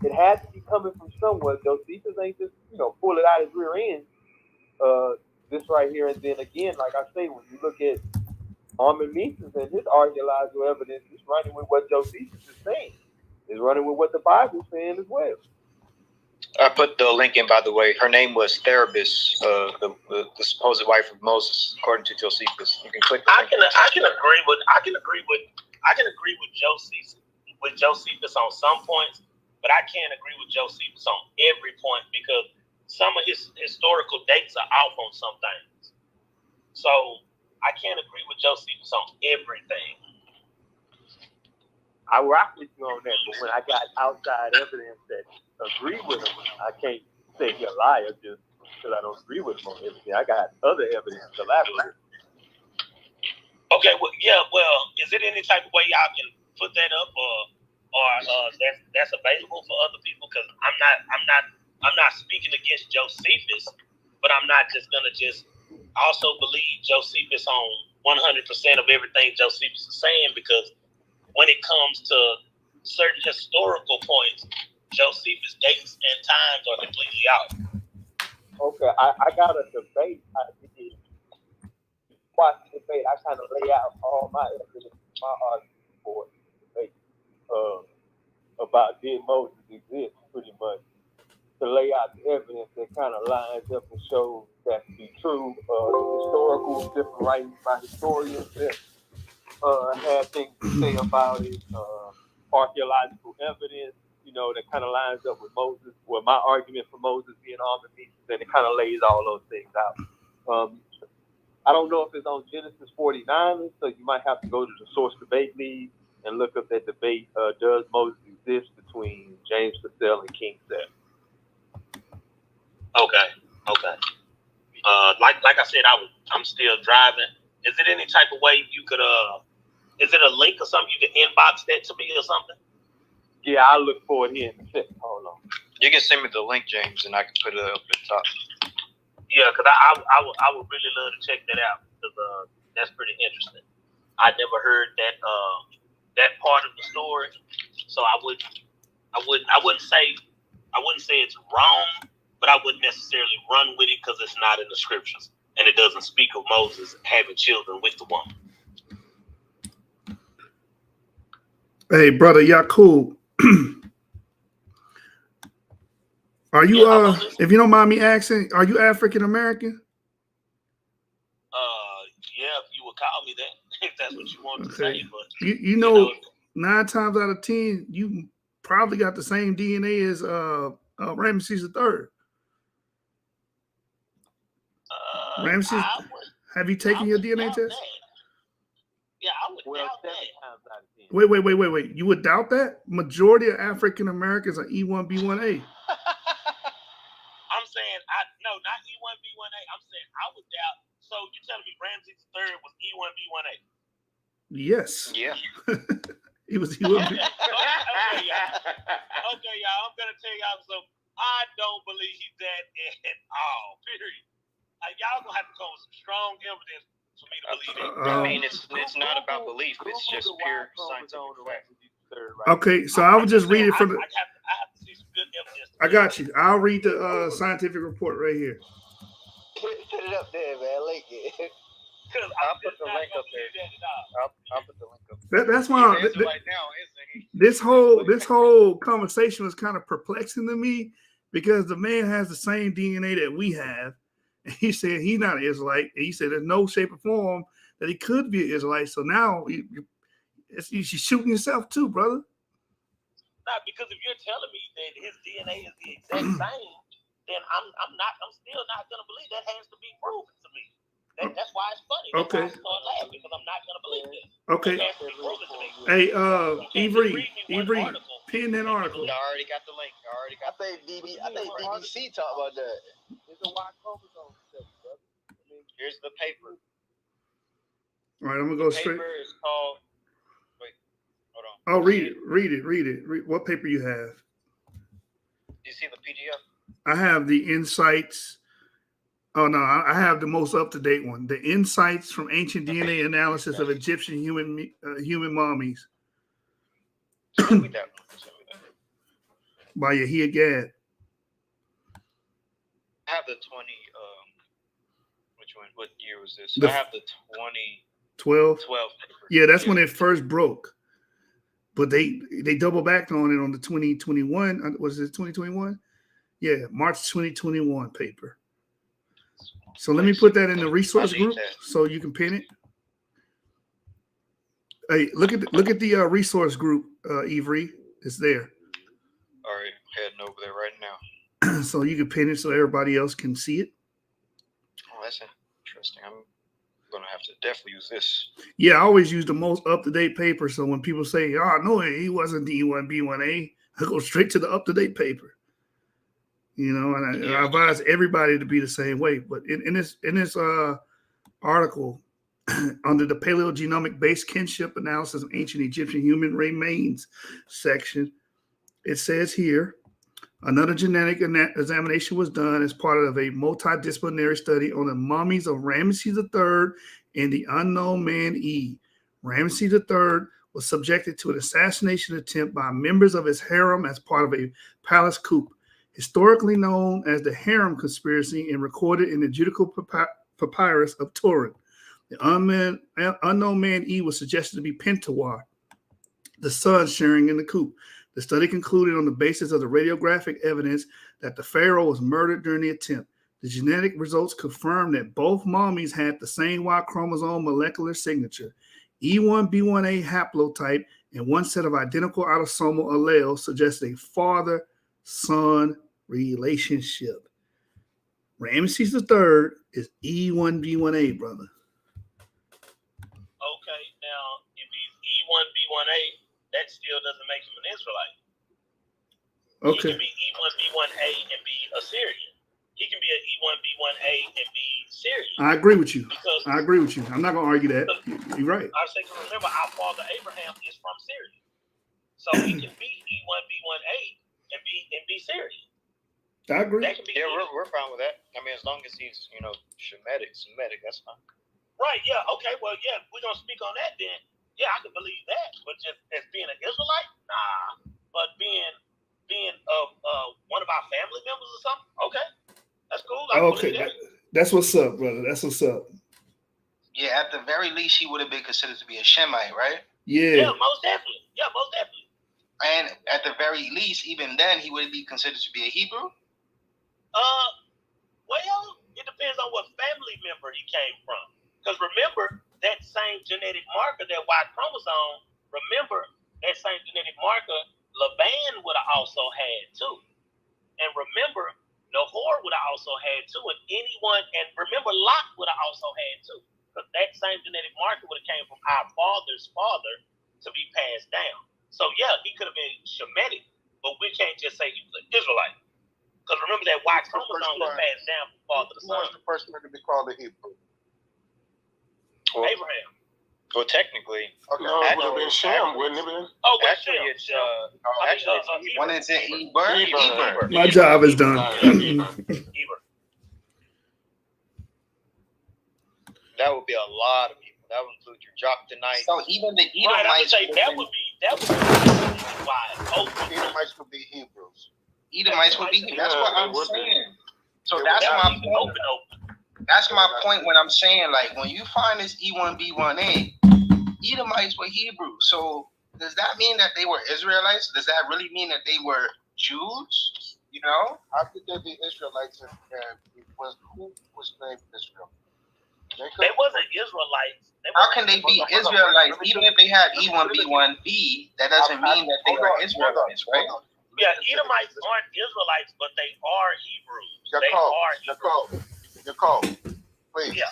It had to be coming from somewhere. Josephus ain't just, pull it out his rear end. This right here, and then again, like I say, when you look at Armin Mises and his archaeological evidence, is running with what Josephus is saying. It's running with what the Bible is saying as well. I put the link in, by the way. Her name was Theribus, the supposed wife of Moses, according to Josephus. You can click. I can agree with Josephus on some points, but I can't agree with Josephus on every point, because some of his historical dates are off on some things. So I can't agree with Josephus on everything. I rock with you on that, but when I got outside evidence that agree with him, I can't say he's a liar just because I don't agree with him on everything. I got other evidence to elaborate. Okay, well, yeah, well, is it any type of way y'all can put that up, or that's available for other people? Because I'm not speaking against Josephus, but I'm not just gonna just also believe Josephus on 100% of everything Josephus is saying, because when it comes to certain historical points, Josephus' dates and times are completely out. Okay, I got a debate. Watch the debate. I kind of lay out all my evidence, my argument for the debate about did Moses exist, pretty much, to lay out the evidence that kind of lines up and shows that to be true. Historical, different writings by historians that have things to say about it. Archaeological evidence, that kind of lines up with Moses. Well, my argument for Moses being armed with beasts, and it kind of lays all those things out. I don't know if it's on Genesis 49, so you might have to go to the Source Debate League and look up that debate. Does Moses exist, between James Purcell and King Seth? Okay. Like I said, I'm still driving. Is it any type of way you could is it a link or something you can inbox that to me or something? Yeah, I'll look for it here in a second. Hold on. You can send me the link, James, and I can put it up at the top. Yeah, because I would really love to check that out, because that's pretty interesting. I never heard that part of the story, so I wouldn't say it's wrong, but I wouldn't necessarily run with it because it's not in the scriptures and it doesn't speak of Moses having children with the woman. Hey, brother Yakub. Are you if you don't mind me asking, are you African American? Yeah, if you would call me that, if that's what you want to say. But you know, 9 times out of 10, you probably got the same DNA as Ramesses III. Ramesses, have you taken your DNA test? Yeah, I would doubt that. Wait. You would doubt that? Majority of African Americans are E1B1A. I'm saying, no, not E1B1A. I'm saying I would doubt. So you're telling me Ramses III was E1B1A? Yes. Yeah. He was E1B. Okay, y'all. I'm gonna tell y'all something. I don't believe that at all. Period. Y'all gonna have to come with some strong evidence for me to believe that. I mean, it's not about belief. It's just pure scientific fact. Okay, so I would just read it from the. I have to see some good evidence. I got you. I'll read the scientific report right here. Put it up there, man. Link it. I'll put the link up there. I'll put the link up there. That's why this whole conversation was kind of perplexing to me, because the man has the same DNA that we have, and he said he's not an Israelite, and he said there's no shape or form that he could be an Israelite. So now you're shooting yourself too, brother. Not because if you're telling me that his DNA is the exact same, then I'm still not gonna believe that. Has to be proven to me. That's why it's funny. That's why I start laughing, because I'm not gonna believe this. Okay. It has to be proven to me. Hey, Avery, pin that article. I already got the link. I think BBC talked about that. It's a Y chromosome study, brother. Here's the paper. All right, I'm gonna go straight. The paper is called. Wait, hold on. Oh, read it. Read what paper you have. Do you see the PDF? I have the Insights. Oh no, I have the most up-to-date one. The Insights from Ancient DNA Analysis of Egyptian human mummies by Yahia Gad. I have the 20. Which one? What year was this? I have the 2012. paper. Yeah, that's when it first broke. But they double backed on it on the 2021. Was it 2021? Yeah, March 2021 paper. So let me put that in the resource group so you can pin it. Hey, look at the resource group, Avery. It's there. All right, heading over there right now. So you can pin it so everybody else can see it. Oh, that's interesting. gonna have to definitely use this. Yeah, I always use the most up-to-date paper. So when people say, "Oh, no, he wasn't the E1B1A," I go straight to the up-to-date paper. You know, and I advise everybody to be the same way. But in this article, under the paleogenomic-based kinship analysis of ancient Egyptian human remains section, it says here, another genetic examination was done as part of a multidisciplinary study on the mummies of Ramesses III and the unknown man E. Ramesses III was subjected to an assassination attempt by members of his harem as part of a palace coup, historically known as the Harem Conspiracy and recorded in the Judicial Papyrus of Turin. The unknown man E was suggested to be Pentawar, the son sharing in the coup. The study concluded on the basis of the radiographic evidence that the pharaoh was murdered during the attempt. The genetic results confirmed that both mummies had the same Y chromosome molecular signature. E1B1A haplotype and one set of identical autosomal alleles suggests a father-son relationship. Ramesses III is E1B1A, brother. Okay, now if he's E1B1A, that still doesn't make him an Israelite. Okay. He can be E1B1A and be Assyrian. He can be an E1B1A and be Syrian. I agree with you. Because I agree with you. I'm not going to argue that. You're right. I say, remember, our father Abraham is from Syria, so he can be E1B1A and be Syrian. I agree. That can be we're fine with that. I mean, as long as he's Shemitic, that's fine. Right? Yeah. Okay. Well, yeah, we're gonna speak on that then. Yeah, I can believe that. But just as being an Israelite, nah. But being one of our family members or something, okay, that's cool. Okay, that's what's up, brother. That's what's up. Yeah, at the very least, he would have been considered to be a Shemite, right? Yeah. Yeah, most definitely. And at the very least, even then, he would be considered to be a Hebrew. Well, it depends on what family member he came from. Because remember, that same genetic marker, that Y chromosome, remember, that same genetic marker, Laban would have also had too. And remember, Nahor would have also had too. And remember, Lot would have also had too. Because that same genetic marker would have came from our father's father to be passed down. So yeah, he could have been Shemitic, but we can't just say he was an Israelite. Because remember that Y chromosome was passed down from father to son. Who was the first man to be called a Hebrew? Well, Abraham. Well, technically, okay. No, it would have been Shem, wouldn't it been? Oh, wait, actually, it's When it's in Eber. My job is done. That would be a lot of people. That would include your Joktonites. So even the Edomites. Right, I would say that would be why. Edomites would be Hebrews. Edomites would be. That's what I'm saying. So that's That my would be point. open. That's my point when I'm saying, like, when you find this E1B1A, Edomites were Hebrew. So does that mean that they were Israelites? Does that really mean that they were Jews? You know? How could they be Israelites and who was named Israel? They wasn't Israelites. How can they be Israelites? Even if they had E1B1B, that doesn't mean that they are Israelites, right? Yeah, Edomites aren't Israelites, but they are Hebrews. Nicole, please. Yeah.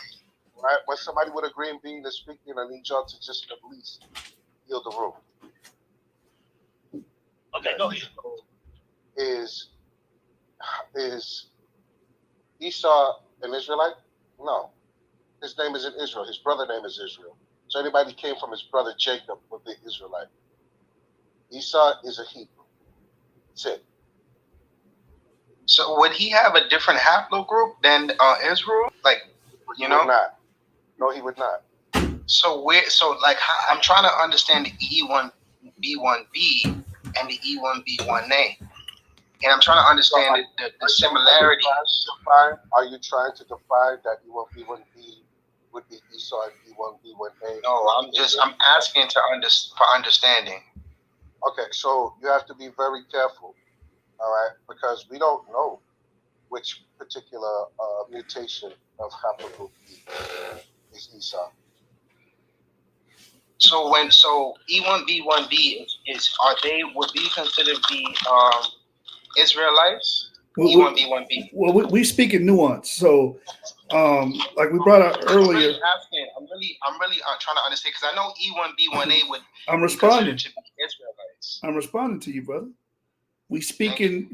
Right? When somebody with a green bean is speaking, I need y'all to just at least yield the room. Okay, go ahead. Is Esau an Israelite? No. His name isn't Israel. His brother name is Israel. So anybody came from his brother Jacob would be Israelite. Esau is a Hebrew. That's it. So would he have a different haplogroup than Israel? Like, He would not. No, he would not. So I'm trying to understand the E1B1B and the E1B1A. And I'm trying to understand the similarities. Are you trying to define that E1B1B would be Esau and E1B1A? No, I'm asking for understanding. Okay, so you have to be very careful, all right, because we don't know which particular mutation of haplogroup is Esau. So E1B1B would be considered to be Israelites? E1B1B. Well, we speak in nuance. So, like we brought out earlier. I'm really trying to understand because I know E1B1A would. I'm responding. To be Israelites. I'm responding to you, brother. We speak in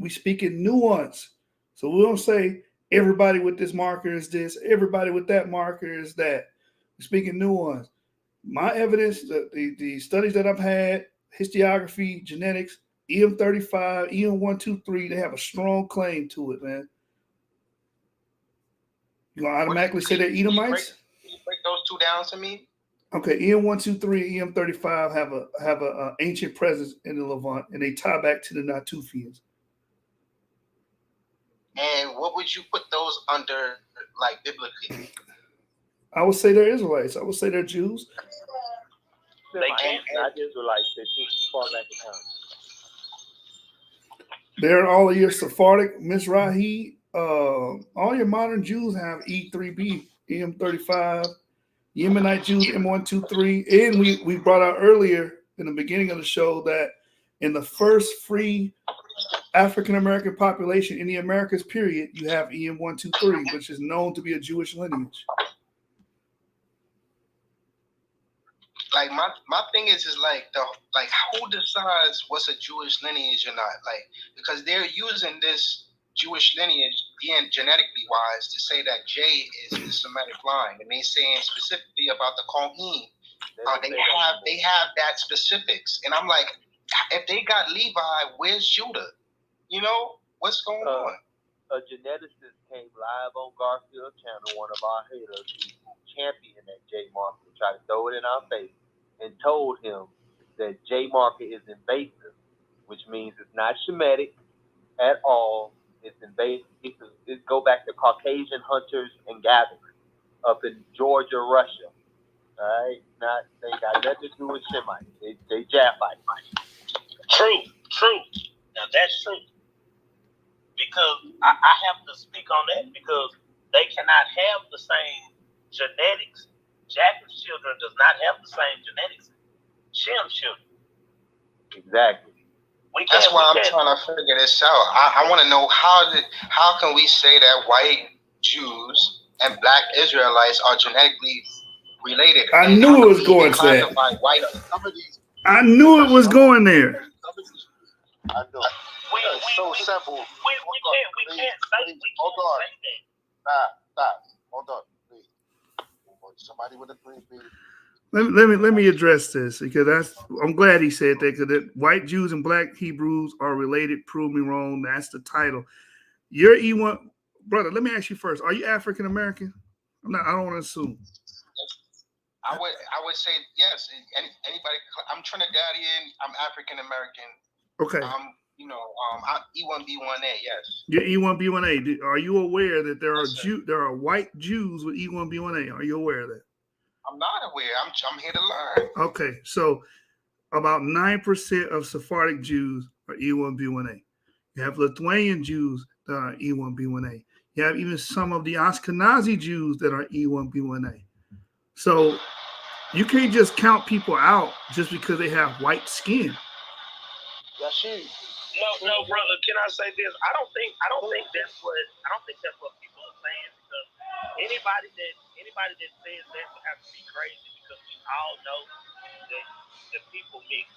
nuance. So we don't say everybody with this marker is this, everybody with that marker is that. We speak in nuance. My evidence, the studies that I've had, histography, genetics, EM35, EM123, they have a strong claim to it, man. You gonna automatically say they're Edomites? Can you break those two down to me? Okay, EM123, EM35 have a ancient presence in the Levant, and they tie back to the Natufians. And what would you put those under, like biblically? I would say they're Israelites. I would say they're Jews. They can't. Not Israelites. They're too far back in time. They're all of your Sephardic, Mizrahi, all your modern Jews have E3B, EM35, Yemenite Jews, M123. And we brought out earlier in the beginning of the show that in the first free African-American population in the Americas, period, you have EM123, which is known to be a Jewish lineage. Like my thing is like who decides what's a Jewish lineage or not? Like, because they're using this Jewish lineage genetically wise to say that J is the Semitic line, and they saying specifically about the Kohen. They have that specifics, and I'm like, if they got Levi, where's Judah? You know what's going on? A geneticist came live on Garfield Channel, one of our haters, who championed that J marker, tried to throw it in our face, and told him that J marker is invasive, which means it's not Shemitic at all. It's invasive. It go back to Caucasian hunters and gatherers up in Georgia, Russia. All right, they got nothing to do with Shemites. They Japhite. True. Now that's true. Because I have to speak on that because they cannot have the same genetics. Jacob's children does not have the same genetics. Shem's children. Exactly. That's why I'm trying to figure this out. I want to know how can we say that white Jews and black Israelites are genetically related? I knew it was going to that. I knew it was going there. I know. It's so simple. We can't say that. Stop. Hold on, please. Somebody with a green bean. Let me address this because I'm glad he said that because white Jews and black Hebrews are related. Prove me wrong. That's the title. You're E1, brother. Let me ask you first. Are you African American? I don't want to assume. I would say yes. Anybody? I'm Trinidadian. I'm African American. Okay. I'm E1B1A. Yes. You're E1B1A. Are you aware that there are white Jews with E1B1A? Are you aware of that? I'm not aware. I'm here to learn. Okay, so about 9% of Sephardic Jews are E1B1A. You have Lithuanian Jews that are E1B1A. You have even some of the Ashkenazi Jews that are E1B1A. So you can't just count people out just because they have white skin. No, brother. Can I say this? I don't think that's what people are saying because anybody that says that would have to be crazy because we all know that the people mix.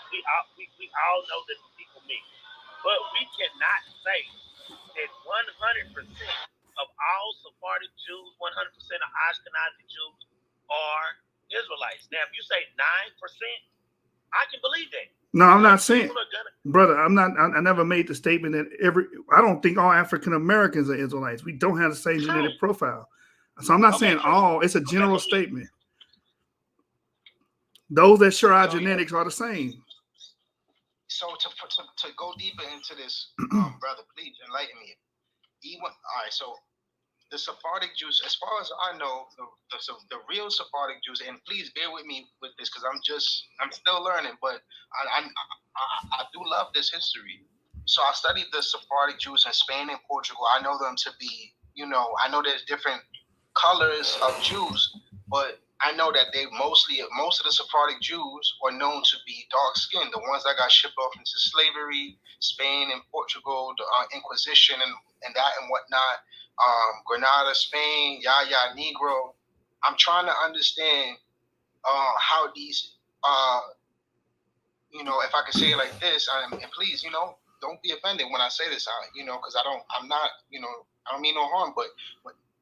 We all know that the people mix, but we cannot say that 100% of all Sephardic Jews, 100% of Ashkenazi Jews are Israelites. Now, if you say 9%, I can believe that. No, I'm not saying, brother. I never made the statement that I don't think all African Americans are Israelites. We don't have the same genetic profile. So I'm not saying all. It's a general statement. Those that share our genetics are the same. So to go deeper into this, brother, please enlighten me. All right, so the Sephardic Jews, as far as I know, the real Sephardic Jews, and please bear with me with this because I'm still learning, but I do love this history. So I studied the Sephardic Jews in Spain and Portugal. I know them to be, I know there's different colors of Jews, but I know that most of the Sephardic Jews are known to be dark skinned. The ones that got shipped off into slavery, Spain and Portugal, the Inquisition and that and whatnot, Granada, Spain, Yaya Negro. I'm trying to understand how these, if I can say it like this, and please, don't be offended when I say this, because I don't mean no harm, but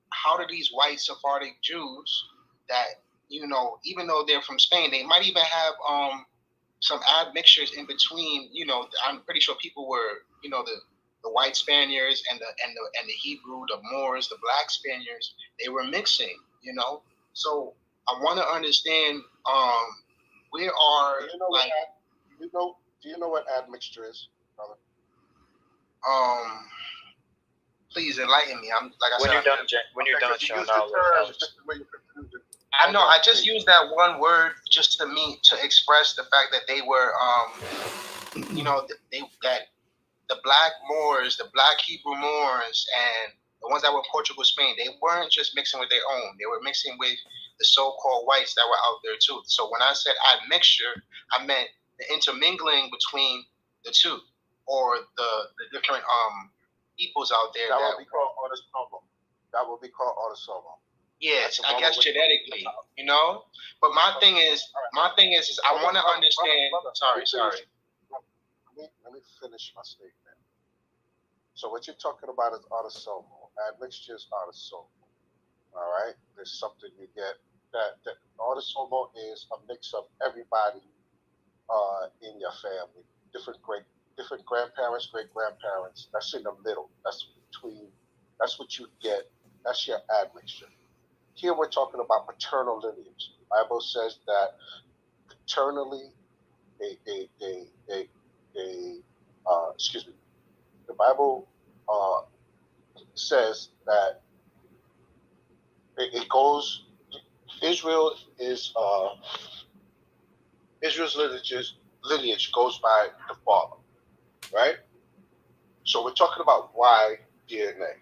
how do these white Sephardic Jews that, even though they're from Spain, they might even have some admixtures in between, I'm pretty sure people were, the white Spaniards and the Hebrew, the Moors, the black Spaniards, they were mixing, So I want to understand where are do you know what admixture is, brother? Please enlighten me. I'm like I when said. When you're done, Sean, I know. I just used that one word just to express the fact that they were, that the black Moors, the black Hebrew Moors, and the ones that were in Portugal, Spain, they weren't just mixing with their own. They were mixing with the so-called whites that were out there too. So when I said admixture, I meant the intermingling between the two, or the different peoples out there. That would be called autosomal. Yes, I guess genetically, But my thing is I want to understand. Sorry. Let me finish my statement. So what you're talking about is autosomal. Admixture is autosomal. All right. There's something you get that autosomal is a mix of everybody in your family, different grandparents, great grandparents. That's in the middle. That's what you get. That's your admixture. Here we're talking about paternal lineage. The Bible says that paternally, the Bible says that it goes. Israel's lineage goes by the father, right? So we're talking about Y DNA.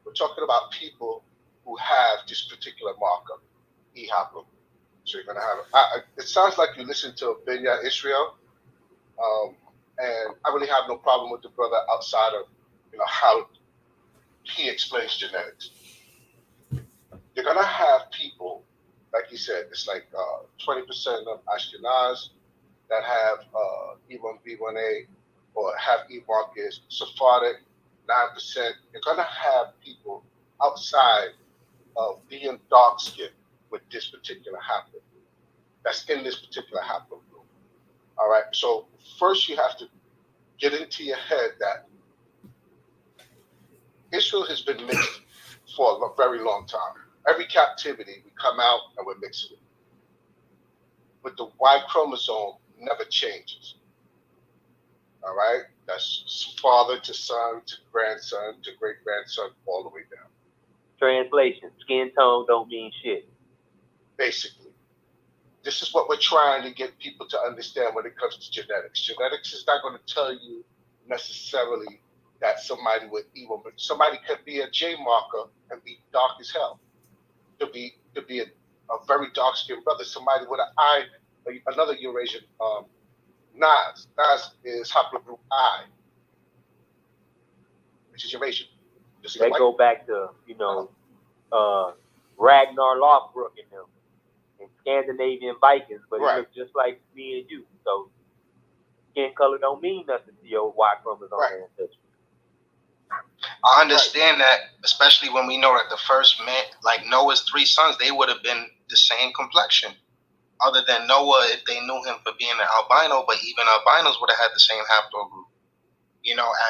We're talking about people who have this particular marker, E haplogroup. So you're gonna have. It sounds like you listen to Benya Israel, and I really have no problem with the brother outside of how he explains genetics. You're gonna have people, like he said, it's like 20% of Ashkenaz that have E1B1A or have E markers, Sephardic 9%. You're gonna have people outside of being dark skinned with this particular haplogroup. That's in this particular haplogroup. All right. So first you have to get into your head that Israel has been mixed for a very long time. Every captivity, we come out and we're mixing it. But the Y chromosome never changes. All right? That's father to son to grandson to great grandson all the way down. Translation: skin tone don't mean shit. Basically. This is what we're trying to get people to understand when it comes to genetics. Genetics is not going to tell you necessarily that somebody with evil, but somebody could be a J marker and be dark as hell. To be a very dark skinned brother, somebody with an I, another Eurasian, Nas. Nas is haplogroup I, which is Eurasian. They go back to, Ragnar Lothbrok and them, and Scandinavian Vikings, but it looks just like me and you. So skin color don't mean nothing to your Y chromosome ancestry. I understand that, especially when we know that the first man, like Noah's 3 sons, they would have been the same complexion. Other than Noah, if they knew him for being an albino, but even albinos would have had the same haplogroup,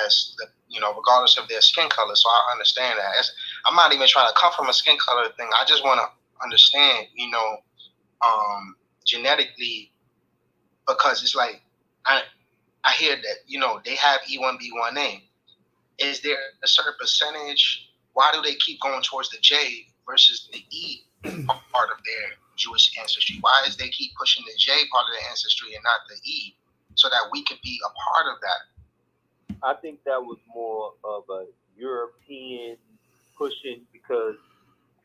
as the, regardless of their skin color. So I understand that. I'm not even trying to come from a skin color thing. I just want to understand, genetically, because it's like, I hear that, they have E1B1A. Is there a certain percentage? Why do they keep going towards the J versus the E part of their Jewish ancestry? Why is they keep pushing the J part of their ancestry and not the E, so that we could be a part of that? I think that was more of a European pushing, because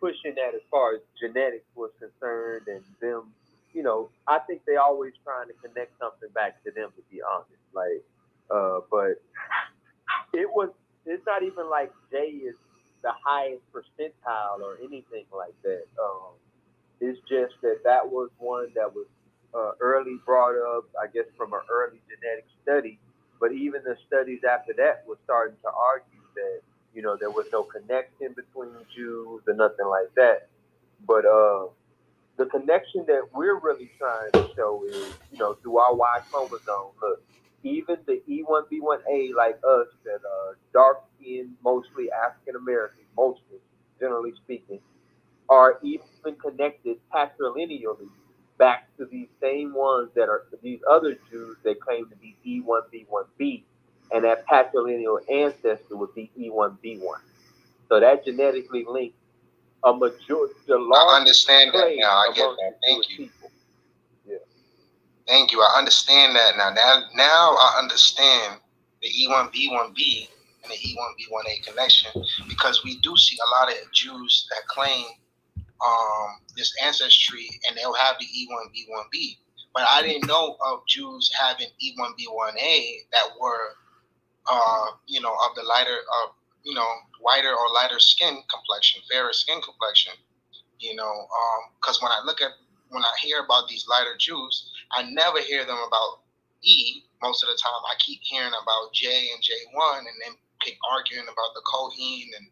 pushing that as far as genetics was concerned, and them, you know, I think they always trying to connect something back to them, to be honest. Like, but it's not even like Jay is the highest percentile or anything like that. It's just that was one that was early brought up, I guess, from an early genetic study. But even the studies after that were starting to argue that, you know, there was no connection between Jews or nothing like that. But the connection that we're really trying to show is, you know, through our Y chromosome. Look, even the E1B1A, like us, that are dark-skinned, mostly African-American, mostly, generally speaking, are even connected patrilineally back to these same ones that are these other Jews that claim to be E1B1B, and that patrilineal ancestor would be E1B1. So that genetically links a majority. I understand that now. I get that. Thank you. People. Yeah. Thank you. I understand that now. Now I understand the E1B1B and the E1B1A connection, because we do see a lot of Jews that claim this ancestry, and they'll have the E1B1B. But I didn't know of Jews having E1B1A that were, you know, of the lighter, you know, whiter or lighter skin complexion, fairer skin complexion. You know, because when I hear about these lighter Jews, I never hear them about E. Most of the time, I keep hearing about J and J1, and then keep arguing about the Kohen, and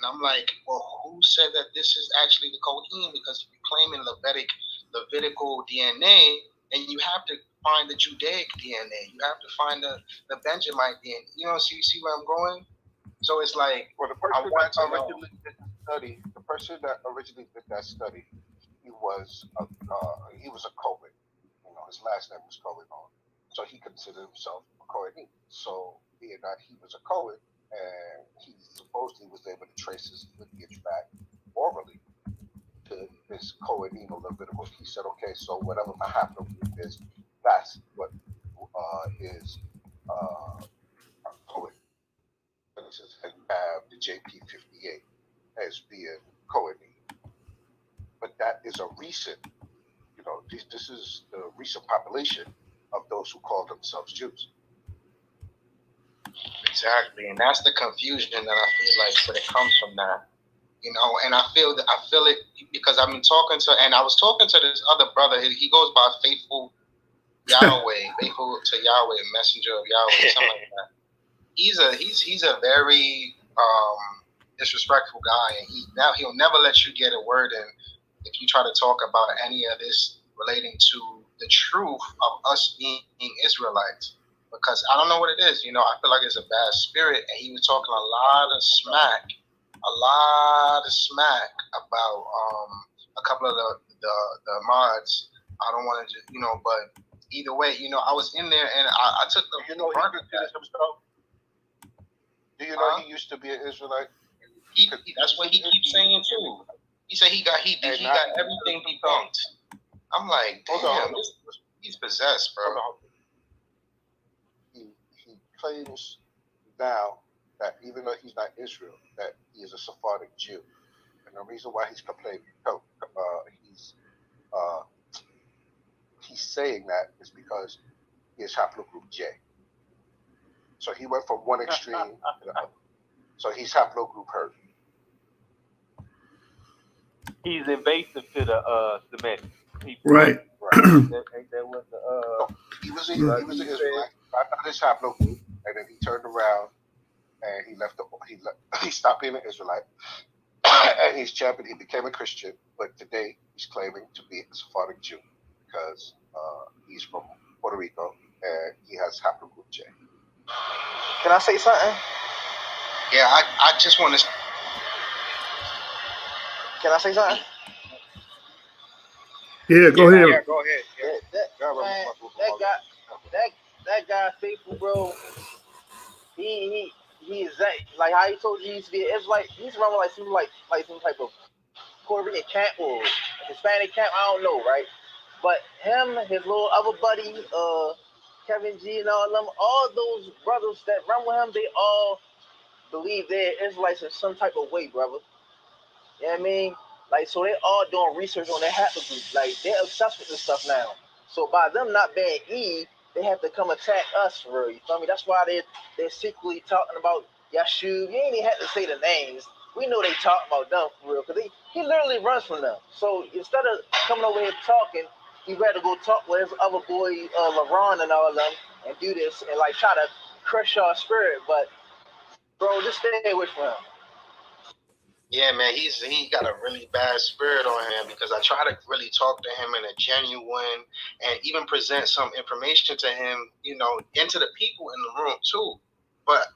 I'm like, well, who said that this is actually the Kohen? Because you're claiming Levitical DNA, and you have to find the Judaic DNA. You have to find the Benjamite DNA. You know, see where I'm going? So it's like, well, the person that originally did that study, he was a Cohen. You know, his last name was Cohen, so he considered himself a Kohen. So being that he was a Cohen, and he supposedly was able to trace his lineage back orally to this Kohanim or Levitical. He said, okay, so whatever my haplogroup is, that's what is Kohen. And he says, and you have the JP58 as being Kohanim. But that is a recent, you know, this is the recent population of those who call themselves Jews. Exactly, and that's the confusion that I feel like when it comes from that, you know. And I feel it because I've been talking to, and I was talking to this other brother. He goes by Faithful Yahweh, Faithful to Yahweh, Messenger of Yahweh, something like that. He's a very disrespectful guy, and he'll never let you get a word in if you try to talk about any of this relating to the truth of us being Israelites. Because I don't know what it is, you know. I feel like it's a bad spirit, and he was talking a lot of smack about a couple of the mods. I don't want to, you know, but either way, you know, I was in there and I took the. You know, he considers himself. Do you know he used to be an Israelite? That's what he keeps saying too. He said he got everything debunked. I'm like, damn, he's possessed, bro. He claims now that even though he's not Israel, that he is a Sephardic Jew, and the reason why he's complaining, he's saying that is because he is haplogroup J. So he went from one extreme to the other. So he's haplogroup hurt. He's invasive to the Semitic people. Right. He was an Israelite, not his haplogroup, and then he turned around and he stopped being an Israelite, and he's champion. He became a Christian, but today he's claiming to be a Sephardic Jew because he's from Puerto Rico and he has haplogroup J. Can I say something? Yeah, I just want to. Can I say something? Yeah, go ahead. Yeah, go ahead. Yeah. That guy, Faithful, bro. He is like how he told you he used to be an Israelite. He's running like some type of Puerto Rican camp or Hispanic camp. I don't know, right? But him, his little other buddy, Kevin G, and all them, all those brothers that run with him, they all believe they're Israelites in some type of way, brother. You know what I mean? Like, so they all doing research on their haplogroup. Like, they're obsessed with this stuff now. So by them not being Eve, they have to come attack us for real. You feel me? That's why they're secretly talking about Yashub. You ain't even have to say the names. We know they talking about them for real, because he literally runs from them. So instead of coming over here talking, he rather go talk with his other boy, LeBron and all of them, and do this and like try to crush our spirit. But bro, just stay away from him. Yeah, man, he got a really bad spirit on him, because I try to really talk to him in a genuine and even present some information to him, you know, and to the people in the room too. But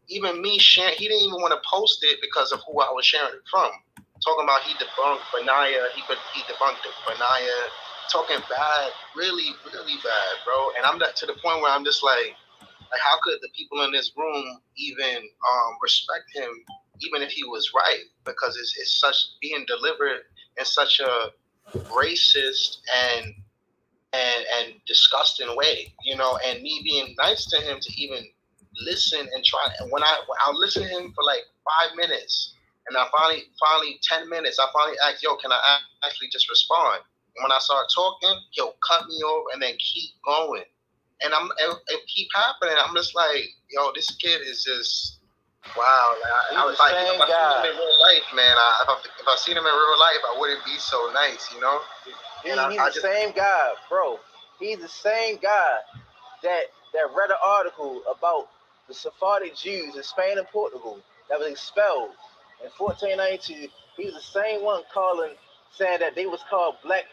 even me sharing, he didn't even want to post it because of who I was sharing it from. Talking about he debunked Benaiah, he debunked Benaiah, talking bad, really, really bad, bro. And I'm to the point where I'm just like how could the people in this room even respect him, even if he was right? Because it's such being delivered in such a racist and disgusting way, you know. And me being nice to him to even listen and try. And when I'll listen to him for like 5 minutes, and I finally 10 minutes, I finally asked, yo, can I actually just respond? And when I start talking, he'll cut me off and then keep going. And it keep happening. I'm just like, yo, this kid is just wow. Like, I was like, if I seen him in real life, man, if I seen him in real life, I wouldn't be so nice, you know. He's the same guy, bro. He's the same guy that read an article about the Sephardic Jews in Spain and Portugal that was expelled in 1492. He was the same one saying that they was called black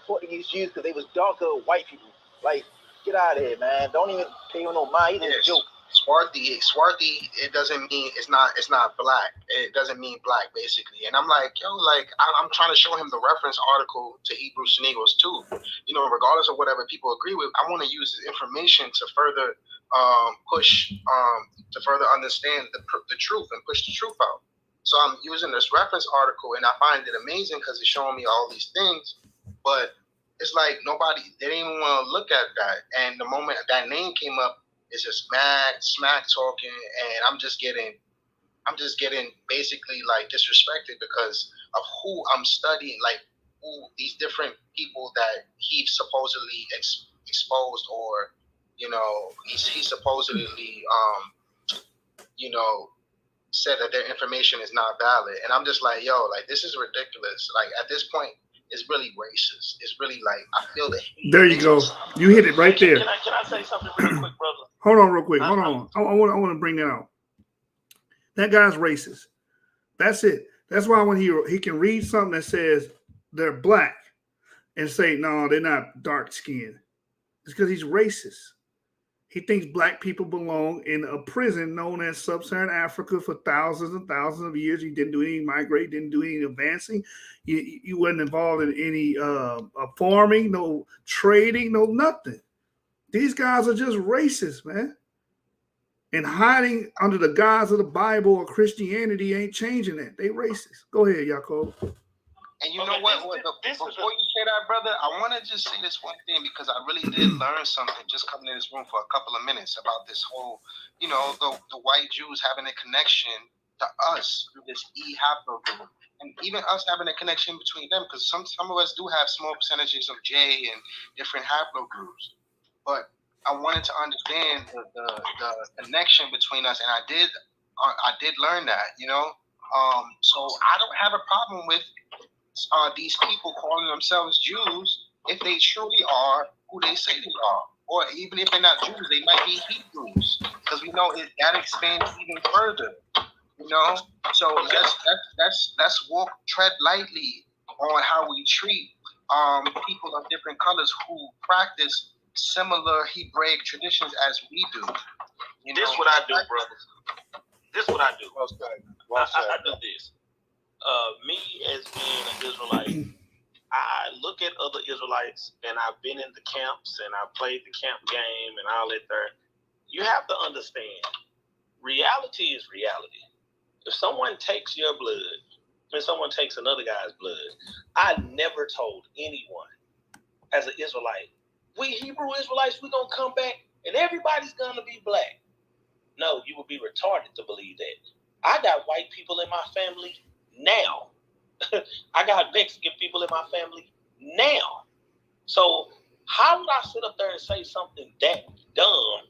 Portuguese Jews because they was darker white people. Like, get out of here, man. Don't even pay him no mind. He just joke. Swarthy, it doesn't mean it's not black. It doesn't mean black, basically. And I'm like, yo, like I'm trying to show him the reference article to Hebrew Sinegos too. You know, regardless of whatever people agree with, I want to use this information to further push to further understand the truth and push the truth out. So I'm using this reference article, and I find it amazing because it's showing me all these things. But it's like they didn't even want to look at that. And the moment that name came up, it's just mad smack talking, and I'm just getting basically like disrespected because of who I'm studying, like who these different people that he supposedly exposed, or you know, he supposedly you know, said that their information is not valid. And I'm just like, yo, like this is ridiculous. Like at this point, it's really racist. It's really like I feel the hate. There you go. You hit it right there. Can I say something really quick, brother? Hold on real quick. Hold on. I want to bring that out. That guy's racist. That's it. That's why when he can read something that says they're black and say, no, they're not dark skinned. It's because he's racist. He thinks black people belong in a prison known as Sub-Saharan Africa for thousands and thousands of years. He didn't do any migrate, didn't do any advancing. You wasn't involved in any farming, no trading, no nothing. These guys are just racist, man. And hiding under the guise of the Bible or Christianity ain't changing that. They racist. Go ahead, Yaakov. And you know what? Before you say that, brother, I want to just say this one thing, because I really did learn something just coming in this room for a couple of minutes about this whole, you know, the white Jews having a connection to us through this haplogroup, and even us having a connection between them, because some of us do have small percentages of J and different haplogroups. But I wanted to understand the connection between us, and I did learn that, you know. So I don't have a problem with these people calling themselves Jews if they truly are who they say they are, or even if they're not Jews, they might be Hebrews, because we know that expands even further, you know. So let's tread lightly on how we treat people of different colors who practice similar Hebraic traditions as we do. You know? This what I do, brothers. This what I do. I do this. Me as being an Israelite, I look at other Israelites, and I've been in the camps, and I've played the camp game and all that there. You have to understand, reality is reality. If someone takes your blood, and someone takes another guy's blood, I never told anyone as an Israelite, we Hebrew Israelites, we're going to come back and everybody's going to be black. No, you would be retarded to believe that. I got white people in my family now I got Mexican people in my family now. So how would I sit up there and say something that dumb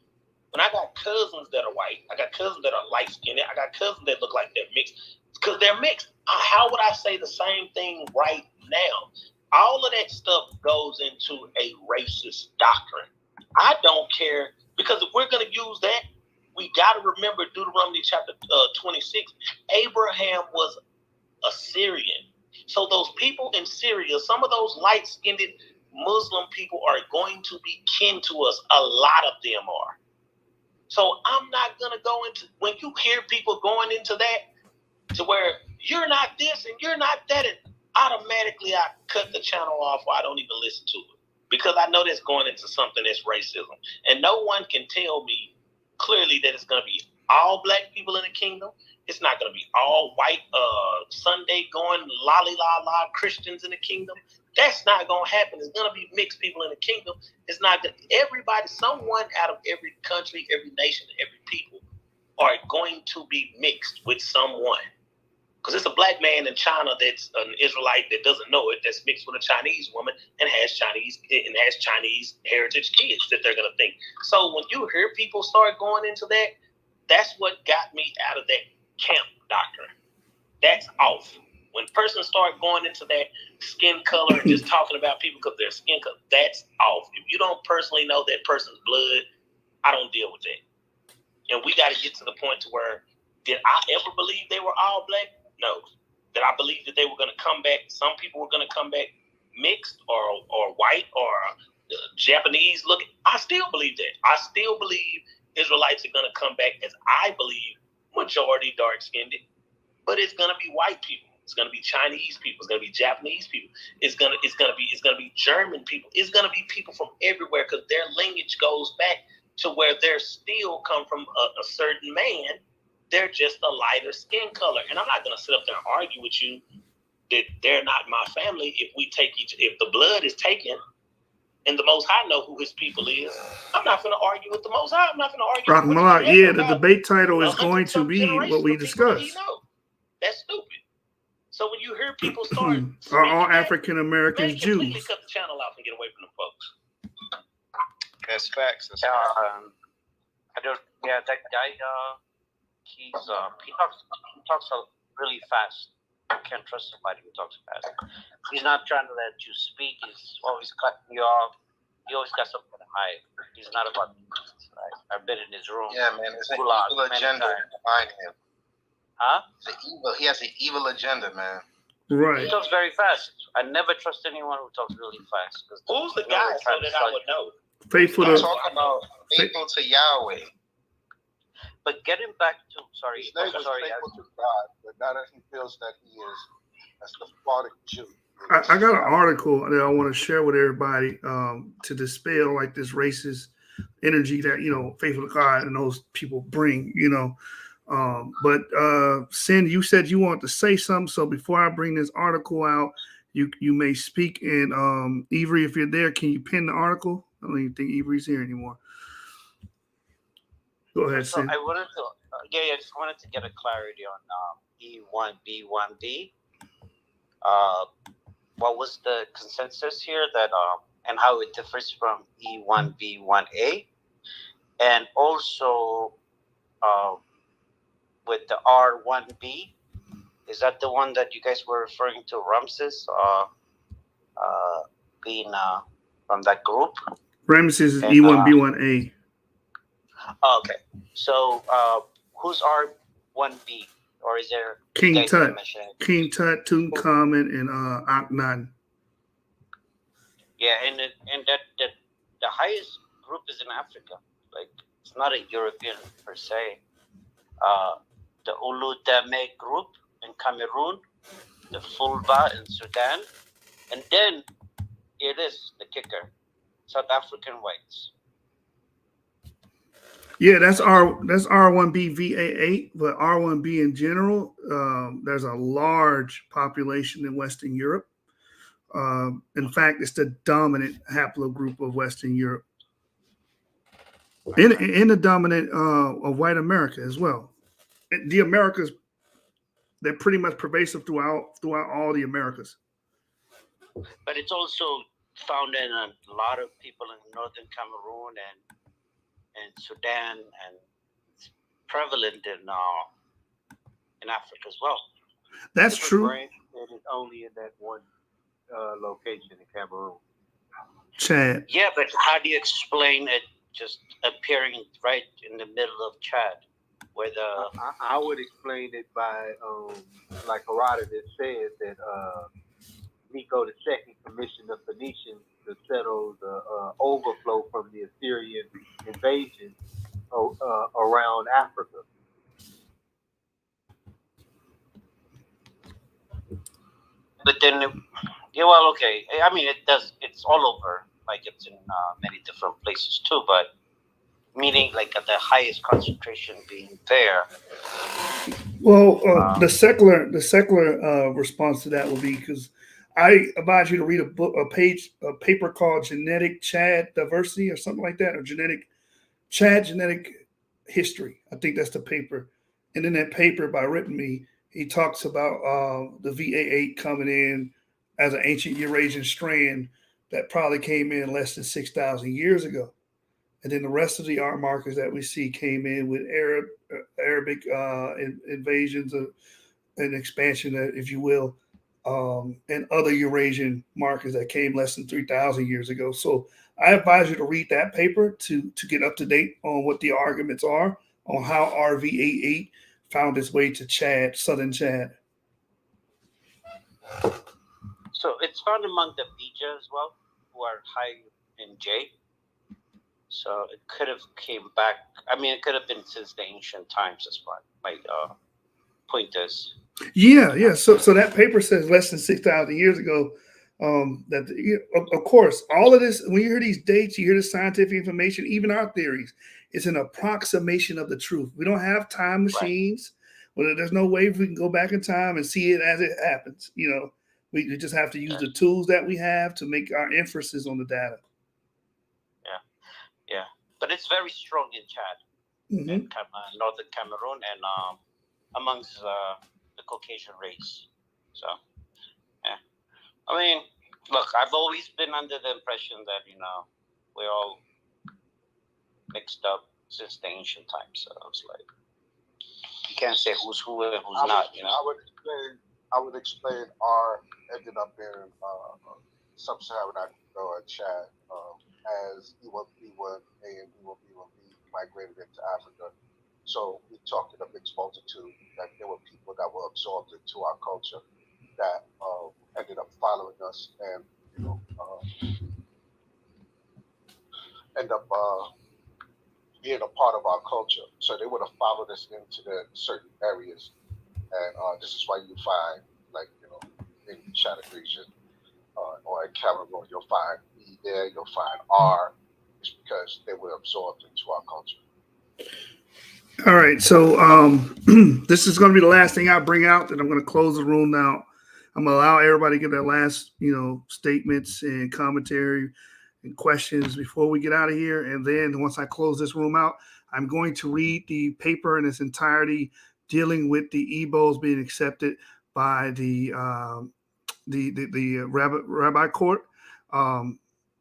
when I got cousins that are white? I got cousins that are light-skinned. I got cousins that look like they're mixed. Because they're mixed. How would I say the same thing right now? All of that stuff goes into a racist doctrine. I don't care, because if we're going to use that, we got to remember Deuteronomy chapter 26. Abraham was a Syrian. So those people in Syria, some of those light-skinned Muslim people are going to be kin to us. A lot of them are. So I'm not going to go into, when you hear people going into that, to where you're not this and you're not that, and automatically I cut the channel off, or I don't even listen to it. Because I know that's going into something that's racism. And no one can tell me clearly that it's going to be all black people in the kingdom. It's not going to be all white, Sunday going lolly-la-la Christians in the kingdom. That's not going to happen. It's going to be mixed people in the kingdom. It's not going to, everybody, someone out of every country, every nation, every people are going to be mixed with someone. Because it's a black man in China that's an Israelite that doesn't know it, that's mixed with a Chinese woman and has Chinese heritage kids that they're going to think. So when you hear people start going into that, that's what got me out of that camp doctrine. That's off. When persons start going into that skin color and just talking about people because they're skin color, that's off. If you don't personally know that person's blood, I don't deal with that. And we got to get to the point to where, did I ever believe they were all black? No. Did I believe that they were going to come back? Some people were going to come back mixed or white or Japanese looking. I still believe that. I still believe Israelites are going to come back, as I believe, majority dark skinned. But it's going to be white people. It's going to be Chinese people. It's going to be Japanese people. It's going to be German people. It's going to be people from everywhere, because their lineage goes back to where they're still come from a certain man. They're just a lighter skin color. And I'm not going to sit up there and argue with you that they're not my family if the blood is taken and the Most High know who his people is. I'm not going to argue with the Most High. I'm not going to argue Rock with Malak, yeah, the debate title is going to be what we discussed. That's stupid. So when you hear people start are all African Americans Jews? Completely cut the channel off and get away from them folks. That's facts. That's that guy, he talks really fast. You can't trust somebody who talks fast. He's not trying to let you speak. He's always cutting you off. He always got something to hide. He's not about business, right? I've been in his room. Yeah, man. It's an evil agenda behind him. Huh? He has an evil agenda, man. Right. He talks very fast. I never trust anyone who talks really fast. Who's the guy so that I would know? Faithful to Yahweh. But getting back to His name is faithful to God, but now that he feels that he is a Sephardic Jew. I got an article that I want to share with everybody to dispel like this racist energy that Faithful to God and those people bring. But Sin, you said you want to say something, so before I bring this article out, you may speak. And Ivory, if you're there, can you pin the article? I don't even think Ivory's here anymore. Go ahead, so Sin. I wanted to, I just wanted to get a clarity on E1B1B. What was the consensus here that and how it differs from E1B1A, and also with the R1B, is that the one that you guys were referring to, Ramses, being from that group? Ramses is E1B1A. Okay, so who's R1B, or is there King Tut, Tutankhamun, and Akhenaten. Yeah, and that the highest group is in Africa. Like, it's not a European per se. The Ulu Dame group in Cameroon, the Fulba in Sudan, and then here it is, the kicker, South African whites. Yeah, that's R1B VA8, but R1B in general, there's a large population in Western Europe. In fact, it's the dominant haplogroup of Western Europe, in the dominant of white America as well. The they're pretty much pervasive throughout all the Americas. But it's also found in a lot of people in northern Cameroon and Sudan, and it's prevalent in Africa as well. That's true. It is only in that one location in Cameroon. Chad. Yeah, but how do you explain it just appearing right in the middle of Chad, where the? I would explain it by like Herodotus says that Necho II commissioned the Phoenicians to settle the overflow from the Assyrian invasion around Africa. But then, yeah, well, okay. I mean, it does. It's all over. Like it's in many different places too. But meaning, like at the highest concentration being there. Well, the secular response to that will be, because I advise you to read a paper called Genetic Chad Diversity or something like that, or Genetic History. I think that's the paper. And in that paper by Ritme, he talks about the VA8 coming in as an ancient Eurasian strand that probably came in less than 6,000 years ago. And then the rest of the art markers that we see came in with Arabic invasions and expansion, if you will, and other Eurasian markers that came less than 3,000 years ago. So I advise you to read that paper to get up to date on what the arguments are on how RV88 found its way to Chad, southern Chad. So it's found among the Bija as well, who are high in J. So it could have came back. I mean, it could have been since the ancient times as well. My point is. Yeah. So that paper says less than 6,000 years ago. Of course, all of this, when you hear these dates, you hear the scientific information, even our theories, it's an approximation of the truth. We don't have time machines. Right. Well, there's no way we can go back in time and see it as it happens. You know, we just have to use the tools that we have to make our inferences on the data. Yeah. But it's very strong in Chad, in northern Cameroon, and amongst the Caucasian race. So, yeah. I mean, look, I've always been under the impression that, we're all mixed up since the ancient times. So it's like, you can't say who's who and who's not, I would explain our ended up in sub-Saharan Africa and Chad as E1B1A and E1B1B migrated into Africa. So we talked in a mixed multitude that there were people that were absorbed into our culture that ended up following us and end up being a part of our culture. So they would have followed us into the certain areas, and this is why you find, like in Chad region or in Cameroon, you'll find E there, you'll find R. It's because they were absorbed into our culture. All right, so this is going to be the last thing I bring out, and I'm going to close the room now. I'm going to allow everybody to give their last, statements and commentary and questions before we get out of here. And then once I close this room out, I'm going to read the paper in its entirety dealing with the Igbos being accepted by the rabbi court.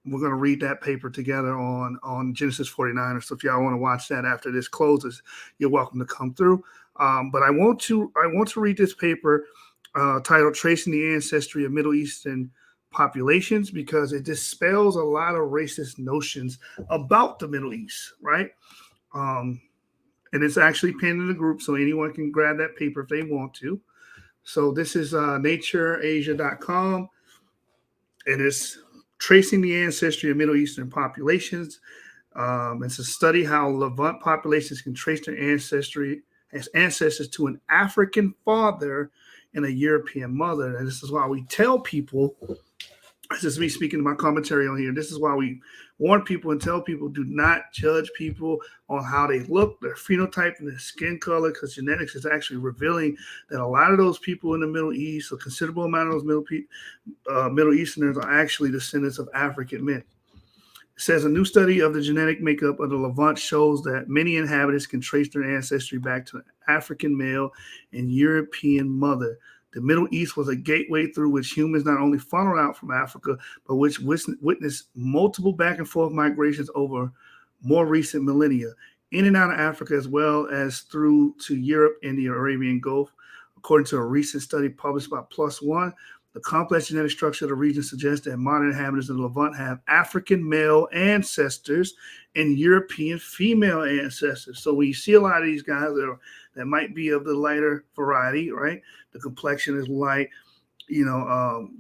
We're going to read that paper together on Genesis 49. So if y'all want to watch that after this closes, you're welcome to come through. But I want to read this paper titled "Tracing the Ancestry of Middle Eastern Populations," because it dispels a lot of racist notions about the Middle East, right? And it's actually pinned in the group, so anyone can grab that paper if they want to. So this is natureasia.com, and it's Tracing the Ancestry of Middle Eastern Populations. It's a study how Levant populations can trace their ancestors to an African father and a European mother. And this is why we tell people, this is me speaking to my commentary on here, this is why we warn people and tell people, do not judge people on how they look, their phenotype, and their skin color, because genetics is actually revealing that a lot of those people in the Middle East, a considerable amount of those Middle Easterners, are actually descendants of African men. It says a new study of the genetic makeup of the Levant shows that many inhabitants can trace their ancestry back to an African male and European mother. The Middle East was a gateway through which humans not only funneled out from Africa, but which witnessed multiple back and forth migrations over more recent millennia, in and out of Africa, as well as through to Europe and the Arabian Gulf. According to a recent study published by PLOS ONE, the complex genetic structure of the region suggests that modern inhabitants of the Levant have African male ancestors and European female ancestors. So when you see a lot of these guys that might be of the lighter variety, right? The complexion is light,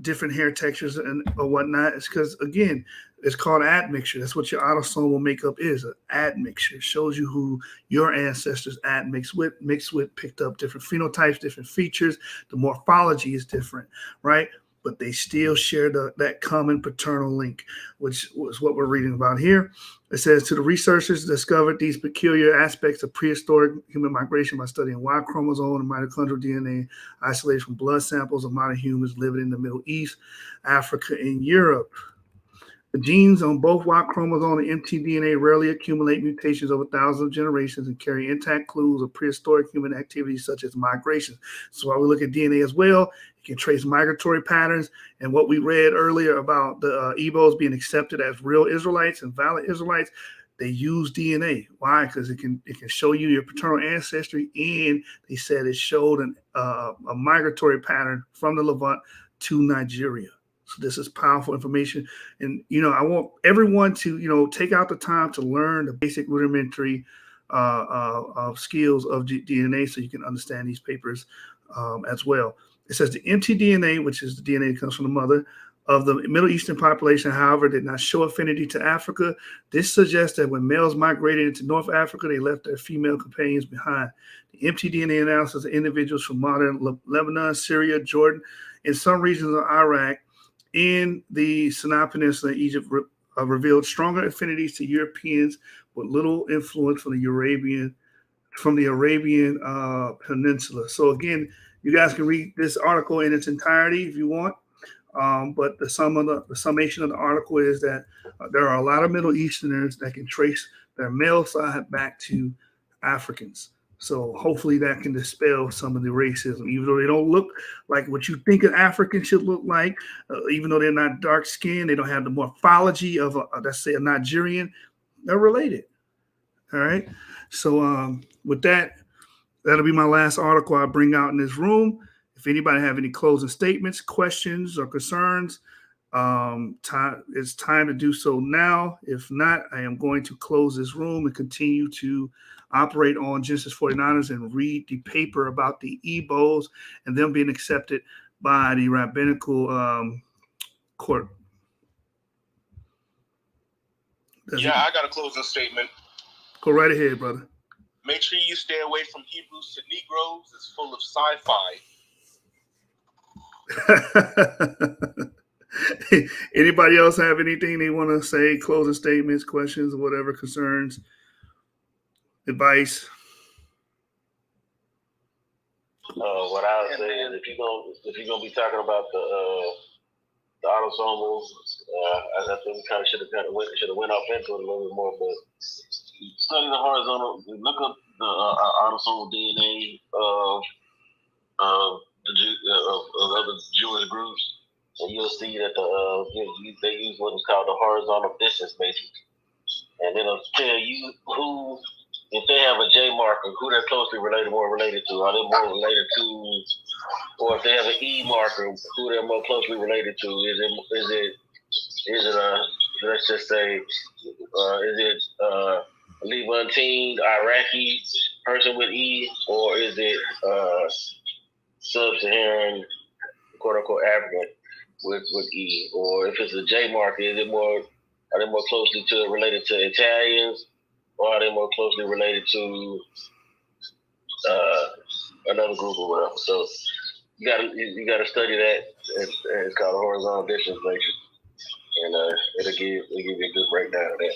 different hair textures or whatnot. It's because, again, it's called admixture. That's what your autosomal makeup is, an admixture. It shows you who your ancestors mixed with, picked up different phenotypes, different features. The morphology is different, right? But they still share that common paternal link, which was what we're reading about here. It says, to the researchers discovered these peculiar aspects of prehistoric human migration by studying Y chromosome and mitochondrial DNA isolated from blood samples of modern humans living in the Middle East, Africa, and Europe. The genes on both Y chromosome and mtDNA rarely accumulate mutations over thousands of generations and carry intact clues of prehistoric human activities such as migration. So while we look at DNA as well, you can trace migratory patterns. And what we read earlier about the Igbos being accepted as real Israelites and valid Israelites, they use DNA. Why? Because it can show you your paternal ancestry, and they said it showed a migratory pattern from the Levant to Nigeria. So this is powerful information. And, I want everyone to, take out the time to learn the basic rudimentary skills of DNA so you can understand these papers as well. It says the mtDNA, which is the DNA that comes from the mother, of the Middle Eastern population, however, did not show affinity to Africa. This suggests that when males migrated into North Africa, they left their female companions behind. The mtDNA analysis of individuals from modern Lebanon, Syria, Jordan, and some regions of Iraq, in the Sinai Peninsula, Egypt, revealed stronger affinities to Europeans with little influence from the Arabian Peninsula. So again, you guys can read this article in its entirety if you want. But the summation of the article is that there are a lot of Middle Easterners that can trace their male side back to Africans. So hopefully that can dispel some of the racism, even though they don't look like what you think an African should look like, even though they're not dark skinned, they don't have the morphology of, let's say, a Nigerian. They're related. All right. So with that, that'll be my last article I bring out in this room. If anybody have any closing statements, questions, or concerns, it's time to do so now. If not, I am going to close this room and continue to operate on Genesis 49ers and read the paper about the Igbos and them being accepted by the rabbinical court. I got a closing statement. Go right ahead, brother. Make sure you stay away from Hebrews to Negroes. It's full of sci-fi. Anybody else have anything they want to say? Closing statements, questions, or whatever, concerns, advice? What I would say is if you're gonna be talking about the autosomals, I think we kind of should have went off into it a little bit more, but study the horizontal. Look up the autosomal DNA of other Jewish groups, and you'll see that they use what is called the horizontal distance matrix, and it'll tell you who, if they have a J marker, who they're closely related to. Are they more related to, or if they have an E marker, who they're more closely related to? Is it let's just say, is it Levantine, Iraqi person with E, or is it sub-Saharan, quote unquote, African with E? Or if it's a J marker, are they more closely related to Italians, or are they more closely related to another group or whatever? So you gotta study that. It's called a horizontal distance matrix, and it'll give you a good breakdown of that.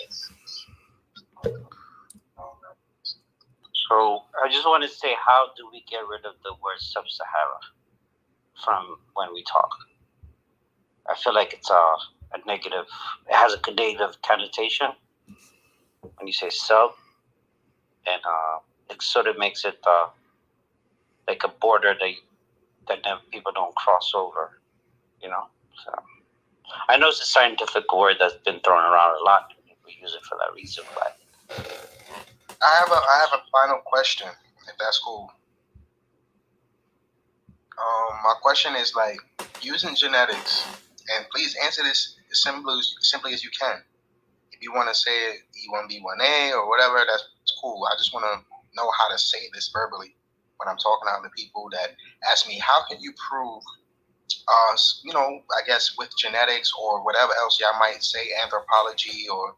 So I just want to say, how do we get rid of the word sub-Sahara from when we talk? I feel like it's a negative. It has a negative connotation when you say sub, and it sort of makes it like a border that people don't cross over. You know. So I know it's a scientific word that's been thrown around a lot. We use it for that reason, but I have a final question, if that's cool. My question is like using genetics, and please answer this as simply as you can. If you want to say it E1B1A or whatever, that's cool. I just want to know how to say this verbally when I'm talking to other people that ask me, how can you prove, I guess with genetics or whatever else y'all might say, anthropology or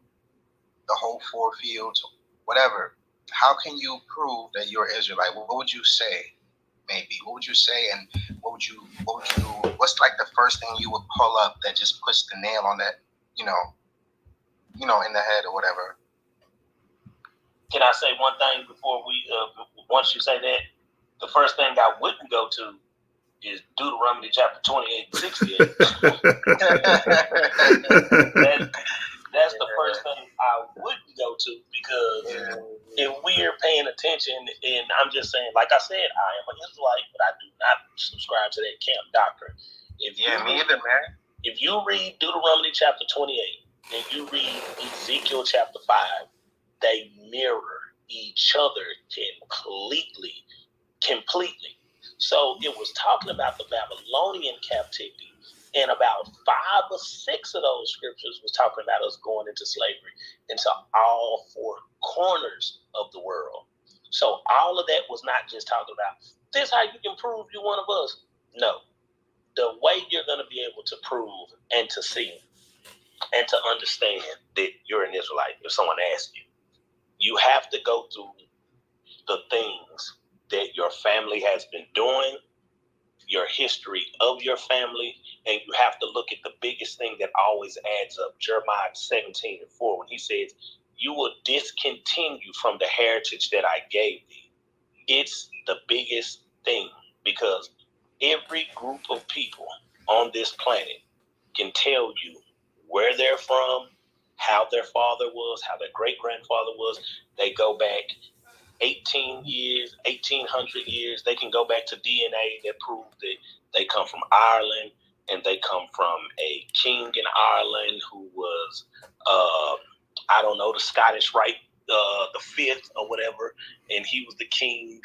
the whole four fields, whatever. How can you prove that you're Israelite? What would you say? Maybe what would you say, and what would you do? What's like the first thing you would pull up that just puts the nail on that, in the head or whatever? Can I say one thing before we? Once you say that, the first thing I wouldn't go to is Deuteronomy chapter 28:68. That's the first thing I wouldn't go to, because if we're paying attention, and I'm just saying, like I said, I am an Israelite, but I do not subscribe to that camp doctrine. Me either, man. If you read Deuteronomy chapter 28 and you read Ezekiel chapter 5, they mirror each other completely. So it was talking about the Babylonian captivity, and about 5 or 6 of those scriptures was talking about us going into slavery into all 4 corners of the world. So all of that was not just talking about, this how you can prove you're one of us. No. The way you're going to be able to prove and to see and to understand that you're an Israelite, if someone asks you, you have to go through the things that your family has been doing, your history of your family, and you have to look at the biggest thing that always adds up, Jeremiah 17:4, when he says, you will discontinue from the heritage that I gave thee. It's the biggest thing, because every group of people on this planet can tell you where they're from, how their father was, how their great-grandfather was. They go back 18 years, 1800 years. They can go back to DNA that prove that they come from Ireland, and they come from a king in Ireland who was, the Scottish Rite, the 5th or whatever, and he was the king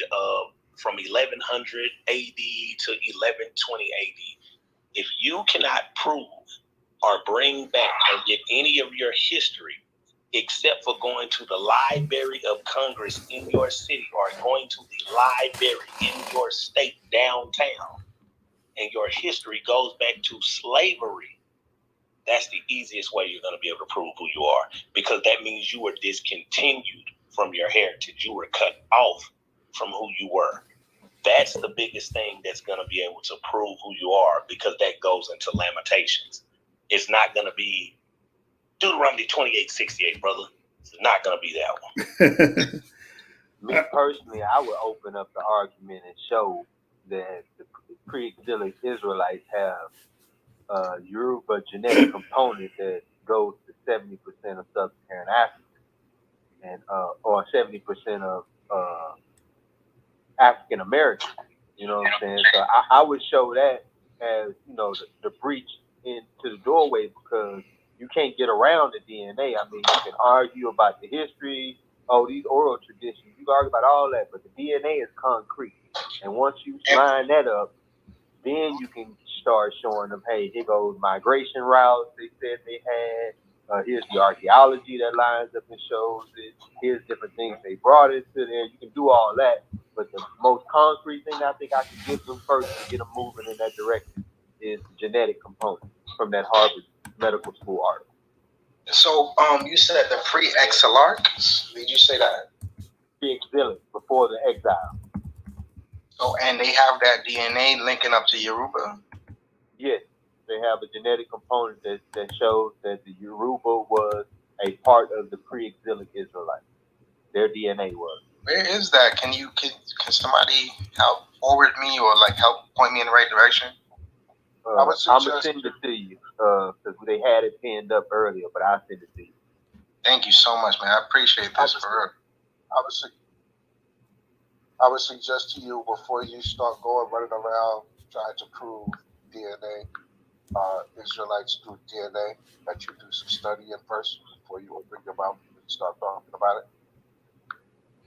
from 1100 AD to 1120 AD. If you cannot prove or bring back or get any of your history, except for going to the Library of Congress in your city or going to the library in your state downtown, and your history goes back to slavery, that's the easiest way you're going to be able to prove who you are, because that means you were discontinued from your heritage. You were cut off from who you were. That's the biggest thing that's going to be able to prove who you are, because that goes into Lamentations. It's not going to be Deuteronomy 28:68, brother. It's not going to be that one. Me personally, I would open up the argument and show that the pre-exilic Israelites have a Yoruba genetic component that goes to 70% of sub-Saharan Africa, and or 70% of African Americans. You know what I'm saying? So I would show that as, the breach into the doorway, because you can't get around the DNA. I mean, you can argue about the history, these oral traditions, you can argue about all that, but the DNA is concrete. And once you line that up, then you can start showing them, hey, here goes migration routes they said they had. Here's the archaeology that lines up and shows it. Here's different things they brought into there. You can do all that. But the most concrete thing I think I can give them first to get them moving in that direction is the genetic component from that Harvard Medical School article. So, you said the pre-exilarchs? Did you say that? Pre-exilic, before the exile. Oh, and they have that DNA linking up to Yoruba? Yes, they have a genetic component that shows that the Yoruba was a part of the pre-exilic Israelites. Their DNA was. Where is that? Can somebody help forward me or help point me in the right direction? I'm gonna send it to you because they had it pinned up earlier, but I'll send it to you. Thank you so much, man. I appreciate this for real. I would suggest to you before you start going running around trying to prove DNA, Israelites through DNA, that you do some studying first before you open your mouth and start talking about it.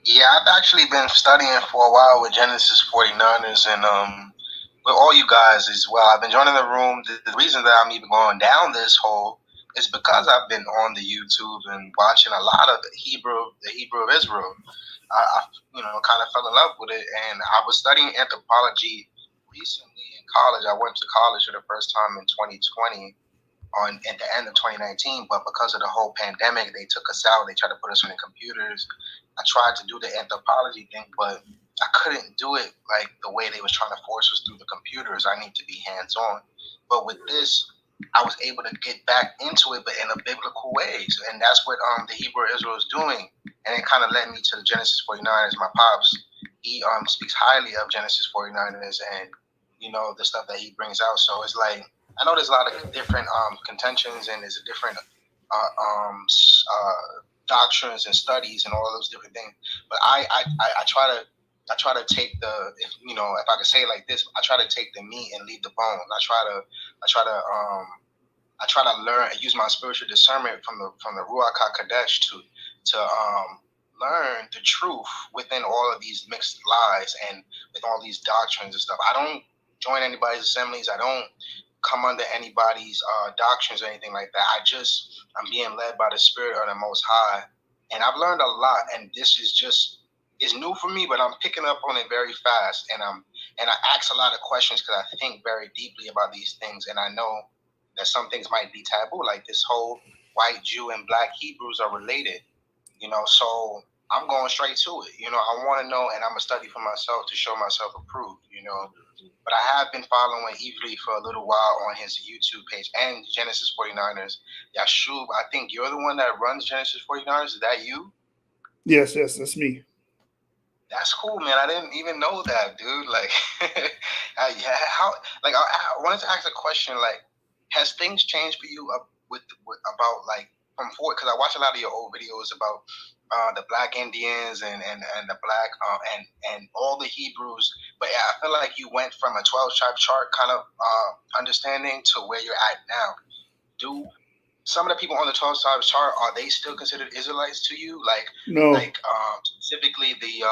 Yeah, I've actually been studying for a while with Genesis 49ers and with all you guys as well. I've been joining the room. The reason that I'm even going down this hole is because I've been on the YouTube and watching a lot of the Hebrew of Israel. I kind of fell in love with it, and I was studying anthropology recently in college. I went to college for the first time in 2020 at the end of 2019, but because of the whole pandemic, they took us out. They tried to put us on the computers. I tried to do the anthropology thing, but I couldn't do it like the way they was trying to force us through the computers. I need to be hands-on. But with this, I was able to get back into it, but in a biblical way. And that's what the Hebrew Israel is doing. And it kind of led me to the Genesis 49ers. My pops, he speaks highly of Genesis 49ers and, the stuff that he brings out. So it's like, I know there's a lot of different contentions and there's a different doctrines and studies and all of those different things. But I try to take if I could say it like this, I try to take the meat and leave the bones. I try to learn and use my spiritual discernment from the Ruach HaKodesh to learn the truth within all of these mixed lies and with all these doctrines and stuff. I don't join anybody's assemblies. I don't come under anybody's doctrines or anything like that. I'm being led by the Spirit of the Most High, and I've learned a lot. And this is new for me, but I'm picking up on it very fast. And I ask a lot of questions because I think very deeply about these things, and I know that some things might be taboo, like this whole white Jew and black Hebrews are related. So I'm going straight to it. I want to know, and I'm gonna study for myself to show myself approved. But I have been following Ivri for a little while on his YouTube page and Genesis 49ers. Yashub, I think you're the one that runs Genesis 49ers. Is that you? Yes, that's me. That's cool, man. I didn't even know that, dude. Like, I wanted to ask a question. Like, has things changed for you about like from forward? Because I watch a lot of your old videos about the black Indians and the black and all the Hebrews. But yeah, I feel like you went from a 12-tribe chart kind of understanding to where you're at now. Do some of the people on the 12-tribe chart, are they still considered Israelites to you? Like, no. Like specifically the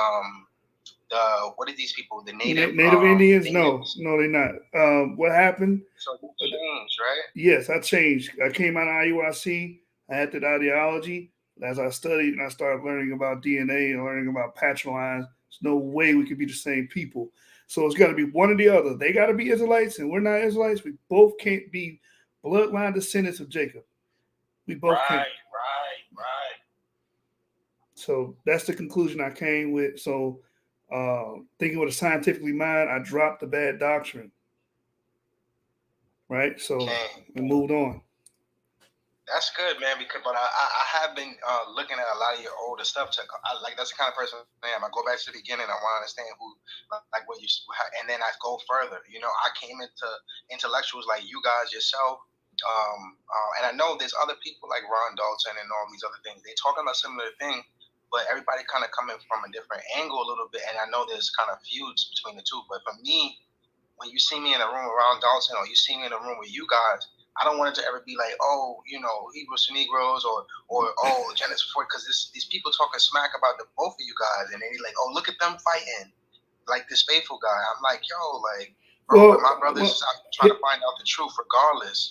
what are these people? The Native Indians? No, they're not. What happened? So you changed, right? Yes, I changed. I came out of IUIC. I had that ideology. As I studied and I started learning about DNA and learning about patrilineage, there's no way we could be the same people. So it's got to be one or the other. They got to be Israelites, and we're not Israelites. We both can't be bloodline descendants of Jacob. We both can't. Right. So that's the conclusion I came with. So thinking with a scientifically mind, I dropped the bad doctrine. Right? So we moved on. That's good, man. But I have been looking at a lot of your older stuff. That's the kind of person I am. I go back to the beginning. I want to understand and then I go further. I came into intellectuals like you guys yourself, and I know there's other people like Ron Dalton and all these other things. They talking about similar things, but everybody kind of coming from a different angle a little bit. And I know there's kind of feuds between the two. But for me, when you see me in a room with Ron Dalton or you see me in a room with you guys, I don't want it to ever be like, Hebrews to Negroes or Genesis 4, because these people talking smack about the both of you guys, and they like, oh, look at them fighting, like this faithful guy. I'm like, bro, my brothers are trying to find out the truth regardless,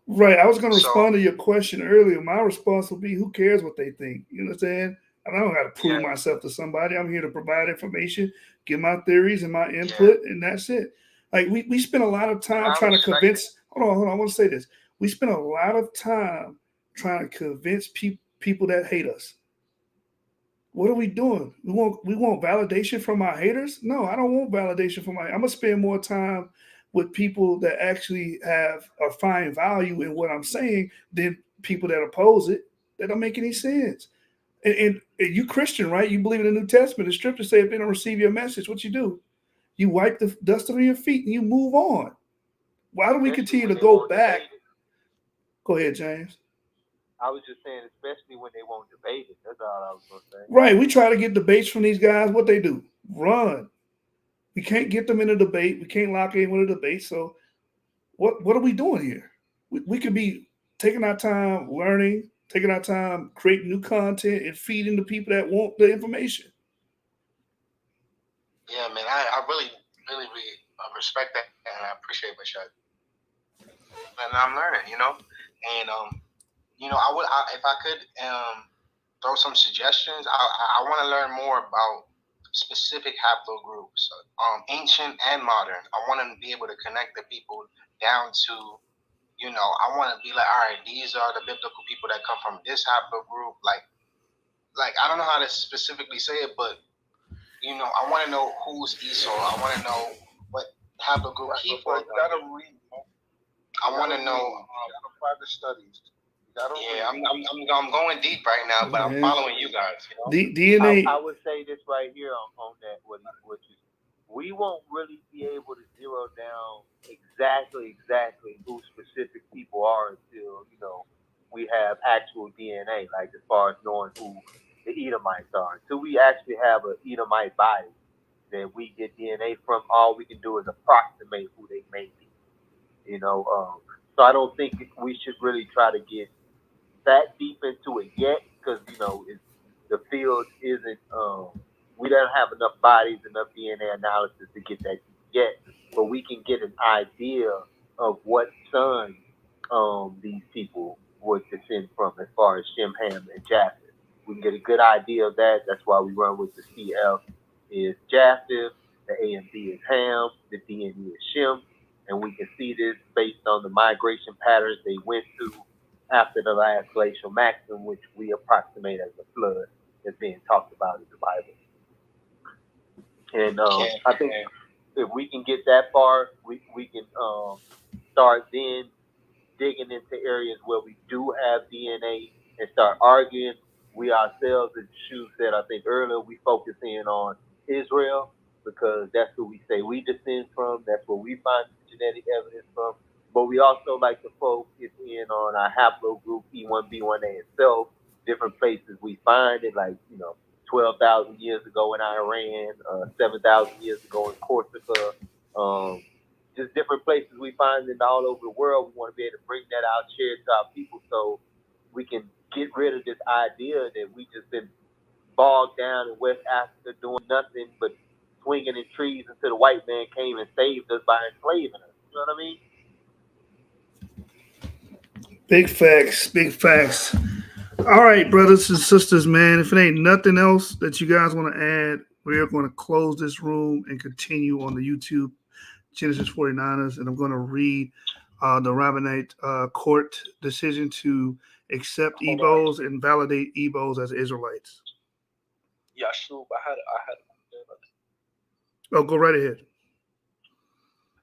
Right. I was going to respond to your question earlier. My response will be, who cares what they think? You know what I'm saying? I don't got to prove myself to somebody. I'm here to provide information, give my theories and my input, and that's it. Like we spend a lot of time trying to convince. Hold on. I want to say this. We spend a lot of time trying to convince people that hate us. What are we doing? We want validation from our haters? No, I don't want validation from I'm gonna spend more time with people that actually have or find value in what I'm saying than people that oppose it. That don't make any sense. And you Christian, right? You believe in the New Testament. The scriptures say if they don't receive your message, what you do? You wipe the dust off your feet and you move on. why do we continue to go back? Go ahead, James. I was just saying, especially when they won't debate it. That's all I was going to say. Right. We try to get debates from these guys. What they do? Run. We can't get them in a debate. We can't lock in with a debate. So what are we doing here? We could be taking our time learning, taking our time creating new content and feeding the people that want the information. Yeah, man, I really respect that, and I appreciate what y'all. And I'm learning, and if I could throw some suggestions, I want to learn more about specific haplogroups, ancient and modern. I want to be able to connect the people down to, I want to be like, all right, these are the biblical people that come from this haplogroup. Like I don't know how to specifically say it, but I want to know who's Esau. I want to know what haplogroup he falls under. I want to know private studies. Yeah, I'm going deep right now, but I'm following you guys. DNA. I would say this right here on that. We won't really be able to zero down exactly who specific people are until we have actual DNA, like as far as knowing who the Edomites are. Until we actually have an Edomite body that we get DNA from, all we can do is approximate who they may be. So I don't think we should really try to get that deep into it yet, because the field isn't. We don't have enough bodies, enough DNA analysis to get that yet. But we can get an idea of what son these people would descend from, as far as Shem, Ham, and Japheth. We can get a good idea of that. That's why we run with the CF is Japheth, the A and B is Ham, the D and E is Shem, and we can see this based on the migration patterns they went through after the last glacial maximum, which we approximate as a flood that's being talked about in the Bible. And I think if we can get that far, we can start then digging into areas where we do have DNA and start arguing. We ourselves, as Shu said, I think earlier, we focus in on Israel because that's who we say we descend from. That's where we find genetic evidence from. But we also like to focus in on our haplogroup E1B1A itself, different places we find it, like 12,000 years ago in Iran, 7,000 years ago in Corsica, just different places we find it all over the world. We want to be able to bring that out, share it to our people, so we can get rid of this idea that we just been bogged down in West Africa doing nothing but swinging in trees until the white man came and saved us by enslaving us. You know what I mean? Big facts, big facts. All right, brothers and sisters, man, if it ain't nothing else that you guys want to add, we're going to close this room and continue on the YouTube Genesis 49ers, and I'm going to read the Rabbinate court decision to accept Ebos and validate Ebos as Israelites. Yeah, sure. I had. Oh, go right ahead.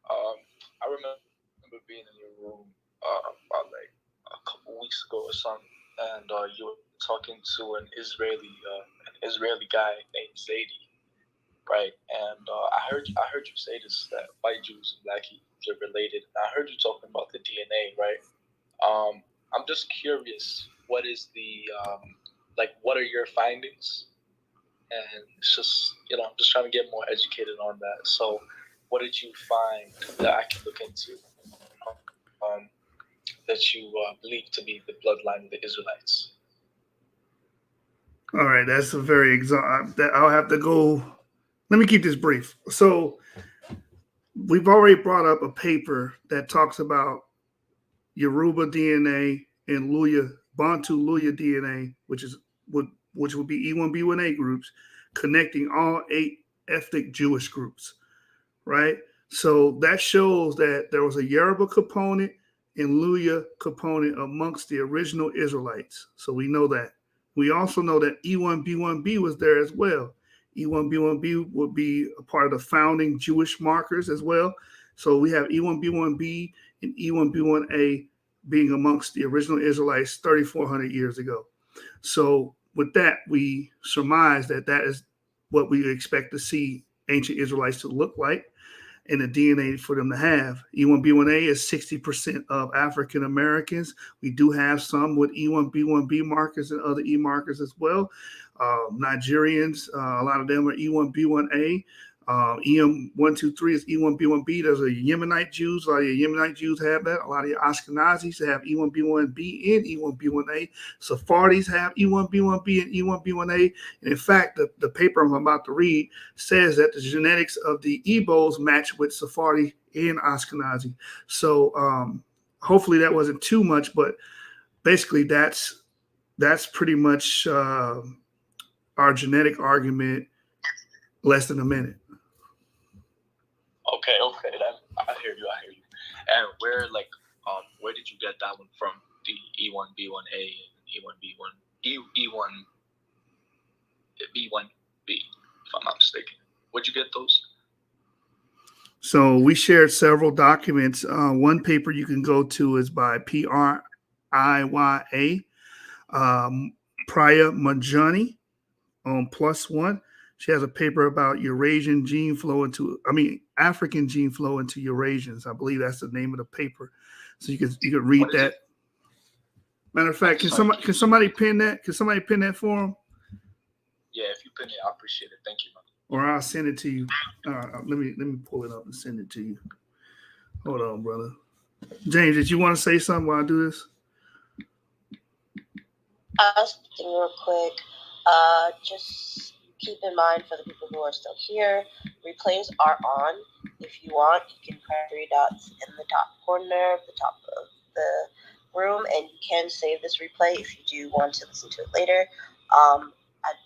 I remember being in your room about like a couple weeks ago or something, and you were talking to an Israeli guy named Zaidi, right? And I heard you say this, that white Jews and black Hebrews are related. And I heard you talking about the DNA, right? I'm just curious, what is the what are your findings? And it's just I'm just trying to get more educated on that. So, what did you find that I can look into? That you believe to be the bloodline of the Israelites? All right, that's a very I'll have to go. Let me keep this brief. So we've already brought up a paper that talks about Yoruba DNA and Bantu Luya DNA, which would be E1B1A groups, connecting all 8 ethnic Jewish groups, right? So that shows that there was a Yoruba component and Luya component amongst the original Israelites. So we know that. We also know that E1B1B was there as well. E1B1B would be a part of the founding Jewish markers as well. So we have E1B1B and E1B1A being amongst the original Israelites 3,400 years ago. So with that, we surmise that is what we expect to see ancient Israelites to look like. in the DNA for them to have. E1B1A is 60% of African Americans. We do have some with E1B1B markers and other E markers as well. Nigerians, a lot of them are E1B1A. EM123 is E1B1B. There's a Yemenite Jews. A lot of your Yemenite Jews have that. A lot of your Ashkenazis have E1B1B and E1B1A. Sephardis have E1B1B and E1B1A. And in fact, the paper I'm about to read says that the genetics of the Igbos match with Sephardi and Ashkenazi. So hopefully that wasn't too much, but basically that's pretty much our genetic argument. Less than a minute. Okay, I hear you. And where did you get that one from? The E1B1A and E1B1B, if I'm not mistaken. Where'd you get those? So we shared several documents. One paper you can go to is by PRIYA, Priya Majani on Plus One. She has a paper about Eurasian gene flow African gene flow into Eurasians. I believe that's the name of the paper. So you can read that. Matter of fact, can somebody pin that? Can somebody pin that for him? Yeah, if you pin it, I appreciate it. Thank you, man. Or I'll send it to you. Let me pull it up and send it to you. Hold on, brother. James, did you want to say something while I do this? Something real quick. Just keep in mind for the people who are still here, replays are on. If you want, you can press 3 dots in the top corner of the top of the room, and you can save this replay if you do want to listen to it later. I'm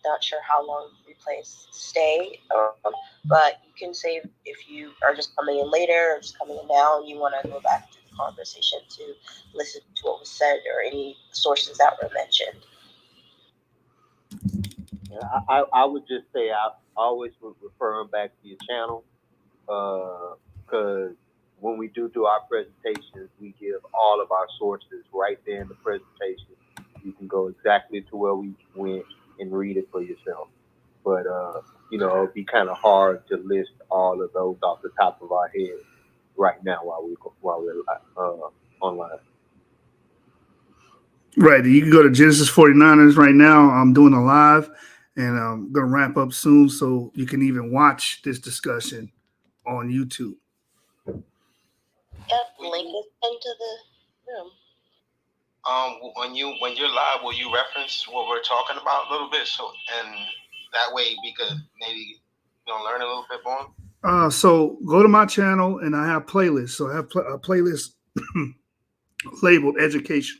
not sure how long replays stay, but you can save if you are just coming in later or just coming in now and you want to go back to the conversation to listen to what was said or any sources that were mentioned. I would just say I always would refer them back to your channel, because when we do our presentations, we give all of our sources right there in the presentation. You can go exactly to where we went and read it for yourself. But it'd be kind of hard to list all of those off the top of our head right now while we're online. Right. You can go to Genesis 49ers right now. I'm doing a live, and I'm going to wrap up soon so you can even watch this discussion on YouTube. Yep, link is into the room. When you're live, will you reference what we're talking about a little bit, so and that way we could maybe learn a little bit more? So go to my channel, and I have playlists. So I have a playlist labeled Education.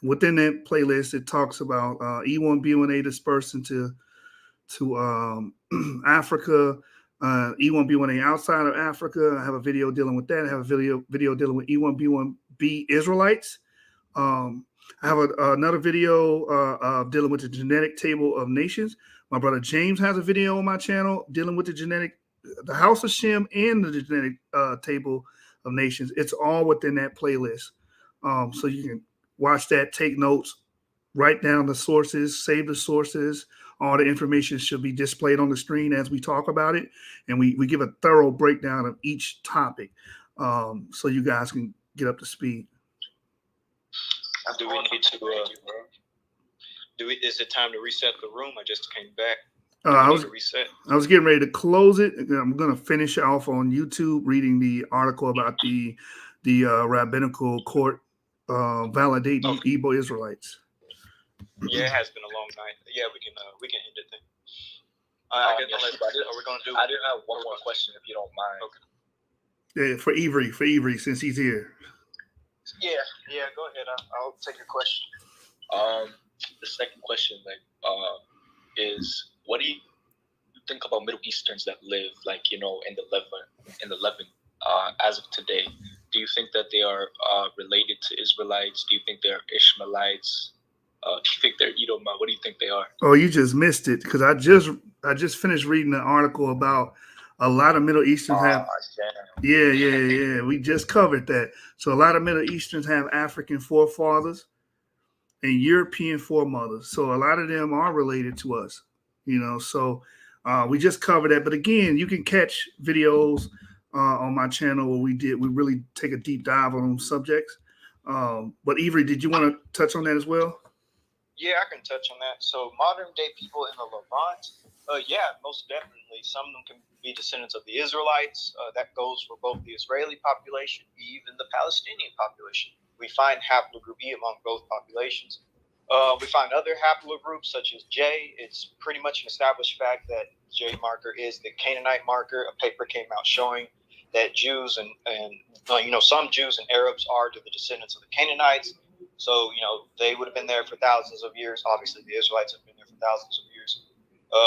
Within that playlist, it talks about E1B1A dispersed into Africa, E1B1A outside of Africa. I have a video dealing with that. I have a video dealing with E1B1B Israelites. I have another video dealing with the genetic table of nations. My brother James has a video on my channel dealing with the House of Shem and the genetic table of nations. It's all within that playlist. So you can watch that, take notes, write down the sources, save the sources. All the information should be displayed on the screen as we talk about it. And we give a thorough breakdown of each topic, so you guys can get up to speed. Do we need to is it time to reset the room? I just came back. I was getting ready to close it. I'm going to finish off on YouTube reading the article about the rabbinical court validating Igbo Israelites. Yeah, it has been a long night. Yeah, we can end it then. I did have one more question, if you don't mind. Okay. Yeah, for Avery, since he's here. Yeah, go ahead. I'll take your question. The second question, is what do you think about Middle Easterns that live, in the Levant, as of today? Do you think that they are related to Israelites? Do you think they're Ishmaelites? Do you think they're Edomite? What do you think they are? Oh, you just missed it, because I just finished reading an article about a lot of Middle Easterns have. Yeah. We just covered that. So a lot of Middle Easterns have African forefathers and European foremothers. So a lot of them are related to us, So we just covered that. But again, you can catch videos on my channel where we really take a deep dive on subjects. But Avery, did you want to touch on that as well? Yeah, I can touch on that. So modern day people in the Levant, yeah, most definitely. Some of them can be descendants of the Israelites. That goes for both the Israeli population, even the Palestinian population. We find haplogroup E among both populations. We find other haplogroups such as J. It's pretty much an established fact that J marker is the Canaanite marker. A paper came out showing that Jews and some Jews and Arabs are to the descendants of the Canaanites. So, they would have been there for thousands of years. Obviously, the Israelites have been there for thousands of years.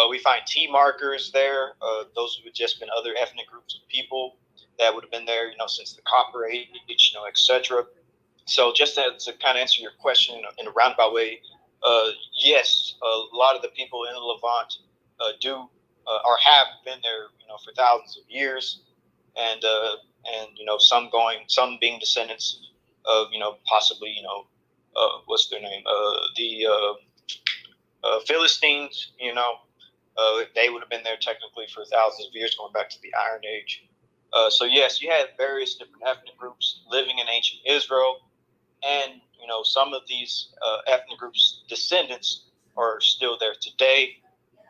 We find T markers there. Those would have just been other ethnic groups of people that would have been there, since the Copper Age, etc. So just to kind of answer your question in a roundabout way, yes, a lot of the people in the Levant or have been there, for thousands of years, and some being descendants of, possibly, what's their name, the Philistines, they would have been there technically for thousands of years, going back to the Iron Age. So yes, you had various different ethnic groups living in ancient Israel, and some of these ethnic groups' descendants are still there today,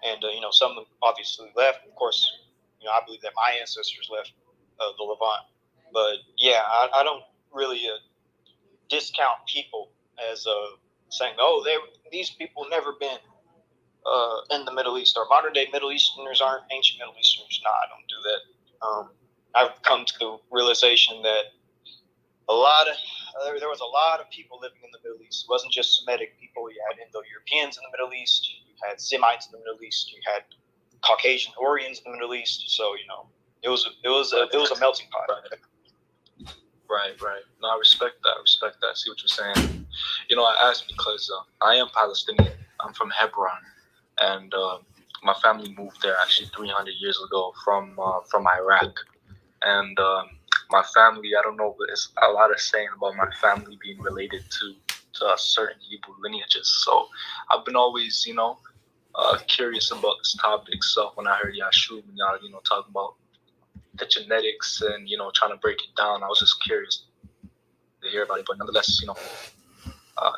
and some of them obviously left. Of course, I believe that my ancestors left the Levant, but yeah, I don't really discount people as saying, oh, these people never been in the Middle East, or modern day Middle Easterners aren't ancient Middle Easterners. No, I don't do that. I've come to the realization that there was a lot of people living in the Middle East. It wasn't just Semitic people. You had Indo-Europeans in the Middle East. You had Semites in the Middle East. You had Caucasian Hurrians in the Middle East. So it was a melting pot. Right. No, I respect that. I see what you're saying. I asked because I am Palestinian. I'm from Hebron, and my family moved there actually 300 years ago from Iraq. And my family, I don't know, but it's a lot of saying about my family being related to certain Hebrew lineages. So I've been always, curious about this topic. So when I heard Yashub and y'all, talking about the genetics and, trying to break it down, I was just curious to hear about it. But nonetheless,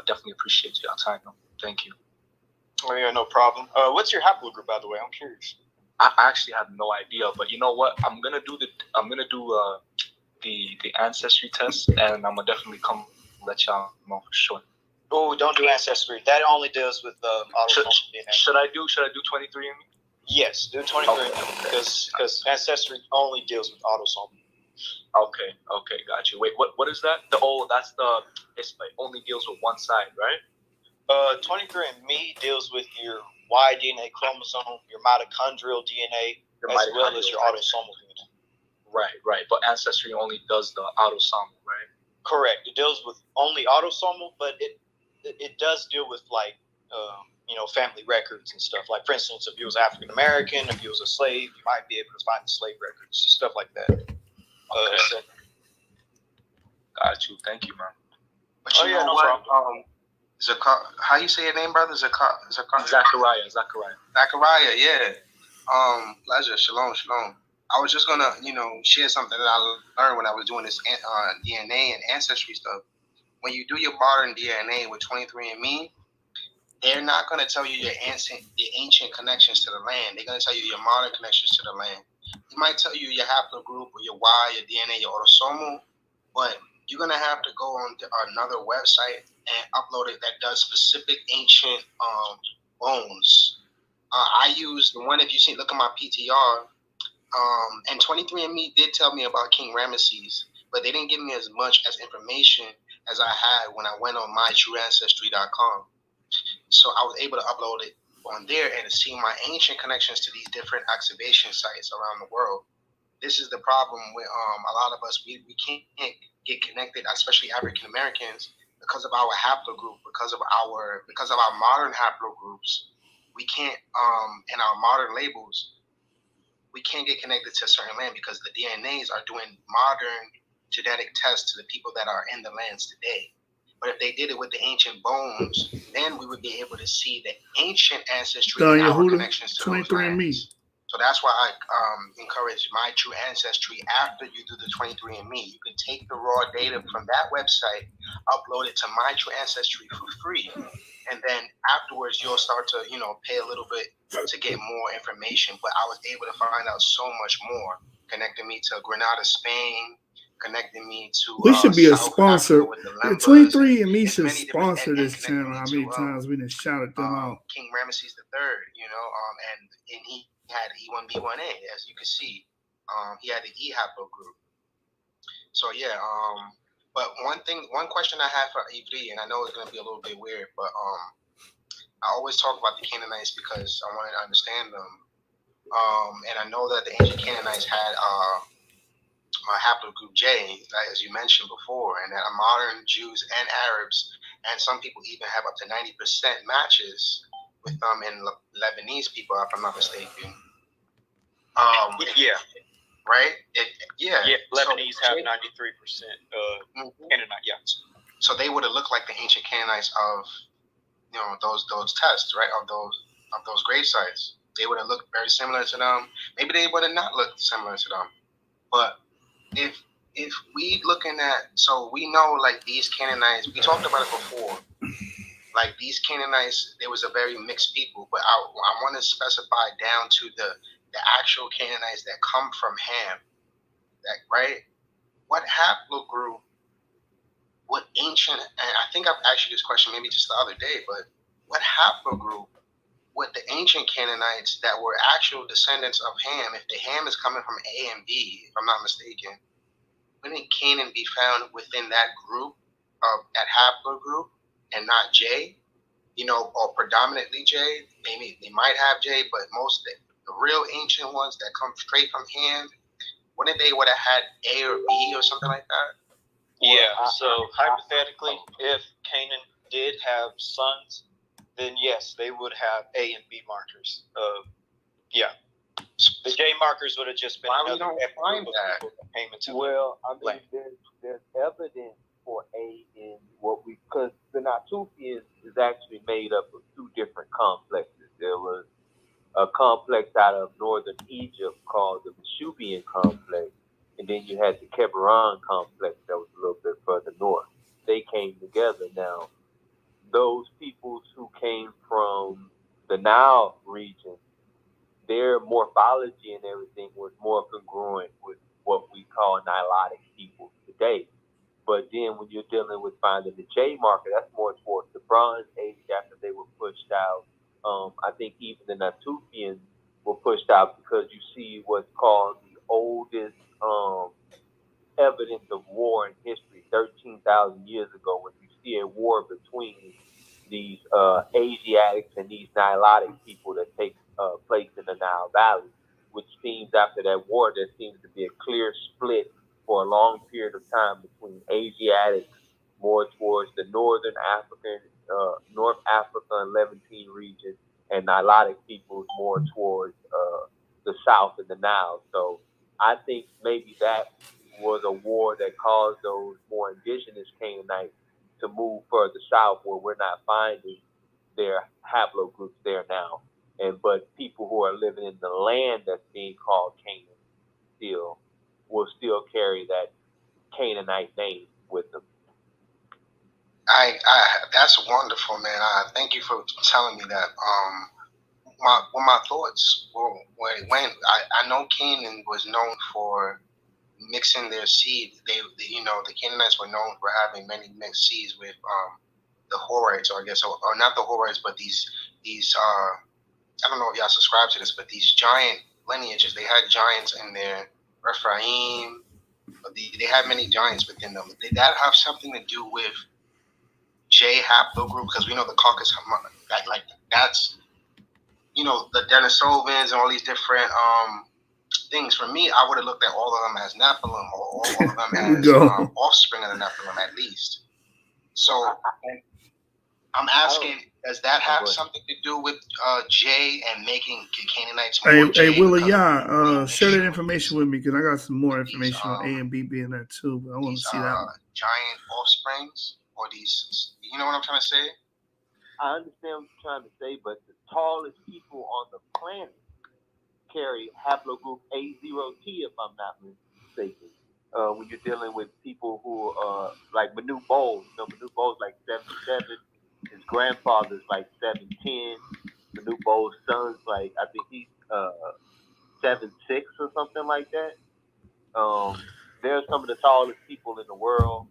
definitely appreciate your time. Thank you. Oh yeah, no problem. What's your haplogroup, by the way? I'm curious. I actually have no idea, but you know what? I'm gonna do the ancestry test, and I'm gonna definitely come let y'all know for sure. Oh, don't do ancestry. That only deals with autosomal DNA. Should I do 23andMe? Yes, do 23andMe because ancestry only deals with autosomal. Okay, got you. Wait, what is that? It only deals with one side, right? 23andMe deals with your Y DNA chromosome, your mitochondrial DNA, as well as your autosomal DNA. Right. But Ancestry only does the autosomal, right? Correct. It deals with only autosomal, but it does deal with family records and stuff. Like, for instance, if you was African American, if you was a slave, you might be able to find the slave records, stuff like that. Okay. Got you. Thank you, man. But no problem. How you say your name, brother? Zachariah. Zachariah, yeah. Pleasure. Shalom. I was just gonna, share something that I learned when I was doing this DNA and ancestry stuff. When you do your modern DNA with 23andMe, they're not gonna tell you your ancient connections to the land. They're gonna tell you your modern connections to the land. They might tell you your haplogroup or your Y, your DNA, your autosomal, but you're gonna have to go on to another website and upload it that does specific ancient bones. I use the one, if you see, look at my PTR, and 23andMe did tell me about King Ramesses, but they didn't give me as much as information as I had when I went on mytrueancestry.com. So I was able to upload it on there and see my ancient connections to these different excavation sites around the world. This is the problem with a lot of us. We can't get connected, especially African Americans, because of our haplogroup, because of our modern haplogroups. We can't and our modern labels, we can't get connected to a certain land because the DNAs are doing modern genetic tests to the people that are in the lands today. But if they did it with the ancient bones, then we would be able to see the ancient ancestry and our connections to 23andMe. So that's why I encourage My True Ancestry after you do the 23andMe. You can take the raw data from that website, upload it to My True Ancestry for free, and then afterwards you'll start to, pay a little bit to get more information. But I was able to find out so much more, connecting me to Grenada, Spain, connecting me to we should be a South sponsor. Africa with the Lembas, 23andMe should sponsor this channel. How many times we done shouted them out? King Ramesses III, and he had E1B1A, as you can see. He had the E haplogroup. So yeah, but one question I have for Ivri, and I know it's gonna be a little bit weird, but I always talk about the Canaanites because I wanted to understand them. And I know that the ancient Canaanites had haplogroup J, as you mentioned before, and that modern Jews and Arabs, and some people even have up to 90% matches with them in Lebanese people, if I'm not mistaken. Yeah. Right? Yeah, Lebanese have 93% Canaanite, yeah. So they would have looked like the ancient Canaanites of, those tests, right? Of those grave sites. They would have looked very similar to them. Maybe they would have not looked similar to them. But if we looking at, so we know like these Canaanites, we talked about it before. Like these Canaanites, there was a very mixed people, but I want to specify down to the actual Canaanites that come from Ham, right? What haplogroup, what ancient, and I think I've asked you this question maybe just the other day, but what haplogroup would the ancient Canaanites that were actual descendants of Ham, if the Ham is coming from A and B, if I'm not mistaken, wouldn't Canaan be found within that group, of that haplogroup, and not J? Or predominantly J. Maybe they might have J, but most of the real ancient ones that come straight from Ham, wouldn't they would have had A or B or something like that? Yeah, so hypothetically, if Canaan did have sons, then yes, they would have A and B markers. Yeah. The J markers would have just been another find that. Came into well, I mean, there's evidence for A in what because the Natufian is actually made up of two different complexes. There was a complex out of northern Egypt called the Meshubian complex, and then you had the Kebaran complex that was a little bit further north. They came together. Now, those peoples who came from the Nile region, their morphology and everything was more congruent with what we call Nilotic people today. But then when you're dealing with finding the J marker, that's more towards the Bronze Age after they were pushed out. I think even the Natufians were pushed out because you see what's called the oldest evidence of war in history, 13,000 years ago, when you see a war between these Asiatics and these Nilotic people that take place in the Nile Valley, which seems after that war, there seems to be a clear split for a long period of time between Asiatics more towards the northern African, North Africa and Levantine region, and Nilotic peoples more towards the south and the Nile. So I think maybe that was a war that caused those more indigenous Canaanites to move further south where we're not finding their haplogroups there now. But people who are living in the land that's being called Canaan will still carry that Canaanite name with them. That's wonderful, man. Thank you for telling me that. My thoughts when it went, I know Canaan was known for mixing their seed. The Canaanites were known for having many mixed seeds with the Horites, or I guess, or not the Horites, but these I don't know if y'all subscribe to this, but these giant lineages, they had giants in there. Rephaim, they had many giants within them. Did that have something to do with J haplogroup? Because we know the Caucasus, that's the Denisovans and all these different things. For me, I would have looked at all of them as Nephilim, or all of them as offspring of the Nephilim at least. So I'm asking, does that have something to do with J and making Canaanites more J? Hey, Willie, share that information with me because I got some more information on A and B being there too. But I want to see that one. Giant offsprings, or these, you know what I'm trying to say? I understand what you're trying to say, but the tallest people on the planet carry haplogroup A0T, if I'm not mistaken. When you're dealing with people who are like Manute Bowles. Manute Bowles like 77. His grandfather's like 7'10". Manute Bowles' son's like, I think he's 7'6" or something like that. They're some of the tallest people in the world.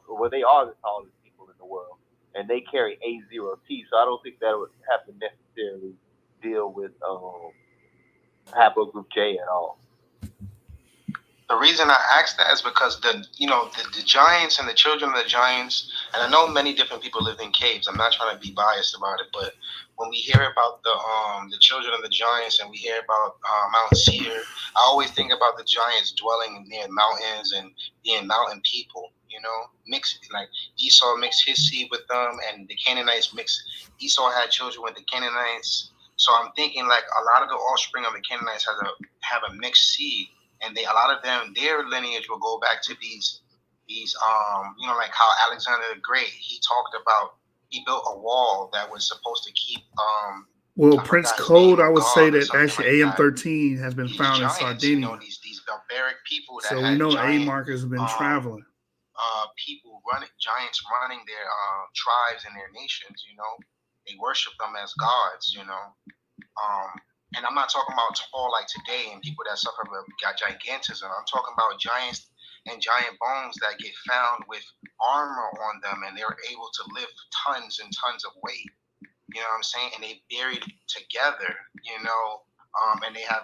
Well, they are the tallest people in the world, and they carry A0T. So I don't think that would have to necessarily deal with haplogroup J at all. The reason I asked that is because the giants and the children of the giants, and I know many different people live in caves. I'm not trying to be biased about it, but when we hear about the children of the giants and we hear about Mount Seir, I always think about the giants dwelling near mountains and being mountain people. Mixed, like Esau mixed his seed with them, and the Canaanites mixed. Esau had children with the Canaanites, so I'm thinking like a lot of the offspring of the Canaanites have a mixed seed. And a lot of them, their lineage will go back to these, like how Alexander the Great, he built a wall that was supposed to keep. Well, Prince Code, I would say that actually AM13 has been found in Sardinia. These barbaric people that so we know A-Mark has been traveling. Giants running their tribes and their nations. They worship them as gods. And I'm not talking about tall like today and people that suffer from gigantism. I'm talking about giants and giant bones that get found with armor on them, and they're able to lift tons and tons of weight. You know what I'm saying? And they buried together, and they have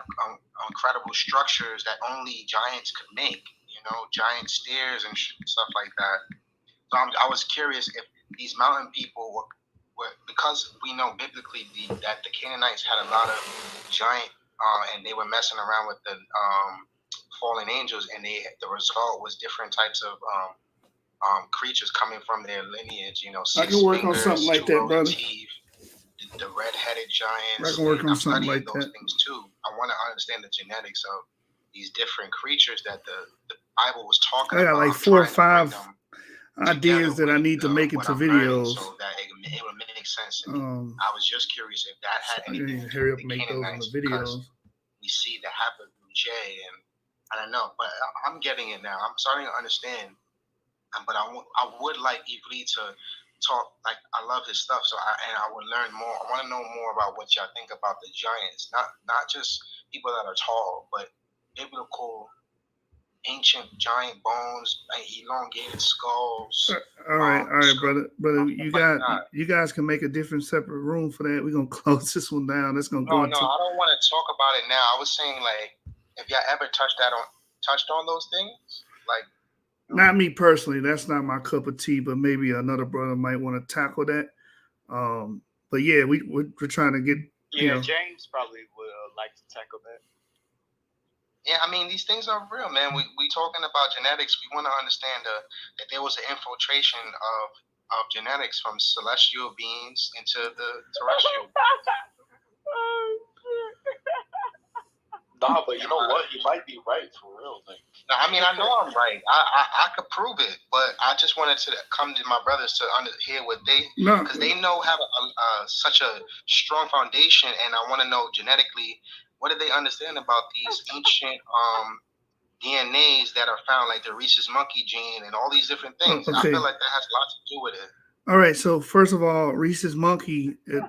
incredible structures that only giants could make, giant stairs and stuff like that. So I was curious if these mountain people were, because we know biblically that the Canaanites had a lot of giant, and they were messing around with the fallen angels, and the result was different types of creatures coming from their lineage. I can work on something like that, brother. Teeth, the red-headed giants. I can work on something like those that. things too. I want to understand the genetics of these different creatures that the Bible was talking about. I got like 4 or 5 ideas that I need to make into videos. So that it would make sense to me. I was just curious if that had anything to do hurry with up the and make those in Canaanites, the videos. we see the haplogroup J, and I don't know, but I'm getting it now. I'm starting to understand. But I would like Ivli to talk. Like, I love his stuff, so I would learn more. I want to know more about what y'all think about the giants, not just people that are tall, but biblical, ancient giant bones, like elongated skulls. All right, brother. You guys can make a different separate room for that. We're gonna close this one down. That's gonna go into. No, I don't want to talk about it now. I was saying, like, if y'all ever touched on those things, like. Not me personally. That's not my cup of tea. But maybe another brother might want to tackle that. But yeah, we're trying to get. James probably would like to tackle that. Yeah, I mean, these things are real, man. We talking about genetics. We want to understand that there was an infiltration of genetics from celestial beings into the terrestrial. Nah, but you know what? You might be right for real. Like, no, I mean, I know I'm right. I could prove it, but I just wanted to come to my brothers to hear what they, because they have such a strong foundation, and I want to know genetically, what do they understand about these ancient DNAs that are found, like the rhesus monkey gene and all these different things? Okay. I feel like that has a lot to do with it. All right. So first of all, rhesus monkey, it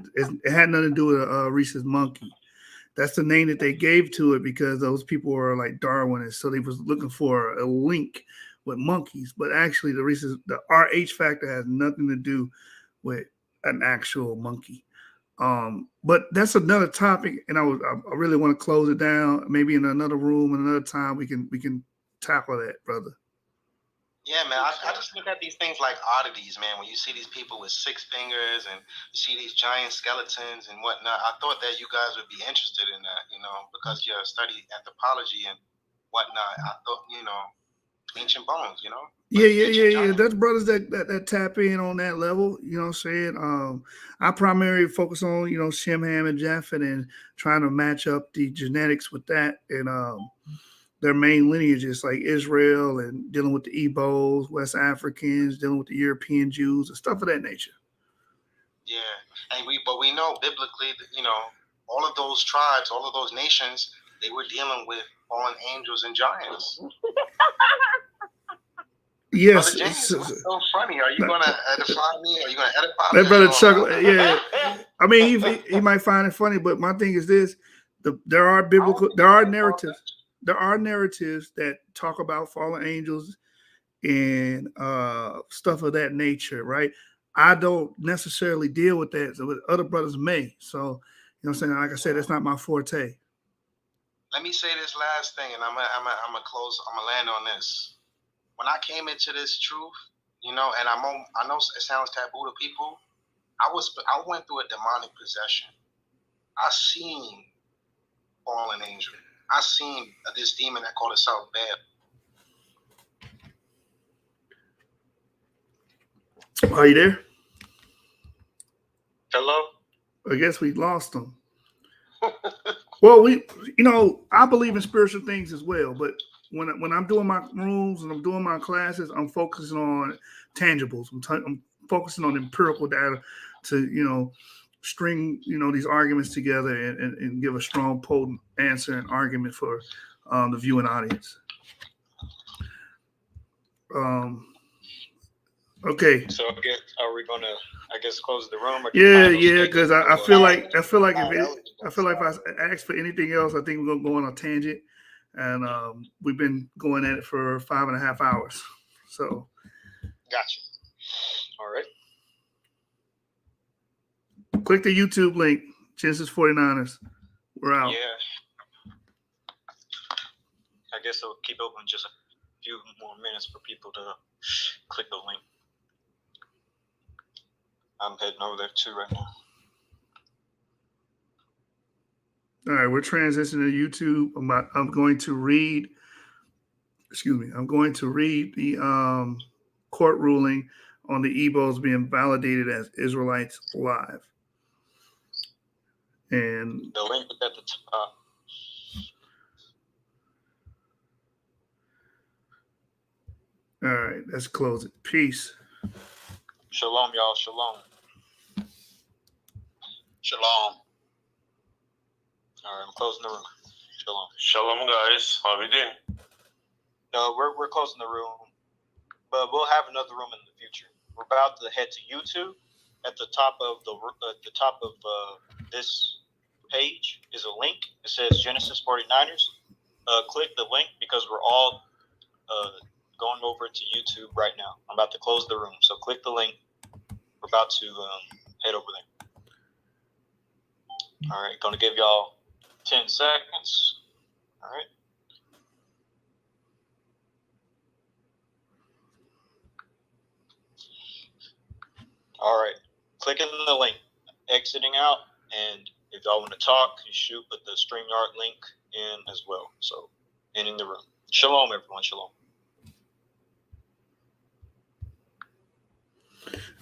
had nothing to do with a rhesus monkey. That's the name that they gave to it because those people were like Darwinists. So they was looking for a link with monkeys. But actually, the RH factor has nothing to do with an actual monkey. But that's another topic, and I really want to close it down. Maybe in another room, another time, we can tackle that, brother. Yeah, man. I just look at these things like oddities, man. When you see these people with 6 fingers and you see these giant skeletons and whatnot, I thought that you guys would be interested in that, because you study anthropology and whatnot. I thought, ancient bones, Yeah. That's brothers that tap in on that level. You know what I'm saying? I primarily focus on, Shem, Ham, and Japheth and trying to match up the genetics with that and their main lineages like Israel and dealing with the Igbos, West Africans, dealing with the European Jews and stuff of that nature. Yeah, but we know biblically, all of those tribes, all of those nations, they were dealing with fallen angels and giants. Yes. Brother James, what's so funny? Are you gonna edify me? Are you gonna edify me? That brother chuckle. Yeah. I mean, he might find it funny, but my thing is this: there are narratives. There are narratives that talk about fallen angels and stuff of that nature, right? I don't necessarily deal with that, so other brothers may. So, you know what I'm saying? Like I said, that's not my forte. Let me say this last thing, and I'm gonna close. I'm gonna land on this. When I came into this truth, you know, and I know it sounds taboo to people. I went through a demonic possession. I seen fallen angel. I seen this demon that called itself Bab. Are you there? Hello? I guess we lost them. Well, I believe in spiritual things as well, but when I'm doing my rooms and I'm doing my classes, I'm focusing on tangibles. I'm focusing on empirical data to, string, these arguments together and give a strong, potent answer and argument for the viewing audience. Okay. So are we gonna, close the room? Yeah, because I feel like if I ask for anything else, I think we're gonna go on a tangent, and we've been going at it for 5.5 hours. So. Gotcha. All right. Click the YouTube link, Genesis 49ers. We're out. Yeah. I guess I'll keep open just a few more minutes for people to click the link. I'm heading over there too right now. All right, we're transitioning to YouTube. I'm going to read the court ruling on the Ebos being validated as Israelites live. And the link is at the top. All right, let's close it. Peace. Shalom, y'all. Shalom. Shalom. All right, I'm closing the room. Shalom. Shalom, guys. How are you doing? We're closing the room, but we'll have another room in the future. We're about to head to YouTube. At the top of this page is a link. It says Genesis 49ers. Click the link because we're all going over to YouTube right now. I'm about to close the room, so click the link. We're about to head over there. All right, gonna give y'all 10 seconds. All right. All right, clicking the link, exiting out, and if y'all want to talk, you shoot, put the StreamYard link in as well. So, ending the room. Shalom, everyone. Shalom.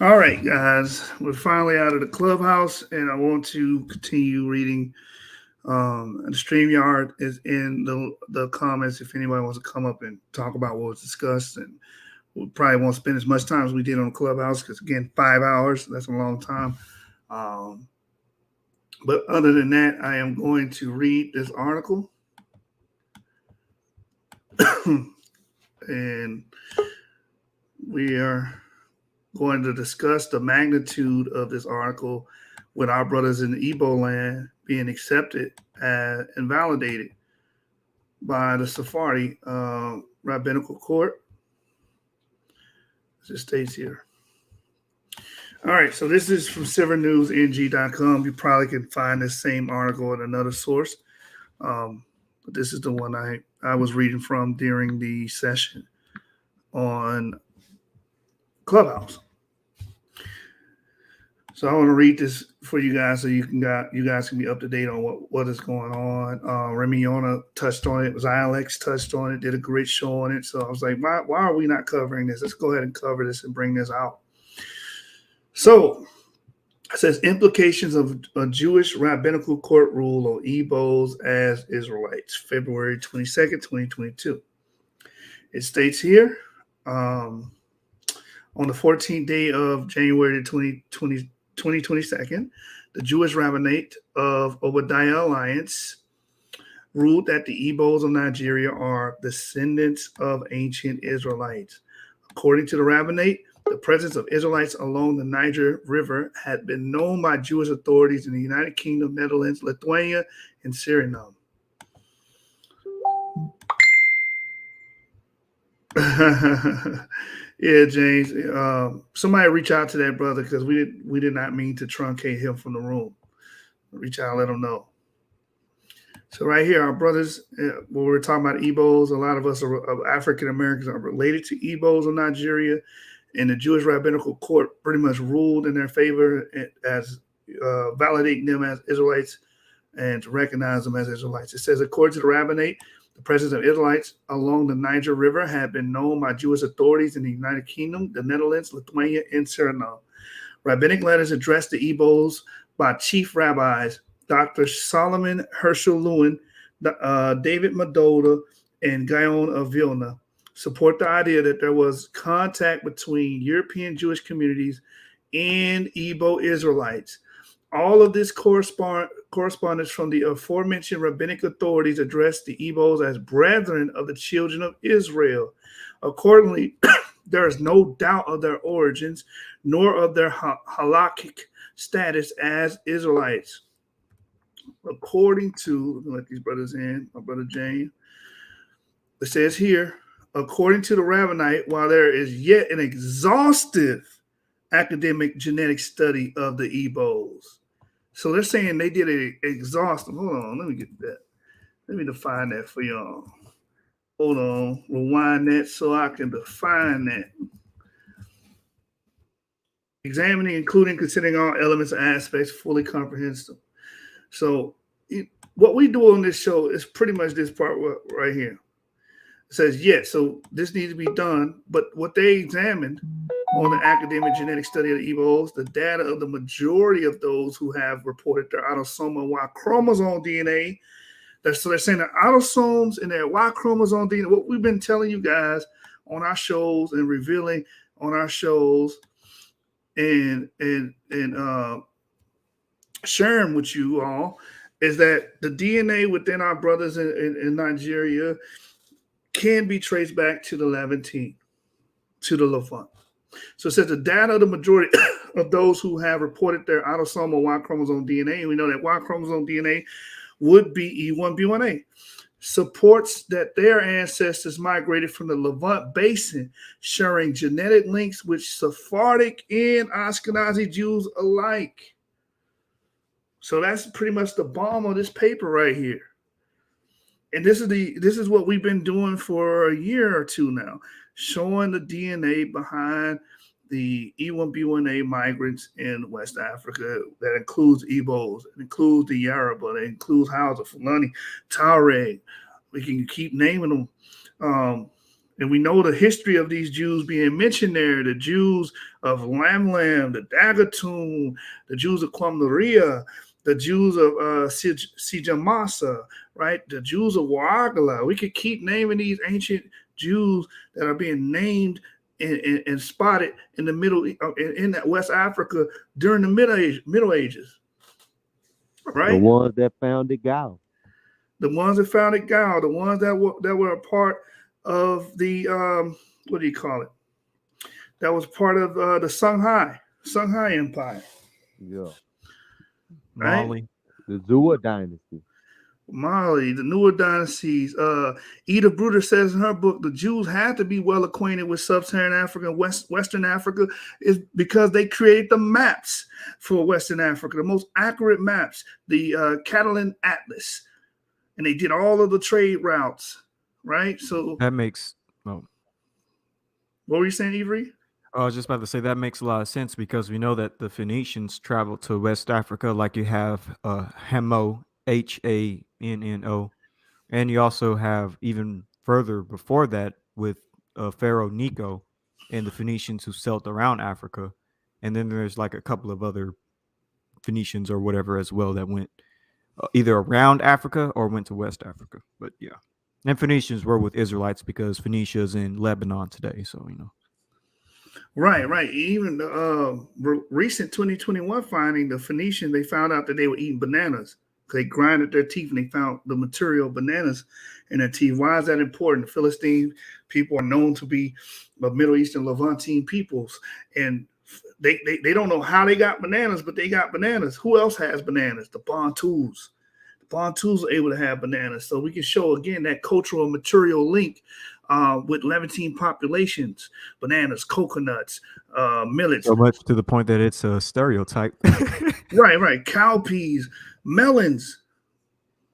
All right, guys, we're finally out of the clubhouse, and I want to continue reading. The StreamYard is in the comments if anybody wants to come up and talk about what was discussed, and we probably won't spend as much time as we did on the clubhouse because, again, 5 hours, that's a long time. But other than that, I am going to read this article. And we are going to discuss the magnitude of this article with our brothers in the Igbo land being accepted and validated by the Sephardi Rabbinical Court. As it states here. All right, so this is from SilverNewsNG.com. You probably can find this same article at another source. But this is the one I was reading from during the session on Clubhouse. So I want to read this for you guys so you guys can be up to date on what is going on. Remy Yona touched on it. Alex touched on it, did a great show on it. So I was like, why are we not covering this? Let's go ahead and cover this and bring this out. So it says implications of a Jewish rabbinical court rule on Ebos as Israelites, February 22nd, 2022. It states here, on the 14th day of January 2022, the Jewish Rabbinate of Obadiah Alliance ruled that the Igbos of Nigeria are descendants of ancient Israelites. According to the rabbinate, the presence of Israelites along the Niger River had been known by Jewish authorities in the United Kingdom, Netherlands, Lithuania, and Suriname. Yeah, James. Somebody reach out to that brother because we did not mean to truncate him from the room. Reach out, let him know. So right here, our brothers, when we're talking about Igbos, a lot of us are African Americans are related to Igbos of Nigeria, and the Jewish Rabbinical Court pretty much ruled in their favor as validating them as Israelites and to recognize them as Israelites. It says, according to the rabbinate, the presence of Israelites along the Niger River had been known by Jewish authorities in the United Kingdom, the Netherlands, Lithuania, and Suriname. Rabbinic letters addressed the Igbos by chief rabbis Dr. Solomon Herschel Lewin, David Madoda, and Gaon of Vilna support the idea that there was contact between European Jewish communities and Igbo Israelites. All of this correspondence from the aforementioned rabbinic authorities addressed the Igbos as brethren of the children of Israel. Accordingly, there is no doubt of their origins, nor of their halakhic status as Israelites. According to, let me let these brothers in, my brother James, it says here, according to the rabbinate, while there is yet an exhaustive academic genetic study of the Igbos. So they're saying they did an exhaustive. Hold on, let me get that. Let me define that for y'all. Hold on, rewind that so I can define that. Examining, including, considering all elements and aspects, fully comprehensive. So what we do on this show is pretty much this part right here. It says, yes, so this needs to be done. But what they examined on the academic genetic study of the Igbos, the data of the majority of those who have reported their autosomal Y chromosome DNA. So they're saying that autosomes and their Y chromosome DNA, what we've been telling you guys on our shows and revealing on our shows and sharing with you all is that the DNA within our brothers in Nigeria can be traced back to the Levantine, to the Levant. So it says the data of the majority of those who have reported their autosomal Y chromosome DNA, and we know that Y chromosome DNA would be E1B1A, supports that their ancestors migrated from the Levant basin, sharing genetic links with Sephardic and Ashkenazi Jews alike. So that's pretty much the bomb of this paper right here. And this is what we've been doing for a year or two now, showing the DNA behind the E1B1A migrants in West Africa. That includes Igbos, it includes the Yoruba, that includes Hausa, Fulani, Tuareg. We can keep naming them. And we know the history of these Jews being mentioned there, the Jews of Lamlam, the Dagatun, the Jews of Kwamlaria, the Jews of Sijamasa, right? The Jews of Wagala. We could keep naming these ancient Jews that are being named and spotted in the in that West Africa during the Middle Ages, right? The ones that founded Gal. The ones that founded Gal. The ones that were a part of the what do you call it? That was part of the Songhai Empire. Yeah. Right? Mali, the Zua dynasty. Mali, the newer dynasties. Edith Bruder says in her book, the Jews had to be well acquainted with sub-Saharan Africa and Western Africa is because they created the maps for Western Africa, the most accurate maps, the Catalan Atlas. And they did all of the trade routes, right? So that makes... Oh. What were you saying, Avery? I was just about to say that makes a lot of sense because we know that the Phoenicians traveled to West Africa, like you have Hanno, Hanno, and you also have even further before that with Pharaoh Necho and the Phoenicians who sailed around Africa, and then there's like a couple of other Phoenicians or whatever as well that went either around Africa or went to West Africa. But yeah, and Phoenicians were with Israelites because Phoenicia is in Lebanon today, so you know. Right. Even the recent 2021 finding, the Phoenician, they found out that they were eating bananas They grinded their teeth and they found the material bananas in their teeth. Why is that important? The Philistine people are known to be Middle Eastern Levantine peoples, and they don't know how they got bananas, but they got bananas. Who else has bananas? The Bantus. The Bantus are able to have bananas. So we can show, again, that cultural and material link with Levantine populations, bananas, coconuts, millets. So much to the point that it's a stereotype. Right. Cowpeas, melons.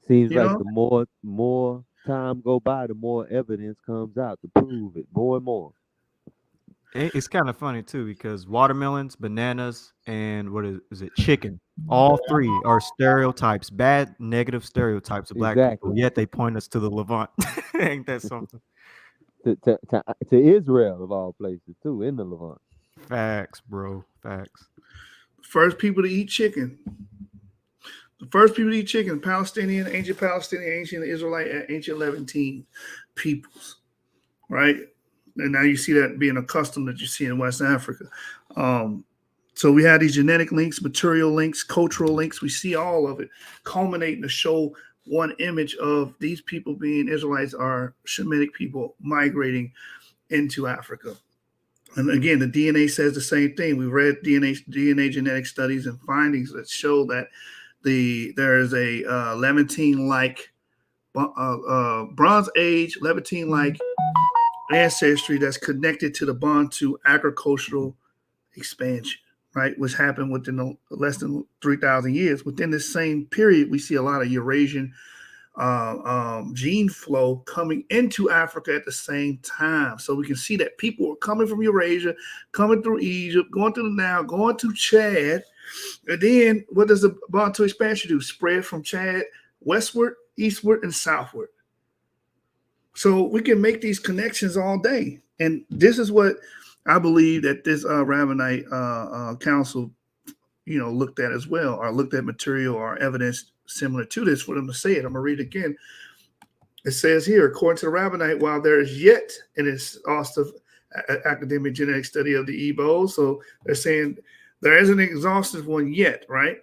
Seems like the more time go by, the more evidence comes out to prove it more and more. It's kind of funny too, because watermelons, bananas, and what is it? Chicken. All three are stereotypes, bad, negative stereotypes of black people. Yet they point us to the Levant. Ain't that something? To Israel of all places too, in the Levant. Facts, bro. Facts. First people to eat chicken. The first people to eat chicken, Palestinian, ancient Israelite, ancient Levantine peoples, right? And now you see that being a custom that you see in West Africa. So we have these genetic links, material links, cultural links. We see all of it culminating to show one image of these people being Israelites are Shemitic people migrating into Africa. And again, the DNA says the same thing. We read DNA genetic studies and findings that show that there is a Levantine-like Bronze Age Levantine-like ancestry that's connected to the Bantu agricultural expansion, right, which happened within less than 3,000 years. Within this same period, we see a lot of Eurasian gene flow coming into Africa at the same time. So we can see that people are coming from Eurasia, coming through Egypt, going through the Nile, going to Chad. And then what does the Bantu expansion do? Spread from Chad westward, eastward, and southward. So we can make these connections all day. And this is what I believe that this Rabbinite council, looked at as well, or looked at material or evidence similar to this for them to say it. I'm going to read it again. It says here, according to the Rabbinite, while there is yet in its exhaustive academic genetic study of the Igbo, so they're saying there isn't an exhaustive one yet, right?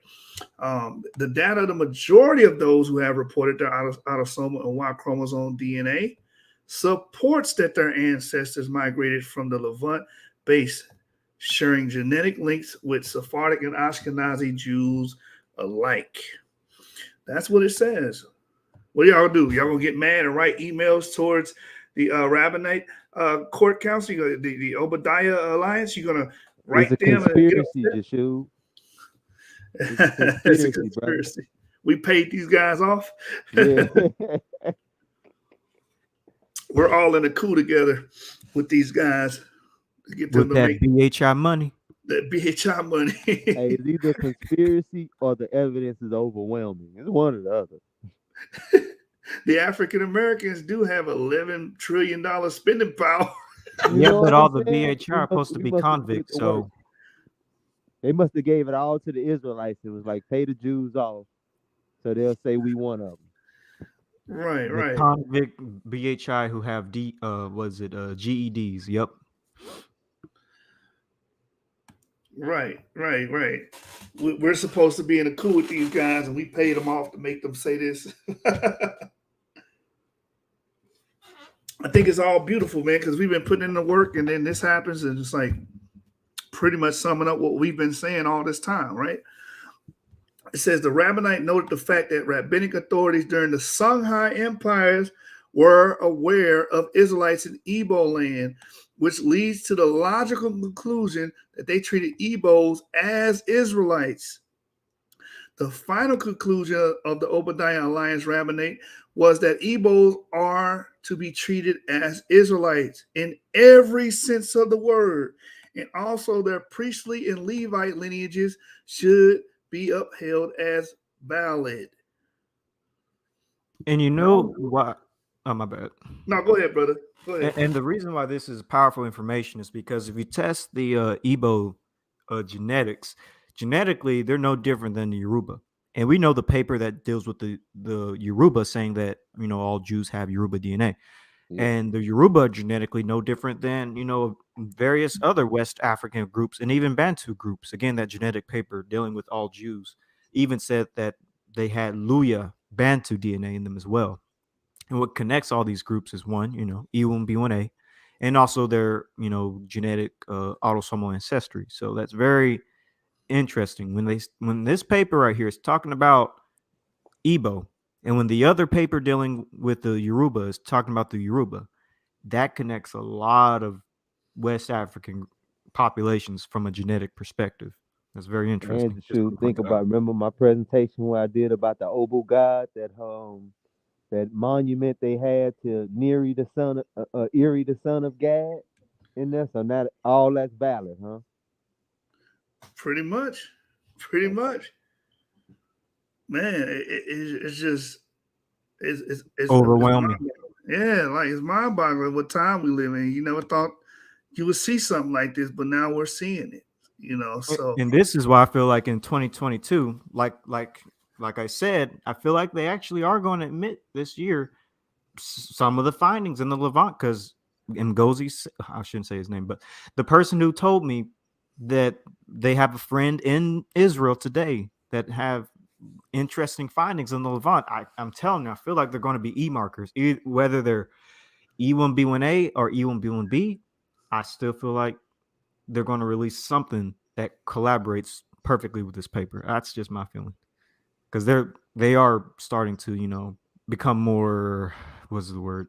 The data, the majority of those who have reported their autosomal and Y chromosome DNA supports that their ancestors migrated from the Levant base, sharing genetic links with Sephardic and Ashkenazi Jews alike. That's what it says. What do y'all do? Y'all gonna get mad and write emails towards the Rabbinite court council, the Obadiah Alliance? You're gonna write it's a them conspiracy, Yeshua. It's a conspiracy. We paid these guys off. Yeah. We're all in a coup together with these guys to get them with to that BHI money. That BHI money. Hey, it's either conspiracy or the evidence is overwhelming. It's one or the other. The African Americans do have $11 trillion spending power. Yeah, but all the BHI are supposed to be convicts, so they must have gave it all to the Israelites. It was like, pay the Jews off, so they'll say we one of them. Right. The convict BHI who have GEDs. Yep. Right. We're supposed to be in a coup with these guys, and we paid them off to make them say this. I think it's all beautiful, man, because we've been putting in the work, and then this happens, and it's like pretty much summing up what we've been saying all this time, right? It says the Rabbinite noted the fact that rabbinic authorities during the Songhai empires were aware of Israelites in Igbo land, which leads to the logical conclusion that they treated Igbos as Israelites. The final conclusion of the Obadiah Alliance Rabbinate was that Igbos are to be treated as Israelites in every sense of the word, and also their priestly and Levite lineages should be upheld as valid. And you know why? Oh, my bad. No, go ahead, brother. Go ahead. And the reason why this is powerful information is because if you test the Igbo genetics, genetically, they're no different than the Yoruba. And we know the paper that deals with the Yoruba saying that, all Jews have Yoruba DNA. Yeah. And the Yoruba genetically no different than, various other West African groups and even Bantu groups. Again, that genetic paper dealing with all Jews even said that they had Luya Bantu DNA in them as well. And what connects all these groups is one, E1B1A, and also their, genetic autosomal ancestry. So that's very interesting. When this paper right here is talking about Igbo, and when the other paper dealing with the Yoruba is talking about the Yoruba, that connects a lot of West African populations from a genetic perspective. That's very interesting. And to think about, remember my presentation where I did about the Obo god, that monument they had to Neri the son of Eri the son of Gad in there. So not all that's valid, huh? Pretty much. Man, it's just it's overwhelming. It's mind-boggling what time we live in. You never thought you would see something like this, but now we're seeing it. So and this is why I feel like in 2022, like I said, I feel like they actually are going to admit this year some of the findings in the Levant, because Ngozi, I shouldn't say his name, but the person who told me that they have a friend in Israel today that have interesting findings in the Levant. I'm telling you, I feel like they're going to be E markers, whether they're E1B1A or E1B1B. I still feel like they're going to release something that collaborates perfectly with this paper. That's just my feeling, because they are starting to become more, what's the word,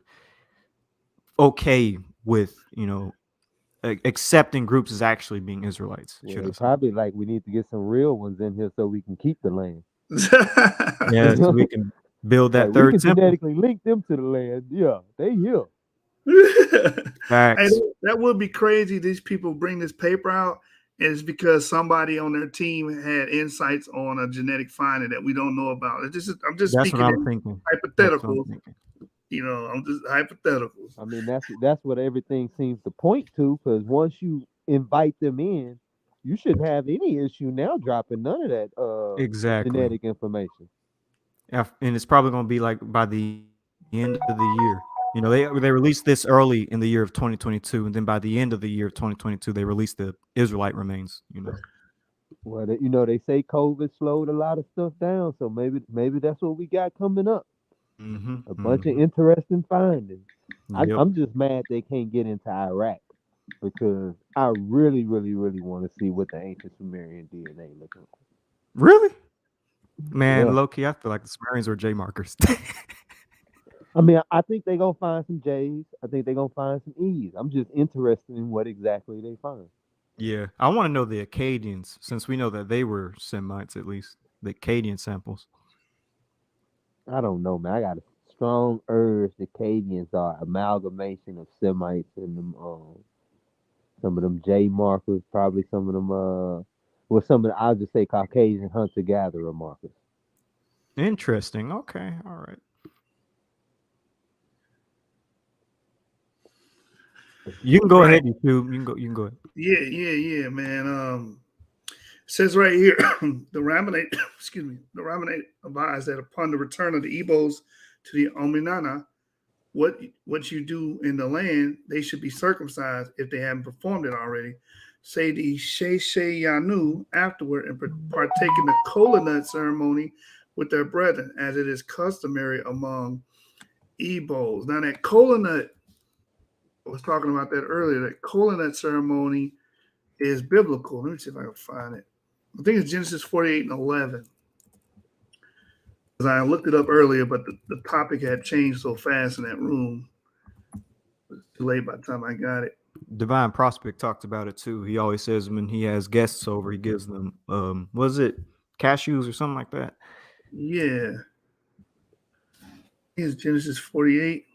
okay with accepting groups as actually being Israelites. Yeah, probably like we need to get some real ones in here so we can keep the land. Yeah, so we can build that third we can temple. genetically link them to the land. Yeah, they here. Hey, that would be crazy. These people bring this paper out, and it's because somebody on their team had insights on a genetic finding that we don't know about. I'm just That's speaking what I'm in thinking. hypotheticals. I'm just hypotheticals. I mean, that's what everything seems to point to, because once you invite them in, you shouldn't have any issue now dropping none of that Exactly. genetic information. Yeah, and it's probably going to be like by the end of the year. They released this early in the year of 2022, and then by the end of the year of 2022, they released the Israelite remains. Well, they say COVID slowed a lot of stuff down, so maybe that's what we got coming up. A bunch of interesting findings. Yep. I'm just mad they can't get into Iraq, because I really, really, really want to see what the ancient Sumerian DNA looks like. Really? Man, Yeah. low-key, I feel like the Sumerians were J markers. I mean, I think they're going to find some J's. I think they're going to find some E's. I'm just interested in what exactly they find. Yeah, I want to know the Akkadians, since we know that they were Semites, at least the Akkadian samples. I don't know, man. I got a strong urge the Akkadians are amalgamation of Semites and them, some of them J markers, probably some of them, I'll just say Caucasian hunter-gatherer markers. Interesting. Okay, all right. You can go ahead, YouTube. You can go ahead. Yeah, man. It says right here, the Rabbinate advised that upon the return of the Igbos to the Omenana, what you do in the land, they should be circumcised if they haven't performed it already. Say the Sheshayanu afterward and partake in the kola nut ceremony with their brethren, as it is customary among Igbos. Now that kola nut, I was talking about that earlier, that kola nut ceremony is biblical. Let me see if I can find it. I think it's Genesis 48 and 11. Because I looked it up earlier, but the topic had changed so fast in that room. It was too late by the time I got it. Divine Prospect talked about it too. He always says when he has guests over, he gives them, was it cashews or something like that? Yeah. Here's Genesis 48.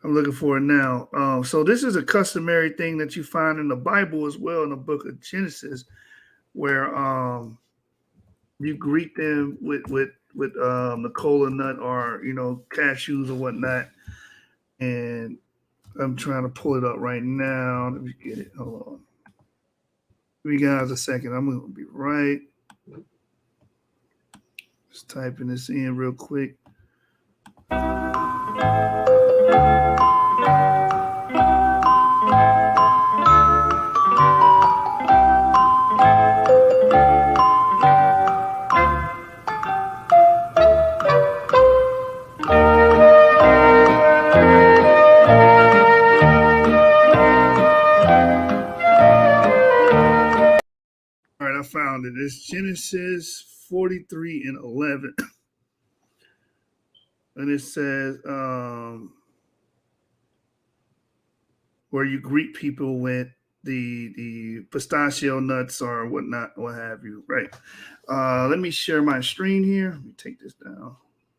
I'm looking for it now. So this is a customary thing that you find in the Bible as well, in the book of Genesis, where you greet them with the kola nut or cashews or whatnot. And I'm trying to pull it up right now. Let me get it. Hold on. Give you guys a second. I'm gonna be right. Just typing this in real quick. found it. It's Genesis 43 and 11. And it says, where you greet people with the pistachio nuts or whatnot, what have you, right? Let me share my screen here. Let me take this down.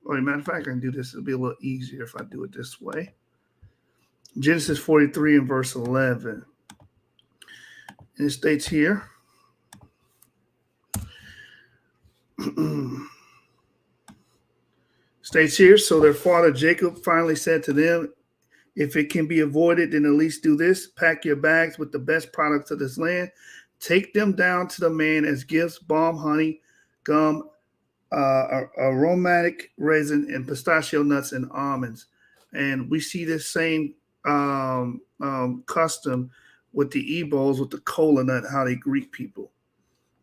Oh, as a matter of fact, I can do this. It'll be a little easier if I do it this way. Genesis 43 and verse 11. And it states here, so their father Jacob finally said to them, if it can be avoided, then at least do this. Pack your bags with the best products of this land. Take them down to the man as gifts, balm, honey, gum, aromatic resin, and pistachio nuts and almonds. And we see this same custom with the Igbos, with the kola nut, how they greet people,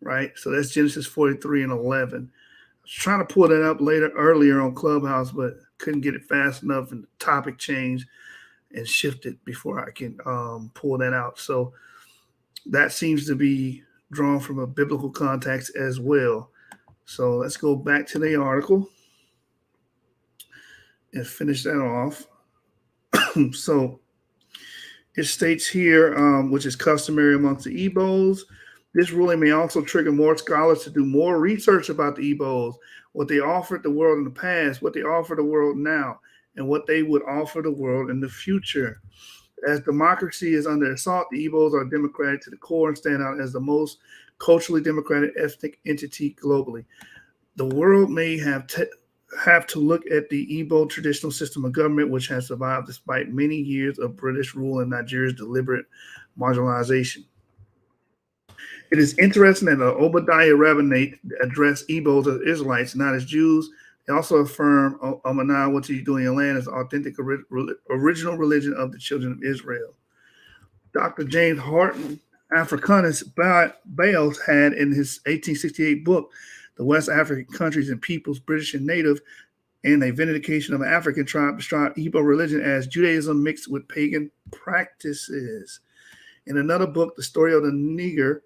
right? So that's Genesis 43 and 11. I was trying to pull that up earlier on Clubhouse, but couldn't get it fast enough, and the topic changed and shifted before I can pull that out. So that seems to be drawn from a biblical context as well. So let's go back to the article and finish that off. So it states here, which is customary amongst the Igbos, this ruling may also trigger more scholars to do more research about the Igbos, what they offered the world in the past, what they offer the world now, and what they would offer the world in the future. As democracy is under assault, the Igbos are democratic to the core and stand out as the most culturally democratic ethnic entity globally. The world may have to look at the Igbo traditional system of government, which has survived despite many years of British rule and Nigeria's deliberate marginalization. It is interesting that the Obadiah rabbinate addressed Igbos as Israelites, not as Jews. They also affirm Amanah, what you do in your land, is authentic original religion of the children of Israel. Dr. James Horton, Africanus Bales, had in his 1868 book, The West African Countries and Peoples, British and Native, and a vindication of an African tribe, described Igbo religion as Judaism mixed with pagan practices. In another book, The Story of the Niger,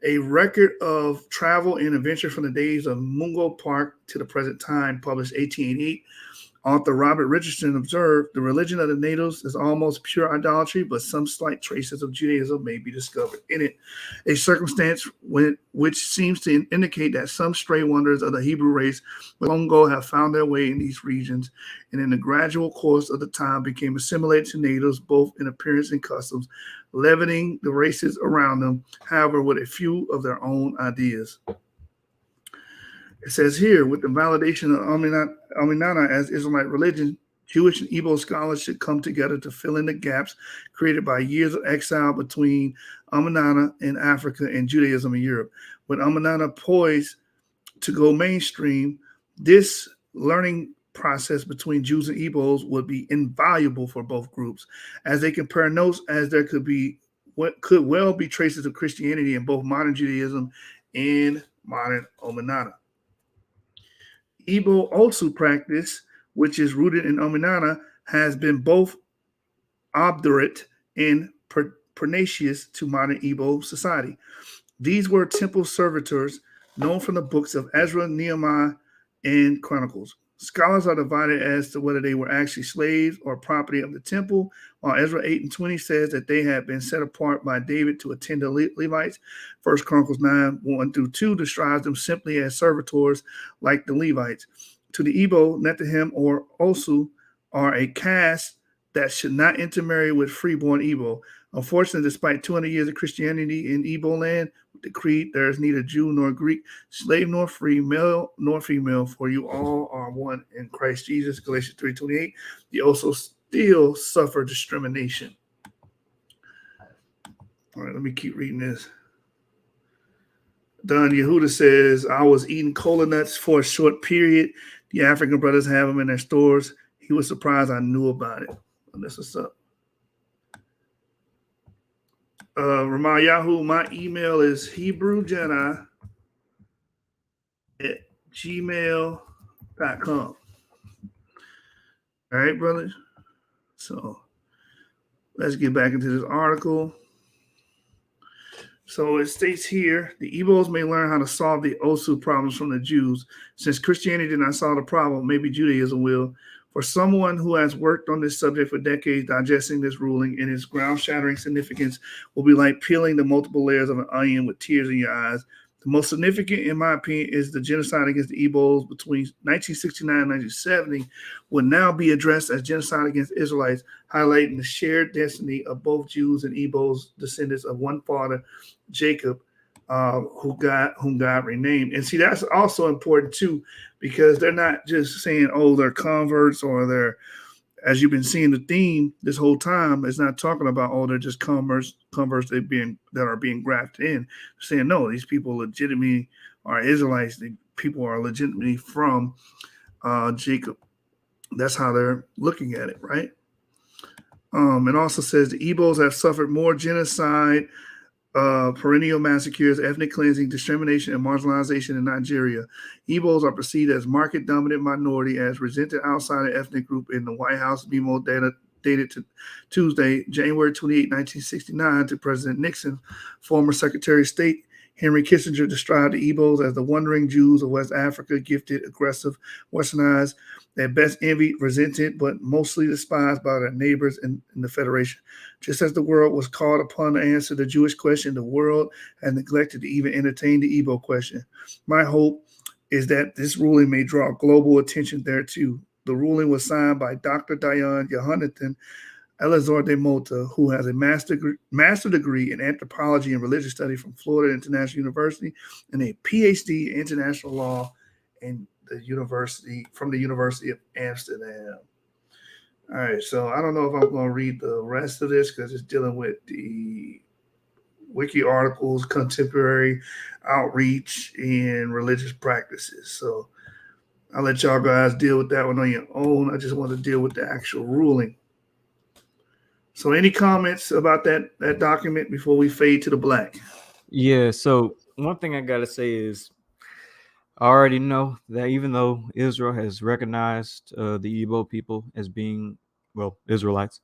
a record of travel and adventure from the days of Mungo Park to the present time, published 1888, author Robert Richardson observed, the religion of the natives is almost pure idolatry, but some slight traces of Judaism may be discovered in it, a circumstance which seems to indicate that some stray wanderers of the Hebrew race long ago have found their way in these regions, and in the gradual course of the time became assimilated to natives, both in appearance and customs, leavening the races around them, however, with a few of their own ideas. It says here, with the validation of Aminana as Israelite religion, Jewish and Igbo scholars should come together to fill in the gaps created by years of exile between Aminana in Africa and Judaism in Europe. With Aminana poised to go mainstream, this learning process between Jews and Igbos would be invaluable for both groups, as they compare notes, as there could well be traces of Christianity in both modern Judaism and modern Aminana. Igbo Osu practice, which is rooted in Aminana, has been both obdurate and pernicious to modern Igbo society. These were temple servitors known from the books of Ezra, Nehemiah, and Chronicles. Scholars are divided as to whether they were actually slaves or property of the temple, while Ezra 8 and 20 says that they had been set apart by David to attend the Levites. 1 Chronicles 9, 1-2 describes them simply as servitors like the Levites. To the Igbo, Netahim or Osu are a caste that should not intermarry with freeborn Igbo. Unfortunately, despite 200 years of Christianity in Igbo land, with the creed, there is neither Jew nor Greek, slave nor free, male nor female, for you all are one in Christ Jesus. Galatians 3:28. They also still suffer discrimination. All right, let me keep reading this. Don Yehuda says, I was eating cola nuts for a short period. The African brothers have them in their stores. He was surprised I knew about it. And this is up. Ramal Yahoo, my email is HebrewJedi@gmail.com. All right, brothers. So let's get back into this article. So it states here, the Igbos may learn how to solve the Osu problems from the Jews. Since Christianity did not solve the problem, maybe Judaism will. For someone who has worked on this subject for decades, digesting this ruling and its ground-shattering significance will be like peeling the multiple layers of an onion with tears in your eyes. The most significant, in my opinion, is the genocide against the Igbos between 1969 and 1970 would now be addressed as genocide against Israelites, highlighting the shared destiny of both Jews and Igbos, descendants of one father, Jacob, whom God renamed. And see, that's also important too, because they're not just saying, oh, they're converts or they're, as you've been seeing the theme this whole time, it's not talking about, oh, they're just converts that are being grafted in. They're saying, no, these people legitimately are Israelites. The people are legitimately from Jacob. That's how they're looking at it, right? It also says the Igbos have suffered more genocide, perennial massacres, ethnic cleansing, discrimination, and marginalization in Nigeria. Igbos are perceived as market-dominant minority, as resented outsider ethnic group in the White House memo dated to Tuesday, January 28, 1969, to President Nixon. Former Secretary of State Henry Kissinger described the Igbos as the wandering Jews of West Africa, gifted, aggressive, westernized, at best envied, resented, but mostly despised by their neighbors in the Federation. Just as the world was called upon to answer the Jewish question, the world had neglected to even entertain the Igbo question. My hope is that this ruling may draw global attention thereto. The ruling was signed by Dr. Dayan Yohanathan Elazar de Mota, who has a master degree in anthropology and religious study from Florida International University and a PhD in international law from the University of Amsterdam. All right, so I don't know if I'm going to read the rest of this because it's dealing with the wiki articles, contemporary outreach, and religious practices. So I'll let y'all guys deal with that one on your own. I just want to deal with the actual ruling. So any comments about that document before we fade to the black? Yeah, so one thing I got to say is I already know that even though Israel has recognized the Igbo people as being, well, Israelites,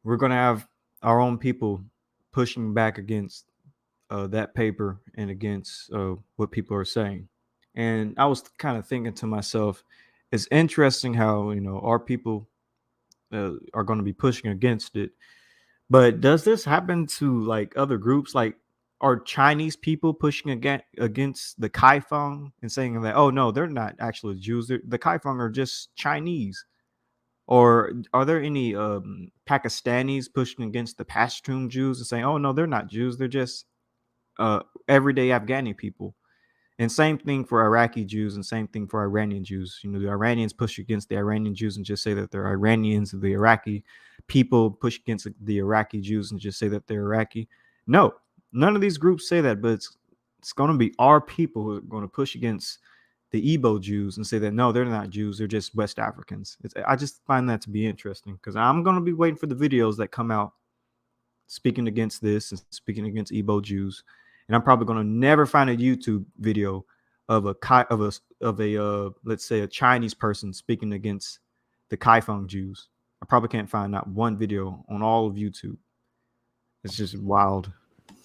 we're going to have our own people pushing back against that paper and against what people are saying. And I was kind of thinking to myself, it's interesting how, our people are going to be pushing against it. But does this happen to like other groups? Like, are Chinese people pushing against the Kaifeng and saying that, oh, no, they're not actually Jews. The Kaifeng are just Chinese. Or are there any Pakistanis pushing against the Pashtun Jews and saying, oh, no, they're not Jews. They're just everyday Afghani people. And same thing for Iraqi Jews and same thing for Iranian Jews. The Iranians push against the Iranian Jews and just say that they're Iranians. The Iraqi people push against the Iraqi Jews and just say that they're Iraqi. No, none of these groups say that, but it's going to be our people who are going to push against the Igbo Jews and say that, no, they're not Jews. They're just West Africans. I just find that to be interesting because I'm going to be waiting for the videos that come out speaking against this and speaking against Igbo Jews. And I'm probably going to never find a YouTube video of a let's say a Chinese person speaking against the Kaifeng Jews. I probably can't find not one video on all of YouTube. It's just wild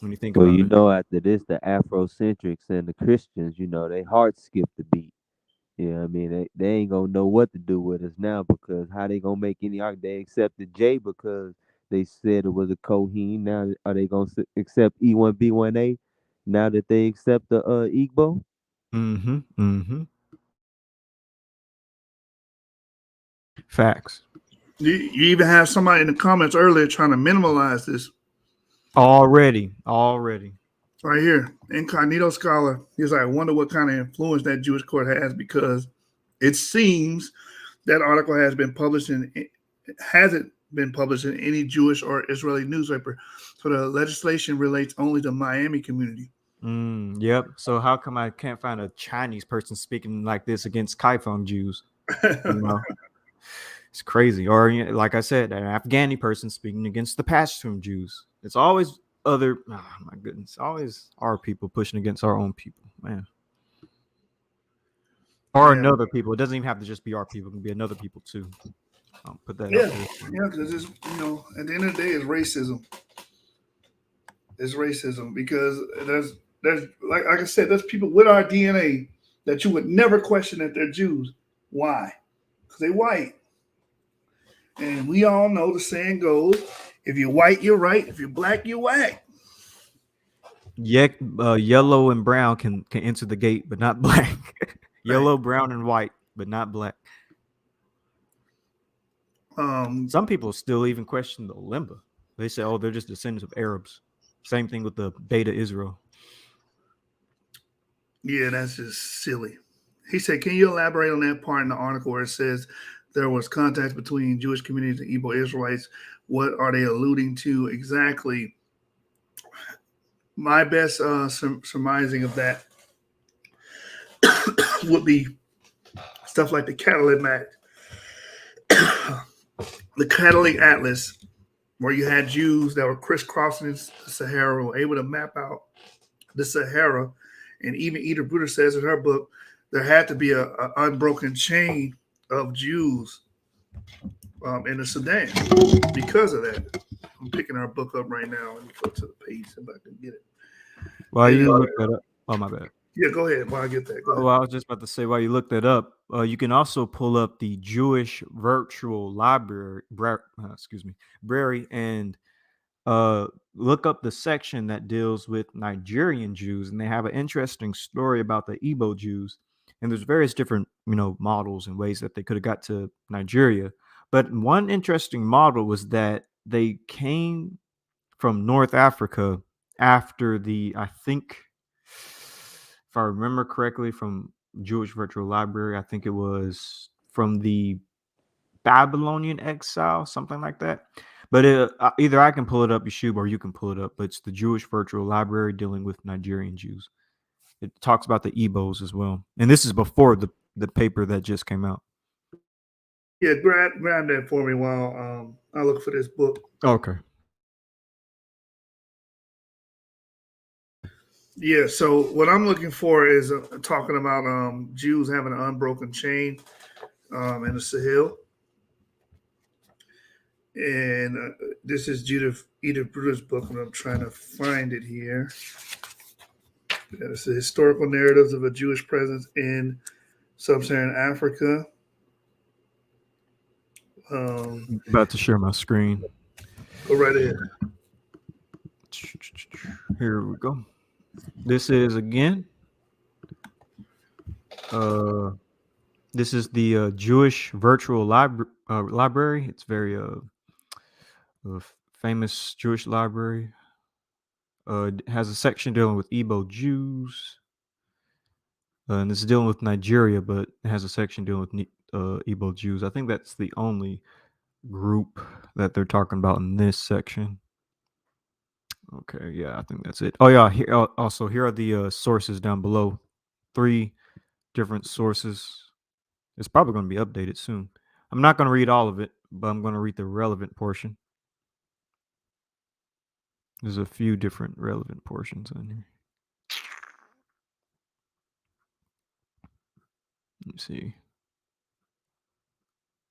when you think about it. Well, after this, the Afrocentrics and the Christians, they hearts skip the beat. Yeah, I mean, they ain't gonna know what to do with us now because how they gonna make any argument? They accepted J because they said it was a Kohen. Now, are they gonna accept E1B1A? Now that they accept the Igbo? Facts. You even have somebody in the comments earlier trying to minimalize this. Already. Right here, Incognito Scholar. He's like, I wonder what kind of influence that Jewish court has because it seems that article hasn't been published in any Jewish or Israeli newspaper. So the legislation relates only to Miami community. Yep. So how come I can't find a Chinese person speaking like this against Kaifeng Jews? It's crazy. Or like I said, an Afghani person speaking against the Pashtun Jews. It's always other. Oh my goodness, always our people pushing against our own people, man. Or another people. It doesn't even have to just be our people. It can be another people too. I'll put that. Yeah, because it's at the end of the day, it's racism. is racism, because there's like I said, there's people with our DNA that you would never question that they're Jews. Why? Because they white. And we all know the saying goes, if you're white, you're right. If you're black, you're whack. Yeah, yellow and brown can enter the gate, but not black. Yellow, brown, and white, but not black. Some people still even question the Limba. They say, "Oh, they're just descendants of Arabs." Same thing with the Beta Israel. Yeah, that's just silly. He said, "Can you elaborate on that part in the article where it says there was contact between Jewish communities and Igbo Israelites? What are they alluding to exactly?" My best surmising of that would be stuff like the Catalan the Catalan Atlas, where you had Jews that were crisscrossing the Sahara, were able to map out the Sahara. And even Edith Bruder says in her book, there had to be an unbroken chain of Jews in the Sudan because of that. I'm picking our book up right now. Let me go to the page if I can get it. While you look that up, oh my bad. Yeah, go ahead. While I get that, go ahead. Well, I was just about to say, while you look that up, you can also pull up the Jewish Virtual Library, and look up the section that deals with Nigerian Jews, and they have an interesting story about the Igbo Jews. And there's various different, models and ways that they could have got to Nigeria. But one interesting model was that they came from North Africa after I think, if I remember correctly, from Jewish Virtual Library, I think it was from the Babylonian exile, something like that. But either I can pull it up, Yeshub, or you can pull it up. But it's the Jewish Virtual Library dealing with Nigerian Jews. It talks about the Igbos as well. And this is before the paper that just came out. Yeah, grab that for me while I look for this book. Okay. Yeah, so what I'm looking for is talking about Jews having an unbroken chain in the Sahel. And this is Edith Bruder's book, and I'm trying to find it here. It's the historical narratives of a Jewish presence in sub-Saharan Africa. About to share my screen. Go right ahead. Here we go. This is again. This is the Jewish Virtual Library. It's very famous Jewish library. It has a section dealing with Igbo Jews, and this is dealing with Nigeria, but it has a section dealing with Igbo Jews. I think that's the only group that they're talking about in this section. Okay, yeah, I think that's it. Oh yeah, here are the sources down below. 3 different sources. It's probably going to be updated soon. I'm not going to read all of it, but I'm going to read the relevant portion. There's a few different relevant portions in here. Let me see.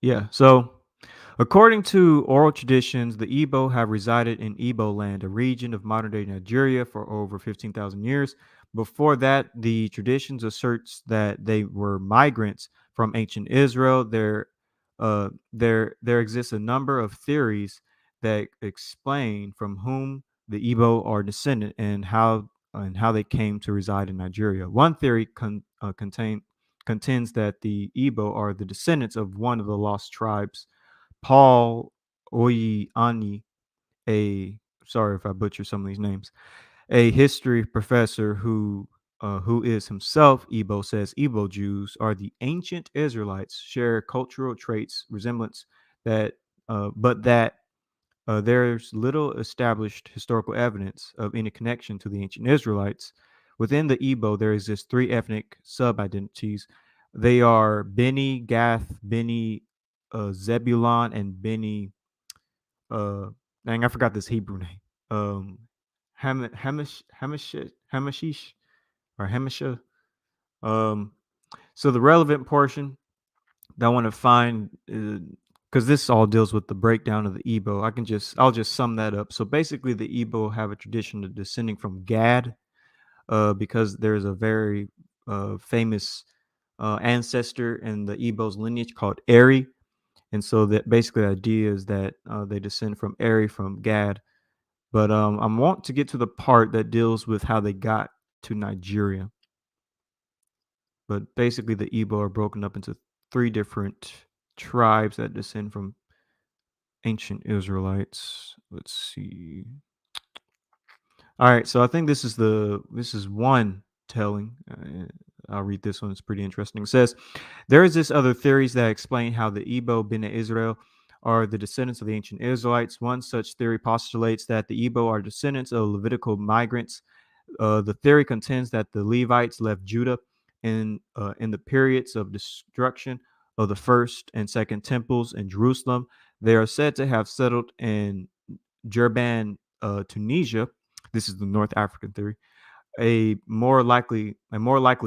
Yeah, so according to oral traditions, the Igbo have resided in Igbo land, a region of modern-day Nigeria, for over 15,000 years. Before that, the traditions asserts that they were migrants from ancient Israel. There exists a number of theories that explain from whom the Igbo are descended and how they came to reside in Nigeria. One theory contends that the Igbo are the descendants of one of the lost tribes, Paul Oyani, sorry if I butcher some of these names, a history professor who is himself Igbo, says Igbo Jews are the ancient Israelites, share cultural traits, resemblance but that there's little established historical evidence of any connection to the ancient Israelites. Within the Igbo, there exist 3 ethnic sub-identities. They are Beni, Gath, Beni, Zebulon, and Beni. Dang, I forgot this Hebrew name. Hamashish or Hamisha. So the relevant portion that I want to find because this all deals with the breakdown of the Igbo. I'll just sum that up. So basically, the Igbo have a tradition of descending from Gad, because there's a very famous ancestor in the Igbo's lineage called Eri, and so that basically the idea is that they descend from Eri from Gad. But I want to get to the part that deals with how they got to Nigeria. But basically, the Igbo are broken up into 3 different tribes that descend from ancient Israelites. Let's see. All right, so I think this is one telling. I'll read this one. It's pretty interesting. It says, there is this other theories that explain how the Igbo Bene Israel are the descendants of the ancient Israelites. One such theory postulates that the Igbo are descendants of Levitical migrants. The theory contends that the Levites left Judah in the periods of destruction of the first and second temples in Jerusalem. They are said to have settled in Jerban, Tunisia. This is the North African theory. A more likely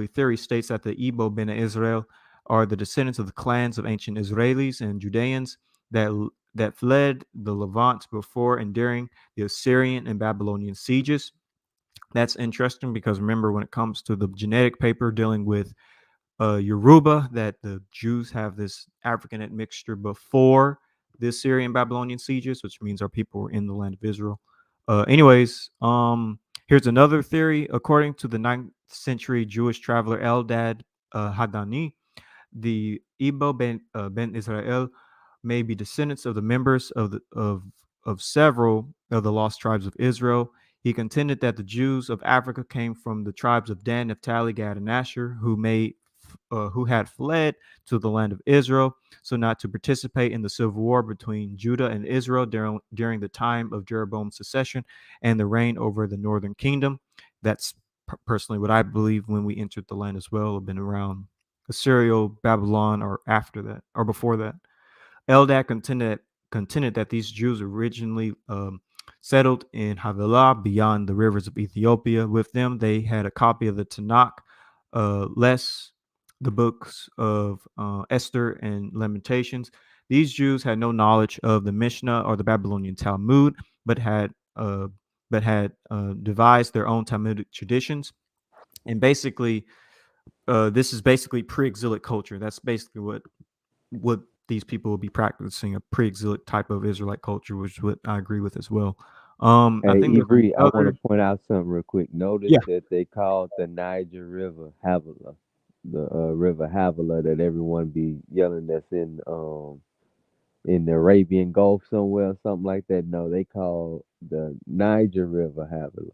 theory states that the Igbo Bene Israel are the descendants of the clans of ancient Israelis and Judeans that fled the Levant before and during the Assyrian and Babylonian sieges. That's interesting because remember, when it comes to the genetic paper dealing with Yoruba, that the Jews have this African admixture before the Assyrian Babylonian sieges, which means our people were in the land of Israel. Here's another theory. According to the 9th century Jewish traveler Eldad Hadani, the Igbo Ben Israel may be descendants of the members of several of the lost tribes of Israel. He contended that the Jews of Africa came from the tribes of Dan, Naphtali, Gad, and Asher, who had fled to the land of Israel, so not to participate in the civil war between Judah and Israel during the time of Jeroboam's secession and the reign over the northern kingdom. That's personally what I believe when we entered the land as well. Have been around Assyria, Babylon, or after that, or before that. Eldad contended that these Jews originally settled in Havilah beyond the rivers of Ethiopia. With them, they had a copy of the Tanakh, less the books of Esther and Lamentations. These Jews had no knowledge of the Mishnah or the Babylonian Talmud, but had devised their own Talmudic traditions. And basically, this is basically pre-exilic culture. That's basically what these people will be practicing, a pre-exilic type of Israelite culture, which is what I agree with as well. I think Avery, I want to point out something real quick. Notice that they called the Niger River Havilah, the river Havilah that everyone be yelling that's in the Arabian Gulf somewhere or something like that. No, they call the Niger River Havilah.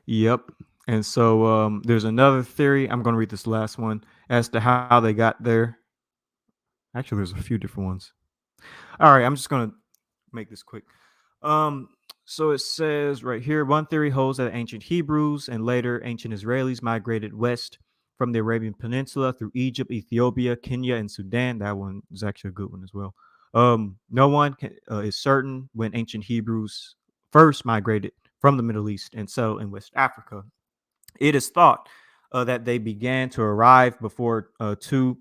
Yep. And so there's another theory. I'm going to read this last one as to how they got there. Actually, there's a few different ones. All right, I'm just going to make this quick. So it says right here, one theory holds that ancient Hebrews and later ancient Israelis migrated west from the Arabian Peninsula through Egypt, Ethiopia, Kenya, and Sudan. That one is actually a good one as well. No one is certain when ancient Hebrews first migrated from the Middle East and settled in West Africa. It is thought that they began to arrive before 202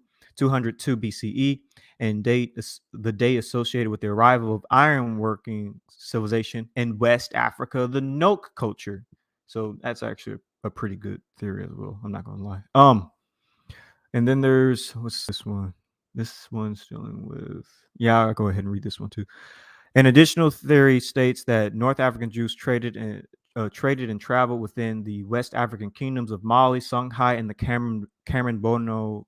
BCE, and the date associated with the arrival of ironworking civilization in West Africa, the Nok culture. So that's actually a pretty good theory as well. I'm not gonna lie. And then there's, what's this one? This one's dealing with, I'll go ahead and read this one too. An additional theory states that North African Jews traded and traveled within the West African kingdoms of Mali, Songhai, and the Cameroon Bono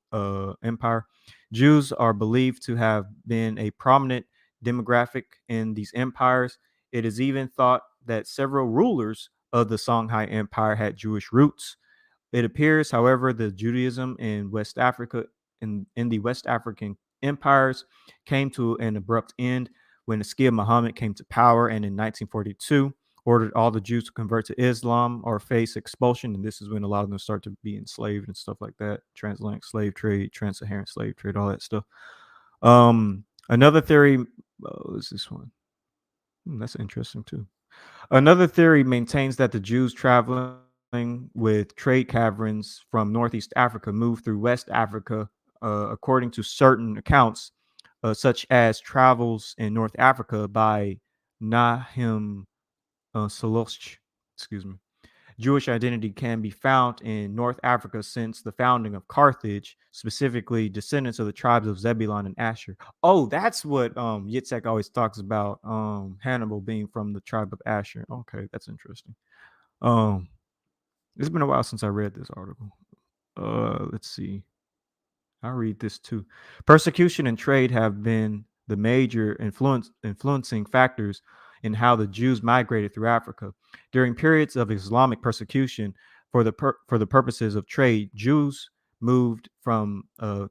Empire. Jews are believed to have been a prominent demographic in these empires. It is even thought that several rulers of the Songhai Empire had Jewish roots. It appears, however, that Judaism in West Africa, in the West African empires, came to an abrupt end when Askia Muhammad came to power, and in 1942 ordered all the Jews to convert to Islam or face expulsion. And this is when a lot of them start to be enslaved and stuff like that. Transatlantic slave trade, trans-Saharan slave trade, all that stuff. Another theory, is this one? That's interesting too. Another theory maintains that the Jews traveling with trade caravans from Northeast Africa moved through West Africa. According to certain accounts, such as Travels in North Africa by Nahum Solosch. Excuse me. Jewish identity can be found in North Africa since the founding of Carthage, specifically descendants of the tribes of Zebulun and Asher. Oh, that's what Yitzhak always talks about, Hannibal being from the tribe of Asher. Okay, that's interesting. It's been a while since I read this article. Let's see. I'll read this too. Persecution and trade have been the major influencing factors in how the Jews migrated through Africa. During periods of Islamic persecution for the purposes of trade, Jews moved from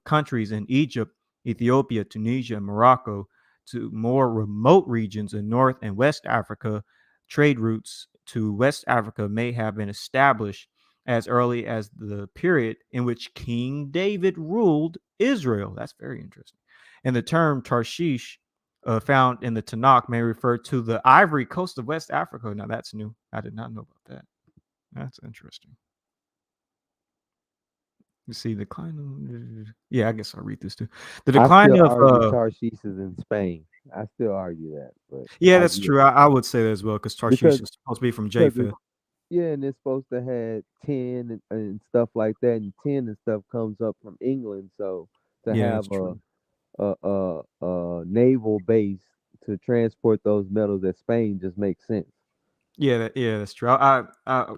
countries in Egypt, Ethiopia, Tunisia, and Morocco to more remote regions in North and West Africa. Trade routes to West Africa may have been established as early as the period in which King David ruled Israel. That's very interesting. And the term Tarshish, found in the Tanakh, may refer to the Ivory Coast of West Africa. Now that's new. I did not know about that. That's interesting. You see, decline. Yeah, I guess I'll read this too. The decline of Tarshish is in Spain. I still argue that, but yeah, that's true. I would say that as well because Tarshish is supposed to be from Japheth. Yeah, and it's supposed to have tin and stuff like that, and tin and stuff comes up from England. So to have a naval base to transport those metals at Spain just makes sense. Yeah, that's true. I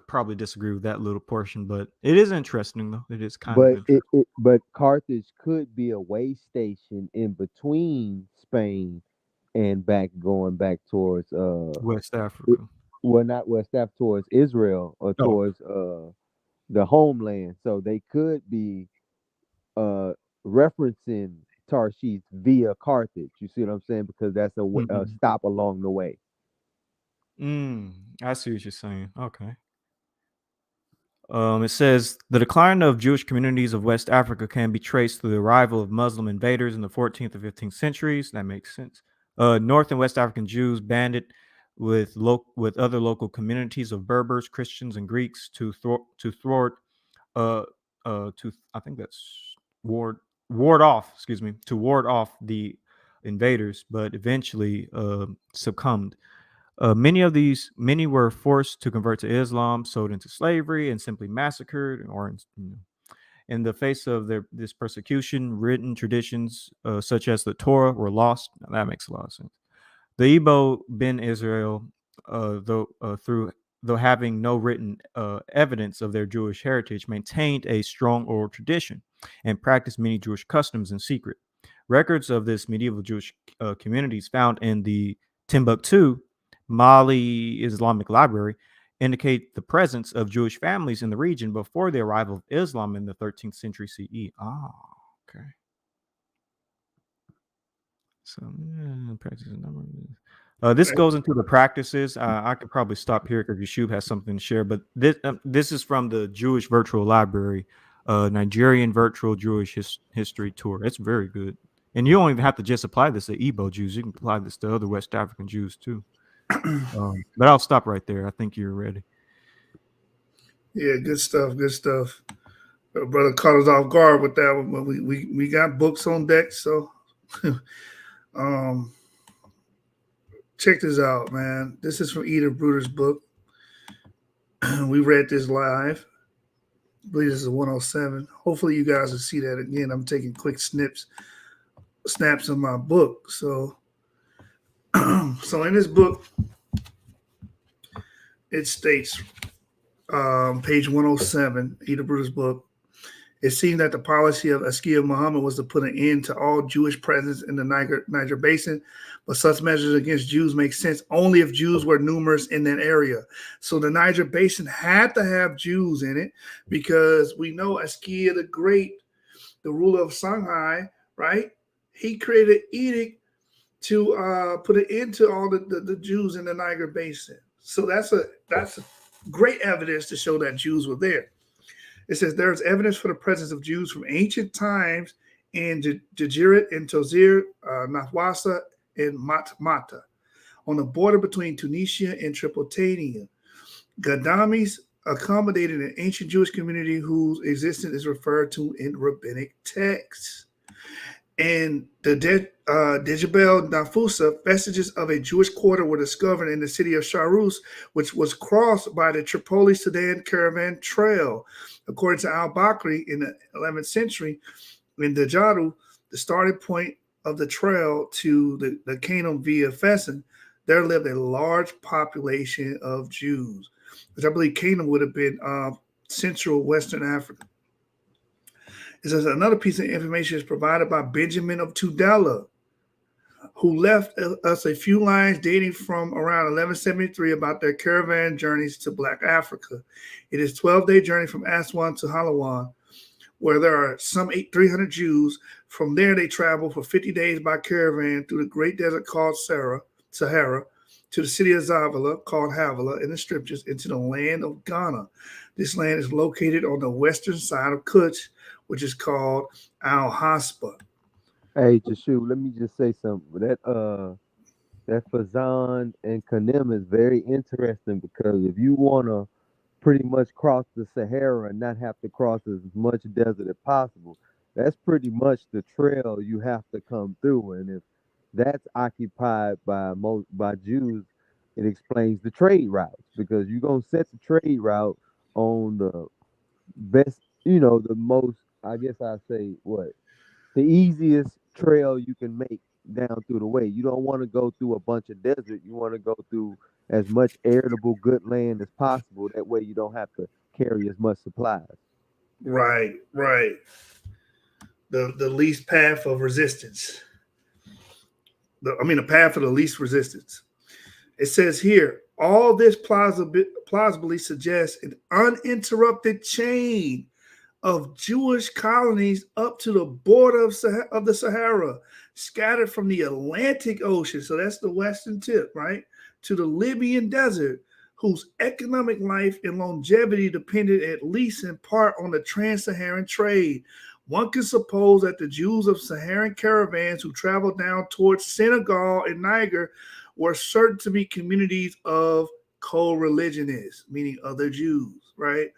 probably disagree with that little portion, but it is interesting though. It is kind of interesting. But Carthage could be a way station in between Spain and going back towards West Africa. Not West Africa, towards Israel or towards the homeland. So they could be referencing Tarshish via Carthage. You see what I'm saying? Because that's a stop along the way. I see what you're saying. Okay. It says the decline of Jewish communities of West Africa can be traced through the arrival of Muslim invaders in the 14th and 15th centuries. That makes sense. North and West African Jews banded with other local communities of Berbers, Christians, and Greeks to ward off the invaders, but eventually succumbed. Many were forced to convert to Islam, sold into slavery, and simply massacred. In the face of this persecution, written traditions such as the Torah were lost. Now, that makes a lot of sense. The Igbo Ben Israel, though having no written evidence of their Jewish heritage, maintained a strong oral tradition and practiced many Jewish customs in secret. Records of this medieval Jewish communities found in the Timbuktu Mali Islamic Library indicate the presence of Jewish families in the region before the arrival of Islam in the 13th century CE. Okay. So, this goes into the practices. I could probably stop here because Yeshub has something to share, but this is from the Jewish Virtual Library, Nigerian Virtual Jewish History Tour. It's very good. And you don't even have to just apply this to Igbo Jews. You can apply this to other West African Jews too. But I'll stop right there. I think you're ready. Yeah, good stuff. Good stuff. Brother caught us off guard with that one, but we got books on deck. So check this out, man. This is from Edith Bruder's book. We read this live. I believe this is 107. Hopefully you guys will see that again. I'm taking quick snaps of my book. So in this book, it states, page 107, Edith Bruder's book, it seemed that the policy of Askia Muhammad was to put an end to all Jewish presence in the Niger Basin, but such measures against Jews make sense only if Jews were numerous in that area. So the Niger Basin had to have Jews in it because we know Askia the Great, the ruler of Songhai, right? He created an edict to put an end to all the Jews in the Niger Basin. So that's a great evidence to show that Jews were there. It says there's evidence for the presence of Jews from ancient times in Jajirat and Tozir, Nahwasa, and Matmata, on the border between Tunisia and Tripolitania. Gadamis accommodated an ancient Jewish community whose existence is referred to in rabbinic texts. In the Djebel Nafusa, vestiges of a Jewish quarter were discovered in the city of Sharus, which was crossed by the Tripoli-Sudan Caravan Trail. According to al-Bakri, in the 11th century, in Dajadu, the starting point of the trail to the kingdom via Fessen, there lived a large population of Jews, which I believe kingdom would have been Central Western Africa. It says another piece of information is provided by Benjamin of Tudela, who left us a few lines dating from around 1173 about their caravan journeys to Black Africa. It is a 12-day journey from Aswan to Halawan, where there are some 300 Jews. From there, they travel for 50 days by caravan through the great desert called Sahara, to the city of Zavala, called Havilah in the scriptures, into the land of Ghana. This land is located on the western side of Kutch, which is called Al-Haspa. Hey, Jashu, let me just say something. That Fazan and Kanem is very interesting because if you want to pretty much cross the Sahara and not have to cross as much desert as possible, that's pretty much the trail you have to come through. And if that's occupied by Jews, it explains the trade routes, because you're going to set the trade route on the best, the most, I guess I say the easiest trail you can make down through the way. You don't want to go through a bunch of desert. You want to go through as much arable good land as possible. That way you don't have to carry as much supplies. Right. The least path of resistance. The path of the least resistance. It says here, all this plausibly suggests an uninterrupted chain of Jewish colonies up to the border of the Sahara, scattered from the Atlantic Ocean, so that's the western tip, right, to the Libyan desert, whose economic life and longevity depended at least in part on the trans-Saharan trade. One can suppose that the Jews of Saharan caravans who traveled down towards Senegal and Niger were certain to be communities of co-religionists, meaning other Jews, right?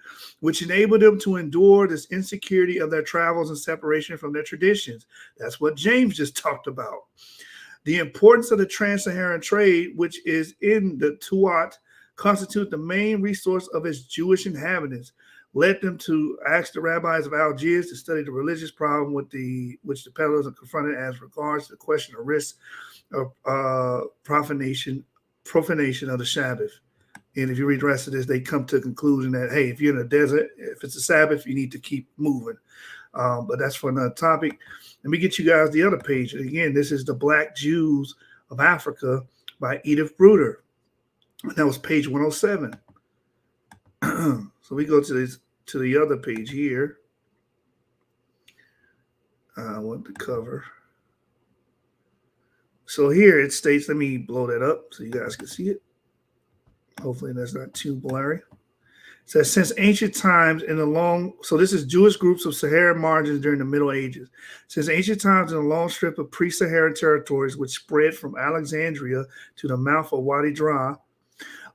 Which enabled them to endure this insecurity of their travels and separation from their traditions. That's what James just talked about. The importance of the trans-Saharan trade, which is in the Tuat, constitute the main resource of its Jewish inhabitants, led them to ask the rabbis of Algiers to study the religious problem which the peddlers are confronted as regards to the question of risk of profanation of the Sabbath. And if you read the rest of this, they come to the conclusion that, hey, if you're in a desert, if it's a Sabbath, you need to keep moving. But that's for another topic. Let me get you guys the other page. Again, this is The Black Jews of Africa by Edith Bruder. And that was page 107. So we go to the other page here. I want the cover. So here it states, let me blow that up so you guys can see it. Hopefully that's not too blurry. It says, since ancient times so this is Jewish groups of Saharan margins during the Middle Ages. Since ancient times in a long strip of pre-Saharan territories which spread from Alexandria to the mouth of Wadi Dra,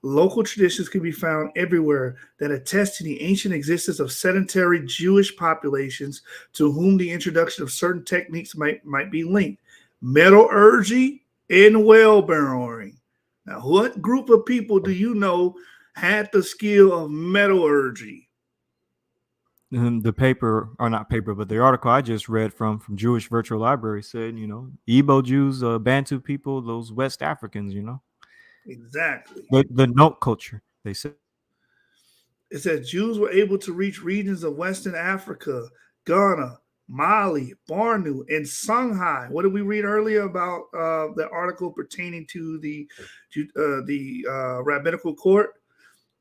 local traditions can be found everywhere that attest to the ancient existence of sedentary Jewish populations to whom the introduction of certain techniques might be linked. Metallurgy and well barrowing. Now, what group of people do you know had the skill of metallurgy? The paper, or not paper, but the article I just read from Jewish Virtual Library said, Igbo Jews, Bantu people, those West Africans, Exactly. The note culture, they said. It said Jews were able to reach regions of Western Africa, Ghana, Mali, Bornu, and Songhai. What did we read earlier about the article pertaining to the rabbinical court?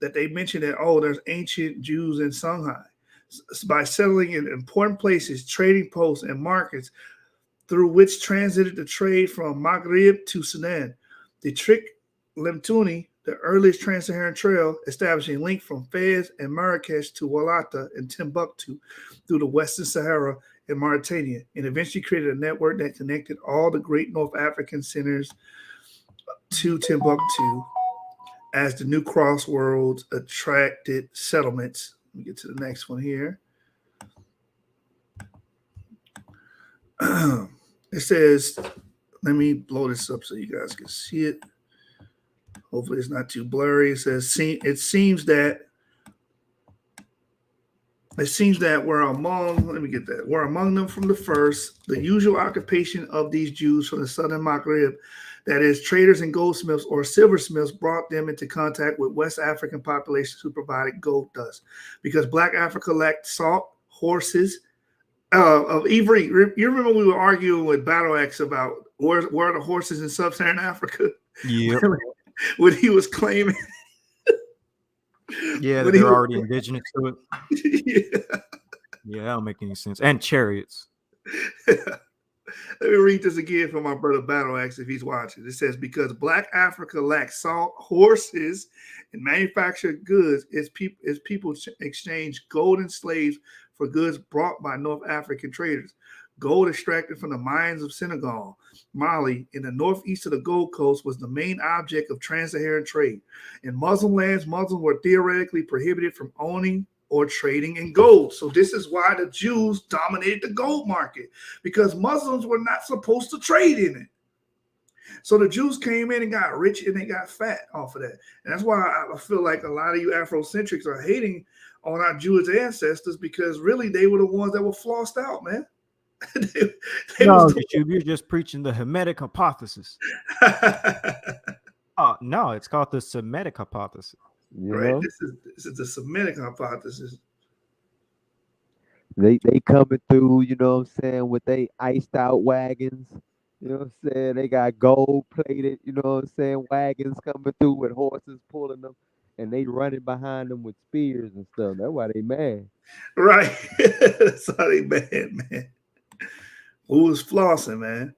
That they mentioned that, there's ancient Jews in Songhai. By settling in important places, trading posts, and markets through which transited the trade from Maghreb to Sudan. The Trik Lemtuni, the earliest trans-Saharan trail, establishing a link from Fez and Marrakesh to Walata and Timbuktu through the Western Sahara and Mauritania, and eventually created a network that connected all the great North African centers to Timbuktu as the new crossroads attracted settlements. Let me get to the next one here. It says, let me blow this up so you guys can see it. Hopefully it's not too blurry. It says, it seems that we're among them from the first, the usual occupation of these Jews from the southern Maghreb, that is, traders and goldsmiths or silversmiths, brought them into contact with West African populations who provided gold dust. Because Black Africa lacked salt, horses, of Ivory. You remember we were arguing with Battle Axe about where are the horses in sub-Saharan Africa? Yeah. When he was claiming. Yeah, they're already indigenous to it. Yeah, that don't make any sense. And chariots. Let me read this again for my brother Battle Axe if he's watching. It says, because Black Africa lacks salt, horses, and manufactured goods, as people exchange gold and slaves for goods brought by North African traders. Gold extracted from the mines of Senegal, Mali, in the northeast of the Gold Coast was the main object of trans-Saharan trade. In Muslim lands, Muslims were theoretically prohibited from owning or trading in gold. So this is why the Jews dominated the gold market, because Muslims were not supposed to trade in it. So the Jews came in and got rich and they got fat off of that. And that's why I feel like a lot of you Afrocentrics are hating on our Jewish ancestors, because really they were the ones that were flossed out, man. You're just preaching the Hermetic hypothesis. No, it's called the Semitic hypothesis. Right. This is the Semitic hypothesis. They coming through, you know what I'm saying, with they iced out wagons. You know what I'm saying? They got gold plated, you know what I'm saying, wagons coming through with horses pulling them, and they running behind them with spears and stuff. That's why they mad. Right. That's why they mad, man. Who was flossing, man?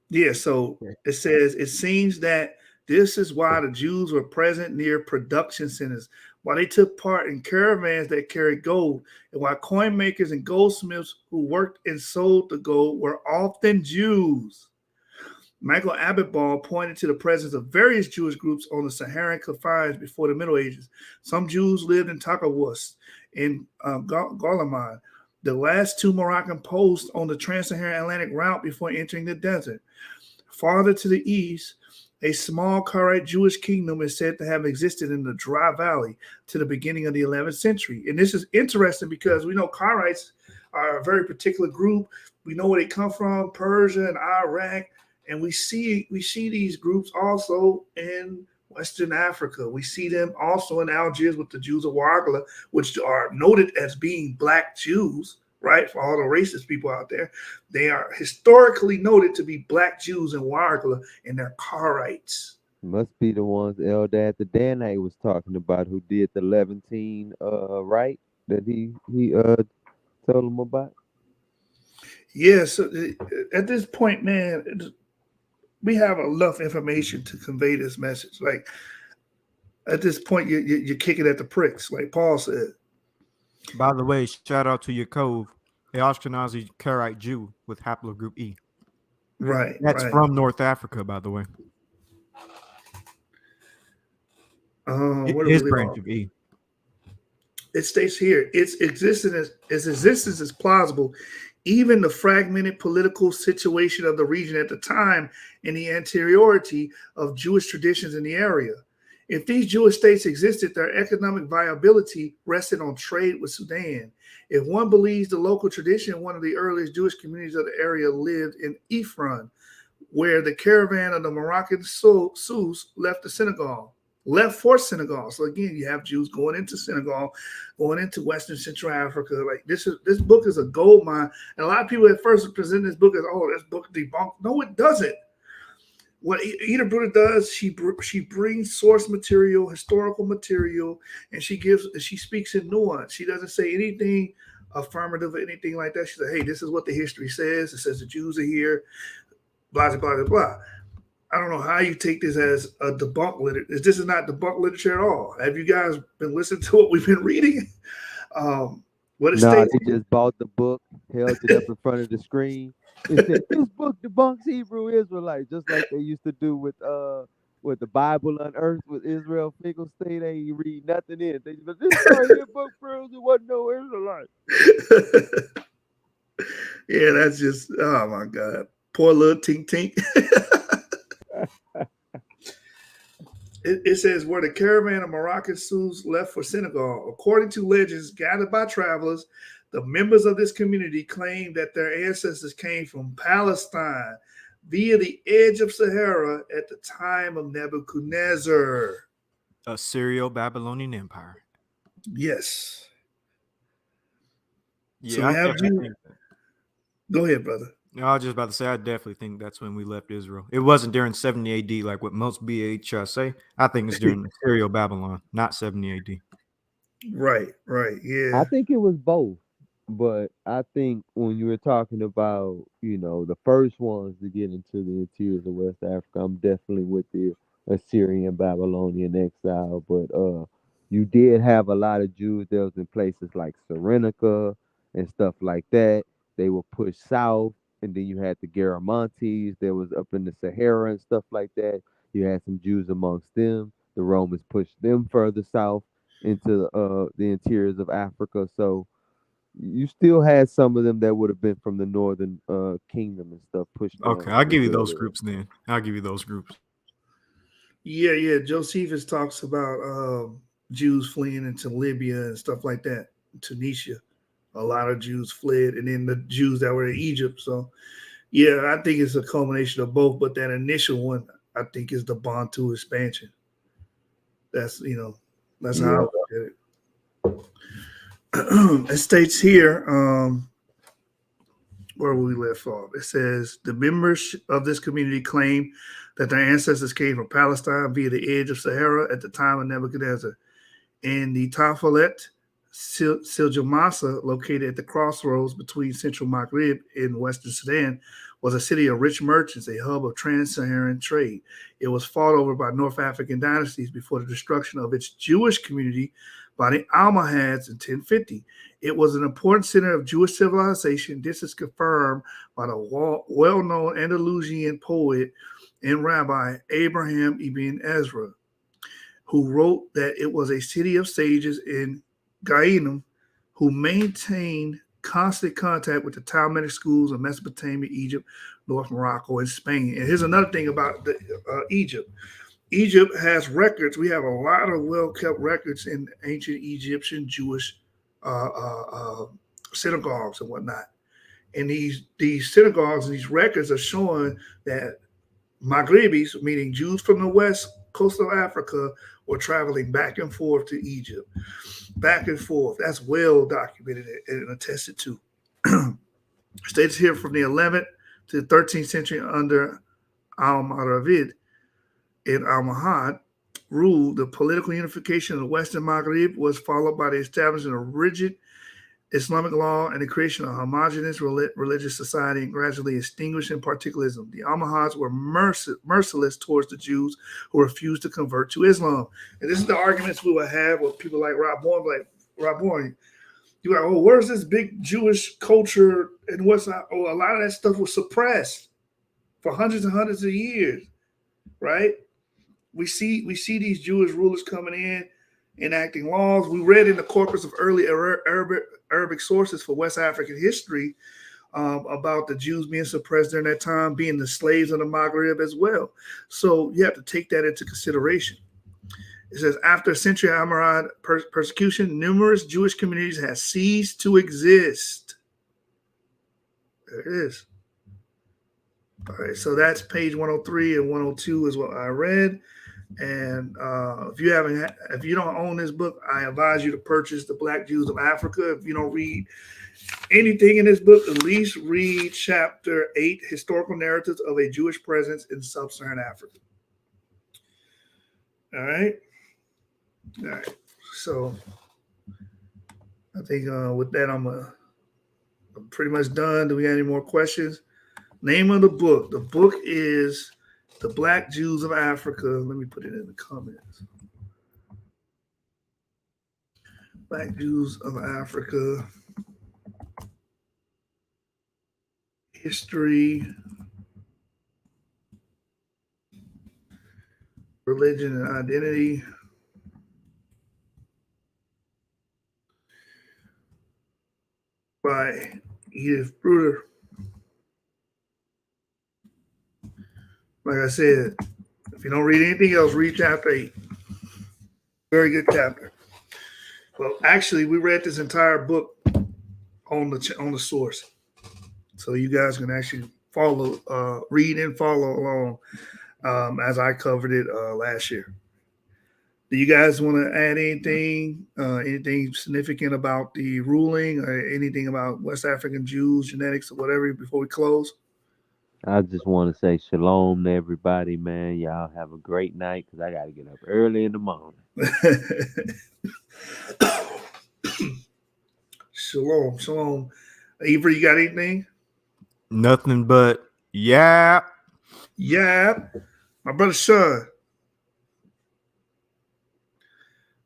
Yeah, so it says, it seems that this is why the Jews were present near production centers, why they took part in caravans that carried gold, and why coin makers and goldsmiths who worked and sold the gold were often Jews. Michael Abitbol pointed to the presence of various Jewish groups on the Saharan confines before the Middle Ages. Some Jews lived in Takawus, in Garlemald, the last two Moroccan posts on the Trans-Saharan Atlantic route before entering the desert. Farther to the east, a small Karaite Jewish kingdom is said to have existed in the Dry Valley to the beginning of the 11th century. And this is interesting because we know Karaites are a very particular group. We know where they come from, Persia and Iraq. And we see these groups also in Western Africa. We see them also in Algiers with the Jews of Ouargla, which are noted as being Black Jews, right? For all the racist people out there, they are historically noted to be Black Jews in Ouargla, and they're Karaites. Must be the ones Eldad the Danite was talking about, who did the Levantine right that he told him about. Yeah, so at this point, man, we have enough information to convey this message. Like, at this point, you're kicking at the pricks, like Paul said. By the way, shout out to Yaakov, a Ashkenazi Karaite Jew with haplogroup E. Right. That's from North Africa, by the way. His branch of E. It states here, its existence is plausible, even the fragmented political situation of the region at the time and the anteriority of Jewish traditions in the area. If these Jewish states existed, their economic viability rested on trade with Sudan. If one believes the local tradition, one of the earliest Jewish communities of the area lived in Ephron, where the caravan of the Moroccan Sus left for Senegal. So again, you have Jews going into Senegal, going into Western Central Africa. Like this book is a gold mine. And a lot of people at first present this book as, oh, this book debunked. No, it doesn't. What Ida Bruder does, she brings source material, historical material, and she speaks in nuance. She doesn't say anything affirmative or anything like that. She said, hey, this is what the history says. It says the Jews are here, blah, blah, blah, blah. I don't know how you take this as a debunk literature. This is not debunk literature at all. Have you guys been listening to what we've been reading? They just bought the book, held it up in front of the screen. It said, this book debunks Hebrew Israelites, just like they used to do with the Bible Unearthed with Israel Finkelstein. They ain't read nothing in it. They just, this right here book proves it wasn't no Israelite. Yeah, that's just, oh my God. Poor little Tink Tink. It says, where the caravan of Moroccan Sioux left for Senegal. According to legends gathered by travelers, the members of this community claim that their ancestors came from Palestine via the edge of Sahara at the time of Nebuchadnezzar. Assyrio-Babylonian Empire. Yes. Yeah, So we have you. Go ahead, brother. No, I was just about to say, I definitely think that's when we left Israel. It wasn't during 70 AD like what most BH say. I think it's during Assyrio-Babylon, not 70 AD. Right, yeah. I think it was both, but I think when you were talking about, the first ones to get into the interiors of West Africa, I'm definitely with the Assyrian Babylonian exile. But you did have a lot of Jews that was in places like Cyrenaica and stuff like that. They were pushed south, and then you had the Garamantes that was up in the Sahara and stuff like that. You had some Jews amongst them. The Romans pushed them further south into the interiors of Africa. So you still had some of them that would have been from the northern kingdom and stuff pushed. Okay, I'll give you those groups then. I'll give you those groups. Yeah. Josephus talks about Jews fleeing into Libya and stuff like that, Tunisia. A lot of Jews fled, and then the Jews that were in Egypt. So, yeah, I think it's a culmination of both. But that initial one, I think, is the Bantu expansion. That's that's how I look at it. It states here, where we left off. It says the members of this community claim that their ancestors came from Palestine via the edge of Sahara at the time of Nebuchadnezzar. In the Tafilet Siljamasa, located at the crossroads between central Maghreb and western Sudan, was a city of rich merchants, a hub of trans-Saharan trade. It was fought over by North African dynasties before the destruction of its Jewish community by the Almohads in 1050. It was an important center of Jewish civilization. This is confirmed by the well-known Andalusian poet and rabbi Abraham ibn Ezra, who wrote that it was a city of sages in Gainim who maintained constant contact with the Talmudic schools of Mesopotamia, Egypt, North Morocco, and Spain. And here's another thing about Egypt. Egypt has records. We have a lot of well-kept records in ancient Egyptian Jewish synagogues and whatnot. And these synagogues and these records are showing that Maghrebis, meaning Jews from the west coast of Africa, were traveling back and forth to Egypt. Back and forth. That's well documented and attested to. States here from the 11th to the 13th century under Al-Maravid and Al-Mahad ruled, the political unification of the Western Maghreb was followed by the establishment of rigid Islamic law and the creation of a homogeneous religious society, and gradually extinguishing particularism. The Almohads were merciless towards the Jews who refused to convert to Islam. And this is the arguments we would have with people like Rob Bourne. Like, Rob Bourne, you're like, oh, where's this big Jewish culture and what's not? Oh, a lot of that stuff was suppressed for hundreds and hundreds of years, right? We see these Jewish rulers coming in, enacting laws. We read in the corpus of early Arabic sources for West African history about the Jews being suppressed during that time, being the slaves of the Maghreb as well. So you have to take that into consideration. It says, after a century of Almohad persecution, numerous Jewish communities have ceased to exist. There it is. All right, so that's page 103 and 102 is what I read. And if you don't own this book, I advise you to purchase The Black Jews of Africa. If you don't read anything in this book, at least read chapter 8, Historical Narratives of a Jewish Presence in Sub-Saharan Africa. All right. So I think with that, I'm pretty much done. Do we have any more questions? Name of the book. The book is The Black Jews of Africa. Let me put it in the comments. Black Jews of Africa. History, religion, and identity. By Edith Bruder. Like I said, if you don't read anything else, read chapter 8. Very good chapter. Well, actually, we read this entire book on the source, so you guys can actually read and follow along as I covered it last year. Do you guys want to add anything significant about the ruling or anything about West African Jews, genetics, or whatever before we close? I just want to say shalom to everybody, man. Y'all have a great night because I got to get up early in the morning. Shalom. Avery, you got anything? Nothing but yeah. My brother Sean.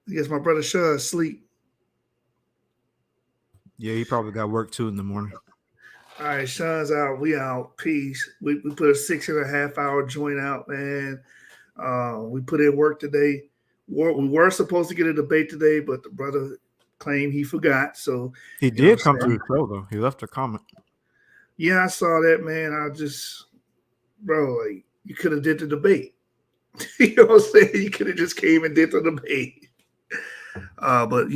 I guess my brother Sean asleep. Yeah, he probably got work too in the morning. All right, Sean's out. We out. Peace. We put a 6.5 hour joint out, man. We put in work today. We were supposed to get a debate today, but the brother claimed he forgot. So he did come to the show though. He left a comment. Yeah, I saw that, man. Like you could have did the debate. You know what I'm saying? You could have just came and did the debate. But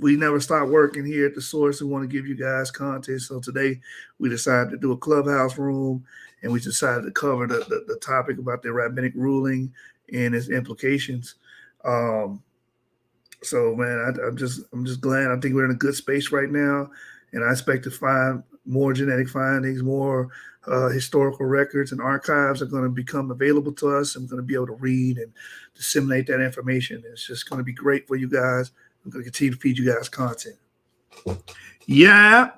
we never stop working here at the source. We want to give you guys content. So today we decided to do a clubhouse room, and we decided to cover the topic about the rabbinic ruling and its implications. So man, I'm just glad. I think we're in a good space right now, and I expect to find more genetic findings, more historical records and archives are going to become available to us. I'm going to be able to read and disseminate that information. It's just going to be great for you guys. I'm going to continue to feed you guys content. Yeah.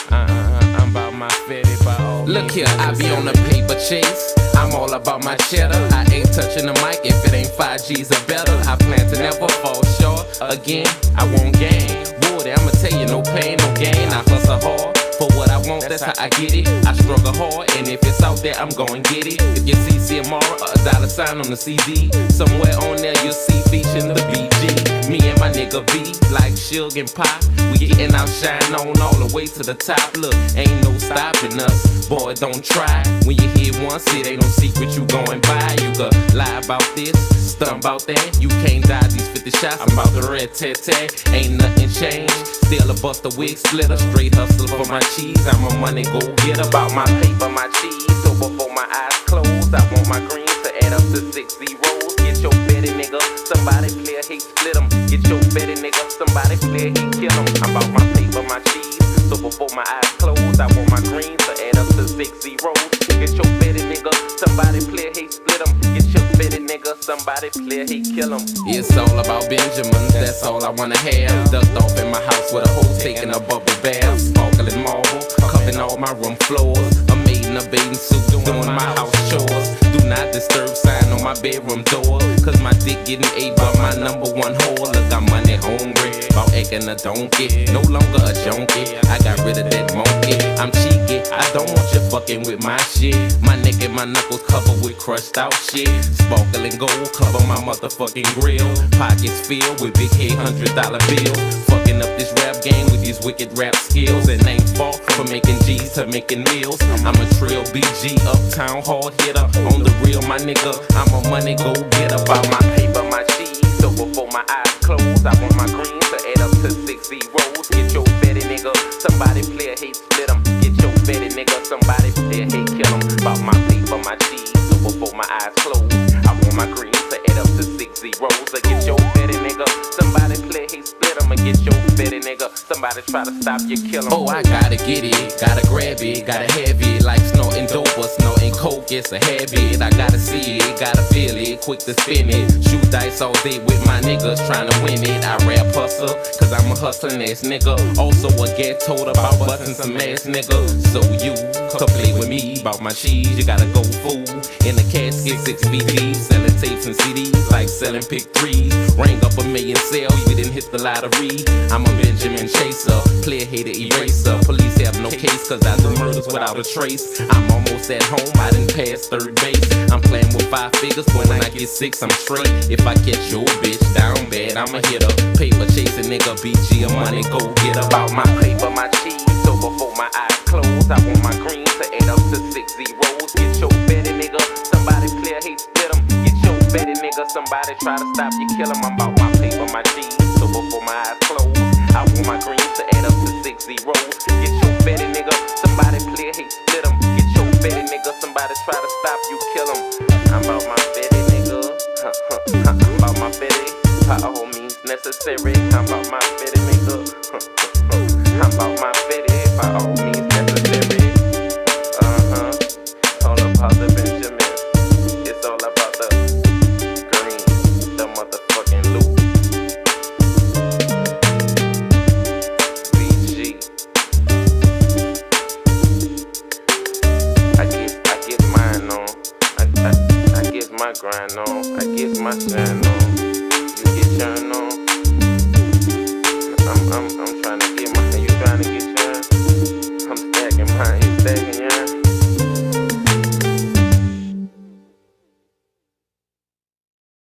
I'm about my fitty ball. Look here, I be on the paper chase. I'm all about my cheddar. I ain't touching the mic if it ain't 5Gs or better. I plan to never fall short. Again, I won't gain. Boy, I'ma tell you, no pain, no gain. I hustle hard for what I want, that's how I get it. I struggle hard, and if it's out there, I'm gon' get it. If you see Ciamara, a $sign on the CD, somewhere on there you'll see featuring the BG. Me and my nigga V, like Suge and Pop, we getting our shine on all the way to the top. Look, ain't no stopping us, boy, don't try. When you hear once, it ain't no secret you going by. You could lie about this, stunt about that. You can't die these 50 shots, I'm about the red tat-tat. Ain't nothing changed, still a buster wig splitter. Straight hustle for my cheese, I'm a money go-getter. About my paper, my cheese, so before my eyes close, I want my greens to add up to 6 zeros. Get your betty nigga, somebody play a hate split them. Get your betty nigga, somebody play a hate kill them. I'm about my paper, my cheese, so before my eyes close, I want my greens to add up to 6 zeros. Get your betty nigga, somebody play a hate split them. Get your betty nigga, somebody play a hate kill them. It's all about Benjamins, that's all I wanna have. Ducked off in my house with a hoe taking a bubble bath. Sparkling marble, covering all my room floors. A maid in a bathing suit doing my house chores. Do not disturb sign on my bedroom door, cause my dick getting ate by my number one whore. Look, I'm money hungry, about acting a donkey. No longer a junkie, I got rid of that monkey. I'm cheeky, I don't want you fucking with my shit. My neck and my knuckles covered with crushed out shit. Sparkling gold cover my motherfucking grill. Pockets filled with big head $100 bills. Fucking up this rap game with these wicked rap skills. And ain't far from making G's to making meals. I'm a trail BG, uptown hard hitter. On the real, my nigga, I'm a money go-getter. About my paper, my cheese, so before my eyes close, I want my greens to add up to 6 zeros. Get your betty nigga, somebody play a hate split 'em. Get your betty nigga, somebody play a hate kill 'em. About my paper, my cheese, so before my eyes close, I want my greens to add up to 6 zeros. Get your betty nigga, somebody play a hate split 'em. Get your betty nigga, somebody try to stop you, kill 'em. Oh, I gotta get it, gotta grab it, gotta have it. Like snorting dope or snorting coke, it's a habit. I gotta see it, gotta feel it, quick to spin it. Shoot dice all day with my niggas, trying to win it. I rap hustle, cause I'm a hustling ass nigga. Also a get told about busting some ass nigga. So you to play with me. Bought my cheese, you gotta go fool. In the casket, 6 feet deep, selling tapes and CDs like selling pick 3s. Rang up 1 million sales, we didn't hit the lottery. I'm a Benjamin Chaser, player hater eraser. Police have no case, cause I do murders without a trace. I'm almost at home, I didn't pass third base. I'm playing with 5 figures, when I get 6, I'm straight. If I catch your bitch down bad, I'ma hit her. Paper chasing nigga, BG, a money go get about my paper, my cheese. So before my eyes close, I want my green to add up to 6 zeros. Get your fatty nigga, somebody clear hate split 'em. Get your fatty nigga, somebody try to stop you, kill 'em. I'm about my paper, my cheese. So before my eyes close, I want my green to add up to 6 zeros. Get your fatty nigga, somebody clear hate split 'em. Get your fatty nigga, somebody try to stop you, kill 'em. I'm about my fatty nigga, I'm about my fatty, by all means necessary. I'm about my fatty nigga, I'm about my fatty, by all means necessary. All about the Benjamin, it's all about the green, the motherfucking loot. BG, I get mine on, I get my grind on, I get my shine on.